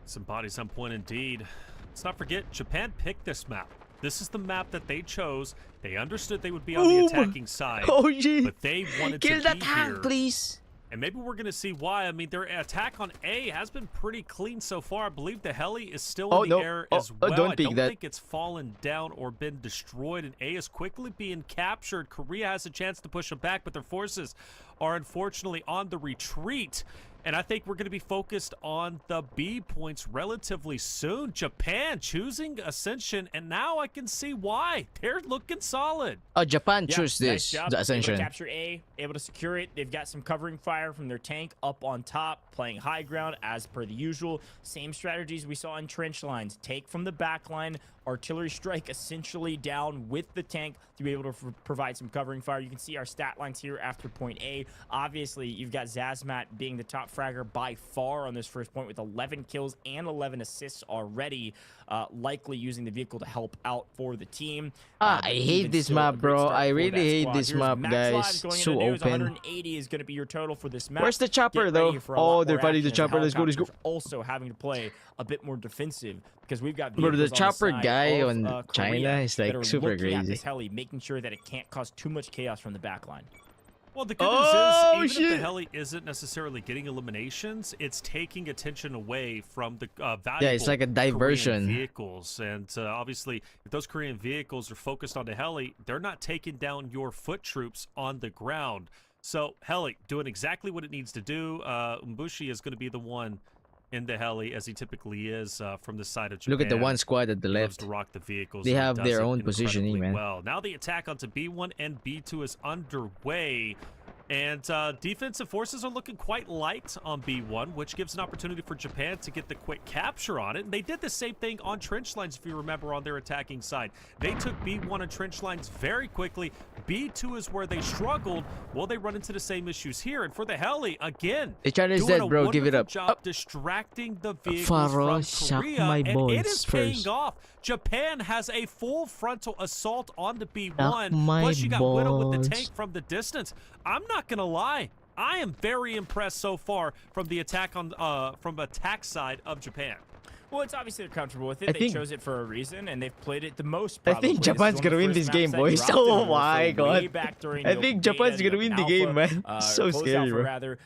Some bodies on point indeed. Let's not forget, Japan picked this map. This is the map that they chose. They understood they would be on the attacking side, but they wanted to kill that be tank, here. please. And maybe we're going to see why. I mean, their attack on A has been pretty clean so far. I believe the heli is still in the air as well. Don't I don't that. think it's fallen down or been destroyed, and A is quickly being captured. Korea has a chance to push them back, but their forces are unfortunately on the retreat. And I think we're going to be focused on the B points relatively soon. Japan choosing Ascension, and now I can see why. They're looking solid. Oh, Japan chose nice this, job. the Ascension. Able to capture A, able to secure it. They've got some covering fire from their tank up on top, playing high ground as per the usual. Same strategies we saw in trench lines. Take from the back line, artillery strike essentially down with the tank to be able to provide some covering fire. You can see our stat lines here after point A. Obviously, you've got Zazmat being the top fragger by far on this first point with 11 kills and 11 assists already, likely using the vehicle to help out for the team. I hate this map, bro. I really hate this map, guys. So open. 180 is going to be your total for this map. Where's the chopper, though? Oh, they're fighting the chopper. Let's go, let's go. Also having to play a bit more defensive because we've got Bro, the chopper on guy on Korea China is like super crazy. This heli, making sure that it can't cause too much chaos from the back line. Well, the good news is, even if the heli isn't necessarily getting eliminations, it's taking attention away from the valuable it's like a diversion. Korean vehicles. And obviously, if those Korean vehicles are focused on the heli, they're not taking down your foot troops on the ground. So, heli doing exactly what it needs to do. Umbushi is going to be the one in the heli, as he typically is from the side of Japan. Look at the one squad at the left. To rock the vehicles. They have their own positioning, man. Well, now the attack onto B1 and B2 is underway. And defensive forces are looking quite light on B1, which gives an opportunity for Japan to get the quick capture on it. And they did the same thing on trench lines, if you remember, on their attacking side. They took B1 and trench lines very quickly. B2 is where they struggled. Well, they run into the same issues here. And for the heli, again, the China's dead, bro. Give it up. Job distracting the vehicles Froce, from Korea, my and balls it is paying off. Japan has a full frontal assault on the B1. Plus, you got Widow with the tank from the distance. I'm not gonna lie, I am very impressed so far from the attack on from attack side of Japan. Well, it's obviously they're comfortable with it. They chose it for a reason, and they've played it the most. I think Japan's gonna win this game, boys. Oh my god! I think Japan's gonna win the game, man. So scary, bro. Rather,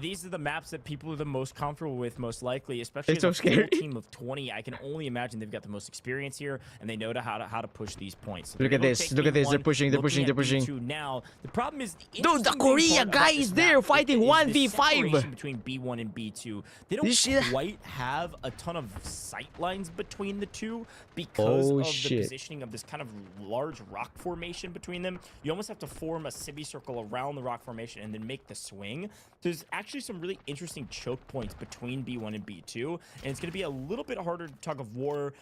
these are the maps that people are the most comfortable with, most likely, especially it's so scary. Team of 20. I can only imagine they've got the most experience here, and they know how to push these points. So look at this! Look at this! They're pushing! They're pushing! They're pushing! Now the problem is, dude, the Korea guy is there fighting 1v5 between B1 and B2. They don't quite have a ton of sight lines between the two because of the positioning of this kind of large rock formation between them. You almost have to form a semicircle around the rock formation and then make the swing. There's actually some really interesting choke points between B1 and B2, and it's going to be a little bit harder to tug of war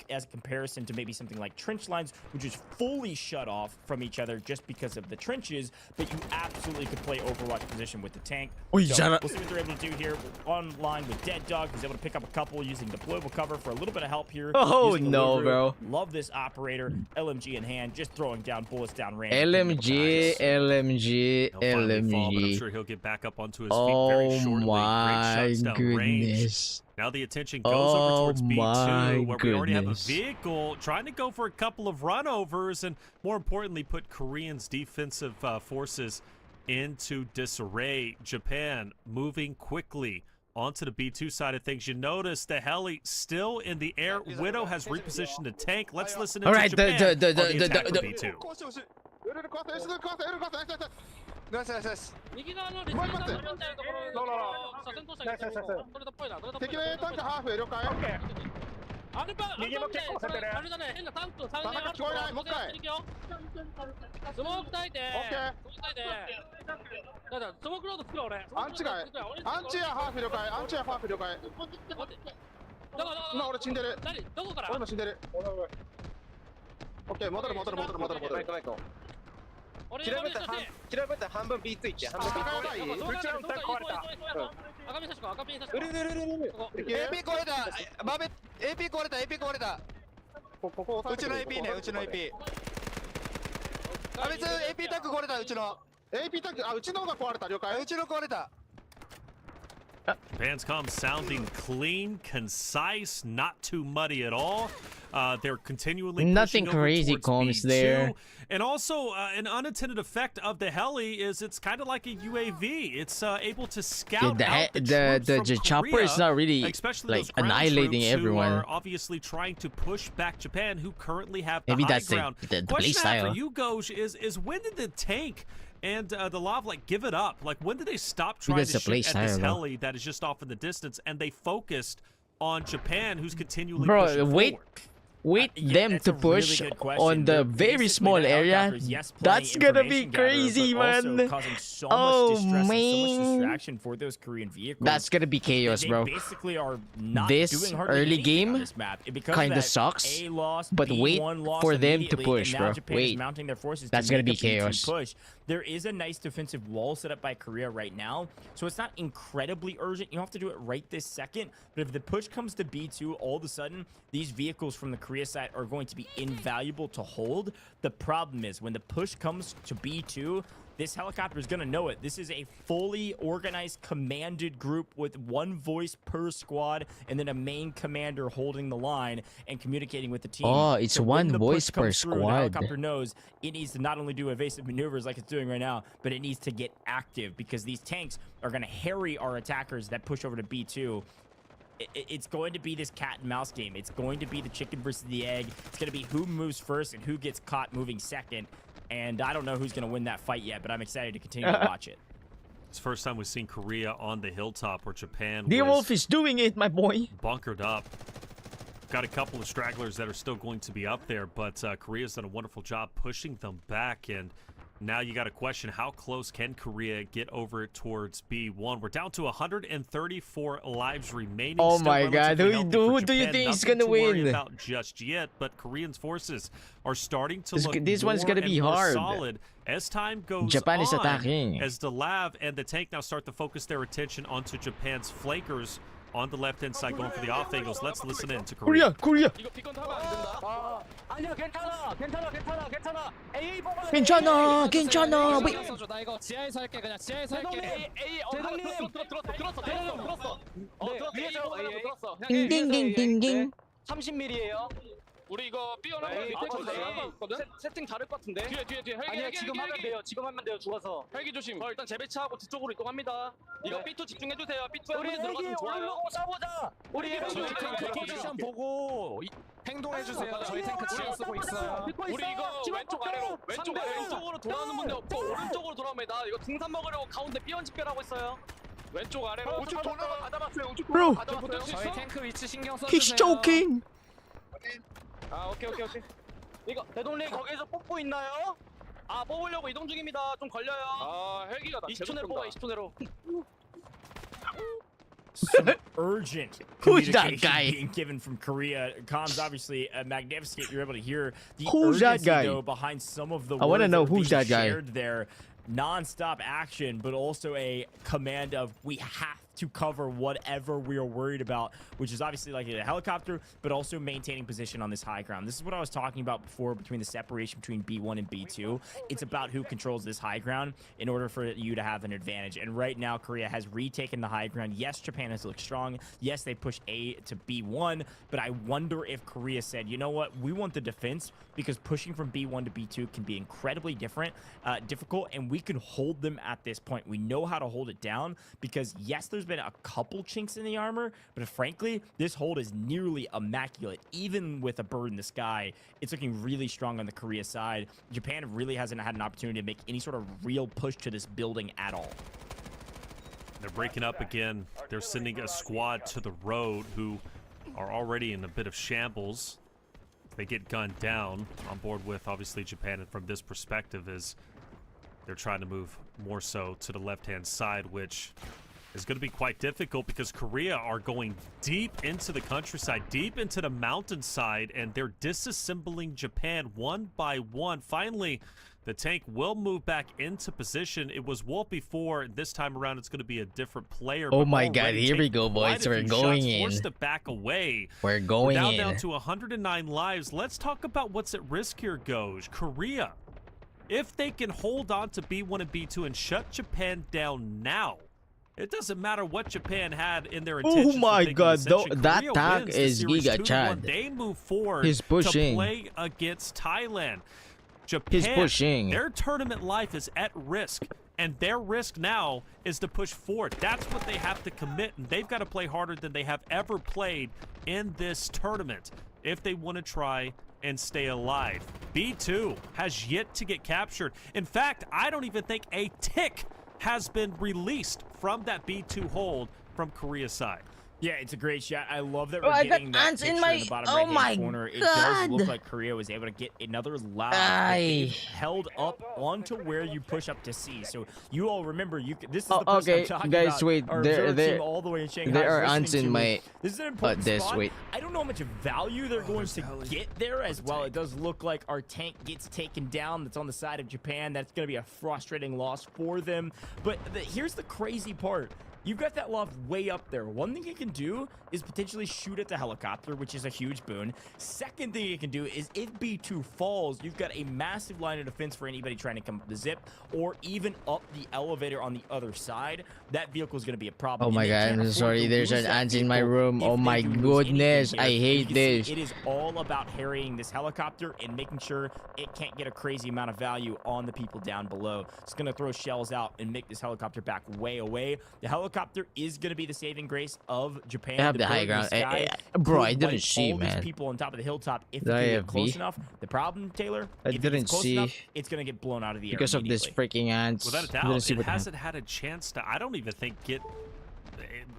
as a comparison to maybe something like trench lines, which is fully shut off from each other just because of the trenches, but you absolutely could play Overwatch position with the tank. So we'll see what they're able to do here. We're online with Dead Dog, who's able to pick up a couple using deployable cover for a little bit of help here. Oh no, bro. Love this operator. LMG in hand, just throwing down bullets down range. LMG. Fall, but I'm sure he'll get back up onto his feet very shortly. My down goodness. range. Now the attention goes over towards B2, where we already have a vehicle trying to go for a couple of runovers and, more importantly, put Koreans' defensive forces into disarray. Japan moving quickly onto the B2 side of things. You notice the heli still in the air. Widow has repositioned the tank. Let's listen to Japan on the attack for B2. 右も結構攻めてる田中聞こえないもう一回スモーク焚いてオッケーだからスモークロード作ろう俺アンチがアンチやハーフ了解アンチやハーフ了解今俺死んでるどこから俺も死んでるオッケー戻る俺キラブタ半分 B ついて半分 B 赤い赤ピン差し込赤ピン差し込AP 壊れたバベ AP 壊れた AP 壊れたここうちの AP ねうちの AP あ別に AP タック壊れたうちの AP タックあうちのが壊れた了解うちの壊れた Japan's comms sounding clean, concise, not too muddy at all. They're continually Nothing pushing over crazy towards comms B2. there. And also, an unintended effect of the heli is it's kind of like a UAV. It's able to scout out the chopper is not really especially like those ground annihilating troops everyone. who are obviously trying to push back Japan, who currently have the Maybe high that's ground. the play Question I have style. for you, Goj, is when did the tank and the Lav like give it up? Like when did they stop trying That's to the play shoot at this style, heli that is just off in the distance, and they focused on Japan, who's continually Bro, pushing wait Yeah, them that's to a really push good question. on the They're very basically small the area. helicopters, yes, That's plenty gonna be information gatherer, crazy, but also man. causing so Oh, much distress and so much man. distraction for those Korean vehicles. That's gonna be chaos, They bro. basically are not This doing hardly early anything game on this map. Because kinda of that, sucks, A loss, but wait B1 loss for them to immediately, push, and now bro. Japan is Wait. mounting their forces That's to gonna make be a B2 chaos. push. There is a nice defensive wall set up by Korea right now, so it's not incredibly urgent. You don't have to do it right this second, but if the push comes to B2, all of a sudden, these vehicles from the Korea side are going to be invaluable to hold. The problem is when the push comes to B2, this helicopter is going to know it. This is a fully organized, commanded group with one voice per squad and then a main commander holding the line and communicating with the team. Oh, it's So when one the voice push per comes through, the squad. helicopter knows it needs to not only do evasive maneuvers like it's doing right now, but it needs to get active because these tanks are going to harry our attackers that push over to B2. It's going to be this cat and mouse game. It's going to be the chicken versus the egg. It's going to be who moves first and who gets caught moving second. And I don't know who's going to win that fight yet, but I'm excited to continue to watch it. It's the first time we've seen Korea on the hilltop where Japan The was Wolf is doing it, my boy. bunkered up. Got a couple of stragglers that are still going to be up there, but Korea's done a wonderful job pushing them back. And now you got to question, how close can Korea get over towards B1? We're down to 134 lives remaining. Oh Still my God, relatively who healthy do for you Japan. think is Nothing gonna to worry win? about just yet, but Korean forces are starting to look This one's more gonna and be more hard. solid as time goes Japan is on, attacking. as the Lav and the tank now start to focus their attention onto Japan's flankers on the left-hand side going for the off angles. Let's listen in to Korea. Korea. 이거 비건 타면 안 된다 아니야 괜찮아 A 뽑아 괜찮아. Wait. 나 이거 지하에서 할게 그냥 지하에서 할게. A 대장님 들었어 들었어 딩딩딩딩딩. 30mm예요 우리 이거 B 하나 세팅 다를 것 같은데 뒤에 아니야 지금 하면 돼요 죽어서 헬기 조심 일단 재배치하고 뒤쪽으로 이동합니다 이거 B2 집중해주세요 B2 우리 들어가면 좋아요 싸우자 우리 포지션 보고 행동해 주세요. 저희 탱크 지하 쓰고 있어요. 우리 이거 왼쪽 아래로 왼쪽으로 돌아오는 분들 없고 오른쪽으로 돌아오면 나 이거 등산 먹으려고 가운데 B1 집결하고 있어요 왼쪽 아래로 우측 돌아가 다 잡았어요 우측 Bro. 다 잡았어요 저희 탱크 위치 신경 써 He's 주세요. joking. 아 오케이 이거 대동님 거기서 뽑고 있나요? 아 뽑으려고 이동 중입니다 좀 걸려요 아 헬기가 나 20초 내로 뽑아 20초 내로 Some urgent Who's that communication guy? being given from Korea. Comms obviously magnificent. You're able to hear the Who's that urgency, guy? though, behind some of the I wanna words know that are who's being that guy. shared there. Non-stop action, but also a command of we have to cover whatever we are worried about, which is obviously like a helicopter, but also maintaining position on this high ground. This is what I was talking about before between the separation between B1 and B2. It's about who controls this high ground in order for you to have an advantage. And right now, Korea has retaken the high ground. Yes, Japan has looked strong. Yes, they pushed A to B1, but I wonder if Korea said, you know what, we want the defense because pushing from B1 to B2 can be incredibly difficult, and we can hold them at this point. We know how to hold it down because, yes, there's been a couple chinks in the armor, but frankly, this hold is nearly immaculate. Even with a bird in the sky, it's looking really strong on the Korea side. Japan really hasn't had an opportunity to make any sort of real push to this building at all. They're breaking up again. They're sending a squad to the road who are already in a bit of shambles. They get gunned down, on board with obviously Japan, and from this perspective is they're trying to move more so to the left-hand side, which is going to be quite difficult because Korea are going deep into the countryside, deep into the mountainside, and they're disassembling Japan one by one. Finally, the tank will move back into position. It was Wolf before. This time around, it's going to be a different player. Oh my God, here we go, boys. We're going in. Forced to back away. We're going now in. Down to 109 lives. Let's talk about what's at risk here, Goj. Korea, if they can hold on to B1 and B2 and shut Japan down now, it doesn't matter what Japan had in their intentions. Oh my God, that Korea tag wins is the series Giga 2-1. Chad. They move forward He's pushing. to play against Thailand. Japan, He's pushing. Their tournament life is at risk, and their risk now is to push forward. That's what they have to commit, and they've got to play harder than they have ever played in this tournament if they want to try and stay alive. B2 has yet to get captured. In fact, I don't even think a tick has been released from that B2 hold from Korea's side. Yeah, it's a great shot. I love that we're getting that ants picture in my the bottom oh right-hand my corner. It God. does look like Korea was able to get another loud held up onto where you push up to C. So you all remember, this is the person okay, I'm talking guys, about. wait, Our there- observer there- team all the way in Shanghai there is are listening ants in to my- me. This is an important this, spot. wait. I don't know how much value they're going to get there as well. It does look like our tank gets taken down. That's on the side of Japan. That's going to be a frustrating loss for them. But here's the crazy part. You've got that loft way up there. One thing you can do is potentially shoot at the helicopter, which is a huge boon. Second thing you can do is if B2 falls, you've got a massive line of defense for anybody trying to come up the zip or even up the elevator on the other side. That vehicle is going to be a problem. Oh my God, I'm sorry. There's an ant in my room. Oh my goodness, I hate this. It is all about harrying this helicopter and making sure it can't get a crazy amount of value on the people down below. It's going to throw shells out and make this helicopter back way away. The helicopter is going to be the saving grace of Japan. I have the high ground. Bro, I didn't see, all man. these people on top of the hilltop if Did I they get have close V? enough. The problem, Taylor, I if it didn't gets close see. enough, it's going to get blown out of the air Because of this immediately. freaking ants. Without a I didn't doubt, see it what hasn't had a chance to, I don't even think, get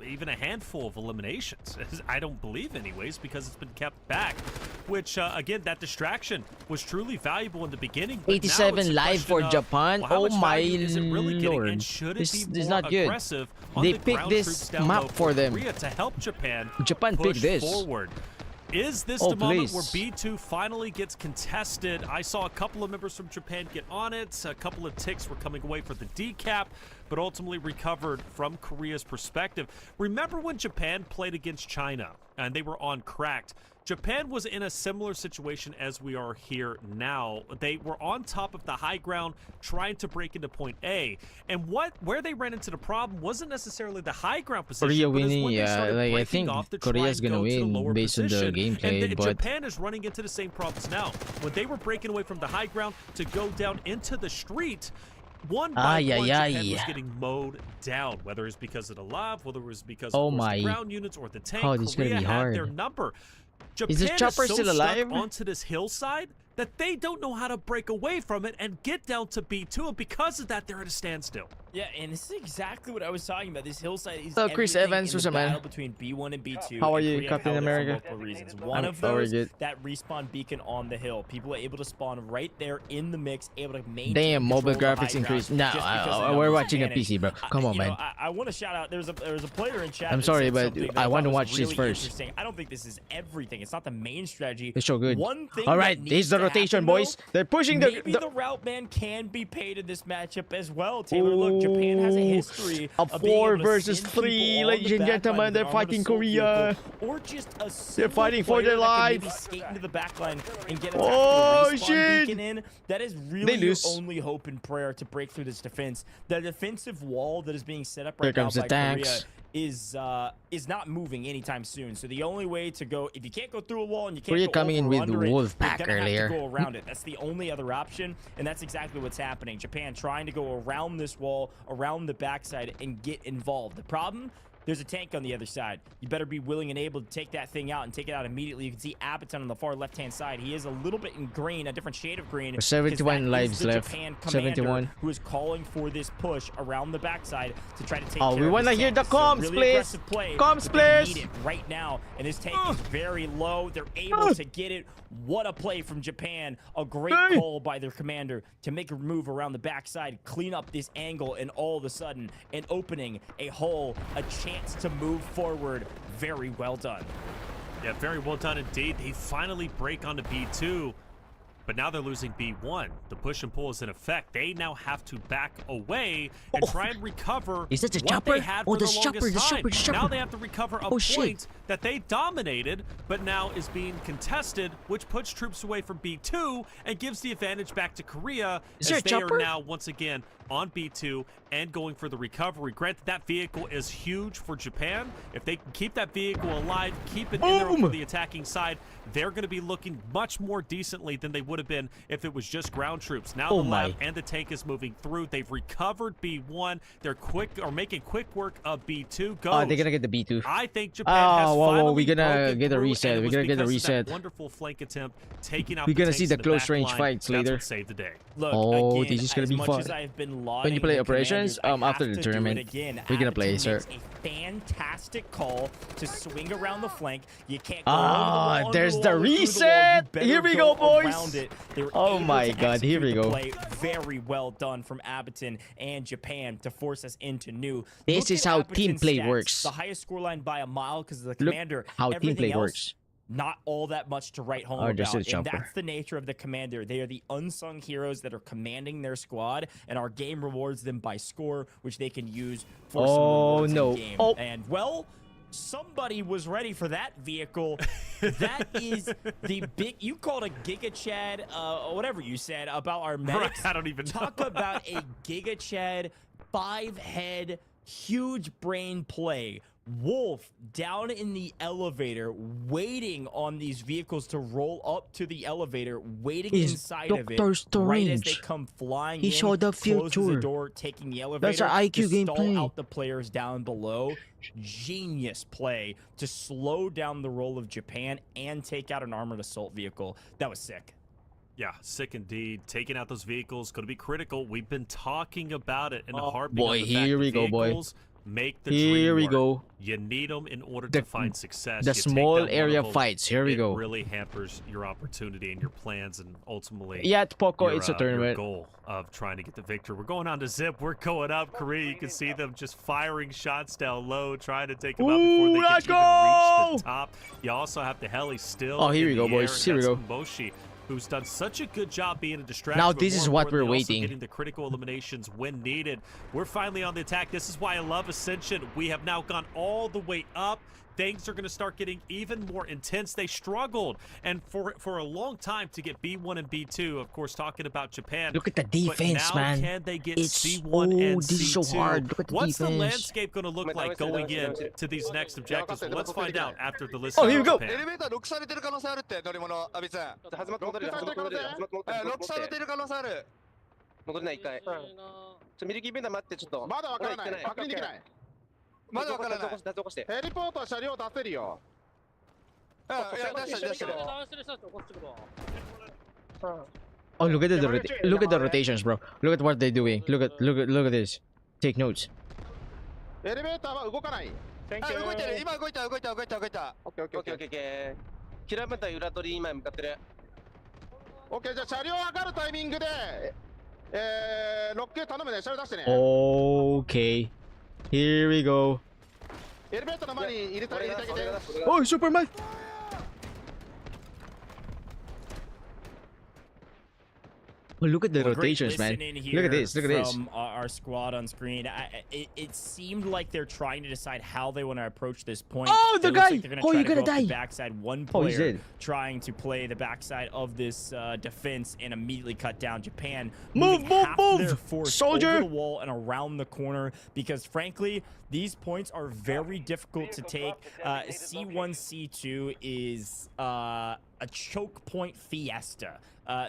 even a handful of eliminations. I don't believe anyways, because it's been kept back, which again, that distraction was truly valuable in the beginning. But now 87 it's a live question for of, Japan. well, how Oh much my value is it really getting, lord. and should it This be is more not good. aggressive on They the picked ground this troops down map low for them. Korea to help Japan Japan push picked this. forward. Is this Oh, the moment where please. B2 finally gets contested? I saw a couple of members from Japan get on it. A couple of ticks were coming away for the decap, but ultimately recovered from Korea's perspective. Remember when Japan played against China and they were on cracked? Japan was in a similar situation as we are here now. They were on top of the high ground trying to break into point A. And where they ran into the problem wasn't necessarily the high ground position. Korea but is winning, when they yeah. started Like, I breaking think off to try Korea's and gonna go to the win lower based on the position. gameplay, And but Japan is running into the same problems now. When they were breaking away from the high ground to go down into the street, one by one, Japan was getting mowed down, whether it's because of the lava, whether it was because of my. the ground units or the tank. Oh, this is gonna Korea be had hard. their number. Japan Is this chopper so still alive? stuck onto this hillside that they don't know how to break away from it and get down to B2, and because of that, they're at a standstill. Yeah, and this is exactly what I was talking about. This hillside is So, Chris everything Evans, in what's the up, man? battle between B1 and B2. How are and you, Korea Captain held it for America? multiple reasons. One of very those, good. that respawn beacon on the hill. People are able to spawn right there in the mix, able to maintain damn, mobile control of the high graphics increased. ground No, just because of the we're numbers watching a advantage. PC, bro. Come on, You man. know, I want to shout out. There's a player in chat. I'm that sorry, said but something that I want to thought was watch this really first. interesting. I don't think this is everything. It's not the main strategy. It's so good. One thing All right, that this needs is the to rotation, happen, boys. though, They're pushing maybe the route man can be paid in this matchup as well. Taylor, look, Japan has a history A of being 4 able to versus send 3, people on ladies the and back line gentlemen. with They're an armored fighting assault Korea. vehicle, or just a single fighting for player their that can life. maybe skate into the back line and get Oh, a respawn shit. beacon in. That is really your lose. only hope and prayer to break through this defense. The defensive wall that is being set up Here right now comes the by tanks. Korea is not moving anytime soon. So the only way to go, if you can't go through a wall and you can't Korea go coming in over or with under it, Wolfpack you're gonna earlier. have to go around it. That's the only other option, and that's exactly what's happening. Japan trying to go around this wall, around the backside, and get involved. The problem, there's a tank on the other side. You better be willing and able to take that thing out and take it out immediately. You can see Abaton on the far left-hand side. He is a little bit in green, a different shade of green. 71 lives left. Japan 71. Who is calling for this push around the backside to try to take Oh, care we of want to this hear tank. the comms, Really please. aggressive play, Comms, but they please. need it right now, and this tank is very low. They're able to get it. What a play from Japan. A great call by their commander to make a move around the backside, clean up this angle, and all of a sudden, an opening, a hole, a chance to move forward. Very well done. Yeah, very well done indeed. They finally break onto B2, but now they're losing B1. The push and pull is in effect. They now have to back away and try and recover Is that the what chopper? they had Oh, for the the chopper, longest the time. chopper, the chopper. Now they have to recover a Oh, shit. point that they dominated, but now is being contested, which puts troops away from B2 and gives the advantage back to Korea Is there as a they chopper? are now once again on B2 and going for the recovery. Granted, that vehicle is huge for Japan. If they can keep that vehicle alive, keep it in there Boom! for the attacking side, they're going to be looking much more decently than they would have been if it was just ground troops. Now Oh the lab my. and the tank is moving through. They've recovered B1. They're making quick work of B2. Go. Oh, they're gonna get the B2. I think Japan has whoa, finally we're gonna broken get a through, reset. and it We're was gonna get a because of that reset. wonderful flank attempt, taking out We're gonna tanks see the in close back range line. fights That's later. what saved the day. Look, Oh, again, this is gonna as be much fun. as I've been When you play lauding the operations, commanders, I after have the to do it tournament, again. we're gonna play, Abaton sir. makes a fantastic call to swing around the flank. You can't go over the wall, under there's the the wall, through the wall. You reset. better Here we go go, boys. around it. They were Oh able my to God, here we execute the go. play. Very well done from Abaton and Japan to force us into new. This Look is at how Abaton's team play stats. works. The highest scoreline by a mile because of the Look commander. how team Everything play else, works. not all that much to write home Oh, this about. is And chopper. that's the nature of the commander. They are the unsung heroes that are commanding their squad, and our game rewards them by score, which they can use for some rewards no. in game. Oh. And well, somebody was ready for that vehicle. That is the big. You called a Giga Chad, whatever you said about our medics. I don't even Talk know. about a Giga Chad 5-head huge brain play. Wolf down in the elevator, waiting on these vehicles to roll up to the elevator, waiting Is inside of it, Dr. right as they Strange. come flying He in, showed the closes the future. door, taking the elevator That's our IQ to stall gameplay. out the players down below. Genius play to slow down the roll of Japan and take out an armored assault vehicle. That was sick. Yeah, sick indeed. Taking out those vehicles going to be critical. We've been talking about it in a Oh, heartbeat. boy, on the here fact we that go, boy. vehicles Make the Here dream we work. go. You need them in order The- to find success. the You take small down one area of them, fights. Here we it go. really hampers your opportunity and your plans, and ultimately, Yeah, it's Poco. your, It's a your tournament. goal of trying to get the victory. We're going on to Zip. We're going up. Korea, you can see them just firing shots down low, trying to take them out before they let's can even reach go! the top. You also have the heli still. Oh, here in we go, the boys. air, and Here we that's go. Moshi, who's done such a good job being a distraction. Now but this more is what we're importantly, also waiting. getting the critical eliminations when needed. We're finally on the attack. This is why I love Ascension. We have now gone all the way up. Things are going to start getting even more intense. They struggled, and for a long time to get B1 and B2. Of course, talking about Japan. Look at the defense, but now man. Can they get It's C1 and this is C2? so hard. Look at the What's the defense. landscape going to look like going in to these next objectives? Well, let's find out after the list. Oh, here we go. エレベーターロックされてる可能性あるって乗り物阿部さん始まって戻れる始まって戻れる始まって戻ロックされてる可能性ある戻れない一回ミルキーベンダー待ってちょっとまだわからない。まだ行って確認できない。まだわからない立ち起こしてヘリポートは車両出せるよ。いや出した出した Oh, look at look at the rotations, bro. Look at what they're doing. Look at this. Take notes. エレベーターは動かない。動いてる今動いた動いた動いた動いたオッケーオッケーオッケーオッケーオッケーオッケーキラメタ裏取り今向かってるオッケーじゃあ車両上がるタイミングでロック頼むね車両出してね。 Okay. Here we go. エレベーターの前に入れてあげて。 Oh, Superman. Oh, look at the Well, great rotations, man. listening Look here at this. Look at this. from our squad on screen. It seemed like they're trying to decide how they want to approach this point. Oh, the It looks guy! like they're gonna Oh, try you're to go gonna up the die. backside. One Oh, he's player dead. trying to play the backside of this defense and immediately cut down Japan. Move, moving move, half move! Their force Soldier! over the wall and around the corner because, frankly, these points are very difficult to take. C1, C2 is a a choke point fiesta.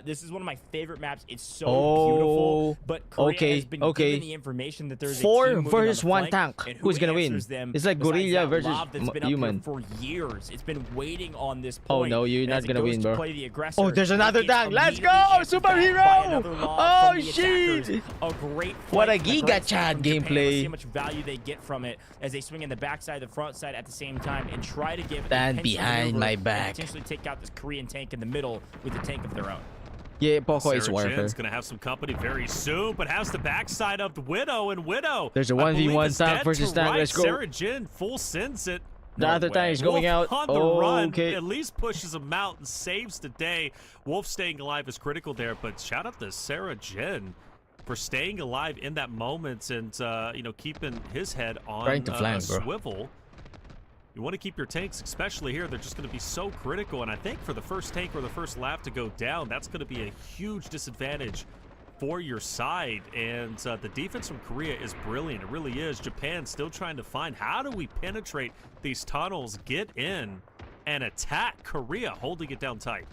This is one of my favorite maps. It's so Oh, beautiful. But Korea has been okay. given the information that there's a 4 team moving versus on the 1 flank, tank. and Who's gonna win? answers them It's like besides gorilla that versus lob that's been up human. here for years. It's been waiting on this Oh, point. no, you're and not as it gonna goes win, to bro. play the aggressor, Oh, there's it another gets tank. Let's immediately go, answered back by superhero! another lob Oh, from the attackers. shit. A great What a flank and great Giga start Chad from Japan. gameplay. Let's see how much value they get from it as they swing in the backside, the front side at the same time, and try to give Stand a pinch behind maneuver my and back. potentially take out this Korean tank in the middle with a tank of their own. Yeah, Poco is Sarah warfare. Jin's gonna have some company very soon, but has the backside of the Widow, and Widow. There's a I believe 1v1 is tank dead versus to tank. right. Let's go. Sarah Jin full sends it. The other tank is going Wolf out. on the run, Okay. at least pushes him out and saves the day. Wolf staying alive is critical there, but shout out to Sarah Jin for staying alive in that moment and you know, keeping his head on Trying to a flank, bro. swivel. You want to keep your tanks, especially here. They're just going to be so critical, and I think for the first tank or the first lap to go down, that's going to be a huge disadvantage for your side. And the defense from Korea is brilliant. It really is. Japan still trying to find how do we penetrate these tunnels, get in, and attack Korea, holding it down tight.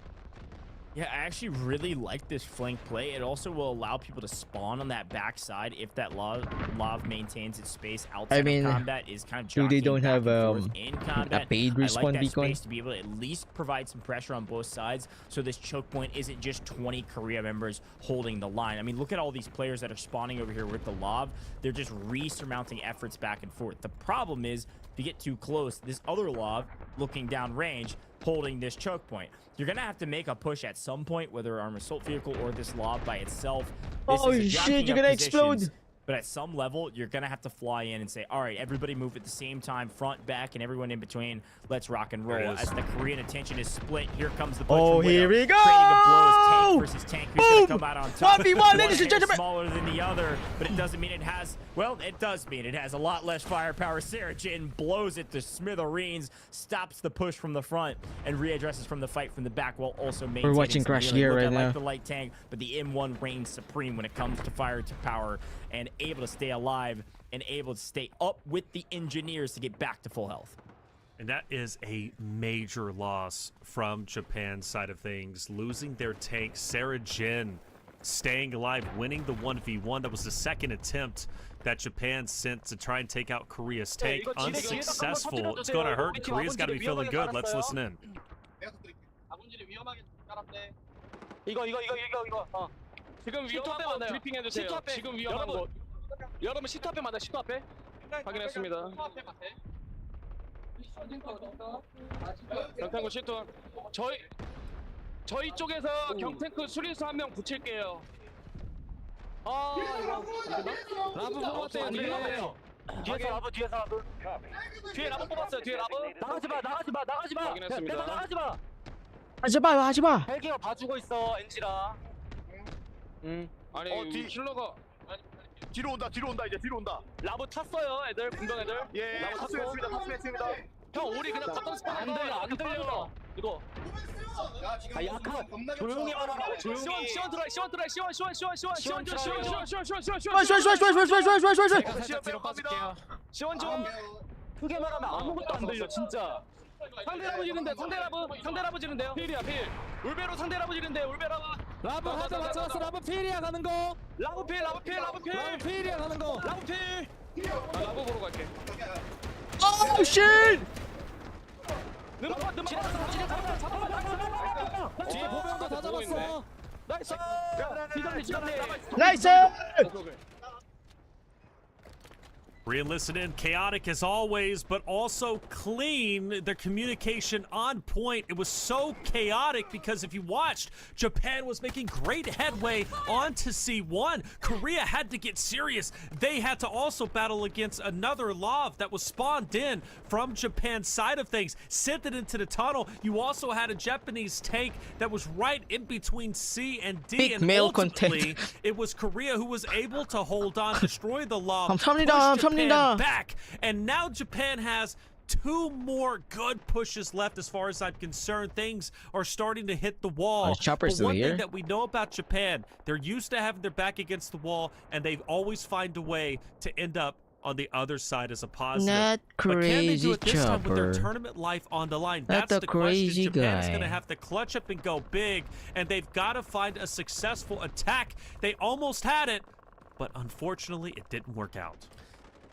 Yeah, I actually really like this flank play. It also will allow people to spawn on that backside if that Lav maintains its space outside mean, of combat. Is kind of do they jockeying don't back have and forth in combat. a paid I like respawn that beacon? space to be able to at least provide some pressure on both sides, so this choke point isn't just 20 Korea members holding the line. I mean, look at all these players that are spawning over here with the Lav. They're just re-surmounting efforts back and forth. The problem is, if you get too close, this other Lav looking down range, holding this choke point. You're gonna have to make a push at some point, whether armor assault vehicle or this lob by itself. This Oh, is a shit, jockeying you're up gonna positions, explode. But at some level, you're gonna have to fly in and say, all right, everybody move at the same time, front, back, and everyone in between. Let's rock and roll. There it is. As the Korean attention is split, here comes the punch Oh, from here Widow. we go! Trading the blows, tank versus tank. Who's Boom! gonna come out on top? 1v1, One ladies and hair gentlemen. smaller than the other, but it doesn't mean it has, well, it does mean it has a lot less firepower. Sarah Jin blows it to smithereens, stops the push from the front, and readdresses from the fight from the back while also maintaining watching some Crash healing. Gear Look, right I like now. the light tank, but the M1 reigns supreme when it comes to fire to power and able to stay alive and able to stay up with the engineers to get back to full health. And that is a major loss from Japan's side of things, losing their tank. Sarah Jin staying alive, winning the 1v1. That was the second attempt that Japan sent to try and take out Korea's tank. Unsuccessful. It's going to hurt. Korea's got to be feeling good. Let's listen in. 아군들이 위험하게 깔았대. 이거. 지금 위험한 곳 브리핑 해주세요. 지금 위험한 곳. 여러분 시트 앞에 맞아. 시트 앞에. 확인했습니다. 경탱크 시트. 저희 쪽에서 경탱크 수리수 한 명 붙일게요. 아 이거 라브 뽑았대요. 뒤에서 라브. 뒤에 라브 뽑았어요. 뒤에 라브. 나가지 마. 확인했습니다. 나가지 마. 하지 마. 헬기가 봐주고 있어 엔지라. 아니 뒤 킬러가 뒤로 온다 이제 뒤로 온다. 라브 탔어요 애들 군병 애들. 예, 라브 탑승했습니다. 형 우리 그냥 걷던 스팟 안 들려. 이거. 아 약간 조용히 말하라고 조용히. 시원 트라이. 살짝 뒤로 빠질게요. 시원 좀 크게 말하면 아무것도 안 들려 진짜. 상대 라브 지른데 상대 라브 지른데요. 필이야 필. 울베로 상대 라브 지른데 울베 라브. 라브 하자 맞춰서 라브 필이야 가는 거. 라브 필. 라브 필이야 가는 거. 라브 필. 나 라브 보러 갈게. Oh shit! 沼뒤에 보병도 다 잡았어. 나이스. 지던데. Nice! Korean listen in, chaotic as always, but also clean. Their communication on point. It was so chaotic because if you watched, Japan was making great headway onto C1. Korea had to get serious. They had to also battle against another LOV that was spawned in from Japan's side of things, sent it into the tunnel. You also had a Japanese tank that was right in between C and D. Big and male ultimately, content. it was Korea who was able to hold on, destroy the LOV, 감사합니다. push Japan back, and now Japan has 2 more good pushes left as far as I'm concerned. Things are starting to hit the wall. Chopper But still one here? thing that we know about Japan, they're used to having their back against the wall, and they always find a way to end up on the other side as a positive. Not But can they do crazy it this time with their chopper. tournament life on the line? Not That's the the question. crazy Japan's guy. going to have to clutch up and go big, and they've got to find a successful attack. They almost had it, but unfortunately, it didn't work out.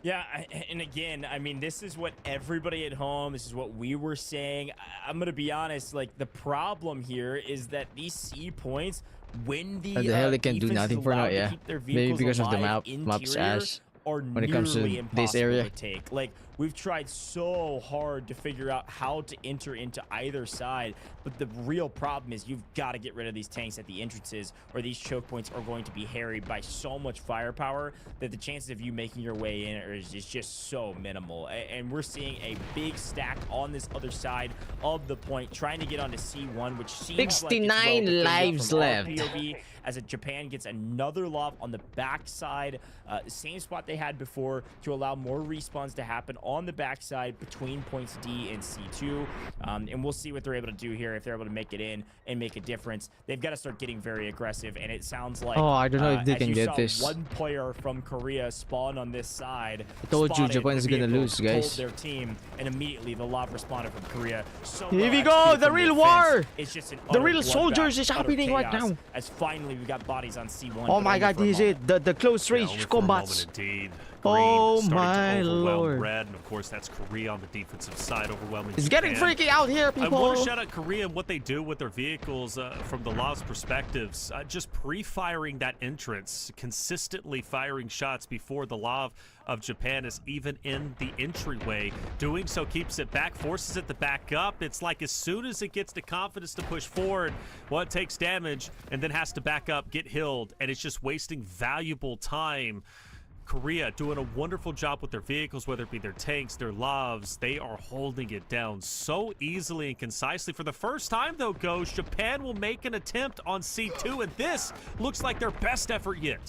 Yeah, and again, I mean, this is what everybody at home, this is what we were saying. I'm going to be honest, like, the problem here is that these C points, when the hell they can do defense is nothing for now, allowed to yeah. keep their Maybe vehicles because of the alive, map's interior, ass are when it comes to nearly this impossible area. to take. Like, we've tried so hard to figure out how to enter into either side, but the real problem is you've got to get rid of these tanks at the entrances, or these choke points are going to be harried by so much firepower that the chances of you making your way in is just so minimal. And we're seeing a big stack on this other side of the point, trying to get onto C1, which seems 69 like it's well lives from our left. POV, as Japan gets another lob on the backside, same spot they had before, to allow more respawns to happen on the backside between points D and C2. And we'll see what they're able to do here, if they're able to make it in and make a difference. They've got to start getting very aggressive, and it sounds like, Oh, I don't know if they as can you get saw, this. one player from Korea spawn on this side. I told you spotted Japan's the gonna vehicle, lose, guys. told their team, and immediately the lob responded from Korea. So Here well we go, executed the from real defense. war. It's just an The utter real bloodbath, soldiers is utter happening right chaos, now. as finally we got bodies on C1. Oh but my only god, for a this is moment. it. The close Yeah, range only for a combats. moment indeed. Oh Green starting my to overwhelm lord. Red, and of course that's Korea on the defensive side, overwhelming It's getting Japan. freaky out here, I want to people. shout out Korea and what they do with their vehicles from the Law's perspectives. Just pre-firing that entrance, consistently firing shots before the Law of Japan is even in the entryway. Doing so keeps it back, forces it to back up. It's like as soon as it gets the confidence to push forward, well, it takes damage and then has to back up, get healed, and it's just wasting valuable time. Korea doing a wonderful job with their vehicles, whether it be their tanks, their lavs. They are holding it down so easily and concisely. For the first time, though, Ghost, Japan will make an attempt on C2, and this looks like their best effort yet.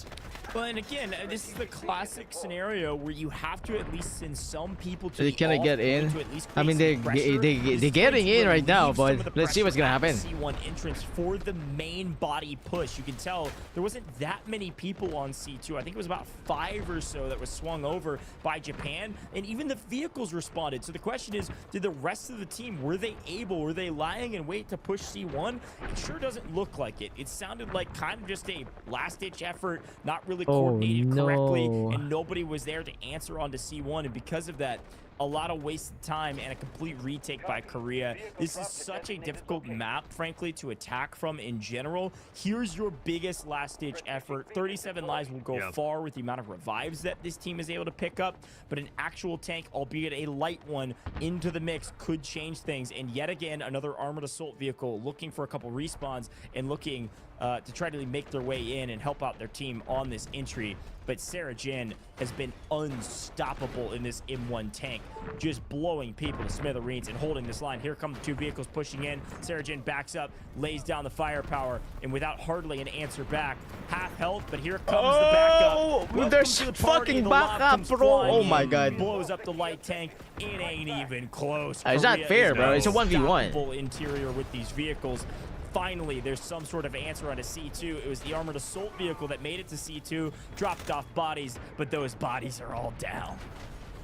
Well, and again, this is the classic scenario where you have to at least send some people to They the cannot off get point in. to at least I mean, create some pressure. they're This getting is in right now, relieve some but of the let's see what's pressure gonna at happen. C1 entrance for the main body push. You can tell there wasn't that many people on C2. I think it was about 5 or so that was swung over by Japan, and even the vehicles responded. So the question is, did the rest of the team, were they lying in wait to push C1? It sure doesn't look like it. It sounded like kind of just a last-ditch effort, not really coordinated correctly, and nobody was there to answer onto C1, and because of that, a lot of wasted time and a complete retake by Korea. This is such a difficult map, frankly, to attack from in general. Here's your biggest last-ditch effort. 37 lives will go far with the amount of revives that this team is able to pick up, but an actual tank, albeit a light one, into the mix could change things. And yet again, another armored assault vehicle looking for a couple respawns and looking to try to make their way in and help out their team on this entry. But Sarah Jin has been unstoppable in this M1 tank, just blowing people to smithereens and holding this line. Here come the 2 vehicles pushing in. Sarah Jin backs up, lays down the firepower, and without hardly an answer back, half health, but here comes the backup. Welcome there's to the party. fucking The lob backup, comes bro. flying Oh my in, god. blows up the light tank. It ain't even close. It's not Korea fair, is bro. It's a 1v1. unstoppable interior with these vehicles. Finally, there's some sort of answer onto C2. It was the armored assault vehicle that made it to C2, dropped off bodies, but those bodies are all down.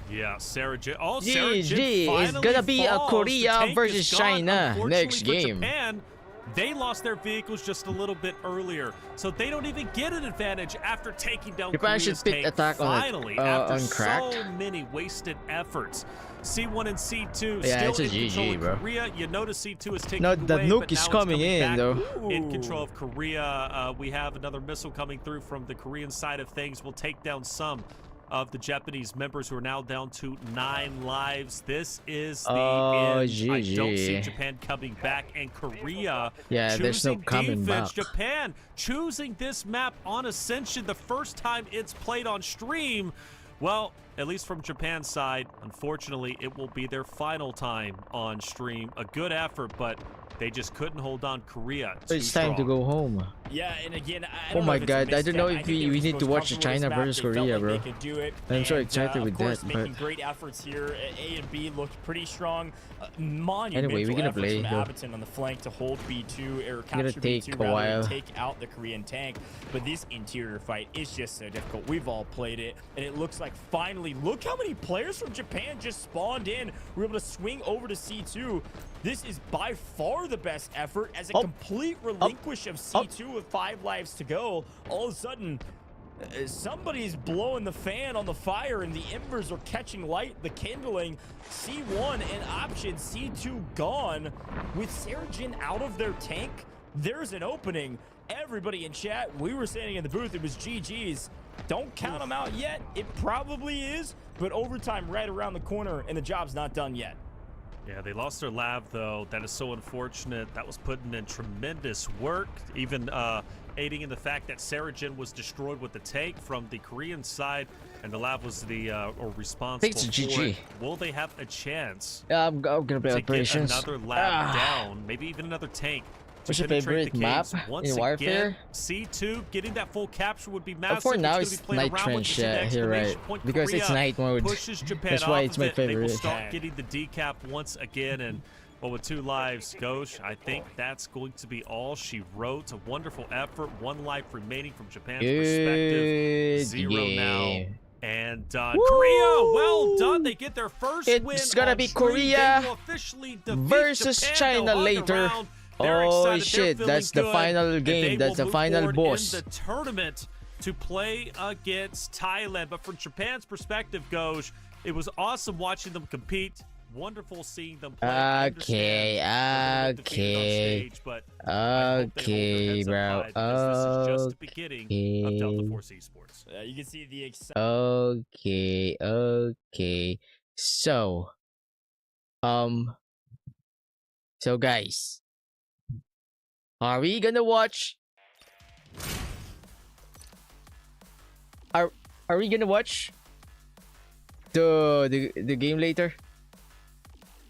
Yeah, Sarah Jin. Oh, Sarah Jin GG. It's finally gonna be a falls. The Korea tank versus is gone. China Unfortunately next for game. Japan, they lost their vehicles just a little bit earlier, so they don't even get an advantage after taking down Japan Korea's should pick tank. attack on it, Finally, after on cracked. so many wasted efforts. C1 and C2 Yeah, still it's a in control GG, of bro. Korea. You notice C2 is taking No, the away, nuke but is now it's coming in, back though. in control of Korea. We have another missile coming through from the Korean side of things. We'll take down some of the Japanese members who are now down to 9 lives. This is the end. I GG. don't see Japan coming back, and Korea Yeah, there's no choosing coming defense. back. Japan choosing this map on Ascension, the first time it's played on stream. Well, at least from Japan's side, unfortunately, it will be their final time on stream. A good effort, but they just couldn't hold on. Korea, too It's time to strong. go home. Yeah, and again, I Oh don't know my if it's a god, I don't know misstep. if think they we were need just to most watch the comfortable with China this map. versus They felt Korea, like bro. They could do it. I'm so And, excited with of course, that, making but great efforts here. A and B looked pretty strong. Monumental Anyway, we're gonna efforts play, from though. Abington on the flank to hold B2 or gonna capture take B2 a rather while. and take out the Korean tank. But this interior fight is just so difficult. We've all played it, and it looks like finally, look how many players from Japan just spawned in. We're able to swing over to C2. This is by far the best effort as a complete relinquish of C2 with 5 lives to go. All of a sudden, somebody's blowing the fan on the fire and the embers are catching light, the kindling. C1 and option, C2 gone. With Sarajin out of their tank, there's an opening. Everybody in chat, we were saying in the booth, it was GG's. Don't count them out yet. It probably is, but overtime right around the corner and the job's not done yet. Yeah, they lost their lab, though. That is so unfortunate. That was putting in tremendous work, even aiding in the fact that Sarajin was destroyed with the tank from the Korean side, and the lab was the or responsible it's for GG. it. Will they have a chance I'm gonna play to operations. get another lab down, maybe even another tank? What's your penetrate favorite the map games once in again? Warfare? C2, getting that full capture would be massive. For now, it's it's gonna be played night around with trench. the Yeah, you're right. exclamation point. Because it's Korea night mode. pushes Japan That's why off it's of my it. They will favorite. start getting the decap once again, and well, with 2 lives, Gosh, I think that's going to be all she wrote. A wonderful effort. 1 life remaining from Japan's perspective. 0 now. And Korea, well done. They get their first win. It's gonna on be stream. Korea They will officially defeat versus Japan. China They'll hug later. around. They're Oh excited. They're shit, feeling that's the good, final and game. they That's will the move final forward boss. in the tournament to play against Thailand. But from Japan's perspective, Gosh, it was awesome watching them compete. Wonderful seeing them play. I Okay, understand they're gonna get defeated on okay. stage, but I hope they hold their heads up bro. high, because this is just the beginning of Deltaforce Esports. You can see the excitement. Okay. So, so guys, are we gonna watch? Are we gonna watch the game later?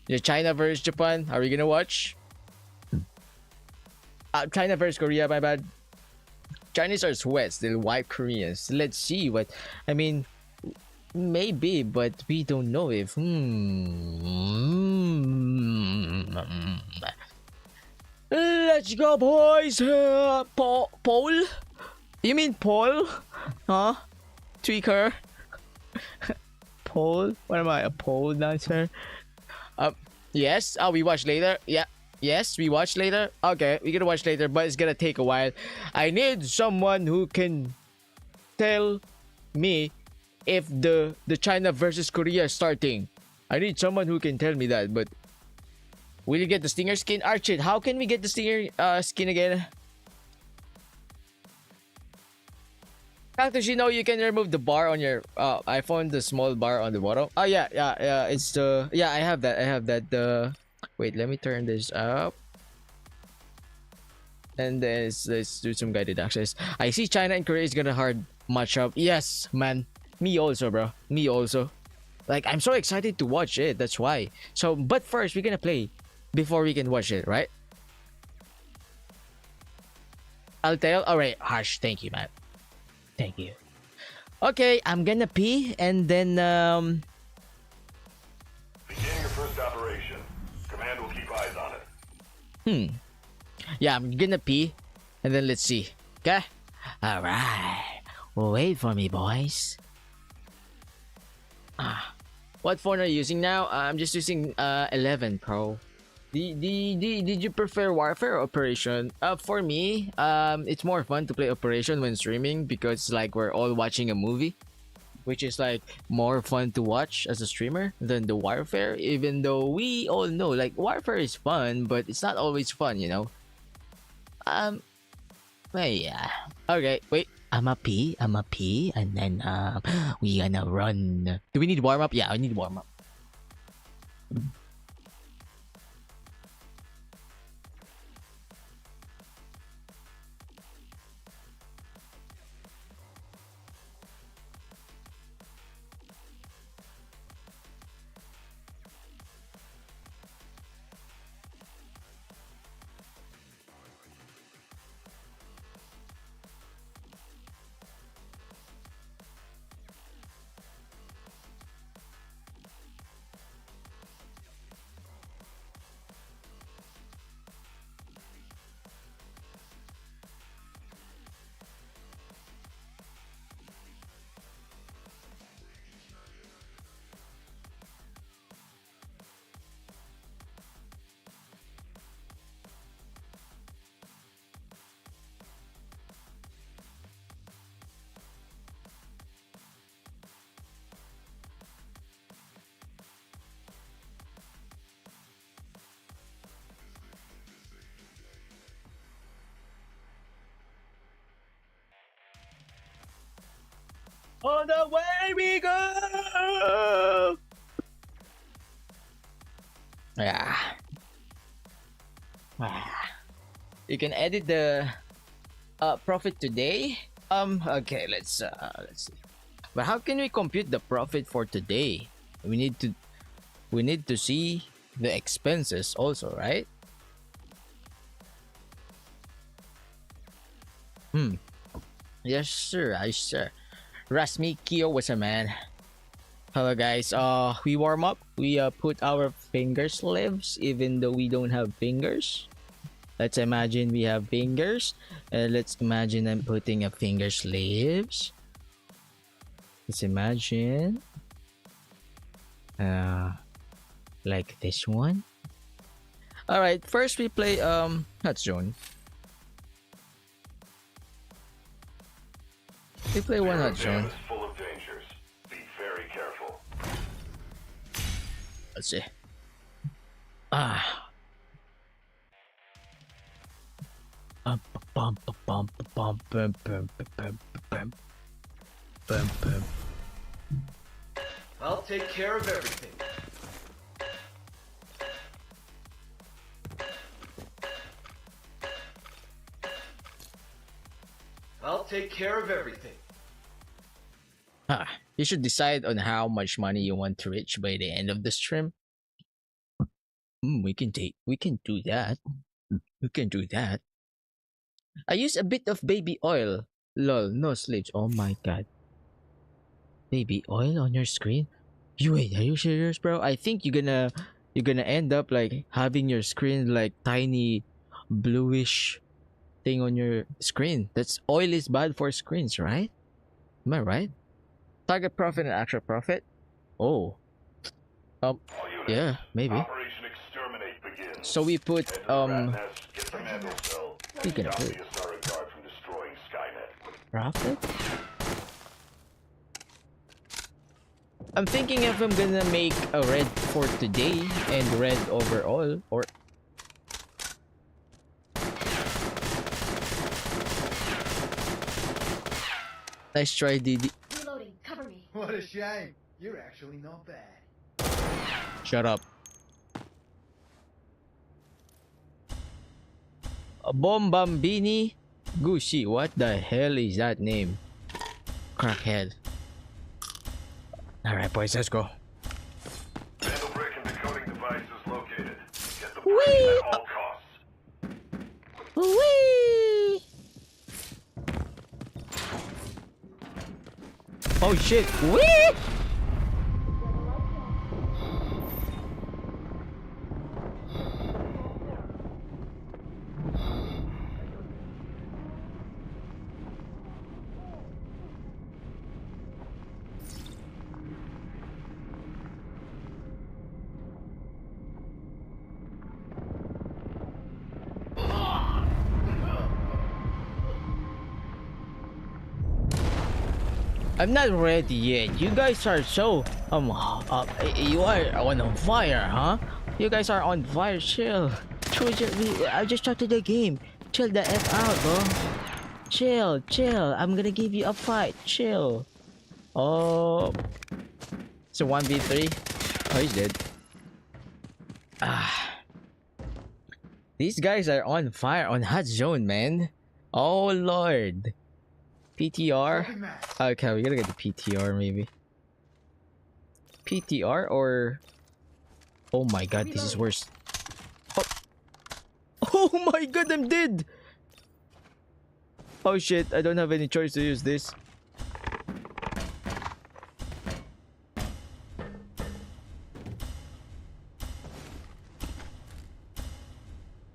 The China versus Japan. Are we gonna watch? China versus Korea. My bad. Chinese are sweats. They'll wipe Koreans. Let's see what. I mean, maybe, but we don't know if. Let's go, boys. Paul. You mean Paul? Huh? Tweaker. Paul. What am I? A pole dancer? Yes. We watch later. Yeah. Yes, we watch later. Okay, we're gonna watch later, but it's gonna take a while. I need someone who can tell me if the China versus Korea is starting. I need someone who can tell me that. But will you get the Stinger skin? Archit, how can we get the Stinger skin again? Cactus, you know you can remove the bar on your iPhone, the small bar on the bottom. Oh yeah. It's the I have that. Wait, let me turn this up. And then let's do some guided access. I see China and Korea is gonna hard match up. Yes, man. Me also, bro. Me also. Like, I'm so excited to watch it. That's why. So, but first, we're gonna play before we can watch it, right? I'll tell. Alright, Harsh. Thank you, man. Thank you. Okay, I'm gonna pee and then Beginning your first operation. Command will keep eyes on it. Yeah, I'm gonna pee and then let's see. Okay? Alright. Wait for me, boys. What phone are you using now? I'm just using 11 Pro. Did you prefer Warfare or Operation? For me, it's more fun to play Operation when streaming because like we're all watching a movie, which is like more fun to watch as a streamer than the Warfare. Even though we all know like Warfare is fun, but it's not always fun, you know. Well, yeah. Okay, wait. I'ma pee, and then we gonna run. Do we need warm up? Yeah, I need warm up. On the way we go. Yeah. You can edit the profit today. Okay, let's see. But how can we compute the profit for today? We need to see the expenses also, right? Yes sir, Rasmi Kyo, what's up, man? Hello guys. We warm up. We put our finger sleeves even though we don't have fingers. Let's imagine we have fingers. Let's imagine I'm putting a finger sleeves. Let's imagine like this one. All right, first we play Hot Zone. We play one Hot Zone. Is full of dangers. Be very careful. Let's see. I'll take care of everything. I'll take care of everything. You should decide on how much money you want to reach by the end of the stream. We can do that. We can do that. I use a bit of baby oil. Lol, no sleeves. Oh my god. Baby oil on your screen? Wait, are you serious, bro? I think you're gonna end up like having your screen like tiny bluish thing on your screen. That's oil is bad for screens, right? Am I right? Target profit and actual profit? Oh. Yeah, maybe. Operation Exterminate begins. So we put Head to the rat nest, get the Mandel cell, and Speaking of stop which. the Asari guard from destroying Skynet. Profit? I'm thinking if I'm gonna make a red for today and red overall, or nice try, Didi. Reloading, cover me. What a shame. You're actually not bad. Shut up. A Bombambini Gucci. What the hell is that name? Crackhead. Alright, boys, let's go. Vandal break and decoding device is located. Get the break at all costs. Whee! Oh shit! Whee! I'm not ready yet. You guys are so you are on fire, huh? You guys are on fire. Chill. I just started the game. Chill the f out, bro. Chill. I'm gonna give you a fight. Chill. Oh, it's a 1v3. Oh, he's dead. These guys are on fire on Hot Zone, man. Oh lord. PTR? Okay, we gotta get the PTR maybe. PTR or... Oh my god, this is worse. Oh my god, I'm dead! Oh shit, I don't have any choice to use this.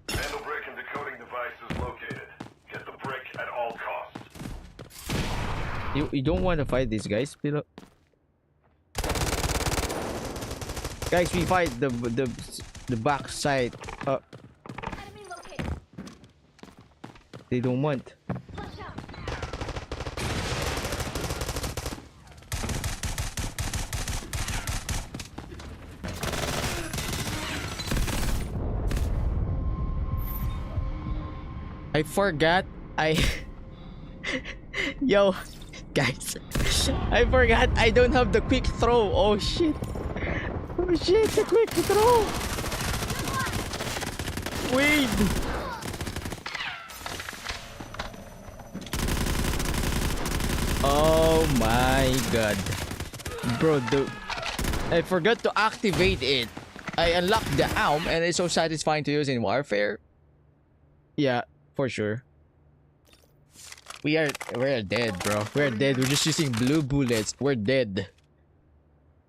Vandal break and decoding device is located. Get the brick at all costs. You don't want to fight these guys, below. Guys, we fight the back side. Enemy located. They don't want. Flush out. I forgot. Yo, Guys, I forgot I don't have the quick throw. Oh shit. Oh shit, the quick throw. Wait. Oh my god. Bro, I forgot to activate it. I unlocked the AUM and it's so satisfying to use in Warfare. Yeah, for sure. We're dead, bro. We're dead. We're just using blue bullets. We're dead.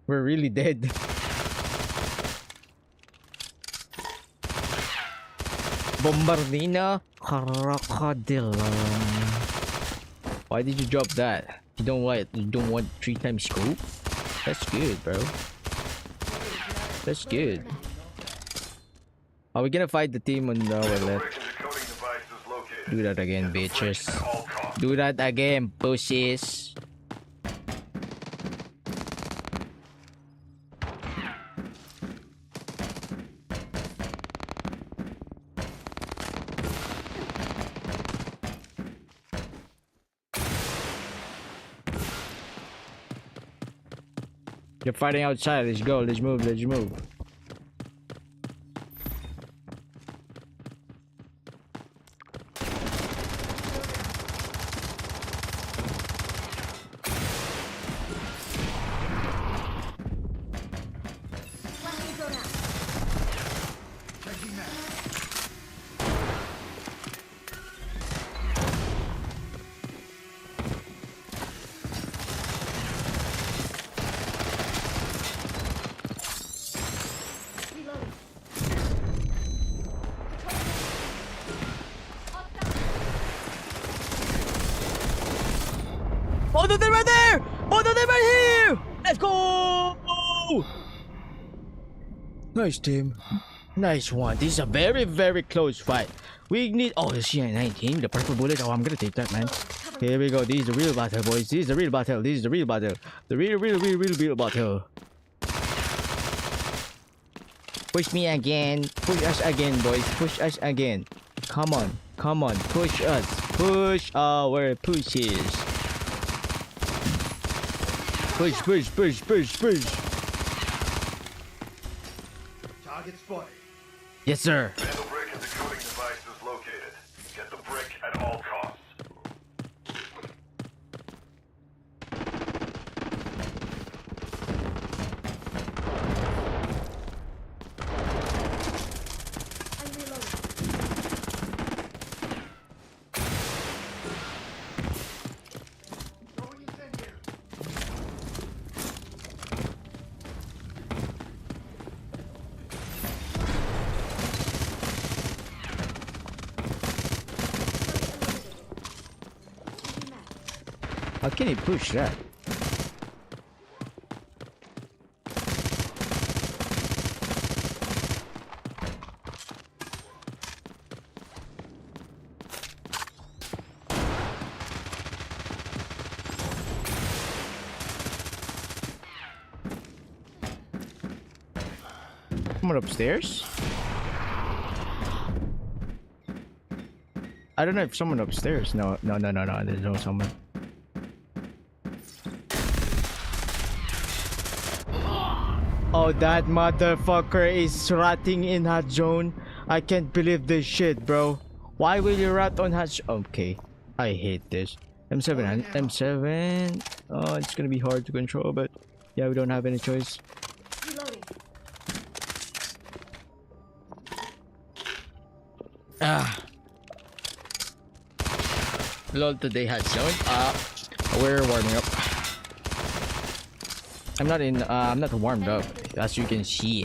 We're really dead. Bombardina Crocodile. Why did you drop that? You don't want 3 times scope? That's good, bro. That's good. Are we gonna fight the team on our left? Do that again, bitches. Do that again, pussies. You're fighting outside. Let's go. Let's move. Let's move. Oh no, they're right there! Oh no, they're right here! Let's go! Nice team. Nice one. This is a very, very close fight. We need... Oh, the CI-19, the purple bullet. Oh, I'm gonna take that, man. Here we go. This is the real battle, boys. This is the real battle. This is the real battle. The real battle. Push me again. Push us again, boys. Push us again. Come on. Come on. Push us. Push our pushes. Push, push, push, push, push. Target spotted. Yes, sir. Vandal brick and decoding device is located. Get the brick at all costs. I'm reloading. Throwing incendiary. How can he push that? Someone upstairs? I don't know if someone upstairs. No, there's no someone. Oh, that motherfucker is ratting in hot zone. I can't believe this shit, bro. Why will you rat on hot? Okay, I hate this. M7, M7. Oh, it's gonna be hard to control, but yeah, we don't have any choice. Reloading. Ah. Lol, today hot zone. We're warming up. I'm not warmed up, as you can see.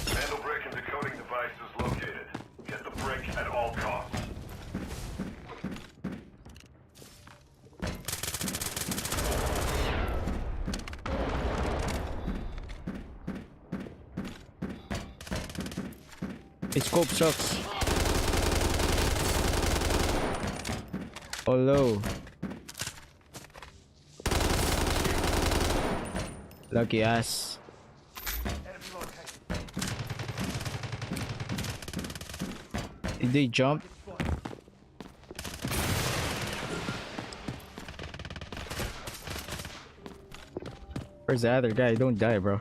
Vandal brick and decoding device is located. Get the brick at all costs. Its scope sucks. Oh low. Lucky ass. Did they jump? Where's the other guy? Don't die, bro.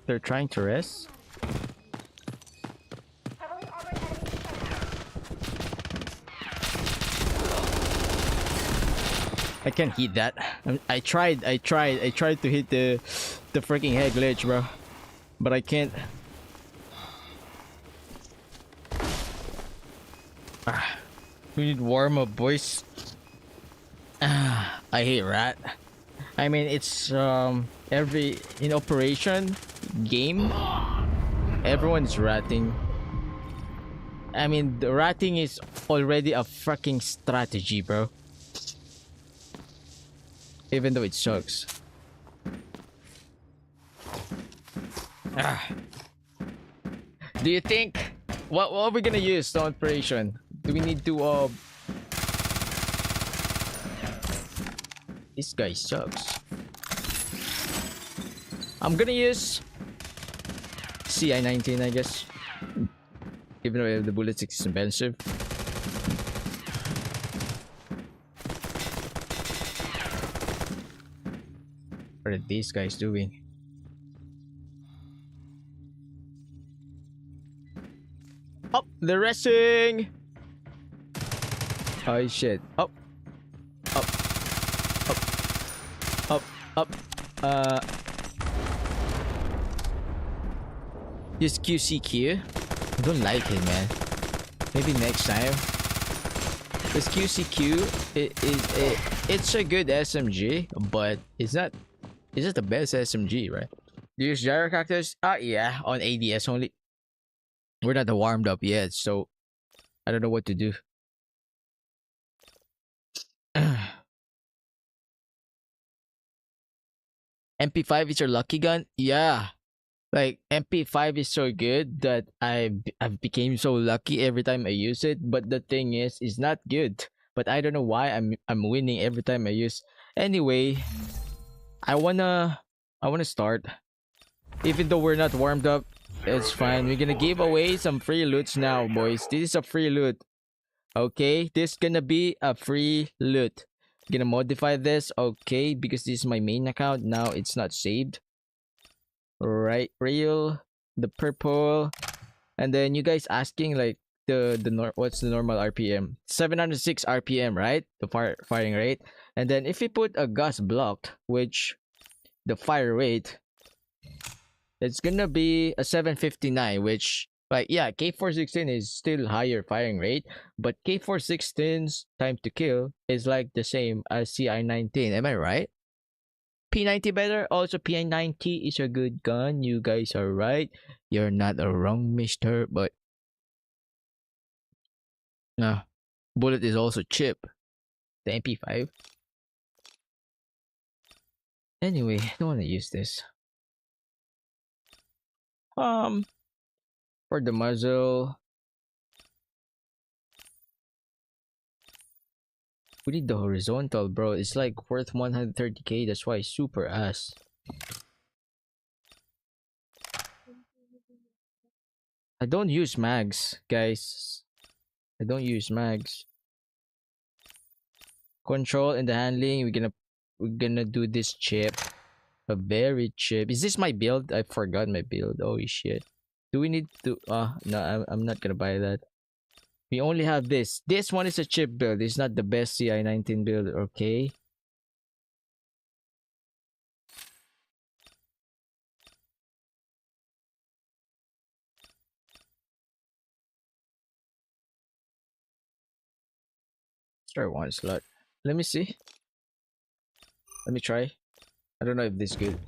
They're trying to rest. I can't hit that. I tried to hit the freaking head glitch, bro, but I can't. We need warm up, boys. I hate rat. I mean, it's every in operation game, everyone's ratting. I mean, the ratting is already a fucking strategy, bro. Even though it sucks. Do you think what are we gonna use the operation? Do we need to this guy sucks. I'm gonna use CI-19, I guess. Even though the bullets is expensive. What are these guys doing? Up, they're resting. Oh shit! Up, up, up, up, up. This QCQ. I don't like it, man. Maybe next time. This QCQ it's a good SMG, but it's not. Is it the best SMG, right? Do you use RagingCactus? Yeah, on ADS only. We're not warmed up yet, so I don't know what to do. MP5 is your lucky gun? Yeah. Like MP5 is so good that I've became so lucky every time I use it. But the thing is, it's not good. But I don't know why I'm winning every time I use. Anyway, I wanna start. Even though we're not warmed up, it's fine. We're gonna give away some free loots now, boys. This is a free loot. Okay, this is gonna be a free loot. Gonna modify this, okay, because this is my main account. Now it's not saved. Right, real, the purple, and then you guys asking like what's the normal RPM? 706 RPM, right? The firing rate. And then if we put a gas blocked, which the fire rate, it's gonna be a 759, which like yeah, K416 is still higher firing rate, but K416's time to kill is like the same as CI-19. Am I right? P90 better. Also, P90 is a good gun. You guys are right. You're not wrong, mister. But bullet is also cheap. The MP5. Anyway, I don't want to use this. For the muzzle, we need the horizontal, bro. It's like worth 130k. That's why it's super ass. I don't use mags, guys. I don't use mags. Control and the handling. We're gonna do this chip. A very cheap. Is this my build? I forgot my build. Oh shit. Do we need to no, I'm not gonna buy that. We only have this. This one is a chip build. It's not the best CI-19 build, okay? Start one slot. Let me see. Let me try. I don't know if this is good.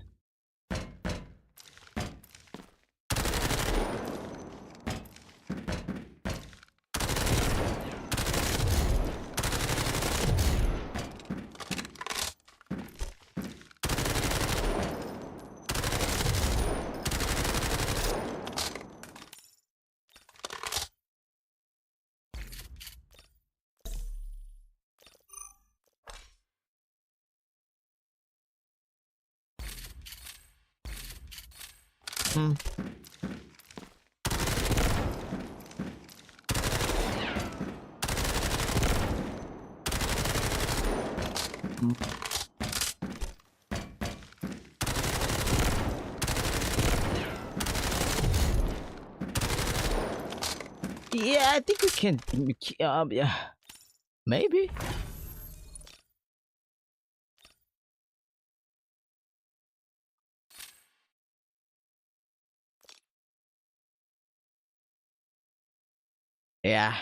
Yeah, I think we can. Yeah, maybe. Yeah,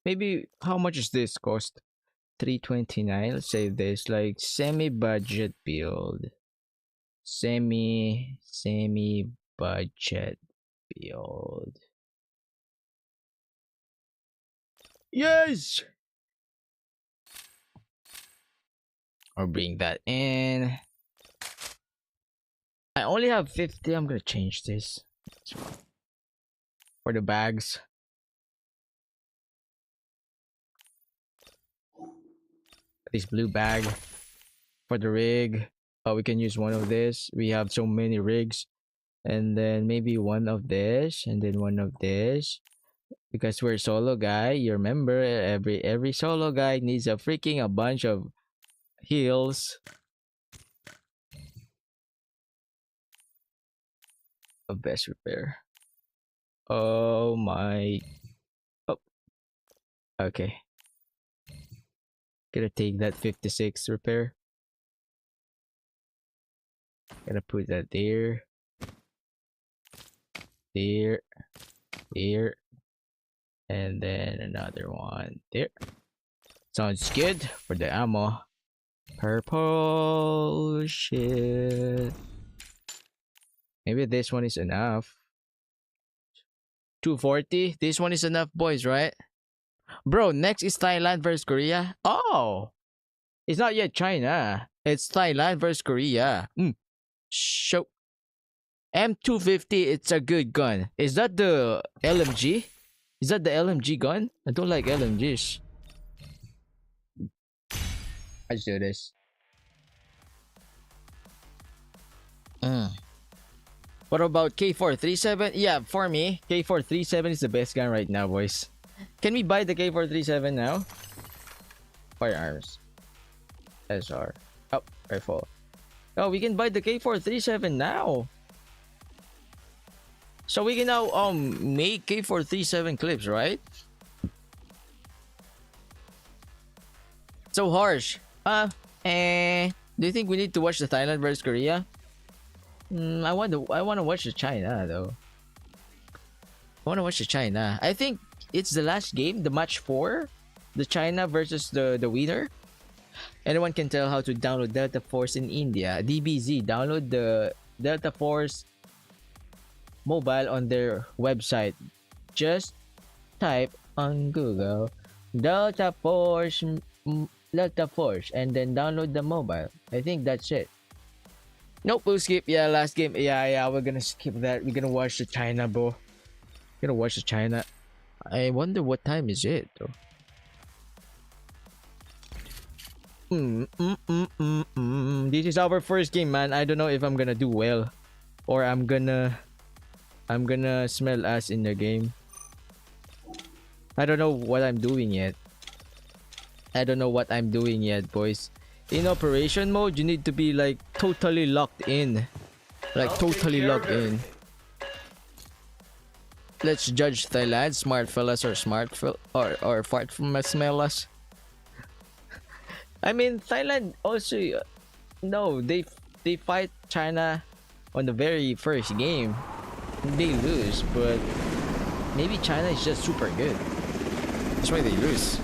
maybe. How much is this cost? 329. Let's say this like semi-budget build. Semi-budget build. Yes. Or bring that in. I only have 50. I'm gonna change this for the bags. This blue bag for the rig. We can use one of this. We have so many rigs, and then maybe one of this, and then one of this. Because we're solo guy, you remember every solo guy needs a bunch of heals. A best repair. Oh my. Oh. Okay. Gonna take that 56 repair. Gonna put that there. There. There. And then another one there. Sounds good for the ammo. Purple shit. Maybe this one is enough. 240. This one is enough, boys, right? Bro, next is Thailand versus Korea. Oh, it's not yet China. It's Thailand versus Korea. Show. M250. It's a good gun. Is that the LMG? Is that the LMG gun? I don't like LMGs. Let's do this. What about K437? Yeah, for me, K437 is the best gun right now, boys. Can we buy the K437 now? Firearms. SR. Oh, rifle. Oh, we can buy the K437 now. So we can now make K437 clips, right? So harsh. Do you think we need to watch the Thailand versus Korea? I want to watch the China though. I want to watch the China. I think it's the last game, the match 4, the China versus the winner. Anyone can tell how to download Delta Force in India. DBZ, download the Delta Force mobile on their website. Just type on Google Delta Force, and then download the mobile. I think that's it. Nope, we'll skip. Yeah, last game. Yeah, we're gonna skip that. We're gonna watch the China, bro. We're gonna watch the China. I wonder what time is it, though. This is our first game, man. I don't know if I'm gonna do well, or I'm gonna smell ass in the game. I don't know what I'm doing yet. Boys. In operation mode, you need to be like totally locked in. Let's judge Thailand. Smart fellas or or fart smellas. I mean, Thailand also, no, they fight China on the very first game. They lose, but maybe China is just super good. That's why they lose.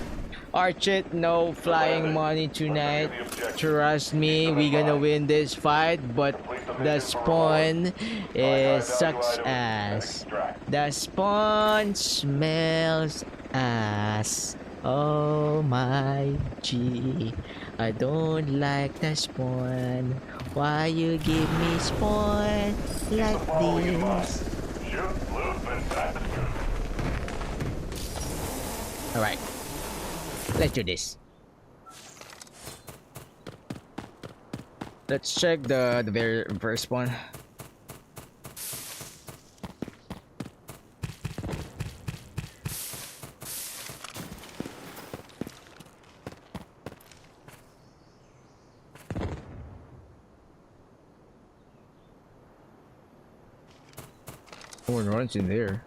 Archit, no flying money tonight. Trust me, we gonna win this fight, but the spawn sucks ass. The spawn smells ass. Oh my G, I don't like the spawn. Why you give me spawn like this? Alright, let's do this. Let's check the very first one. No one runs in there.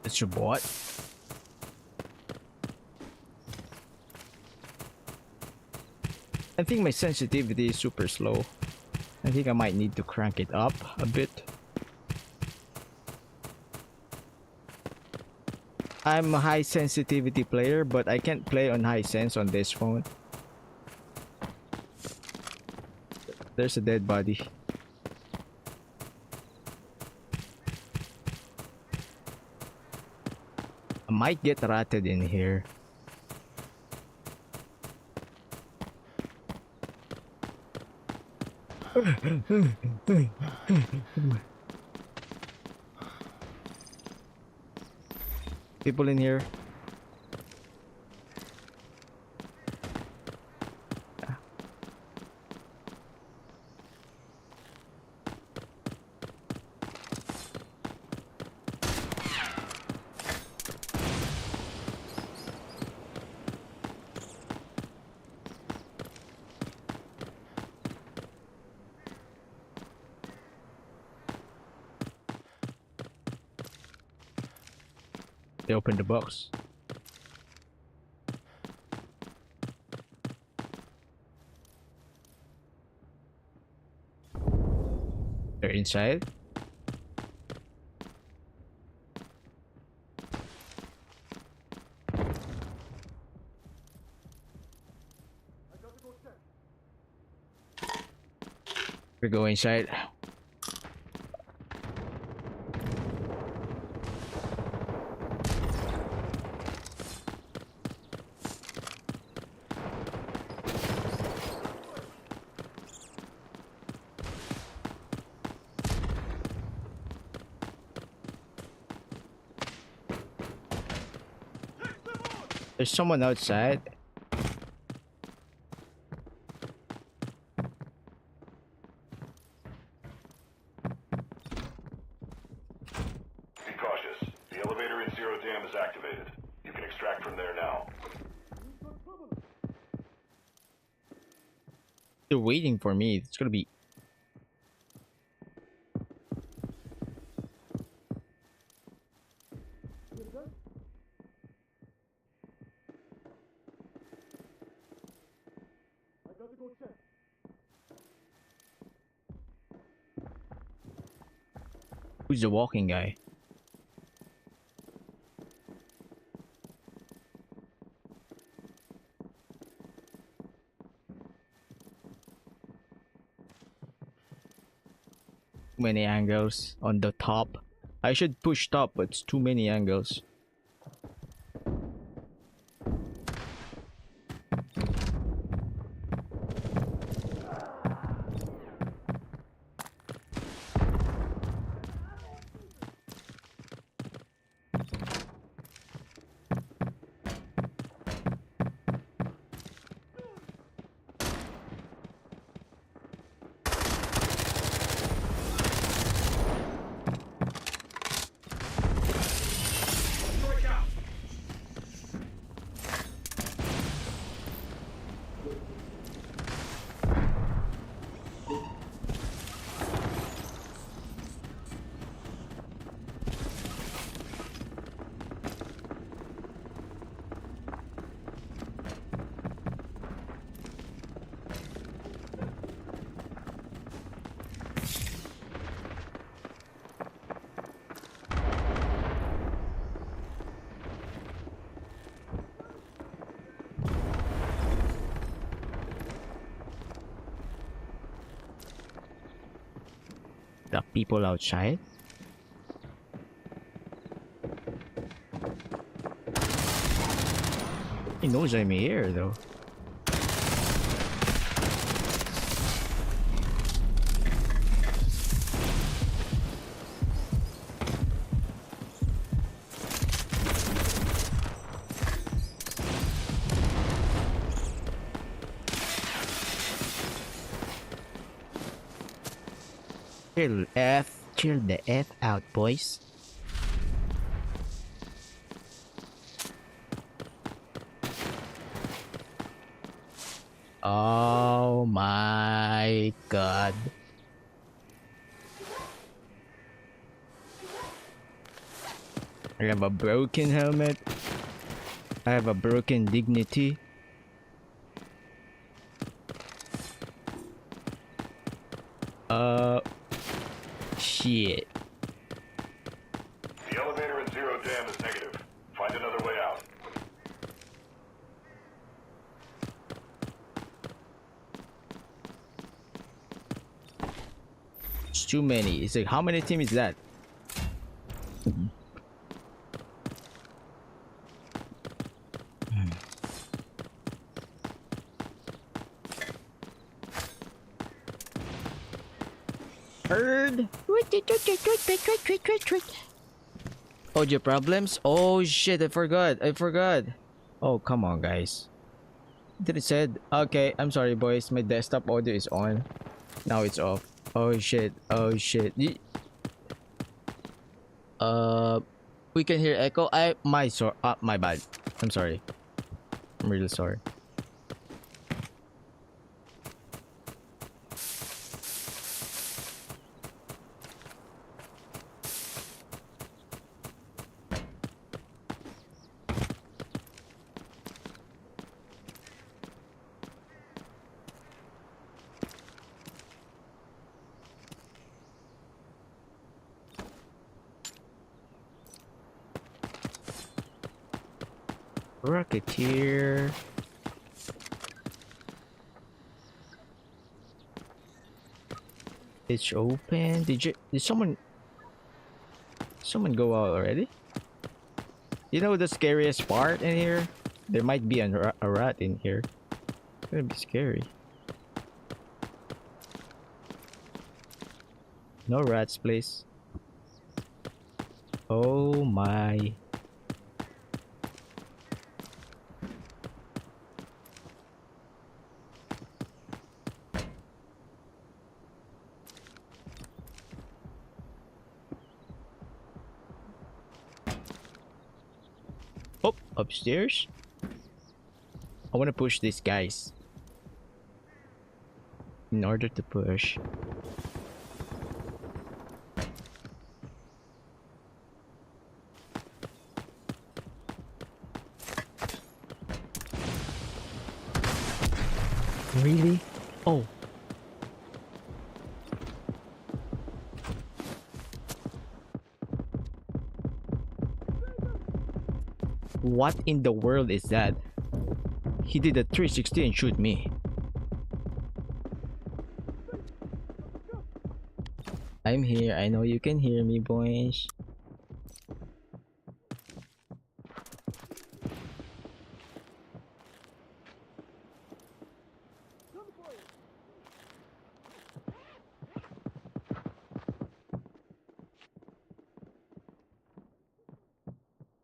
It's your bot. I think my sensitivity is super slow. I think I might need to crank it up a bit. I'm a high sensitivity player, but I can't play on high sense on this phone. There's a dead body. I might get ratted in here. People in here. They opened the box. They're inside. We go inside. There's someone outside. Be cautious. The elevator in Zero Dam is activated. You can extract from there now. They're waiting for me. It's gonna be. Who's the walking guy? Too many angles on the top. I should push top, but it's too many angles. The people outside. He knows I'm here though. Chill the F out, boys. Oh my god. I have a broken helmet. I have a broken dignity. Shit. The elevator in Zero Dam is negative. Find another way out. It's too many. It's like, how many teams is that? Heard. Audio problems? Oh shit, I forgot. Oh, come on, guys. Did it said? Okay, I'm sorry, boys. My desktop audio is on. Now it's off. Oh shit. We can hear echo. My bad. I'm sorry. I'm really sorry. Rocketeer. It's open. Did someone go out already? You know the scariest part in here? There might be a rat in here. It's gonna be scary. No rats, please. Oh my. Oh, upstairs. I want to push these guys. In order to push. Really? Oh. What in the world is that? He did a 360 and shoot me. I'm here. I know you can hear me, boys.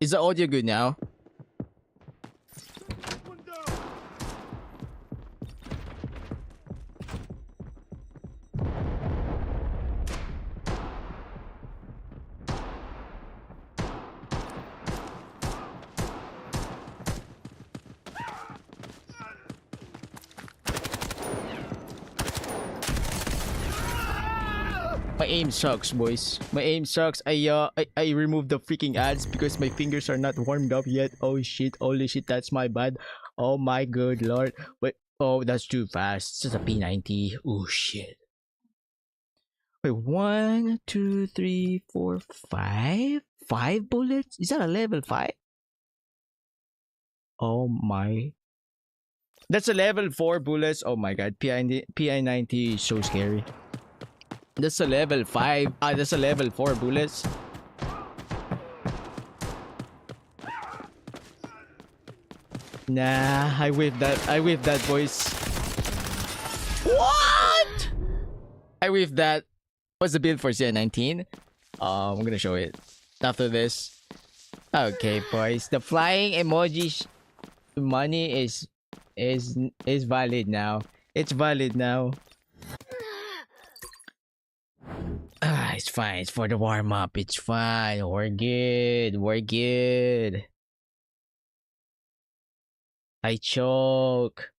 Is the audio good now? My aim sucks, boys. My aim sucks. I removed the freaking ads because my fingers are not warmed up yet. Oh shit, holy shit, that's my bad. Oh my good lord. Wait, oh, that's too fast. It's just a P90. Oh shit. Wait, 1, 2, 3, 4, 5? 5 bullets? Is that a level 5? Oh my. That's a level 4 bullets. Oh my god. PI90 is so scary. That's a level 5. That's a level 4 bullets. Nah, I whiffed that. I whiffed that, boys. What? I whiffed that. What's the build for CI19? I'm gonna show it after this. Okay, boys. The flying emoji money is valid now. It's valid now. It's fine. It's for the warm up. It's fine. We're good. We're good. I choke.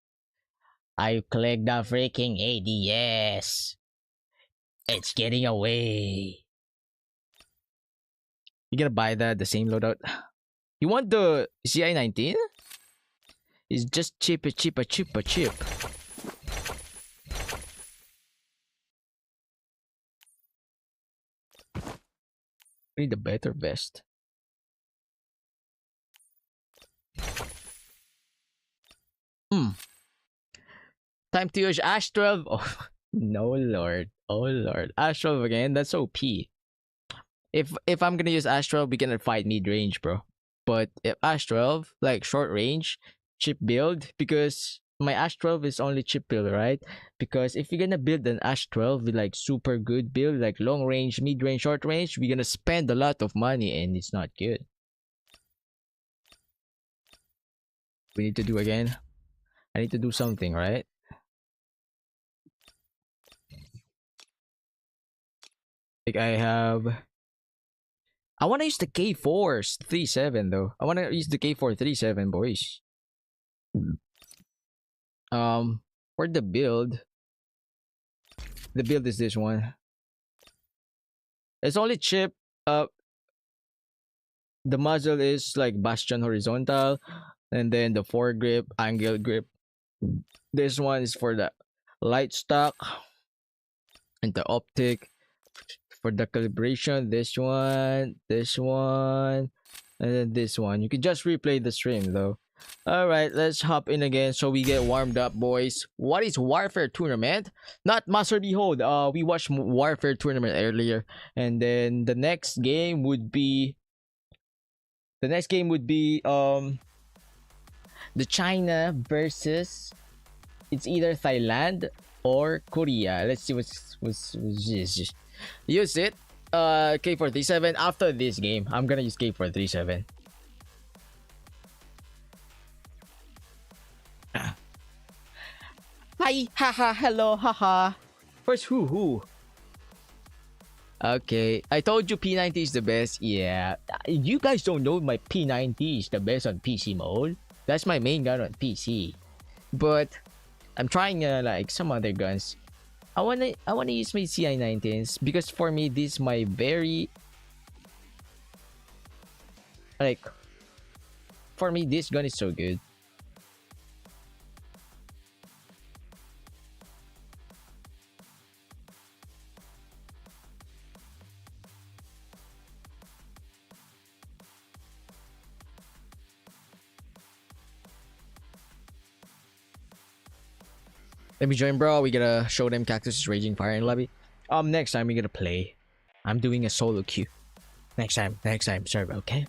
I click the freaking ADS. It's getting away. You gonna buy that the same loadout? You want the CI-19? It's just cheap. We need a better vest. Time to use Ash 12. Oh, no lord. Oh lord. Ash 12 again? That's OP. If I'm gonna use Ash 12, we can fight mid-range, bro. But if Ash 12, like short range, chip build, because my Ash 12 is only chip build, right? Because if you're gonna build an Ash 12 with like super good build, like long range, mid-range, short range, we're gonna spend a lot of money and it's not good. We need to do again. I need to do something, right? Like I want to use the K4 37 though. I want to use the K4 37, boys. For the build is this one. It's only chip. The muzzle is like bastion horizontal, and then the foregrip, angle grip. This one is for the light stock and the optic. For the calibration, this one, and then this one. You can just replay the stream though. Alright, let's hop in again so we get warmed up, boys. What is Warfare Tournament? Not Master Behold. We watched Warfare Tournament earlier. And then the next game would be the China versus, it's either Thailand or Korea. Let's see what's this. Use it. K437. After this game, I'm gonna use K437. Hi, haha, hello, haha. First, who? Okay, I told you P90 is the best. Yeah, you guys don't know my P90 is the best on PC mode. That's my main gun on PC. But I'm trying like some other guns. I wanna use my CI-19s because for me this is my very for me this gun is so good. Let me join, bro. We gotta show them Cactus is raging fire in lobby. Next time we gotta play. I'm doing a solo queue. Next time, serve, okay?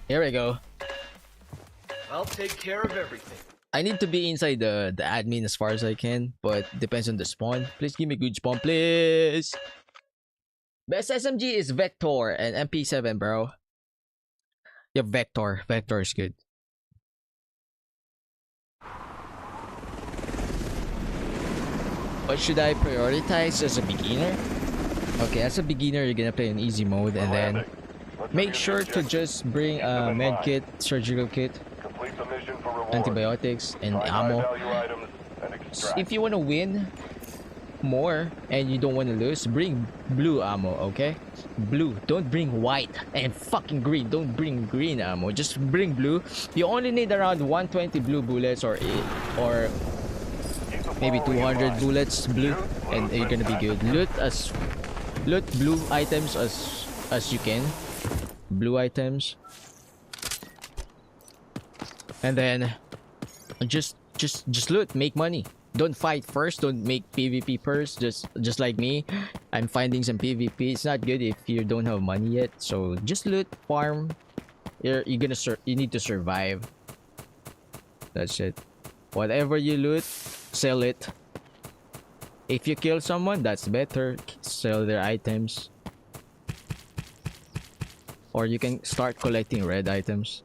Here we go. I'll take care of everything. I need to be inside the admin as far as I can, but depends on the spawn. Please give me good spawn, please. Best SMG is Vector and MP7, bro. Yeah, Vector. Vector is good. What should I prioritize as a beginner? Okay, as a beginner, you're gonna play in easy mode, and then make sure to just bring a med kit, surgical kit, antibiotics, and ammo. If you wanna win more and you don't want to lose, bring blue ammo, okay? Blue, don't bring white, and fucking green, don't bring green ammo, just bring blue. You only need around 120 blue bullets or maybe 200 bullets blue, and you're gonna be good. Loot blue items as you can, blue items, and then just loot, make money. Don't fight first, don't make PvP first, just like me. I'm finding some PvP. It's not good if you don't have money yet, so just loot, farm. You need to survive. That's it. Whatever you loot, sell it. If you kill someone, that's better. Sell their items. Or you can start collecting red items.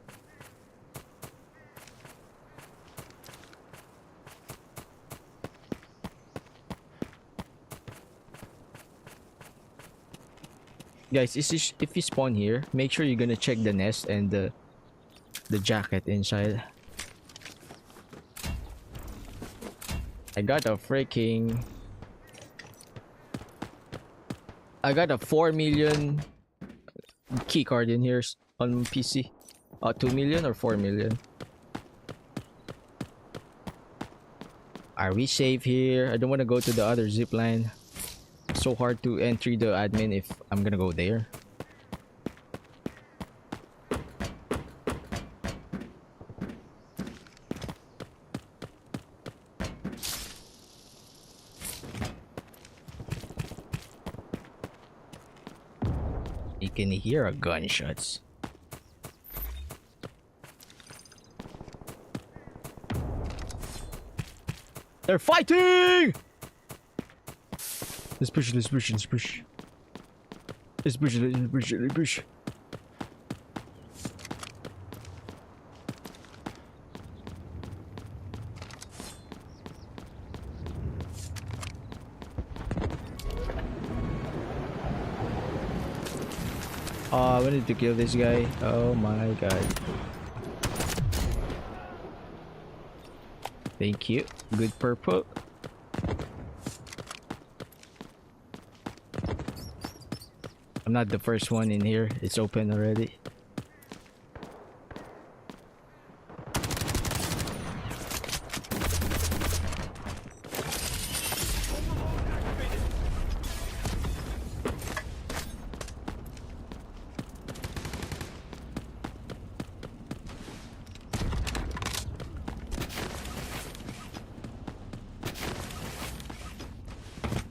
Guys, if you spawn here, make sure you're gonna check the nest and the jacket inside. I got a 4 million key card in here on PC. 2 million or 4 million. Are we safe here? I don't want to go to the other zip line. So hard to enter the admin if I'm gonna go there. You can hear a gunshots. They're fighting! Let's push. Let's push. I wanted to kill this guy. Oh my god. Thank you. Good purple. I'm not the first one in here. It's open already.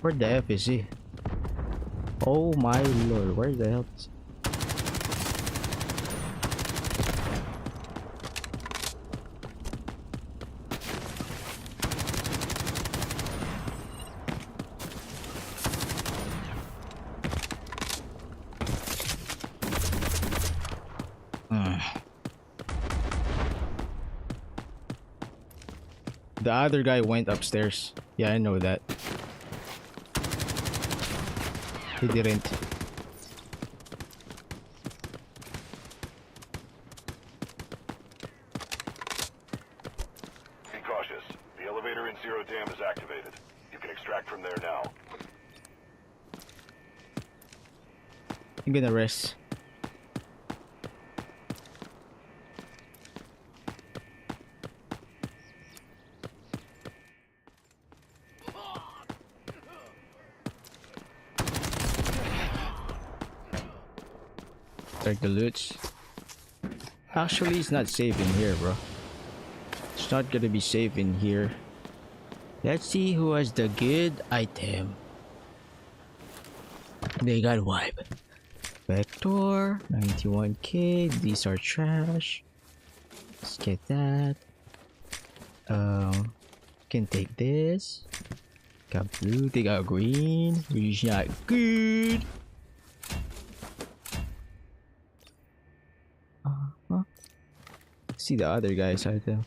Where the F is he? Oh my lord, where the hell is he? The other guy went upstairs. Yeah, I know that. He didn't. Be cautious. The elevator in Zero Dam is activated. You can extract from there now. I'm gonna rest. Take the loot. Actually, it's not safe in here, bro. It's not gonna be safe in here. Let's see who has the good item. They got wipe. Vector, 91k. These are trash. Let's get that. Can take this. Got blue. They got green. Which is not good. See the other guy's item.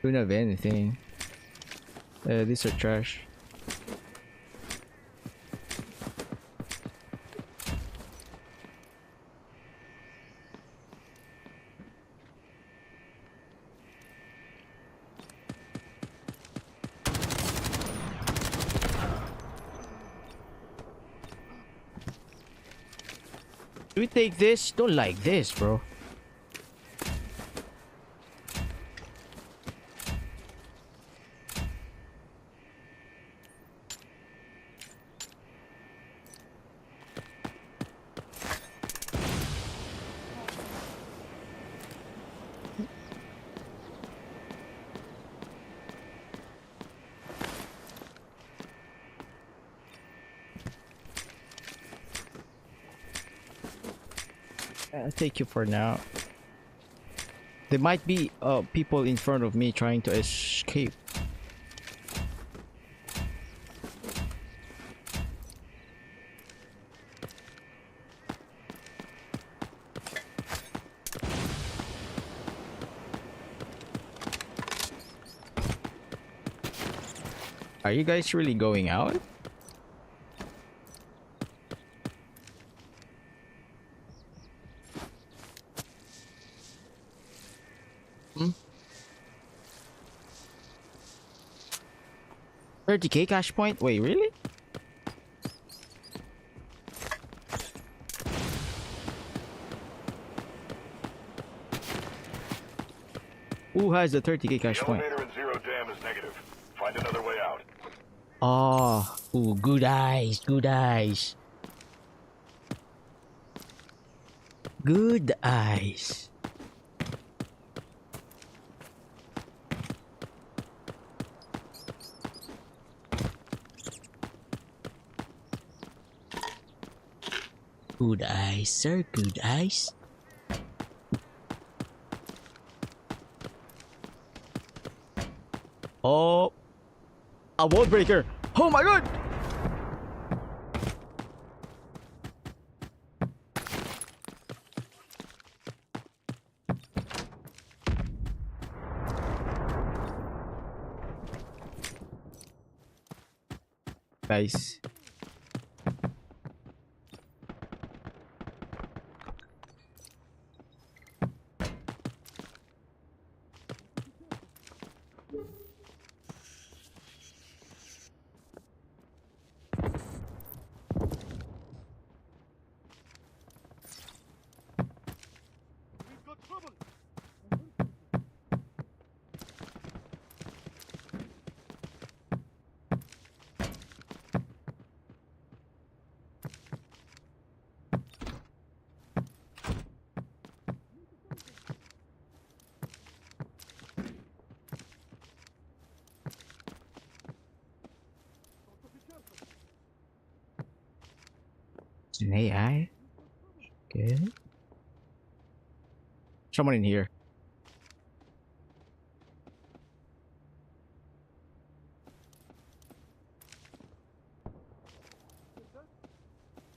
Don't have anything. These are trash. Do we take this? Don't like this, bro. I'll take you for now. There might be people in front of me trying to escape. Are you guys really going out? Hmm? 30k cash point? Wait, really? Who has the 30k cash The point? elevator in zero dam is negative. Find another way out. Oh, ooh, good eyes, good eyes. Good eyes. Good eyes, sir, good eyes. Oh, a wall breaker. Oh my god. Nice. It's an AI. Okay. Someone in here.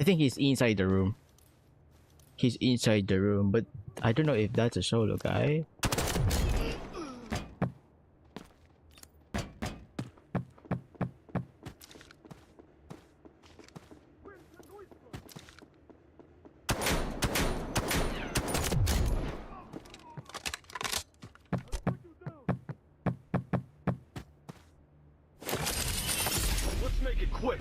I think he's inside the room. He's inside the room, but I don't know if that's a solo guy. Let's make it quick.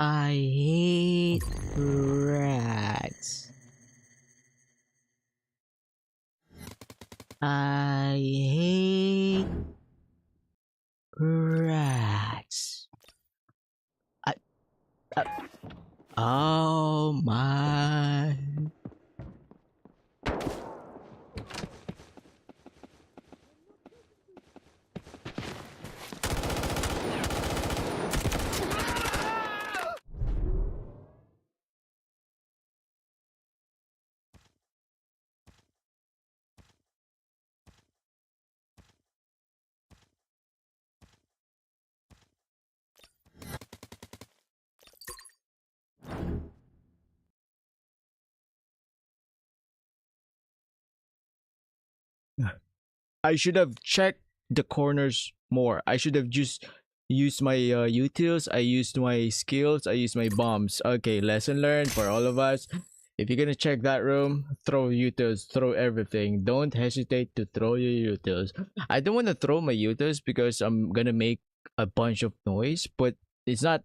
I hate rats. I hate rats. I, oh my. I should have checked the corners more. I should have just used my utils. I used my skills. I used my bombs. Okay, lesson learned for all of us. If you're gonna check that room, throw utils, throw everything. Don't hesitate to throw your utils. I don't want to throw my utils because I'm gonna make a bunch of noise, but it's not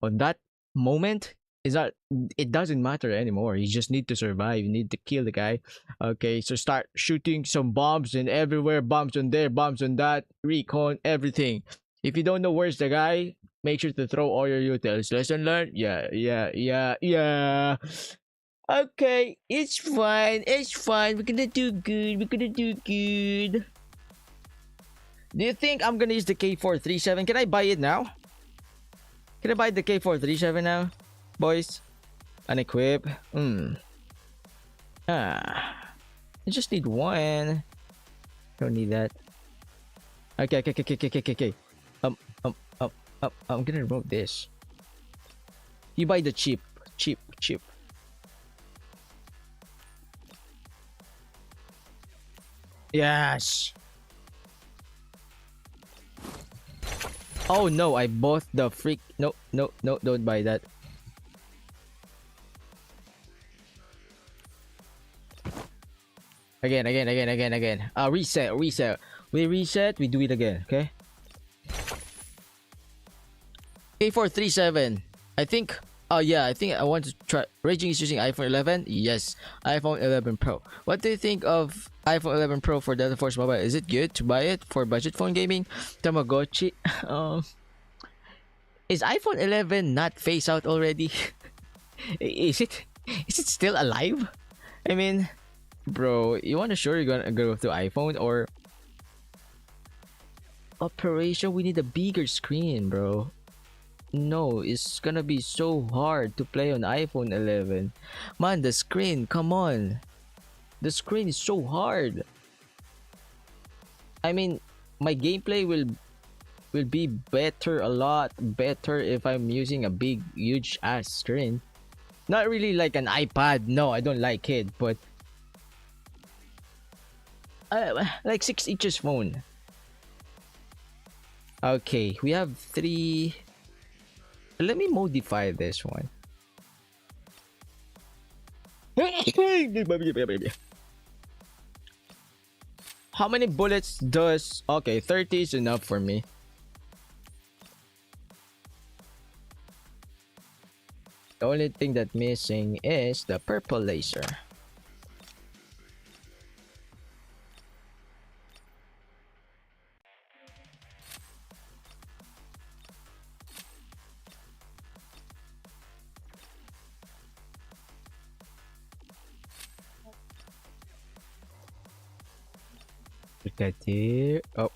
on that moment. It's not, it doesn't matter anymore. You just need to survive. You need to kill the guy. Okay, so start shooting some bombs and everywhere. Bombs on there, bombs on that. Recon, everything. If you don't know where's the guy, make sure to throw all your utils. Lesson learned? Yeah. Okay, it's fine. It's fine. We're gonna do good. We're gonna do good. Do you think I'm gonna use the K437? Can I buy it now? Can I buy the K437 now? Boys? Unequip? I just need one. Don't need that. Okay. I'm gonna remove this. You buy the cheap. Yes. Oh no, I bought the freak. No, don't buy that. Again. Reset. We reset, we do it again, okay? A437. I think I want to try. Raging is using iPhone 11. Yes, iPhone 11 Pro. What do you think of iPhone 11 Pro for deltaforcemobile? Is it good to buy it for budget phone gaming? Tamagotchi. Is iPhone 11 not phased out already? Is it still alive? I mean, bro, you want to sure you're gonna go to iPhone or operation? We need a bigger screen, bro. No, it's gonna be so hard to play on iPhone 11. Man, the screen, come on. The screen is so hard. I mean, my gameplay will be better, a lot better if I'm using a big, huge ass screen. Not really like an iPad. No, I don't like it, but like 6 inches phone. Okay, we have 3. Let me modify this one. How many bullets does... Okay, 30 is enough for me. The only thing that's missing is the purple laser. Put that here. Oh.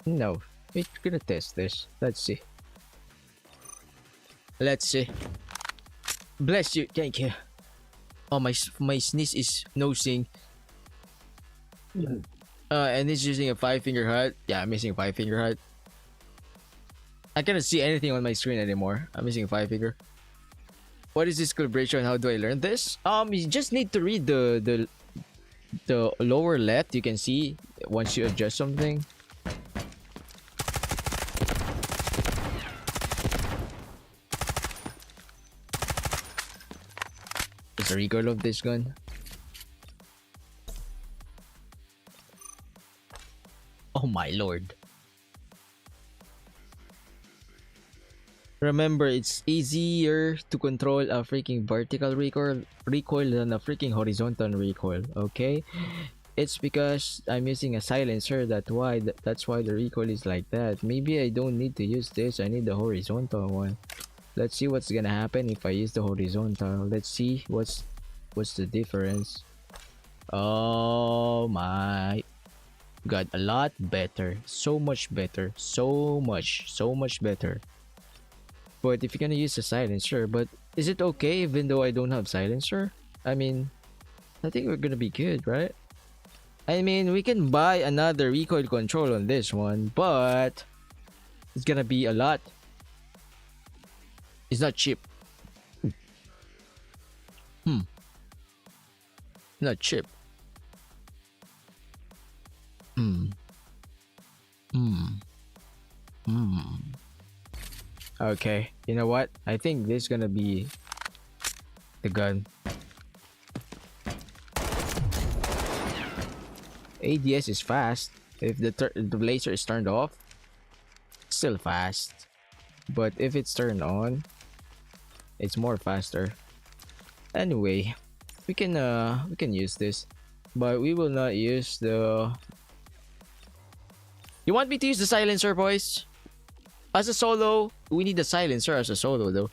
No. We're gonna test this. Let's see. Bless you. Thank you. Oh, my sneeze is nosing. And it's using a 5-finger hut. Yeah, I'm using a 5-finger hut. I cannot see anything on my screen anymore. I'm using a 5-finger. What is this calibration? How do I learn this? You just need to read the lower left. You can see once you adjust something. Is the recoil of this gun? Oh my lord. Remember, it's easier to control a freaking vertical recoil than a freaking horizontal recoil, okay? It's because I'm using a silencer, that's why the recoil is like that. Maybe I don't need to use this, I need the horizontal one. Let's see what's gonna happen if I use the horizontal. Let's see what's the difference. Oh my god, a lot better. So much better. So much better. But if you're gonna use a silencer, but is it okay even though I don't have silencer? I mean, I think we're gonna be good, right? I mean, we can buy another recoil control on this one, but it's gonna be a lot. It's not cheap. Not cheap. Okay, you know what? I think this is gonna be the gun. ADS is fast. If the laser is turned off, still fast. But if it's turned on, it's more faster. Anyway, we can use this, but we will not use the... You want me to use the silencer, boys? As a solo, we need the silencer as a solo though.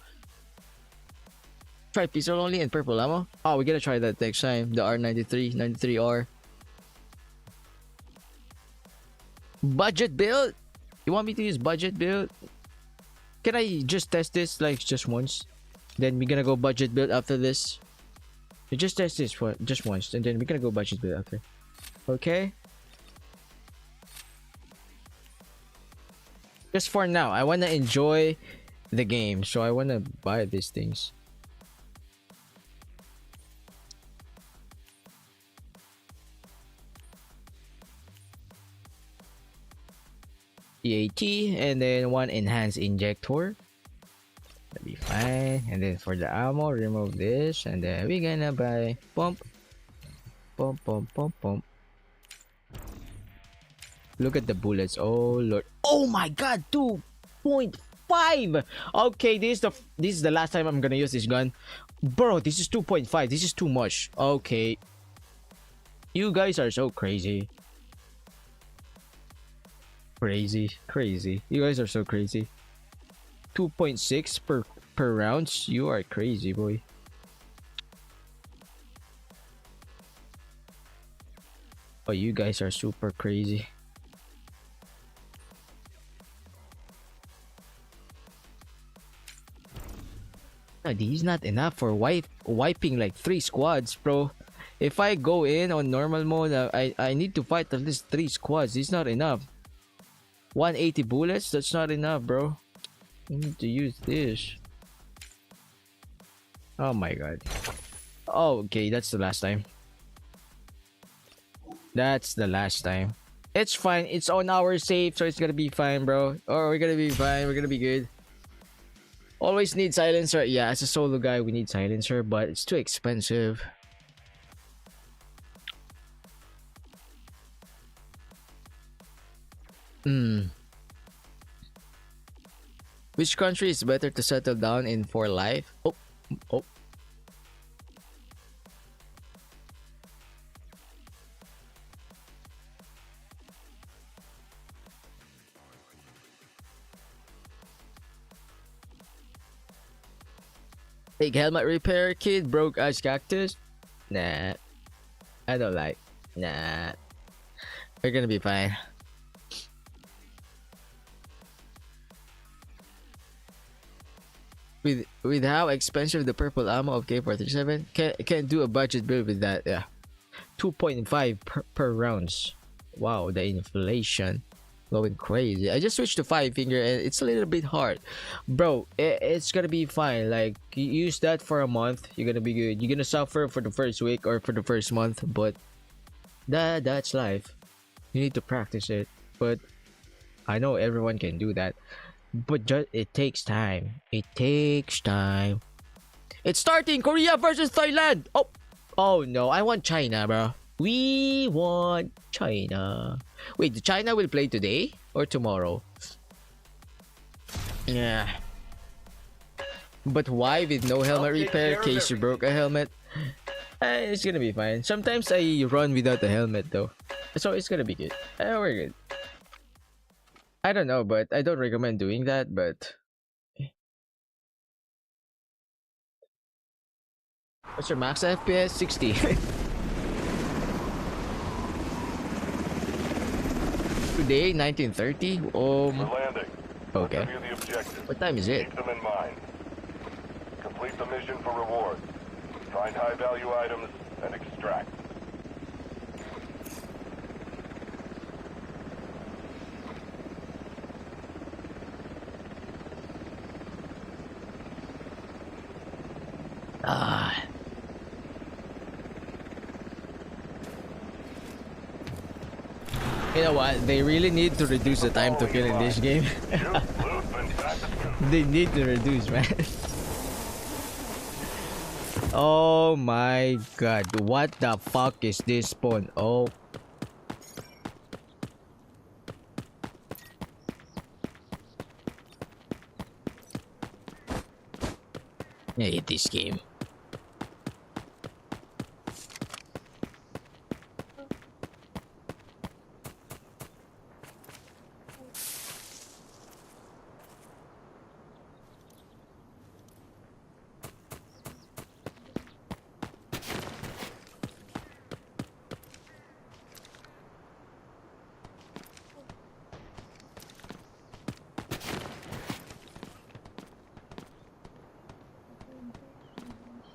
Try pistol only and purple ammo. Oh, we're gonna try that next time. The R93R. Budget build? You want me to use budget build? Can I just test this like just once? Then we're gonna go budget build after this. We just test this one just once, and then we're gonna go budget build after. Okay. Just for now, I wanna enjoy the game, so I wanna buy these things. EAT, and then one enhanced injector. That'll be fine. And then for the ammo, remove this, and then we're gonna buy pump. Look at the bullets. Oh lord. Oh my god, 2.5. Okay, this is the last time I'm gonna use this gun. Bro, this is 2.5. This is too much. Okay. You guys are so crazy. Crazy. You guys are so crazy. 2.6 per rounds. You are crazy, boy. Oh, you guys are super crazy. He's not enough for wiping like 3 squads, bro. If I go in on normal mode, I need to fight at least 3 squads. It's not enough. 180 bullets, that's not enough, bro. You need to use this. Oh my god. Oh, okay, that's the last time. That's the last time. It's fine. It's on our save, so it's gonna be fine, bro. Or we're gonna be fine. We're gonna be good. Always need silencer. Yeah, as a solo guy, we need silencer, but it's too expensive. Which country is better to settle down in for life? Oh. Big helmet repair kit, broke ass cactus. Nah, I don't like. Nah, we're gonna be fine. With how expensive the purple ammo of K47, can't do a budget build with that. Yeah, 2.5 per rounds. Wow, the inflation going crazy. I just switched to 5-finger and it's a little bit hard, bro. It's gonna be fine. Like, you use that for a month, you're gonna be good. You're gonna suffer for the first week or for the first month, but that's life. You need to practice it, but I know everyone can do that. But it takes time. It takes time. It's starting. Korea versus Thailand. Oh no, I want China, bro. We want China. Wait, China will play today or tomorrow? Yeah. But why with no helmet repair? Case you broke a helmet. It's gonna be fine. Sometimes I run without a helmet though, so it's gonna be good. We're good. I don't know, but I don't recommend doing that, but... What's your max FPS? 60. Today, 1930? We're landing. Okay. Review the objective. What time is it? Keep them in mind. Complete the mission for reward. Find high-value items and extract. You know what? They really need to reduce the time to kill in this game. They need to reduce, man. Oh my god. What the fuck is this spawn? Oh. I hate this game.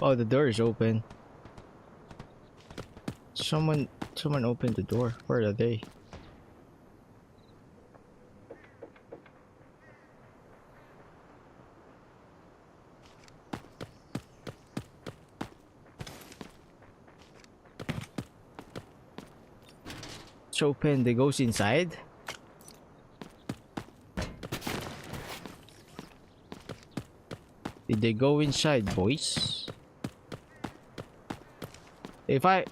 Oh, the door is open. Someone opened the door. Where are they? It's open. They goes inside. Did they go inside, boys? If I...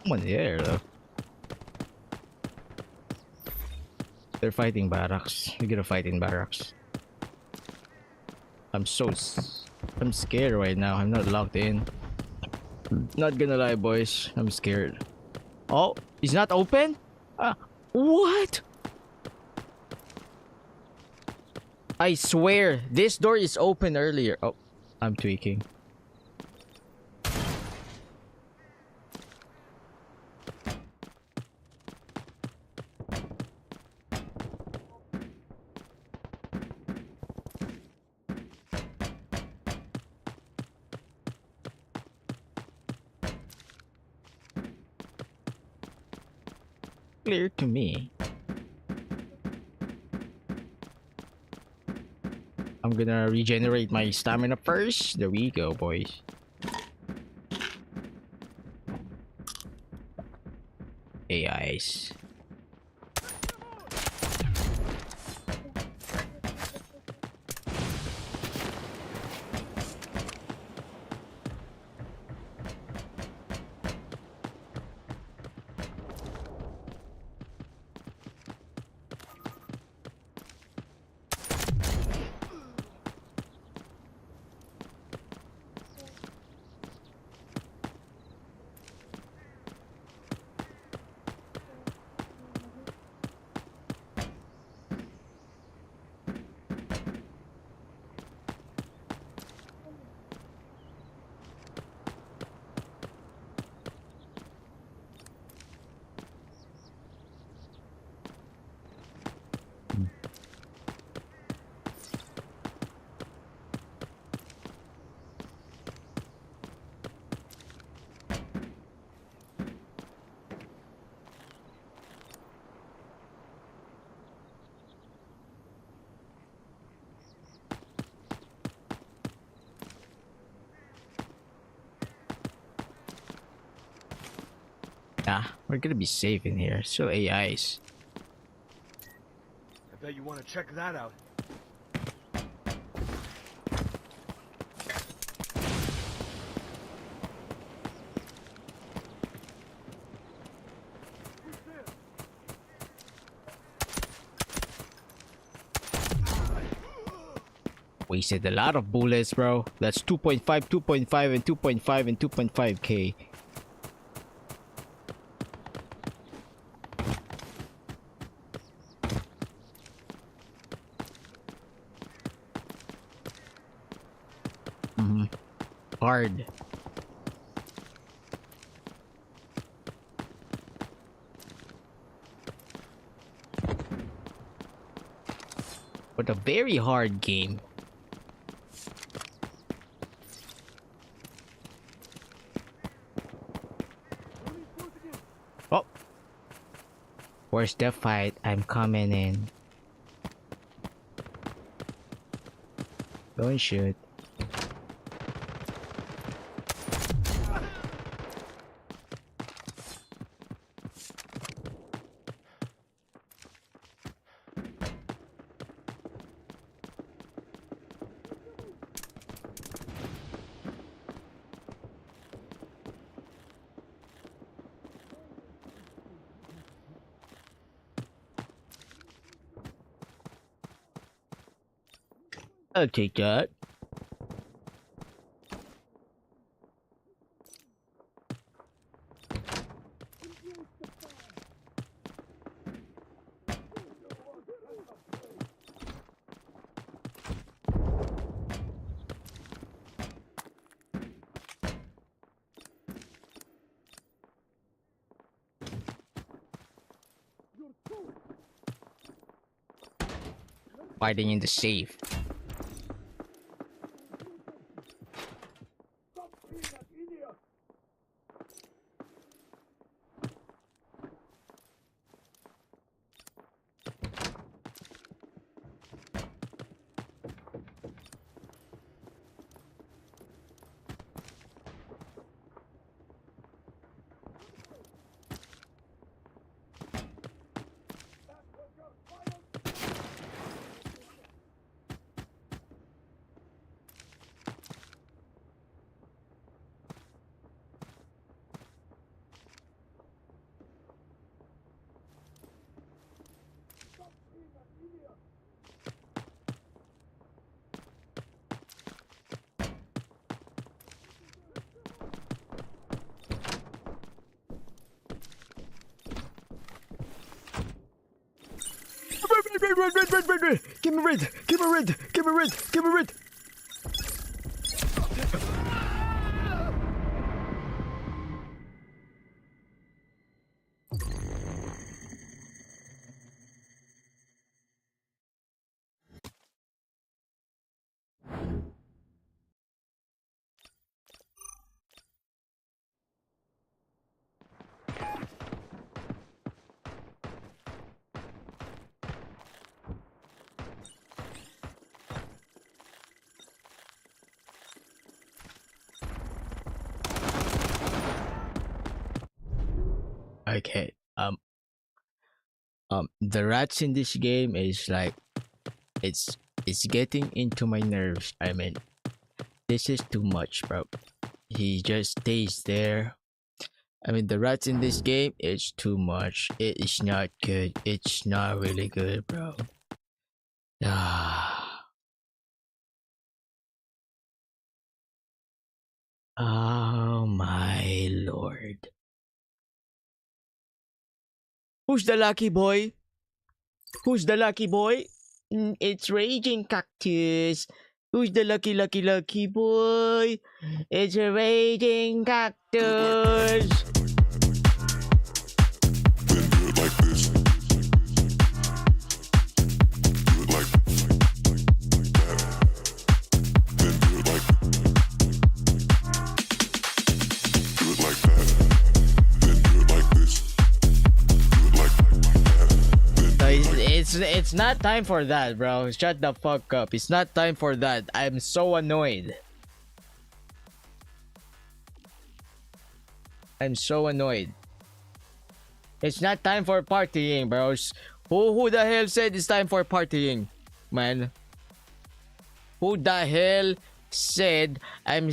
Someone there, though. They're fighting barracks. We're gonna fight in barracks. I'm scared right now. I'm not locked in. Not gonna lie, boys. I'm scared. Oh, he's not open? What? I swear, this door is open earlier. Oh, I'm tweaking. Clear to me. I'm gonna regenerate my stamina first. There we go, boys. AIs. Nah, we're gonna be safe in here. Still AIs. I bet you want to check that out. Wasted a lot of bullets, bro. That's 2.5, 2.5, and 2.5 and 2.5k. Hard. But a very hard game. Oh, where's the fight? I'm coming in. Don't shoot. I'll take that. fighting in the safe. Red. Give me red. Give me red. Give me red. Give me red. Okay. The rats in this game is like, it's getting into my nerves. I mean, this is too much, bro. He just stays there. I mean, the rats in this game is too much. It is not good. It's not really good, bro. Ah. Oh my lord. Who's the lucky boy? Who's the lucky boy? It's Raging Cactus. Who's the lucky boy? It's a Raging Cactus. It's not time for that, bro. Shut the fuck up. It's not time for that. I'm so annoyed. I'm so annoyed. It's not time for partying, bros. Who the hell said it's time for partying, man? Who the hell said I'm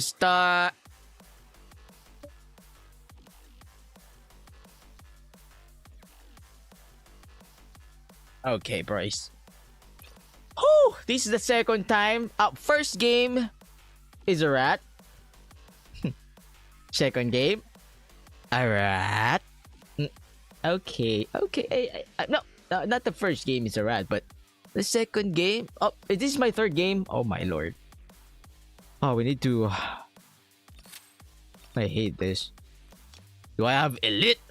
Okay, Bryce. Whew, this is the second time. First game is a rat. Second game, a rat. Okay. No, not the first game is a rat, but the second game. Oh, this is my third game. Oh my lord. Oh, we need to. I hate this. Do I have elite?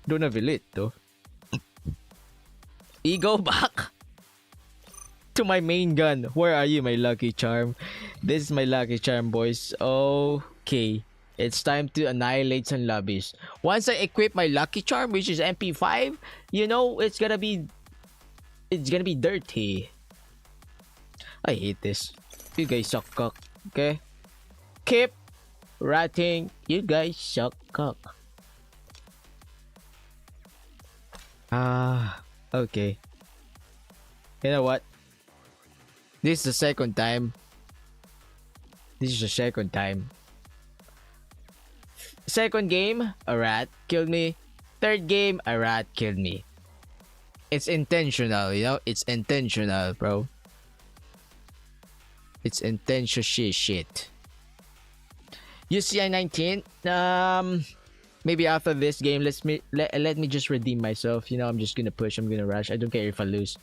Don't have elite though. Go back to my main gun. Where are you, my lucky charm? This is my lucky charm, boys. Okay, it's time to annihilate some lobbies. Once I equip my lucky charm, which is MP5, you know it's gonna be dirty. I hate this. You guys suck cock. Okay, keep ratting. You guys suck cock. Okay. You know what? This is the second time. Second game, a rat killed me. Third game, a rat killed me. It's intentional, you know? It's intentional, bro. It's intentional shit. UCI 19. Maybe after this game, let me just redeem myself. You know, I'm just gonna push. I'm gonna rush. I don't care if I lose.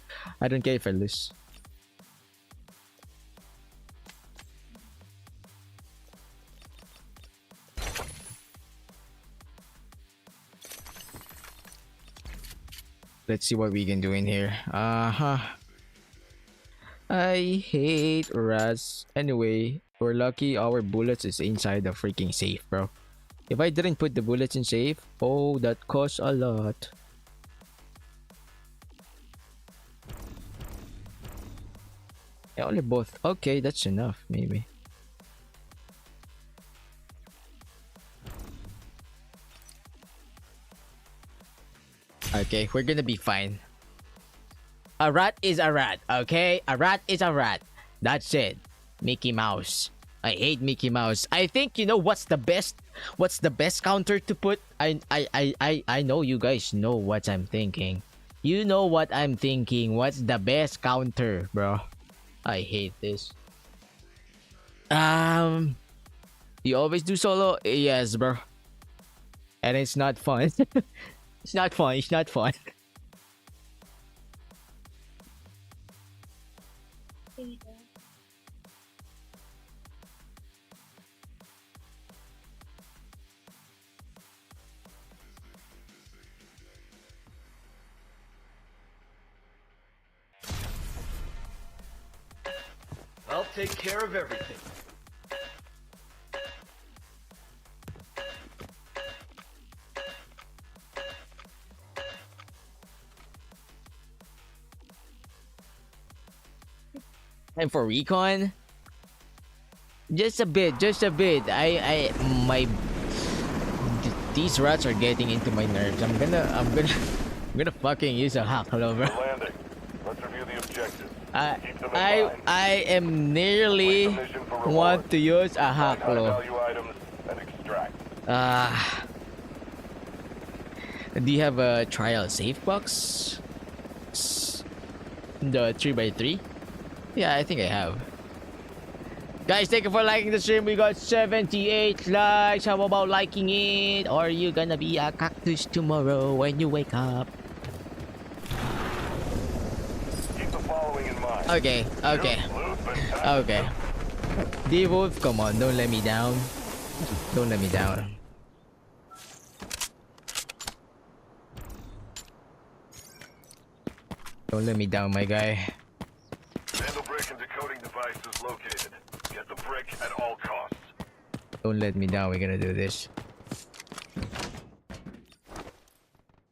Let's see what we can do in here. I hate rats. Anyway, we're lucky our bullets is inside the freaking safe, bro. If I didn't put the bullets in safe, oh, that costs a lot. Yeah, only both. Okay, that's enough, maybe. Okay, we're gonna be fine. A rat is a rat, okay? A rat is a rat. That's it. Mickey Mouse. I hate Mickey Mouse. I think you know what's the best counter to put? I know you guys know what I'm thinking. You know what I'm thinking. What's the best counter, bro? I hate this. You always do solo? Yes, bro. And it's not fun. It's not fun. It's not fun. I'll take care of everything. And for recon, just a bit. These rats are getting into my nerves. I'm gonna fucking use a hack lover. Landing. Let's review the objectives. Keep them in mind. I am nearly want to use a hack Find lover. high-value items and extract. Do you have a trial safe box? The 3x3? Yeah, I think I have. Guys, thank you for liking the stream. We got 78 likes. How about liking it? Or are you gonna be a cactus tomorrow when you wake up? Keep the following in mind. Okay. D-Wolf, come on, don't let me down. Don't let me down. Don't let me down, my guy. Vandal brick and decoding device is located. Get the brick at all costs. Don't let me down, we're gonna do this.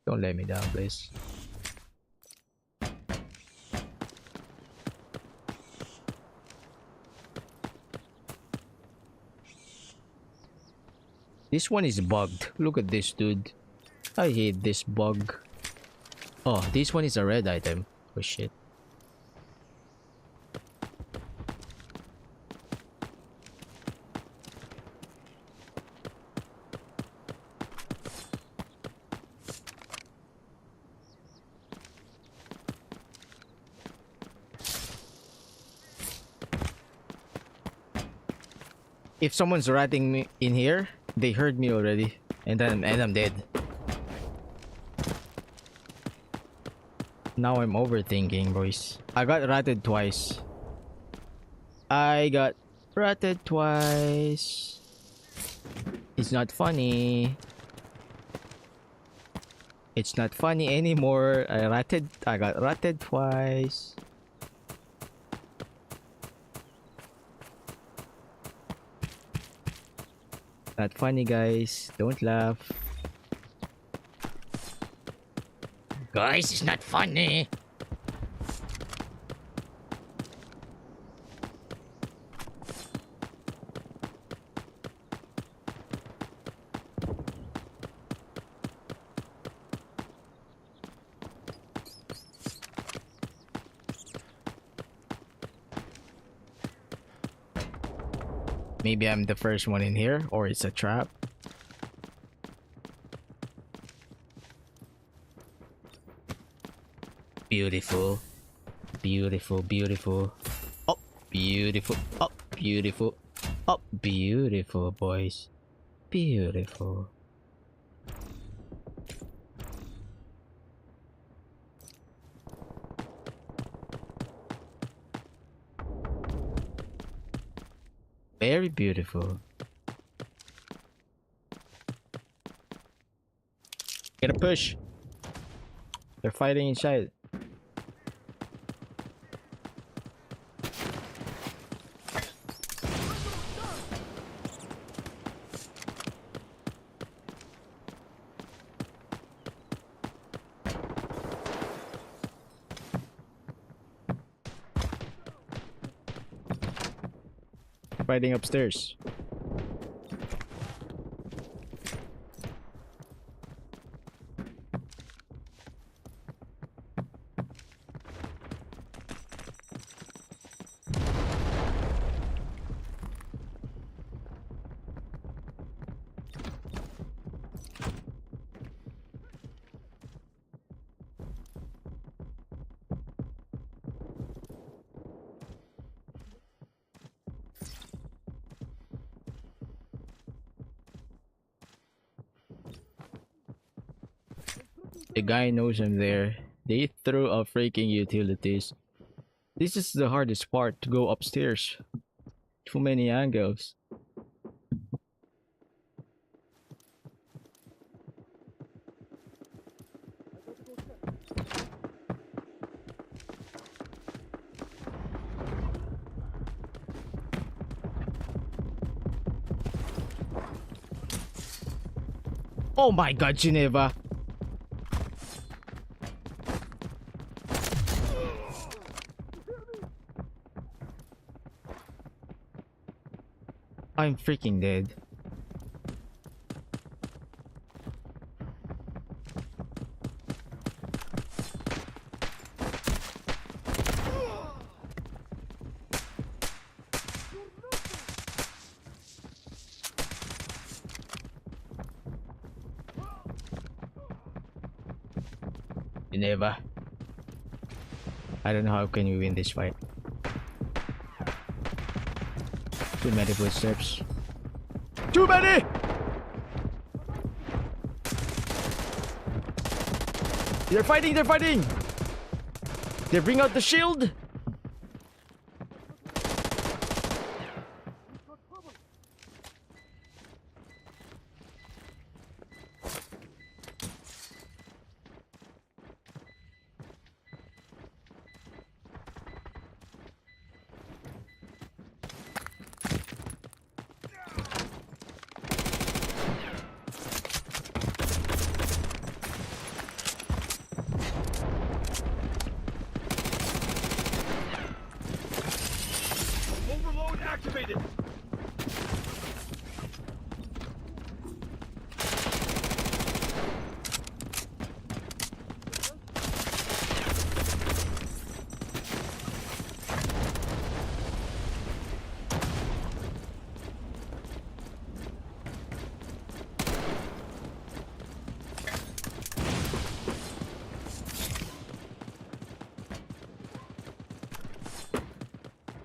Don't let me down, please. This one is bugged. Look at this, dude. I hate this bug. Oh, this one is a red item. Oh shit. If someone's ratting me in here, they heard me already, and I'm dead. Now I'm overthinking, boys. I got ratted twice. It's not funny. It's not funny anymore. I got ratted twice. Not funny, guys. Don't laugh. Guys, it's not funny. Maybe I'm the first one in here, or it's a trap. Beautiful. Beautiful, beautiful. Oh, beautiful. Oh, beautiful. Oh, beautiful, boys. Beautiful. Very beautiful. Gonna push. They're fighting inside. fighting upstairs. The guy knows I'm there. They threw up freaking utilities. This is the hardest part, to go upstairs. Too many angles. Oh my god, Geneva! I'm freaking dead. Geneva. I don't know how can we win this fight. Too many footsteps. Too many! They're fighting, they're fighting! They bring out the shield!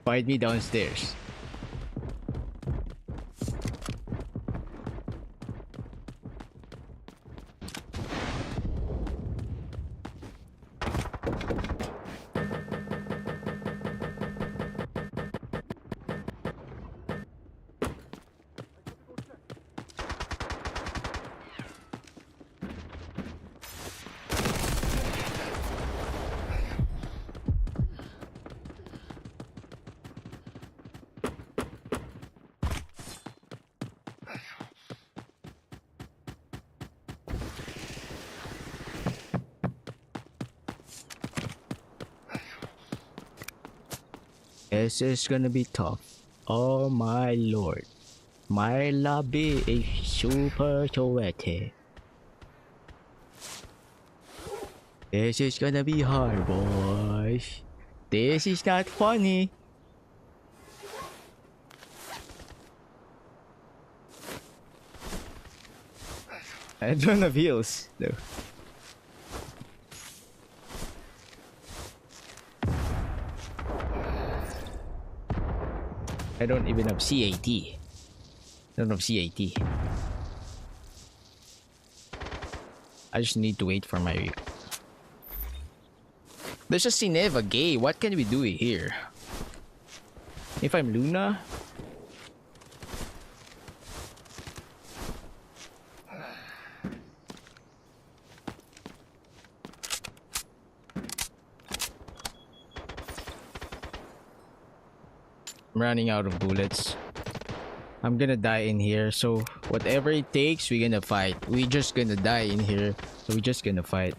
Find me downstairs. This is gonna be tough. Oh my lord. My lobby is super sweaty. This is gonna be hard, boys. This is not funny. I don't have heals though. I don't even have CAT. I don't have CAT. I just need to wait for my... There's a Cineva gay. What can we do here? If I'm Luna... I'm running out of bullets. I'm gonna die in here, so whatever it takes, we're gonna fight. We're just gonna die in here, so we're just gonna fight.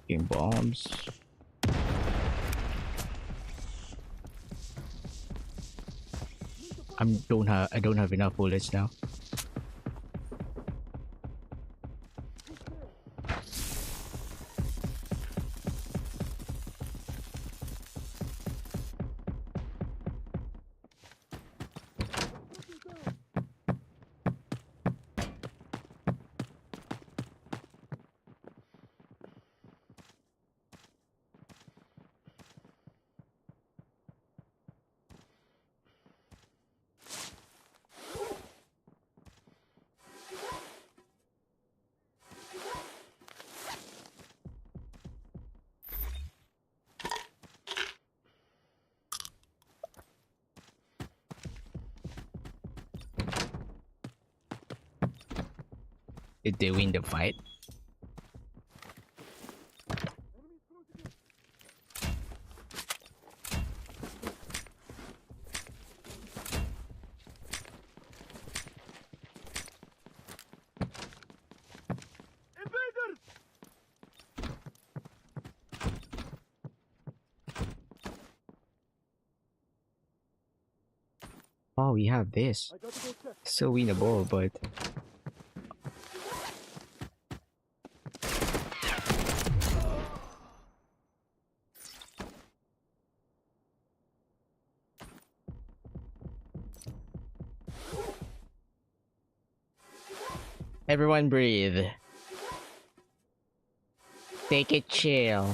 Fucking bombs. I don't have enough bullets now. Did they win the fight? Oh, we have this. So winnable, but everyone breathe. Take it chill.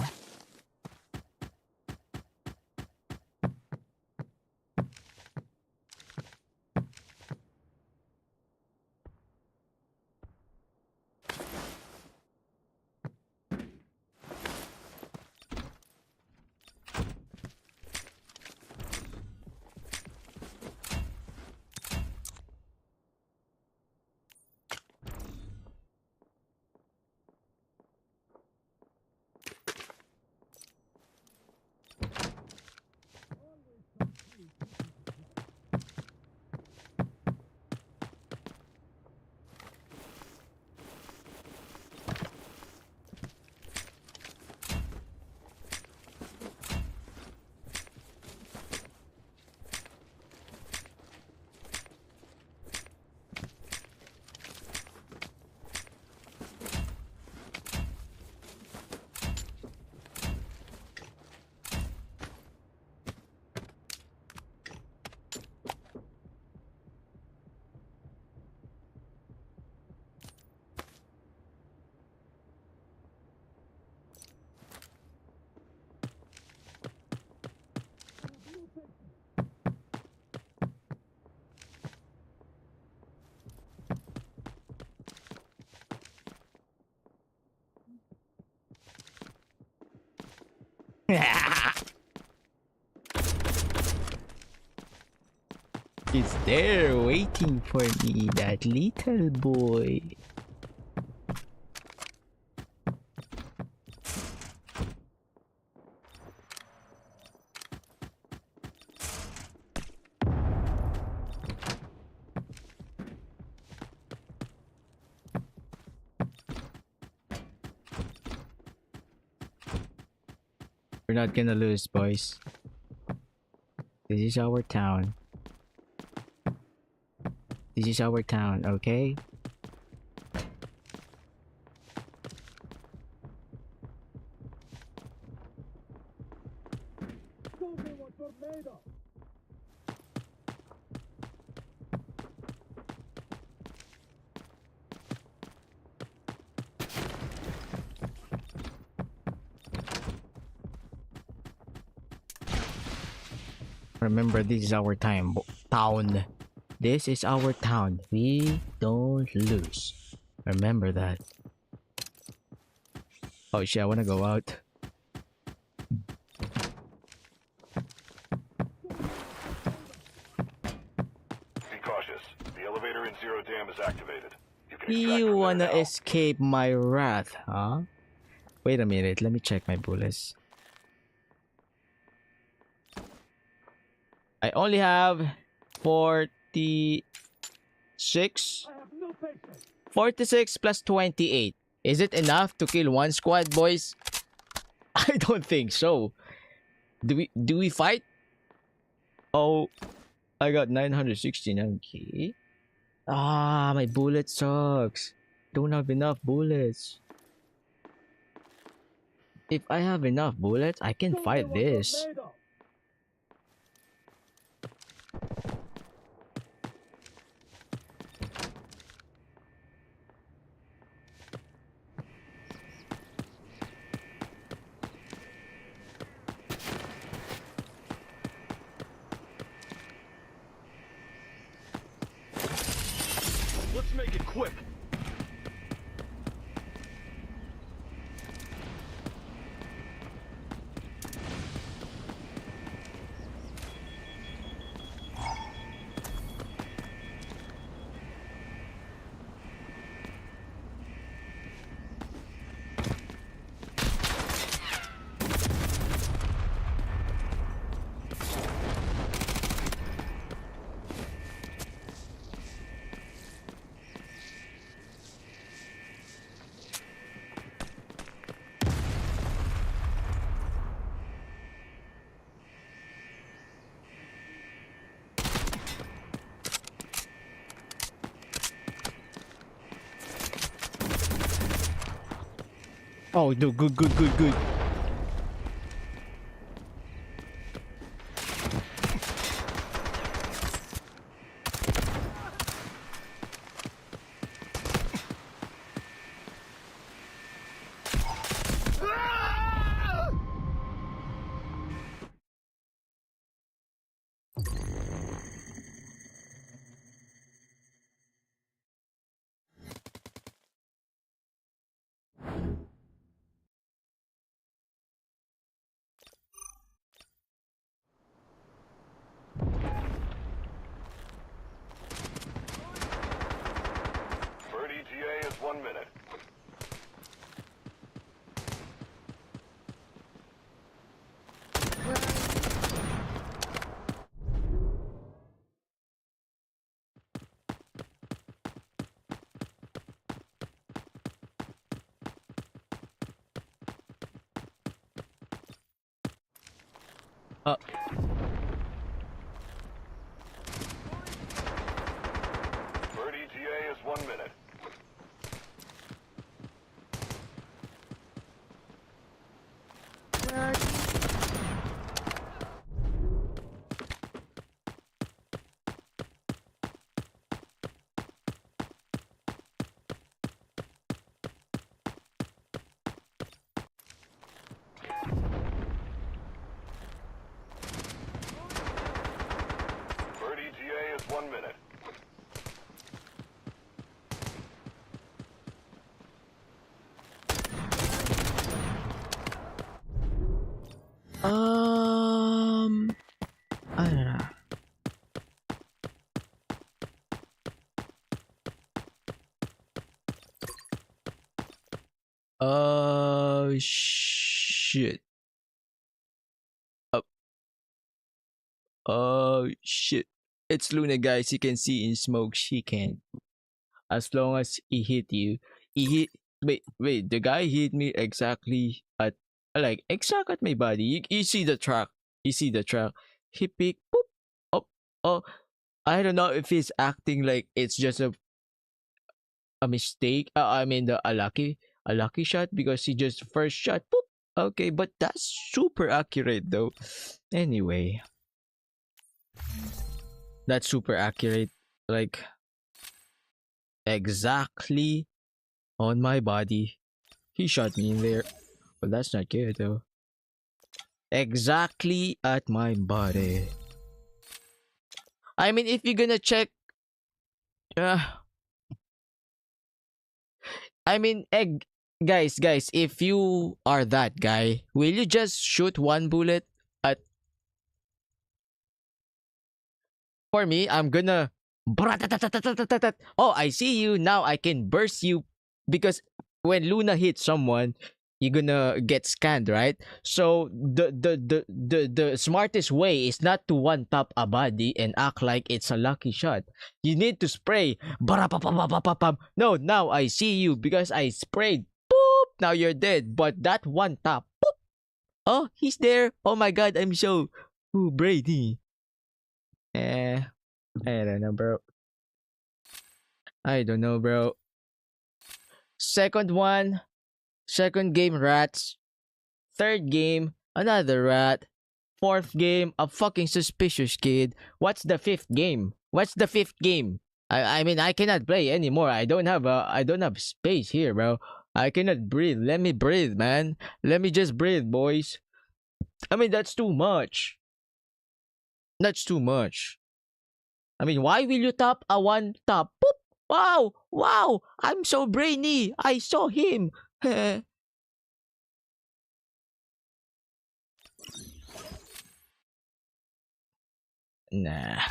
It's there waiting for me, that little boy. We're not gonna lose, boys. This is our town. This is our town, okay? Remember, this is our town. This is our town. We don't lose. Remember that. Oh shit, I wanna go out. Be cautious. The elevator in Zero Dam is activated. You can extract You from wanna there now. escape my wrath, huh? Wait a minute, let me check my bullets. I only have 46. 46 plus 28. Is it enough to kill one squad, boys? I don't think so. Do we fight? Oh, I got 969. Okay. Ah, my bullet sucks. Don't have enough bullets. If I have enough bullets, I can fight this. Let's make it quick. Oh no, good. Bird ETA is 1 minute. Uh, Bird ETA is 1 minute. Bird ETA is 1 minute. I don't know. Shit. Shit. It's Luna, guys. You can see in smoke she can't. As long as he hit you, he hit. Wait. The guy hit me exactly at exact at my body. You see the track. You see the track. He picked. Boop. Oh. I don't know if he's acting like it's just a mistake. I mean a lucky shot because he just first shot. Boop. Okay, but that's super accurate though. Anyway, that's super accurate. Like exactly on my body. He shot me in there. But that's not good though. Exactly at my body. I mean, if you're gonna check, I mean, guys, if you are that guy, will you just shoot one bullet at? For me, I'm gonna. Oh, I see you now. I can burst you because when Luna hits someone, you're gonna get scanned, right? So the smartest way is not to one tap a body and act like it's a lucky shot. You need to spray. No, now I see you because I sprayed. Boop. Now you're dead. But that one tap. Boop. Oh, he's there. Oh my god, I'm so Brady. I don't know, bro. I don't know, bro. Second one, second game rats. Third game, another rat. Fourth game, a fucking suspicious kid. What's the fifth game? What's the fifth game? I mean I cannot play anymore. I don't have space here, bro. I cannot breathe. Let me breathe, man. Let me just breathe, boys. I mean that's too much. That's too much. I mean, why will you tap a one tap? Boop! Wow! Wow! I'm so brainy! I saw him! Nah.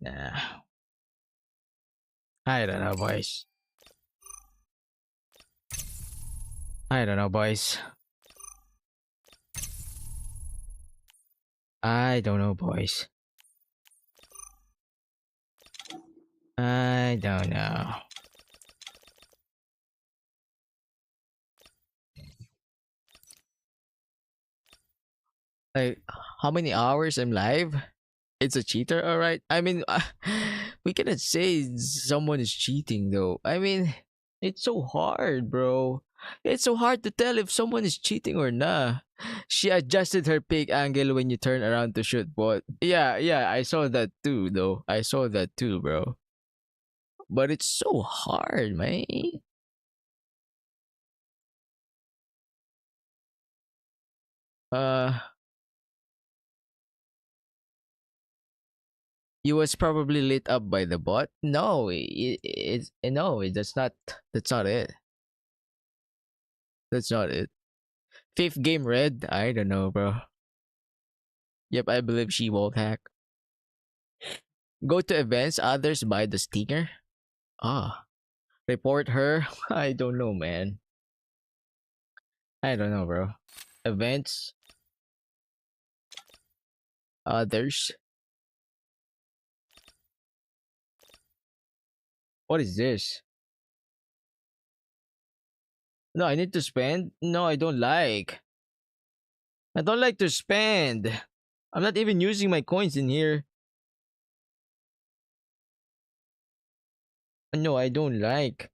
Nah. I don't know, boys. I don't know, boys. I don't know, boys. I don't know. Like, how many hours I'm live? It's a cheater, alright? I mean, we cannot say someone is cheating, though. I mean, it's so hard, bro. It's so hard to tell if someone is cheating or not. She adjusted her pick angle when you turn around to shoot, but yeah, I saw that too, though. I saw that too, bro. But it's so hard, man. He was probably lit up by the bot. No, it's no, that's not. That's not it. That's not it. Fifth game red. I don't know, bro. Yep, I believe she won't hack. Go to events. Others buy the stinger. Ah, report her. I don't know, man. I don't know, bro. Events. Others. What is this? No, I need to spend. No, I don't like. I don't like to spend. I'm not even using my coins in here. No, I don't like.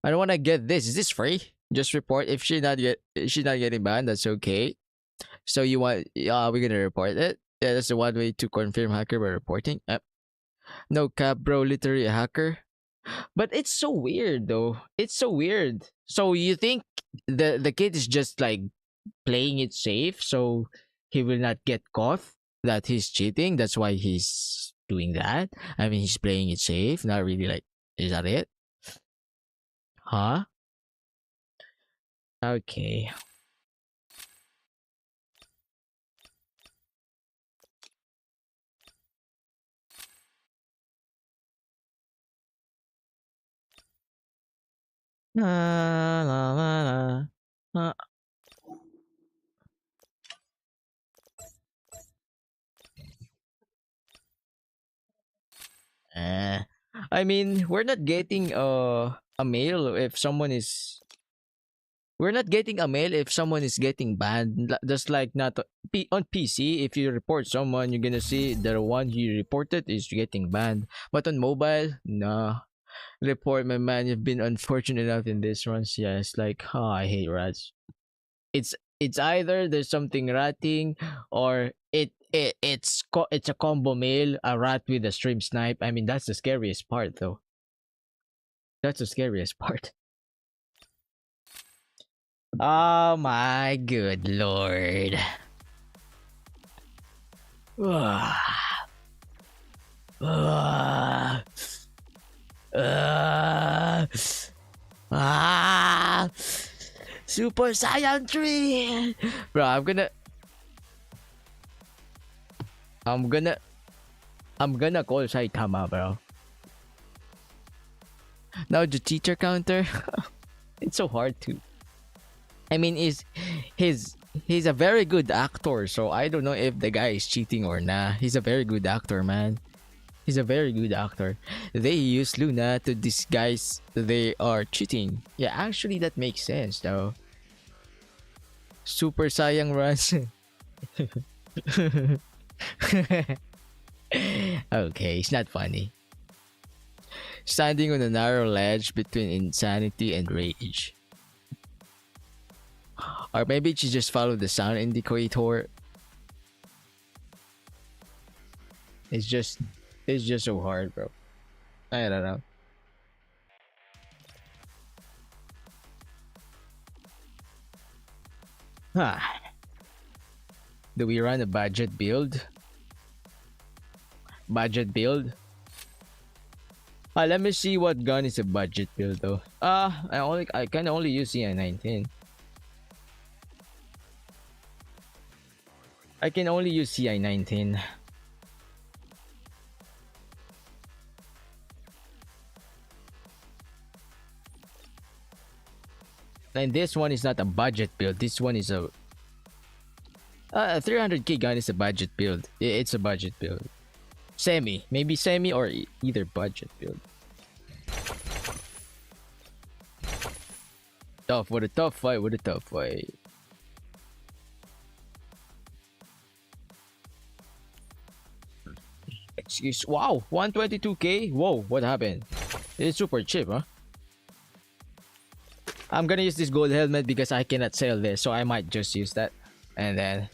I don't want to get this. Is this free? Just report if she's not getting banned. That's okay. So you want? We're gonna report it. Yeah, that's the one way to confirm hacker by reporting. No cap, bro. Literally a hacker. But it's so weird, though. It's so weird. So you think the kid is just like playing it safe, so he will not get caught that he's cheating. That's why he's doing that. I mean, he's playing it safe. Not really like. Is that it? Huh? Okay. La la la la. I mean, we're not getting a mail if someone is. We're not getting a mail if someone is getting banned. Just like not on PC, if you report someone, you're gonna see the one you reported is getting banned. But on mobile, nah. Report, my man. You've been unfortunate enough in this runs. Yeah, it's like, oh, I hate rats. It's either there's something ratting or it's a combo mail, a rat with a stream snipe. I mean, that's the scariest part, though. That's the scariest part. Oh my good lord. Super Saiyan 3. Bro, I'm gonna call Saitama, bro. Now the teacher counter. It's so hard to. I mean, he's a very good actor, so I don't know if the guy is cheating or not. He's a very good actor, man. He's a very good actor. They use Luna to disguise they are cheating. Yeah, actually that makes sense though. Super Saiyan runs. Okay, it's not funny. Standing on a narrow ledge between insanity and rage. Or maybe she just followed the sound indicator. It's just so hard, bro. I don't know. Huh. Do we run a budget build? Budget build? Let me see what gun is a budget build though. I can only use CI-19. I can only use CI-19. And this one is not a budget build. This one is a 300k gun is a budget build. It's a budget build. Semi, maybe semi or either budget build. Tough, what a tough fight, what a tough fight. Excuse, wow, 122k. Whoa, what happened? It's super cheap, huh? I'm gonna use this gold helmet because I cannot sell this, so I might just use that. And then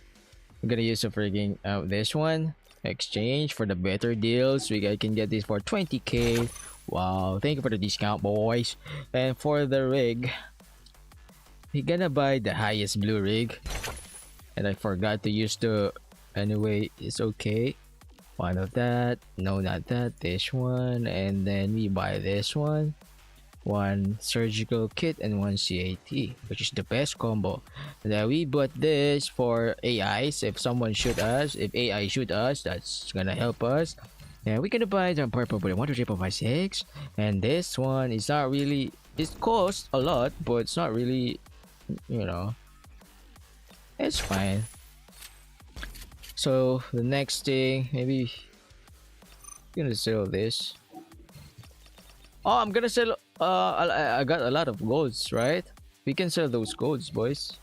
I'm gonna use a freaking this one. Exchange for the better deals. I can get this for 20k. Wow, thank you for the discount, boys. And for the rig, we're gonna buy the highest blue rig. And I forgot to use the... Anyway, it's okay. One of that. No, not that. This one. And then we buy this one. One surgical kit and one CAT, which is the best combo. And then we bought this for AIs. If someone shoot us, if AI shoot us, that's gonna help us. And we're gonna buy the purple bullet 1, 2, 3, 4, 5, 6. And this one is not really... It costs a lot, but it's not really... You know... It's fine. So, the next thing... Maybe... I'm gonna sell this. Oh, I'm gonna sell... I got a lot of golds, right? We can sell those golds, boys.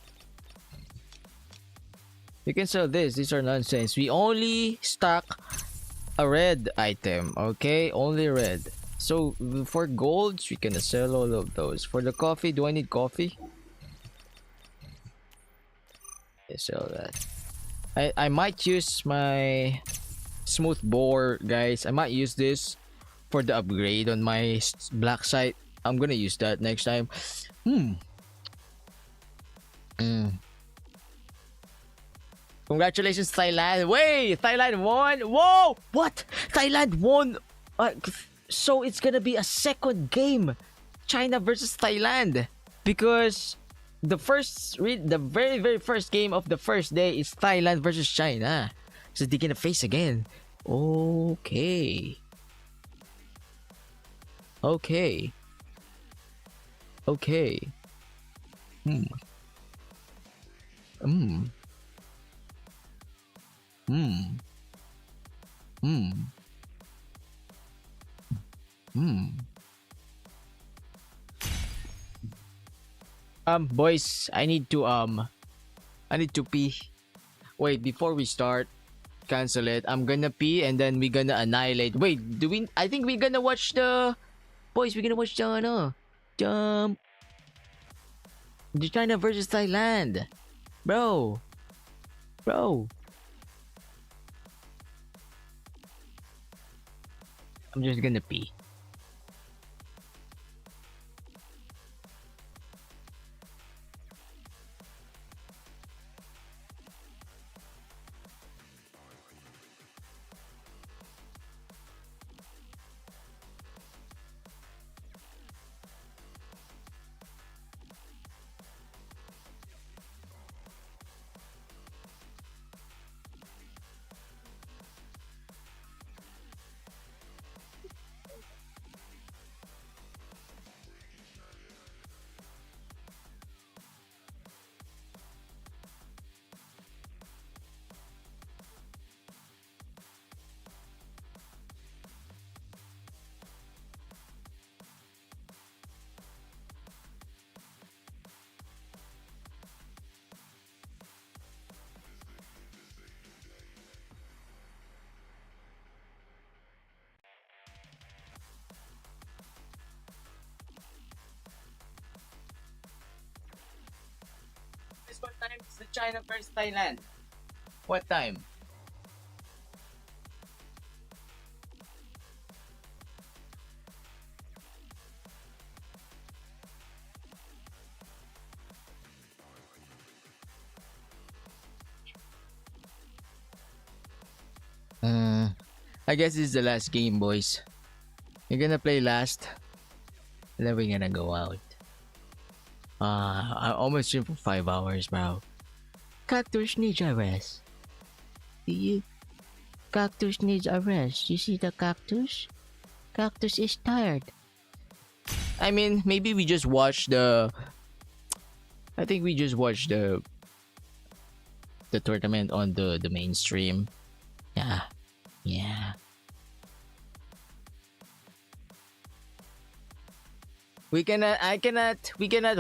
We can sell this. These are nonsense. We only stock a red item, okay? Only red. So for golds, we can sell all of those. For the coffee, do I need coffee? Yeah, sell that. I might use my smooth bore, guys. I might use this for the upgrade on my black site. I'm gonna use that next time. Congratulations, Thailand. Wait, Thailand won. Whoa, what? Thailand won. So it's gonna be a second game, China versus Thailand, because the very first game of the first day is Thailand versus China. So they're gonna face again. Okay. Okay. Okay. Boys, I need to pee. Wait, before we start, cancel it. I'm gonna pee and then we're gonna annihilate. Wait, I think we're gonna watch the... Boys, we're gonna watch the China versus Thailand. Bro. I'm just gonna pee. China versus Thailand. What time? I guess this is the last game, boys. You're gonna play last, and then we're gonna go out. I almost streamed for 5 hours, bro. Cactus needs a rest. Cactus needs a rest. You see the cactus? Cactus is tired. I mean, maybe we just watch the... I think we just watched the tournament on the main stream. Yeah. We cannot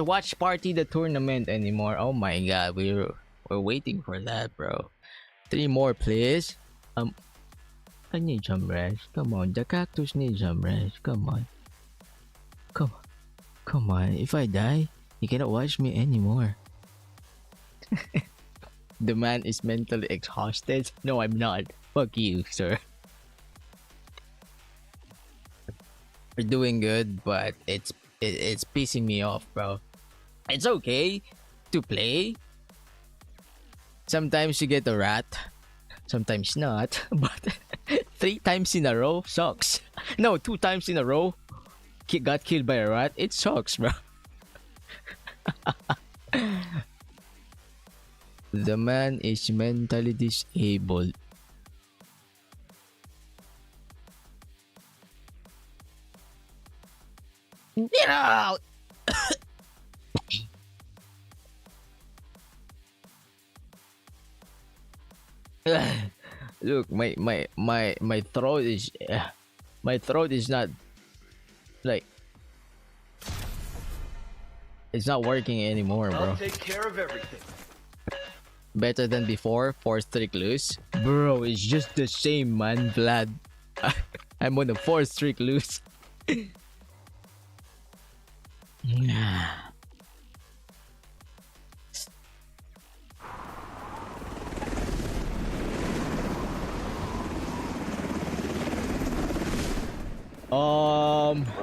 watch party the tournament anymore. Oh my god, we're waiting for that, bro. 3 more, please. I need some rest. Come on, the cactus needs some rest. Come on. If I die, you cannot watch me anymore. The man is mentally exhausted. No, I'm not. Fuck you, sir. We're doing good, but it's pissing me off, bro. It's okay to play. Sometimes you get a rat, sometimes not. But 3 times in a row sucks. No, 2 times in a row got killed by a rat. It sucks, bro. The man is mentally disabled. Get out! Look, my throat is not like it's not working anymore, bro. I'll take care of everything. Better than before, 4th streak lose. Bro, it's just the same, man, Vlad. I'm on the 4th streak lose. We're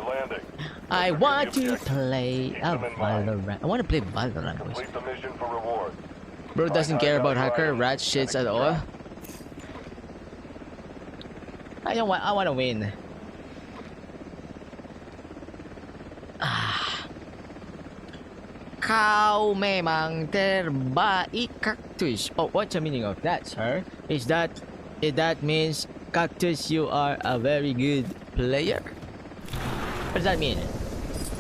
landing. I want to play a Valorant. I want to play Valorant, boys. Complete the mission for reward. Bro doesn't care about hacker rat shits at all. I want to win. Kau memang terbaik, Cactus. Oh, what's the meaning of that, sir? Is that means Cactus, you are a very good player? What does that mean?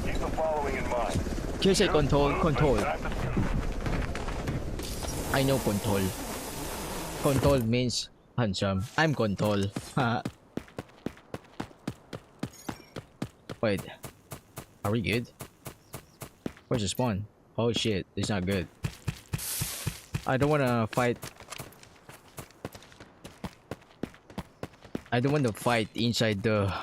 Keep the following in mind. Can you say control? I know control. Control means handsome. I'm control. Wait. Are we good? Where's the spawn? Oh shit, it's not good. I don't wanna fight. I don't want to fight inside the...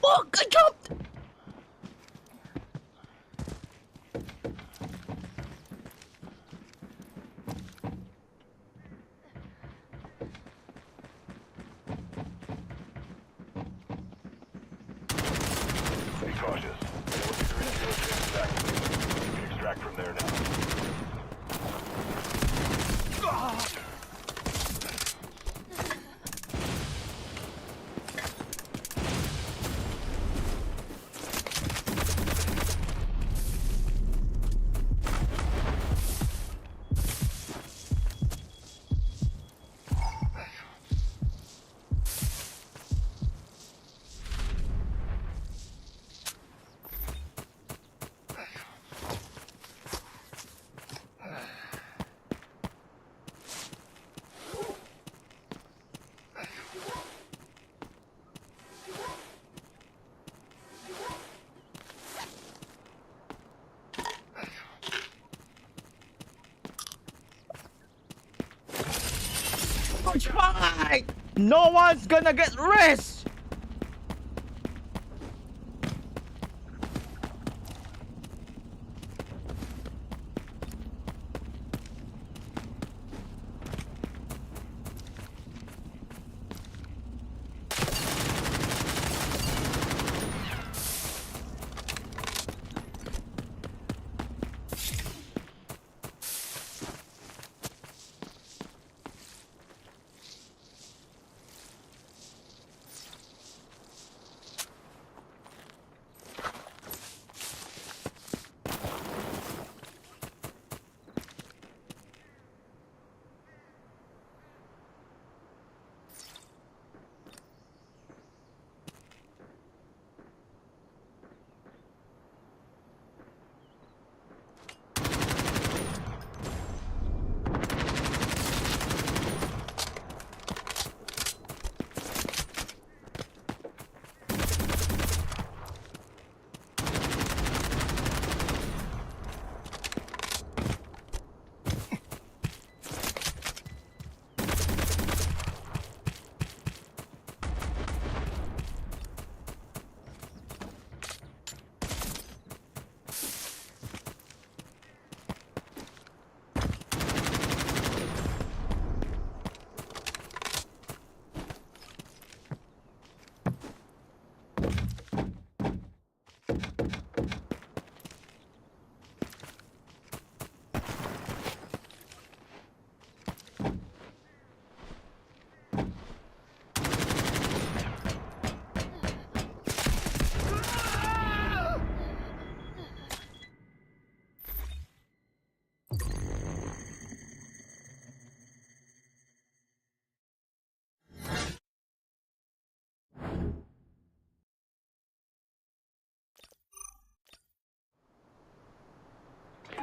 Fuck! I jumped! Be cautious. The elevator in 0 is activated. You can extract from there now. Let's fight! No one's gonna get rest!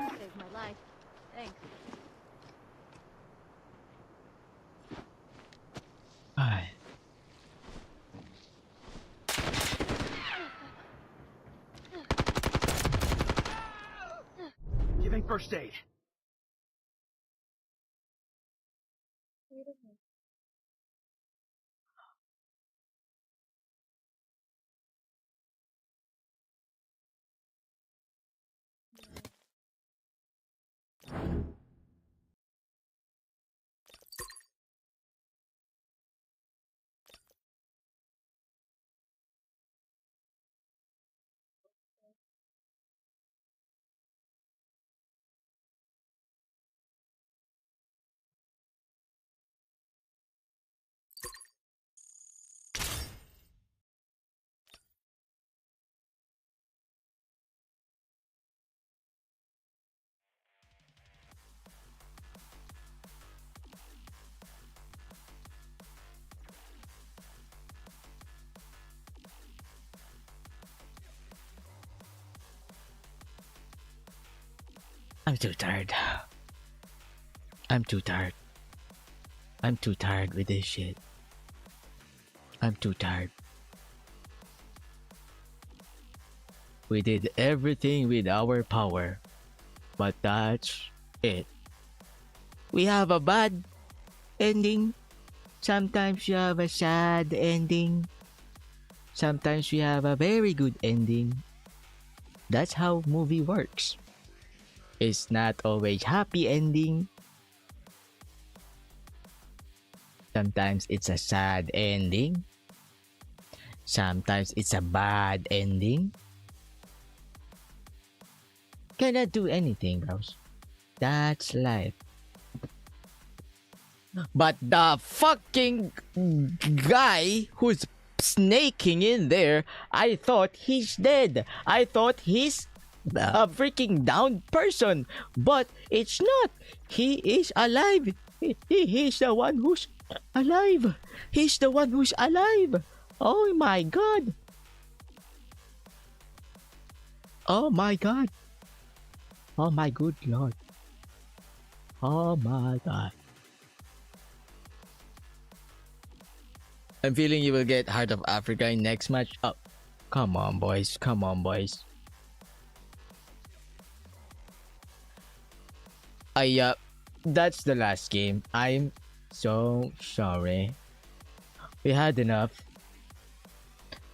Saved my life. Thanks. Ay. Giving first aid. I'm too tired. I'm too tired. I'm too tired with this shit. I'm too tired. We did everything with our power, but that's it. We have a bad ending. Sometimes you have a sad ending. Sometimes we have a very good ending. That's how movie works. It's not always happy ending. Sometimes it's a sad ending. Sometimes it's a bad ending. Cannot do anything, bros. That's life. But the fucking guy who's snaking in there, I thought he's dead. I thought he's a freaking downed person. But it's not. He is alive. He's the one who's alive. He's the one who's alive. Oh my god. Oh my god. Oh my good lord. Oh my god. I'm feeling you will get Heart of Africa in next match. Oh, come on, boys. Come on, boys. That's the last game. I'm so sorry. We had enough.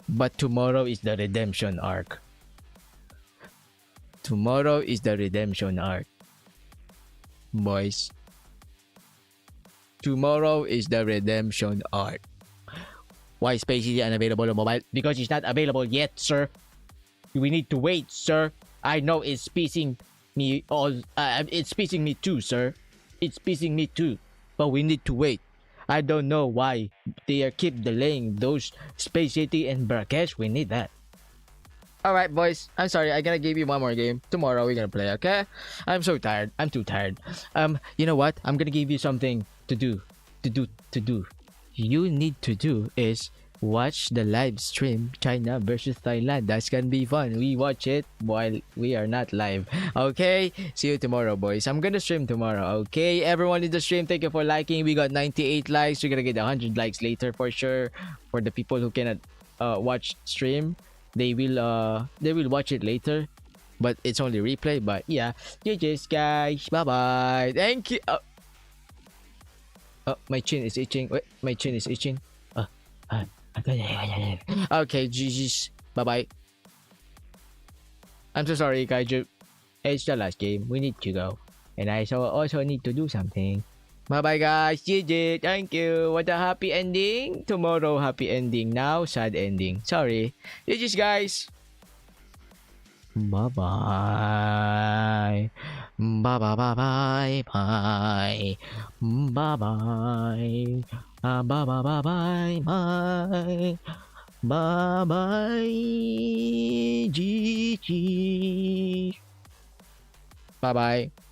But tomorrow is the redemption arc. Tomorrow is the redemption arc. Boys. Tomorrow is the redemption arc. Why is Spacey unavailable on mobile? Because it's not available yet, sir. We need to wait, sir. I know it's pissing me all. It's pissing me too, sir. It's pissing me too. But we need to wait. I don't know why they are keep delaying those Space City and Barrakesh. We need that. Alright, boys. I'm sorry. I'm gonna give you one more game. Tomorrow we're gonna play, okay? I'm so tired. I'm too tired. You know what? I'm gonna give you something to do. You need to do is watch the live stream China versus Thailand. That's gonna be fun. We watch it while we are not live. Okay? See you tomorrow, boys. I'm gonna stream tomorrow. Okay? Everyone in the stream, thank you for liking. We got 98 likes. We're gonna get 100 likes later for sure. For the people who cannot watch stream, they will watch it later. But it's only replay. But yeah. GG's, guys. Bye bye. Thank you. My chin is itching. Wait, my chin is itching. Okay, GG's. Bye-bye. I'm so sorry, Kaiju. It's the last game. We need to go. And I also need to do something. Bye-bye, guys. GG. Thank you. What a happy ending. Tomorrow, happy ending. Now, sad ending. Sorry. GG's, guys. Bye-bye. Bye-bye-bye-bye. Bye. Bye-bye. Bye-bye-bye-bye. Bye. Bye-bye. GG. Bye-bye.